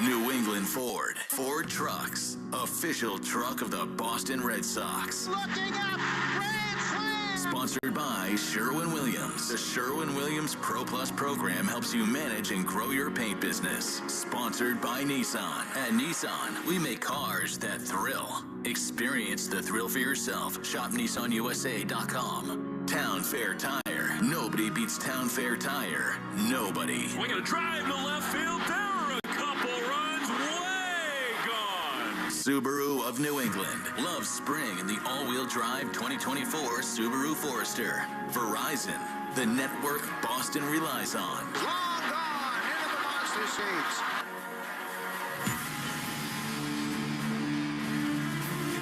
New England Ford. Ford Trucks, official truck of the Boston Red Sox. Looking up, Grand Slam! Sponsored by Sherwin-Williams. The Sherwin-Williams Pro Plus program helps you manage and grow your paint business. Sponsored by Nissan. At Nissan, we make cars that thrill. Experience the thrill for yourself. Shop NissanUSA.com. Town Fair Tire. Nobody beats Town Fair Tire. Nobody. We're going to drive to left field. There are a couple runs way gone. Subaru of New England. Love spring in the all-wheel drive 2024 Subaru Forester. Verizon. The network Boston relies on. Long gone into the monster seats.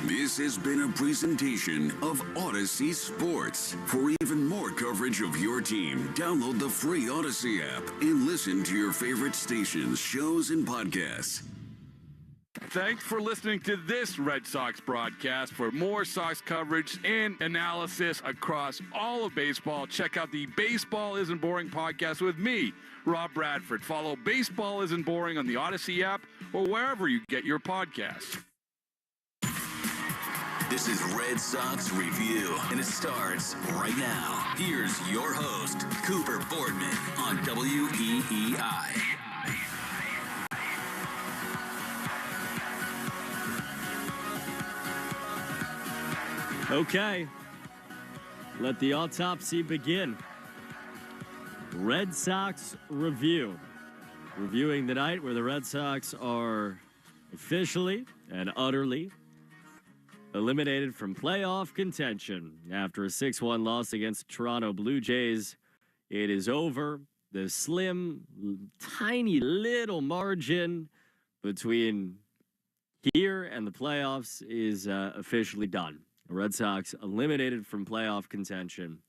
This has been a presentation of Odyssey Sports. For even more coverage of your team, download the free Odyssey app and listen to your favorite stations, shows, and podcasts. Thanks for listening to this Red Sox broadcast. For more Sox coverage and analysis across all of baseball, check out the Baseball Isn't Boring podcast with me, Rob Bradford. Follow Baseball Isn't Boring on the Odyssey app or wherever you get your podcasts. This is Red Sox Review, and it starts right now. Here's your host, Cooper Boardman, on WEEI. Okay, let the autopsy begin. Red Sox Review. Reviewing the night where the Red Sox are officially and utterly eliminated from playoff contention after a 6-1 loss against the Toronto Blue Jays. It is over. The slim, tiny little margin between here and the playoffs is officially done. The Red Sox eliminated from playoff contention.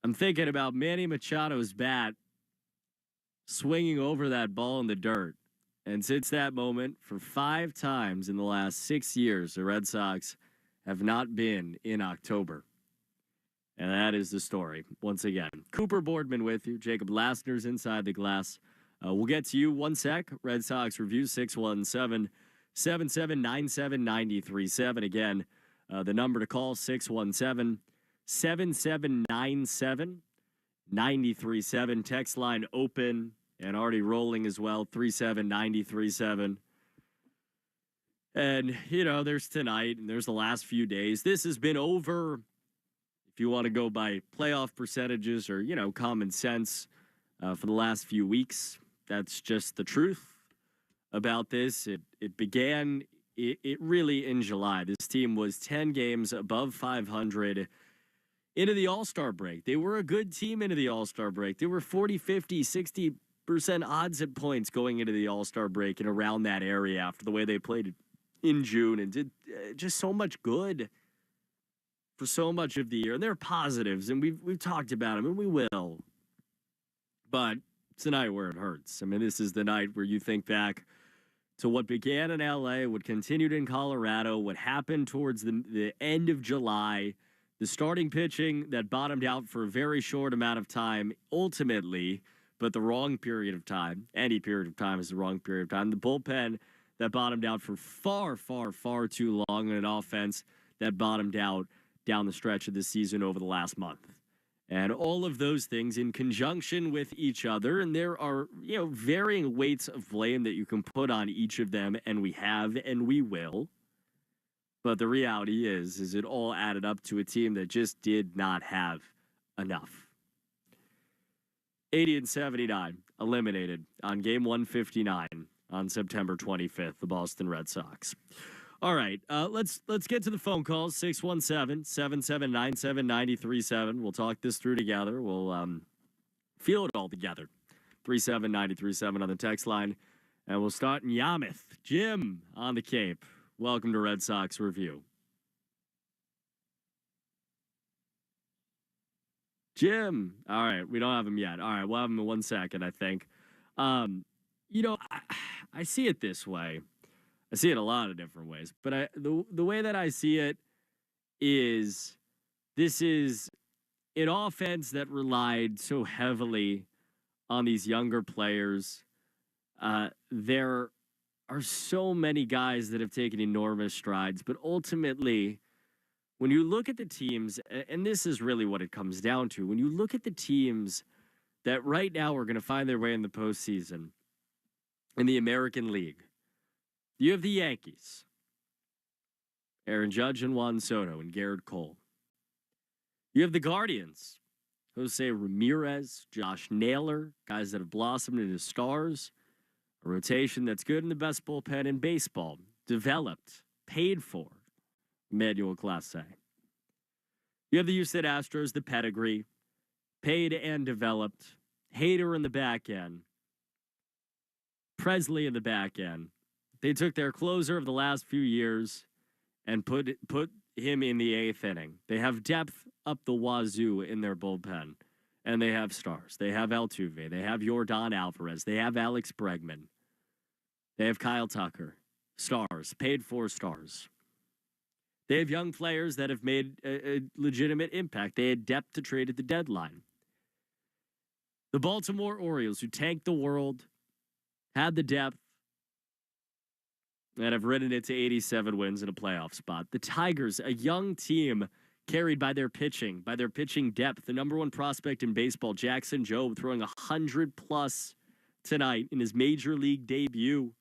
I'm thinking about Manny Machado's bat swinging over that ball in the dirt. And since that moment, for 5 times in the last 6 years, the Red Sox have not been in October. And that is the story. Once again, Cooper Boardman with you. Jacob Lastner's inside the glass. We'll get to you one sec. Red Sox Review 617-7797-93.7. Again, the number to call 617-7797-93.7. Text line open and already rolling as well, 37937. And, there's tonight and there's the last few days. This has been over, if you want to go by playoff percentages or, common sense, for the last few weeks. That's just the truth about this. It began, it really in July. This team was 10 games above 500 into the All-Star break. They were a good team into the All-Star break. They were 40, 50, 60% odds at points going into the All-Star break and around that area after the way they played in June and did just so much good for so much of the year. And there are positives, and we've talked about them, and we will. But it's the night where it hurts. I mean, this is the night where you think back to what began in L.A., what continued in Colorado, what happened towards the end of July, the starting pitching that bottomed out for a very short amount of time, ultimately, but the wrong period of time. Any period of time is the wrong period of time. The bullpen that bottomed out for far, far, far too long, and an offense that bottomed out down the stretch of the season over the last month. And all of those things in conjunction with each other, and there are, varying weights of blame that you can put on each of them, and we have and we will. But the reality is it all added up to a team that just did not have enough. 80-79, eliminated on game 159 on September 25th, the Boston Red Sox. All right, let's get to the phone calls, 617-7797-93.7. We'll talk this through together. We'll feel it all together. 379-93.7 on the text line. And we'll start in Yarmouth. Jim on the Cape. Welcome to Red Sox Review. Jim. All right, we don't have him yet. All right, we'll have him in 1 second, I think. I see it this way. I see it a lot of different ways, but the way that I see it is this is an offense that relied so heavily on these younger players There are so many guys that have taken enormous strides, but ultimately, when you look at the teams, and this is really what it comes down to, when you look at the teams that right now are going to find their way in the postseason in the American League, you have the Yankees, Aaron Judge and Juan Soto and Garrett Cole. You have the Guardians, Jose Ramirez, Josh Naylor, guys that have blossomed into stars, a rotation that's good in the best bullpen in baseball, developed, paid for, Emmanuel Clase. You have the Houston Astros, the pedigree, paid and developed, Hader in the back end, Presley in the back end. They took their closer of the last few years and put him in the eighth inning. They have depth up the wazoo in their bullpen, and they have stars. They have Altuve. They have Yordan Alvarez. They have Alex Bregman. They have Kyle Tucker. Stars, paid for stars. They have young players that have made a legitimate impact. They had depth to trade at the deadline. The Baltimore Orioles, who tanked the world, had the depth, and have ridden it to 87 wins in a playoff spot. The Tigers, a young team carried by their pitching depth. The number one prospect in baseball, Jackson Jobe, throwing 100+ tonight in his major league debut.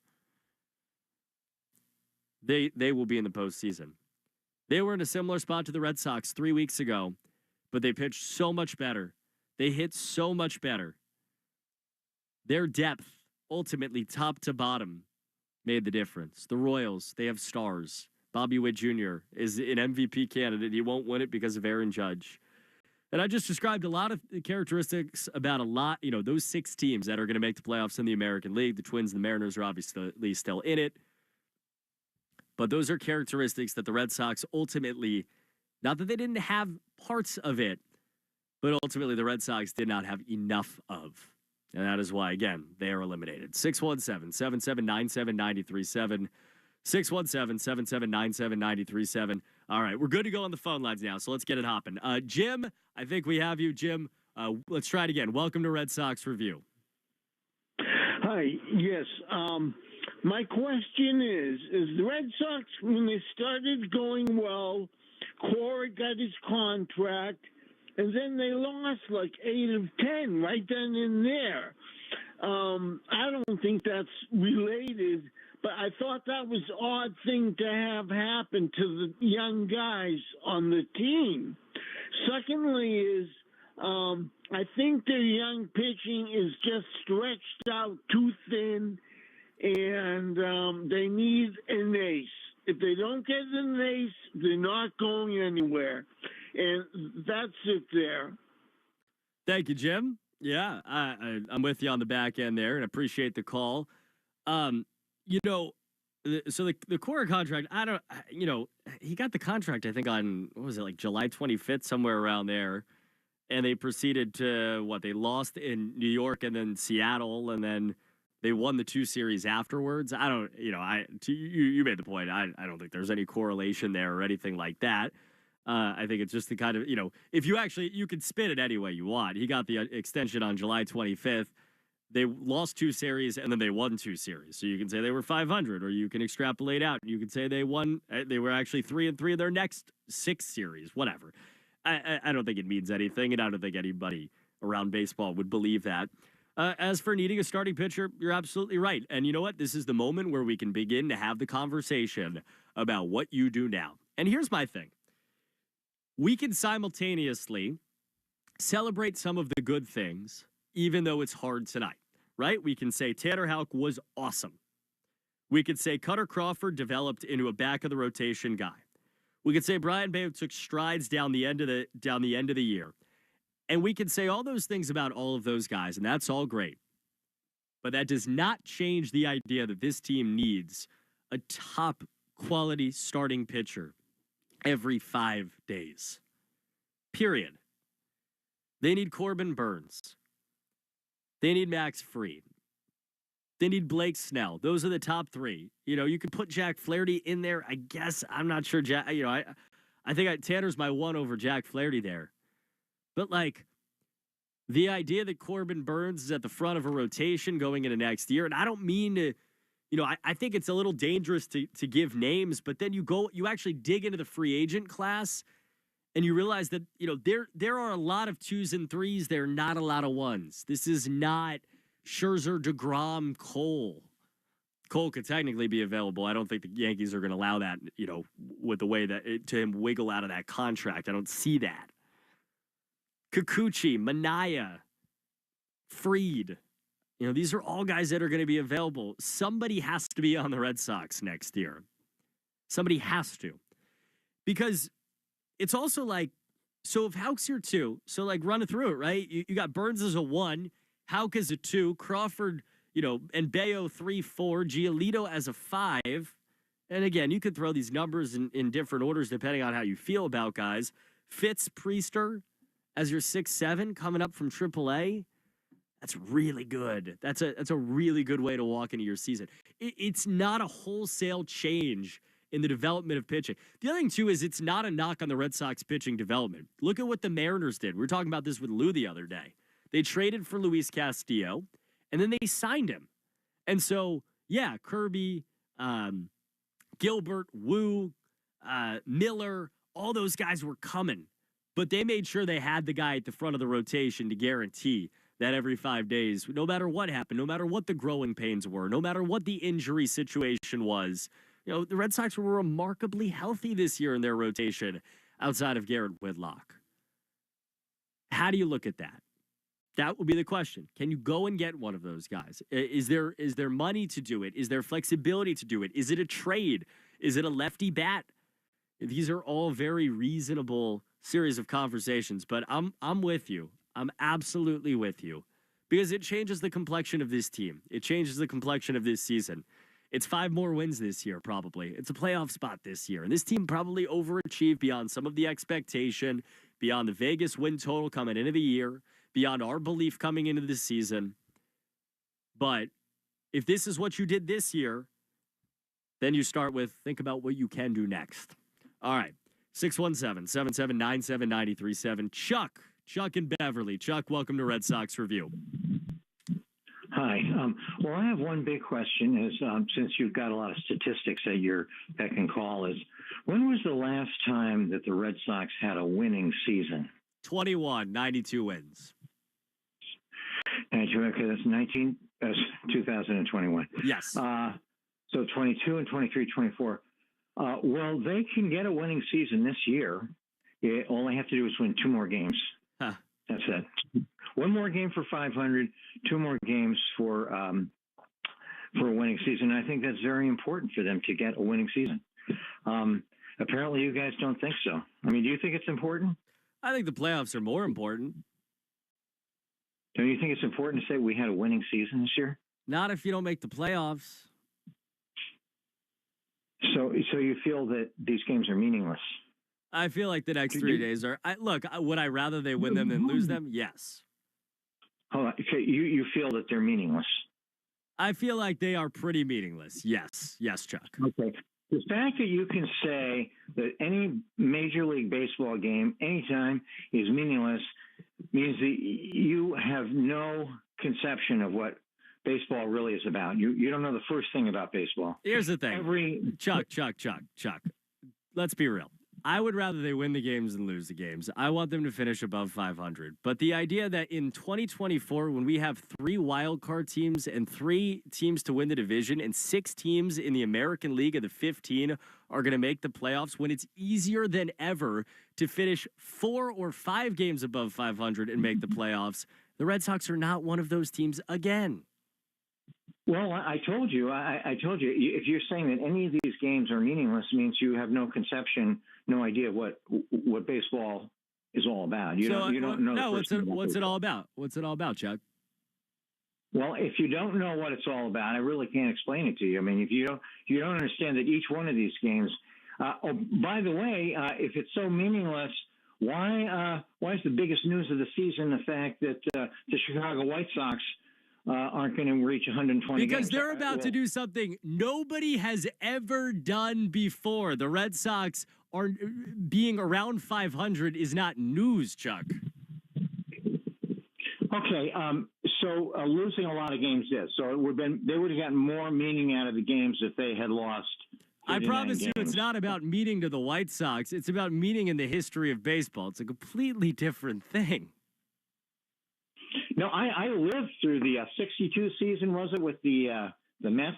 They will be in the postseason. They were in a similar spot to the Red Sox 3 weeks ago, but they pitched so much better. They hit so much better. Their depth, ultimately top to bottom, made the difference. The Royals, they have stars. Bobby Witt Jr. is an MVP candidate. He won't win it because of Aaron Judge. And I just described a lot of characteristics about those 6 teams that are going to make the playoffs in the American League. The Twins and the Mariners are obviously still in it. But those are characteristics that the Red Sox ultimately, not that they didn't have parts of it, but ultimately the Red Sox did not have enough of. And that is why, again, they are eliminated. 617-779-7937. 617-779-7937. All right, we're good to go on the phone lines now, so let's get it hopping. Jim, I think we have you. Jim, let's try it again. Welcome to Red Sox Review. Hi, yes. My question is the Red Sox, when they started going well, Cora got his contract, and then they lost like 8 of 10 right then and there. I don't think that's related, but I thought that was an odd thing to have happen to the young guys on the team. Secondly is I think their young pitching is just stretched out too thin, and they need an ace. If they don't get an ace, they're not going anywhere. And that's it there. Thank you, Jim. Yeah, I'm with you on the back end there, and appreciate the call. So the Cora contract, he got the contract, I think, on, like July 25th, somewhere around there. And they proceeded to, they lost in New York and then Seattle, and then they won the 2 series afterwards. You made the point. I don't think there's any correlation there or anything like that. I think it's just the kind of, if you could spin it any way you want. He got the extension on July 25th. They lost 2 series and then they won 2 series. So you can say they were 500, or you can extrapolate out. You can say they won. They were actually 3-3 in their next 6 series, whatever. I don't think it means anything, and I don't think anybody around baseball would believe that. As for needing a starting pitcher, you're absolutely right. And you know what? This is the moment where we can begin to have the conversation about what you do now. And here's my thing. We can simultaneously celebrate some of the good things, even though it's hard tonight, right? We can say Tanner Houck was awesome. We could say Cutter Crawford developed into a back-of-the-rotation guy. We could say Brian Bayo took strides down the end of the year. And we can say all those things about all of those guys, and that's all great. But that does not change the idea that this team needs a top-quality starting pitcher every 5 days. Period. They need Corbin Burns. They need Max Fried. They need Blake Snell. Those are the top 3. You could put Jack Flaherty in there, I guess. I'm not sure. I think Tanner's my one over Jack Flaherty there. But, The idea that Corbin Burns is at the front of a rotation going into next year, and I don't mean to, I think it's a little dangerous to give names, but then you actually dig into the free agent class and you realize that, there are a lot of 2s and 3s. There are not a lot of 1s. This is not Scherzer, DeGrom, Cole. Cole could technically be available. I don't think the Yankees are going to allow that, with the way that to him wiggle out of that contract. I don't see that. Kikuchi, Manaya, Fried. These are all guys that are going to be available. Somebody has to be on the Red Sox next year. Somebody has to. Because it's also like, so if Houck's your 2, so like run it through it, right? You got Burns as a 1, Houck as a 2, Crawford, and Bayo 3, 4, Giolito as a 5. And again, you could throw these numbers in different orders depending on how you feel about guys. Fitz, Priester as your 6, 7 coming up from AAA. That's really good. That's a really good way to walk into your season. It's not a wholesale change in the development of pitching. The other thing, too, is it's not a knock on the Red Sox pitching development. Look at what the Mariners did. We were talking about this with Lou the other day. They traded for Luis Castillo, and then they signed him. And so, yeah, Kirby, Gilbert, Wu, Miller, all those guys were coming. But they made sure they had the guy at the front of the rotation to guarantee that every 5 days, no matter what happened, no matter what the growing pains were, no matter what the injury situation was, the Red Sox were remarkably healthy this year in their rotation outside of Garrett Whitlock. How do you look at that? That would be the question. Can you go and get one of those guys? Is there money to do it? Is there flexibility to do it? Is it a trade? Is it a lefty bat? These are all very reasonable series of conversations, but I'm with you. I'm absolutely with you because it changes the complexion of this team. It changes the complexion of this season. It's 5 more wins this year, probably. It's a playoff spot this year. And this team probably overachieved beyond some of the expectation, beyond the Vegas win total coming into the year, beyond our belief coming into the season. But if this is what you did this year, then you start with think about what you can do next. All right. 617-779-7937. Chuck in Beverly. Chuck, welcome to Red Sox Review. Hi. Well, I have one big question is since you've got a lot of statistics at your beck and call is when was the last time that the Red Sox had a winning season? 92 wins. 92, okay, that's 2021. Yes. So 22 and 23, 24. Well, they can get a winning season this year. All they have to do is win 2 more games. Huh. That's it. 1 more game for 500, 2 more games for a winning season. I think that's very important for them to get a winning season. Apparently, you guys don't think so. I mean, do you think it's important? I think the playoffs are more important. Don't you think it's important to say we had a winning season this year? Not if you don't make the playoffs. So you feel that these games are meaningless? I feel like the next 3 days are. Would I rather they win them than lose them? Yes. Hold on. Okay, you feel that they're meaningless? I feel like they are pretty meaningless. Yes, Chuck. Okay. The fact that you can say that any Major League Baseball game, anytime, is meaningless means that you have no conception of what baseball really is about. You don't know the first thing about baseball. Here's the thing. Chuck. Let's be real. I would rather they win the games than lose the games. I want them to finish above 500. But the idea that in 2024, when we have 3 wildcard teams and 3 teams to win the division and 6 teams in the American League of the 15 are going to make the playoffs, when it's easier than ever to finish 4 or 5 games above 500 and make the playoffs, the Red Sox are not one of those teams again. Well, I told you. I told you. If you're saying that any of these games are meaningless, means you have no conception, no idea what baseball is all about. You don't know. No, what's it all about? What's it all about, Chuck? Well, if you don't know what it's all about, I really can't explain it to you. I mean, if you don't understand that each one of these games. By the way, if it's so meaningless, why is the biggest news of the season the fact that the Chicago White Sox aren't going to reach 120 because games. They're about to do something nobody has ever done before. The Red Sox are being around 500 is not news, Chuck. Okay, so losing a lot of games is. So they would have gotten more meaning out of the games if they had lost. I promise you, games. it's not about meaning to the White Sox. It's about meaning in the history of baseball. It's a completely different thing. No, I lived through the 62 season, was it, with the Mets?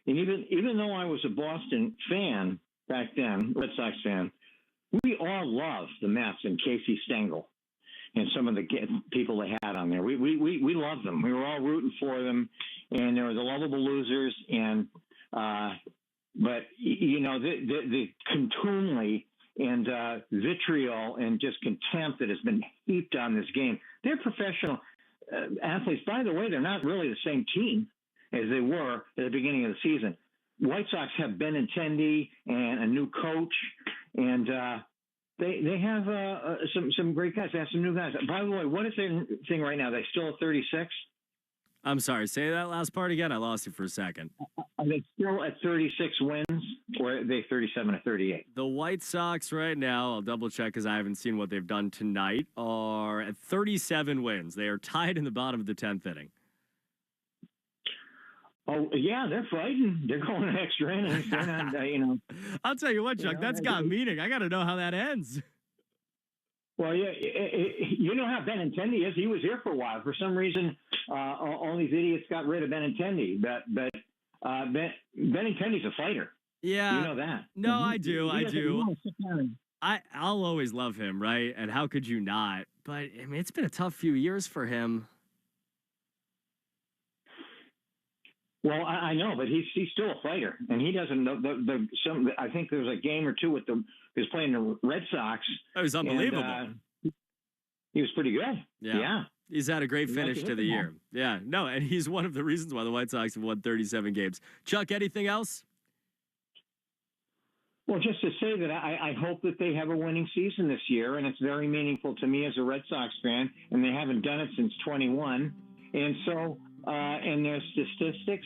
And even though I was a Boston fan back then, Red Sox fan, we all loved the Mets and Casey Stengel and some of the people they had on there. We loved them. We were all rooting for them, and there were the lovable losers. And but the contumely and vitriol and just contempt that has been heaped on this game. They're professional athletes. By the way, they're not really the same team as they were at the beginning of the season. White Sox have Benintendi and a new coach, and they have some great guys. They have some new guys. By the way, what is their thing right now? They still at 36? I'm sorry, say that last part again. I lost you for a second. Are they still at 36 wins, or are they 37 or 38? The White Sox right now, I'll double check because I haven't seen what they've done tonight, are at 37 wins. They are tied in the bottom of the 10th inning. Oh, yeah, they're fighting. They're going extra innings. They're not, I'll tell you what, Chuck, that's got meaning. I got to know how that ends. Well, yeah, you know how Benintendi is. He was here for a while. For some reason, all these idiots got rid of Benintendi. But Benintendi's a fighter. Yeah. You know that. No, I do. I'll always love him, right? And how could you not? But, I mean, it's been a tough few years for him. Well, I know, but he's still a fighter, and he doesn't know I think there was a game or two with he was playing the Red Sox. That was unbelievable. And, he was pretty good. Yeah. He's had a great finish to the year. Yeah. No, and he's one of the reasons why the White Sox have won 37 games. Chuck, anything else? Well, just to say that I hope that they have a winning season this year, and it's very meaningful to me as a Red Sox fan, and they haven't done it since 21. And so, and their statistics,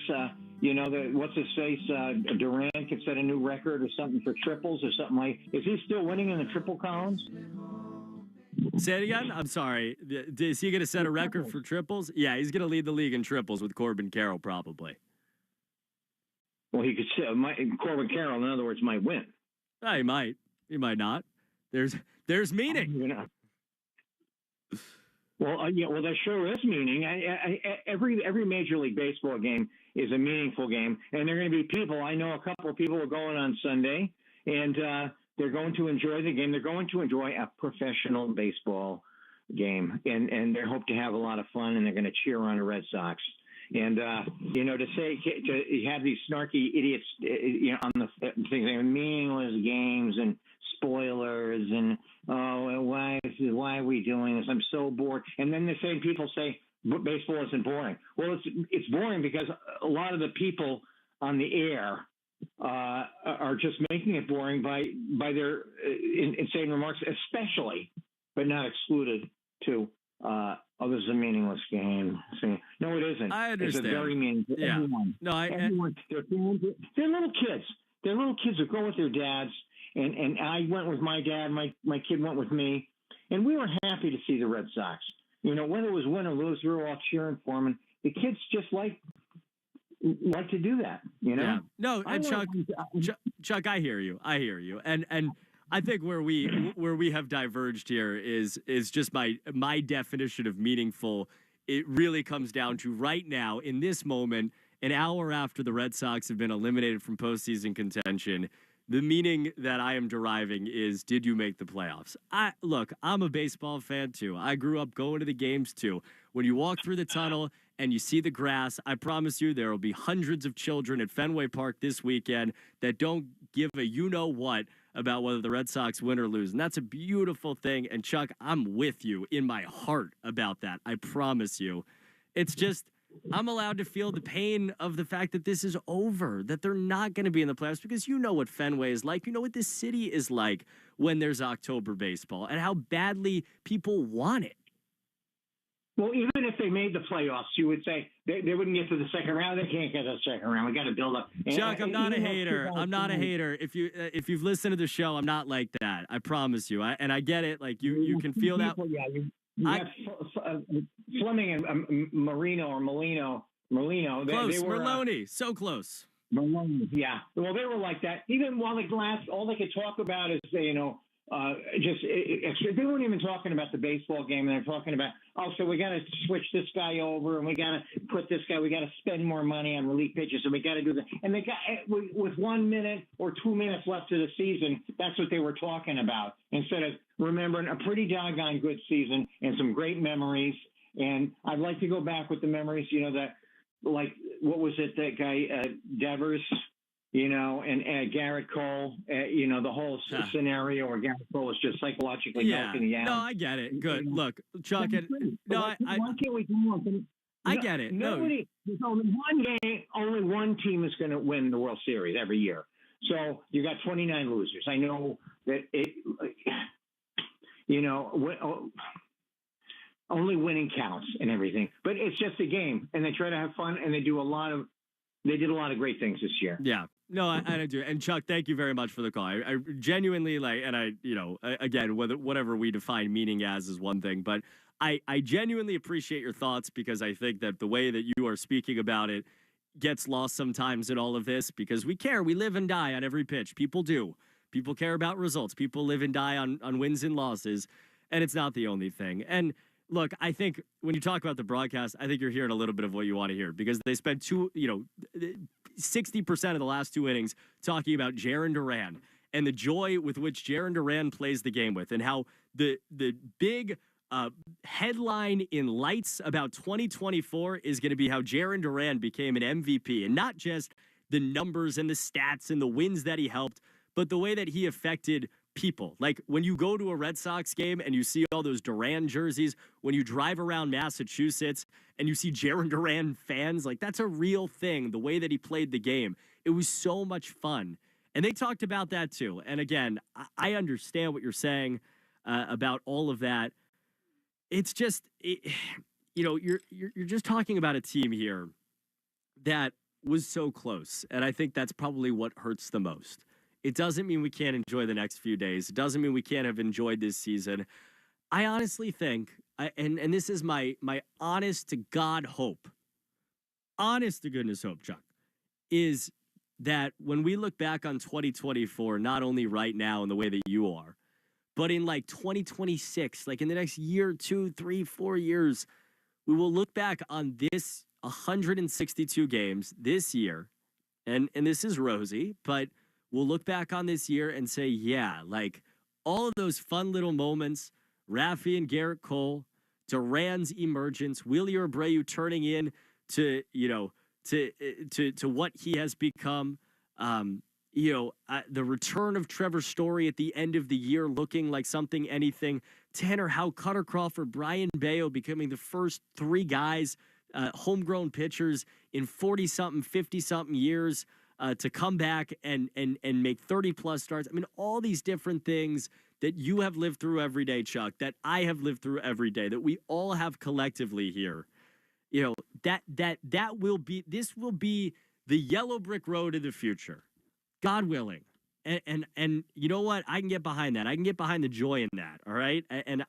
what's his face, Durant could set a new record or something for triples or something like. Is he still winning in the triple columns? Say it again? I'm sorry. Is he going to set a record for triples? Yeah, he's going to lead the league in triples with Corbin Carroll, probably. Well, he could say Corbin Carroll, in other words, might win. He might. He might not. There's meaning. Well, there sure is meaning. Every Major League Baseball game is a meaningful game, and there are going to be people. I know a couple of people are going on Sunday, and they're going to enjoy the game. They're going to enjoy a professional baseball game, and they hope to have a lot of fun, and they're going to cheer on the Red Sox. And to have these snarky idiots, on the thing, meaningless games and spoilers, and why are we doing this? I'm so bored. And then the same people say baseball isn't boring. Well, it's boring because a lot of the people on the air are just making it boring by their insane remarks, especially, but not excluded to. This is a meaningless game. No, it isn't. I understand. It's a very meaningful. Yeah. Everyone. No, everyone. They're little kids. They're little kids who go with their dads. And I went with my dad. My kid went with me, and we were happy to see the Red Sox. Whether it was win or lose, we were all cheering for them. And the kids just like to do that. Yeah. No, and Chuck, I hear you. And I think where we have diverged here is just my definition of meaningful. It really comes down to right now, in this moment, an hour after the Red Sox have been eliminated from postseason contention. The meaning that I am deriving is, did you make the playoffs? Look, I'm a baseball fan too. I grew up going to the games too. When you walk through the tunnel and you see the grass, I promise you there will be hundreds of children at Fenway Park this weekend that don't give a you-know-what about whether the Red Sox win or lose. And that's a beautiful thing. And Chuck, I'm with you in my heart about that. I promise you. It's just, I'm allowed to feel the pain of the fact that this is over, that they're not going to be in the playoffs, because you know what Fenway is like. You know what this city is like when there's October baseball and how badly people want it. Well, even if they made the playoffs, you would say they wouldn't get to the second round. They can't get to the second round. We got to build up. Chuck, I'm not a hater. I'm not a hater. If you've listened to the show, I'm not like that. I promise you. I get it. Like you can feel that. Yeah, you have Fleming and Molino. Close, They were Merlone, so close. Malone, yeah. Well, they were like that. Even while all they could talk about is, they weren't even talking about the baseball game. They're talking about, so we got to switch this guy over, and we got to put this guy. We got to spend more money on relief pitchers, and we got to do that. And they got with 1 minute or 2 minutes left of the season. That's what they were talking about, instead of remembering a pretty doggone good season and some great memories. And I'd like to go back with the memories, like, what was it, that guy, Devers, and Garrett Cole, the whole scenario where Garrett Cole is just psychologically milking the out. No, I get it. Good. Look, Chuck, why can't we do one? I get it. There's only one game, only one team is going to win the World Series every year. So you got 29 losers. I know that only winning counts and everything, but it's just a game, and they try to have fun, and they did a lot of great things this year. Yeah. No, I do. And Chuck, thank you very much for the call. I genuinely again, whatever we define meaning as is one thing, but I genuinely appreciate your thoughts, because I think that the way that you are speaking about it gets lost sometimes in all of this, because we care. We live and die on every pitch. People do. People care about results. People live and die on wins and losses, and it's not the only thing. And look, I think when you talk about the broadcast, I think you're hearing a little bit of what you want to hear, because they spent 60% of the last 2 innings talking about Jarren Duran and the joy with which Jarren Duran plays the game with, and how the big headline in lights about 2024 is going to be how Jarren Duran became an MVP, and not just the numbers and the stats and the wins that he helped, but the way that he affected people. Like, when you go to a Red Sox game and you see all those Duran jerseys, when you drive around Massachusetts and you see Jarren Duran fans, like, that's a real thing, the way that he played the game. It was so much fun. And they talked about that too. And again, I understand what you're saying about all of that. It's just, you're just talking about a team here that was so close. And I think that's probably what hurts the most. It doesn't mean we can't enjoy the next few days. It doesn't mean we can't have enjoyed this season. I honestly think, and this is my honest to God hope, honest to goodness hope, Chuck, is that when we look back on 2024, not only right now in the way that you are, but in like 2026, like in the next year, 2, 3, 4 years, we will look back on this 162 games this year, and this is rosy, but we'll look back on this year and say, yeah, like all of those fun little moments, Rafi and Garrett Cole, Duran's emergence, Willie Abreu turning in to what he has become, the return of Trevor Story at the end of the year looking like something, anything, Tanner Houck, Cutter Crawford, Brian Bayo becoming the first 3 guys, homegrown pitchers in 40-something, 50-something years, to come back and make 30-plus starts. I mean, all these different things that you have lived through every day, Chuck, that I have lived through every day, that we all have collectively here. This will be the yellow brick road of the future, God willing. And you know what? I can get behind that. I can get behind the joy in that. All right. And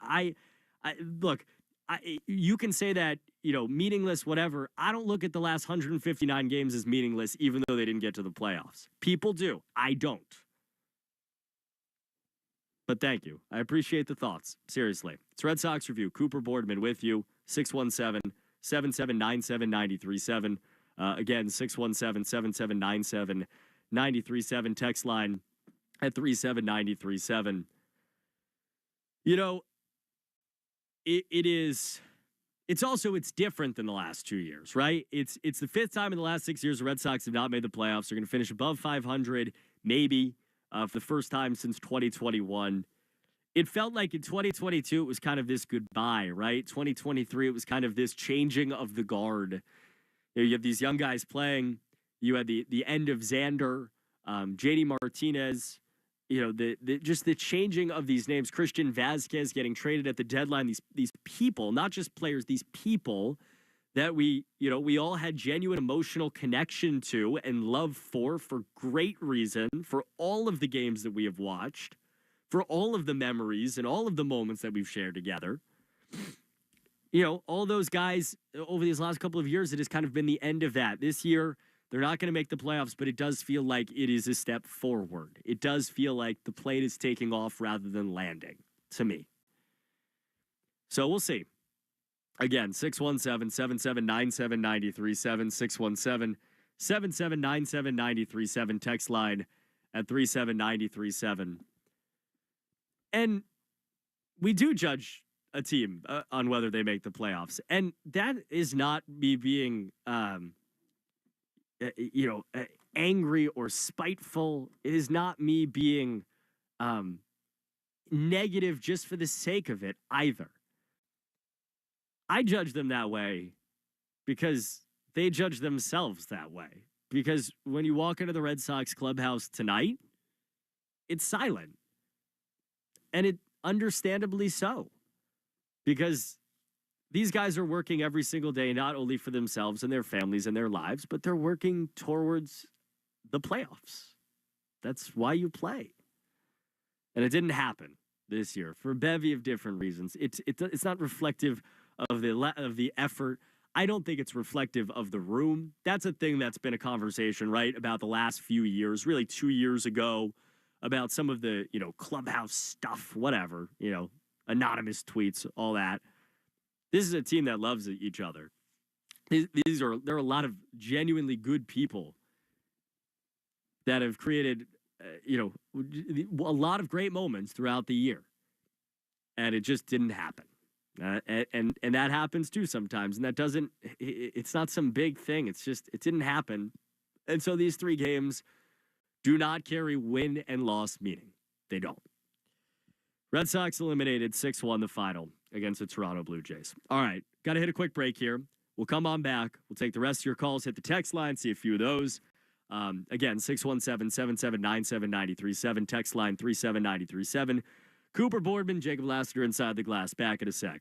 you can say that, meaningless, whatever. I don't look at the last 159 games as meaningless, even though they didn't get to the playoffs. People do. I don't. But thank you. I appreciate the thoughts. Seriously. It's Red Sox Review. Cooper Boardman with you. 617-7797-937. Again, 617-7797-937. Text line at 37937. It's different than the last 2 years, right? It's the 5th time in the last 6 years the Red Sox have not made the playoffs. They're going to finish above 500, maybe, for the first time since 2021. It felt like in 2022 it was kind of this goodbye, right? 2023 it was kind of this changing of the guard. You have these young guys playing. You had the end of Xander, JD Martinez. Just the changing of these names. Christian Vazquez getting traded at the deadline. These people, not just players, these people that we all had genuine emotional connection to and love for great reason, for all of the games that we have watched, for all of the memories and all of the moments that we've shared together. all those guys over these last couple of years, it has kind of been the end of that. This year, they're not going to make the playoffs, but it does feel like it is a step forward. It does feel like the plane is taking off rather than landing, to me. So we'll see. Again, 617-779-7937, 617-779-7937, text line at 37937. And we do judge a team on whether they make the playoffs. And that is not me being, angry or spiteful. It is not me being negative just for the sake of it either. I judge them that way because they judge themselves that way. Because when you walk into the Red Sox clubhouse tonight, it's silent. And it understandably so. Because these guys are working every single day, not only for themselves and their families and their lives, but they're working towards the playoffs. That's why you play. And it didn't happen this year for a bevy of different reasons. It's not reflective of the effort. I don't think it's reflective of the room. That's a thing that's been a conversation, right, about the last few years, really 2 years ago, about some of the, clubhouse stuff, whatever, anonymous tweets, all that. This is a team that loves each other. There are a lot of genuinely good people that have created, a lot of great moments throughout the year. And it just didn't happen. And that happens too sometimes. And it's not some big thing. It's just, it didn't happen. And so these 3 games do not carry win and loss meaning. They don't. Red Sox eliminated 6-1 the final against the Toronto Blue Jays. All right, got to hit a quick break here. We'll come on back. We'll take the rest of your calls, hit the text line, see a few of those. Again, 617-779-7937, text line 37937. Cooper Boardman, Jacob Lassiter inside the glass. Back in a sec.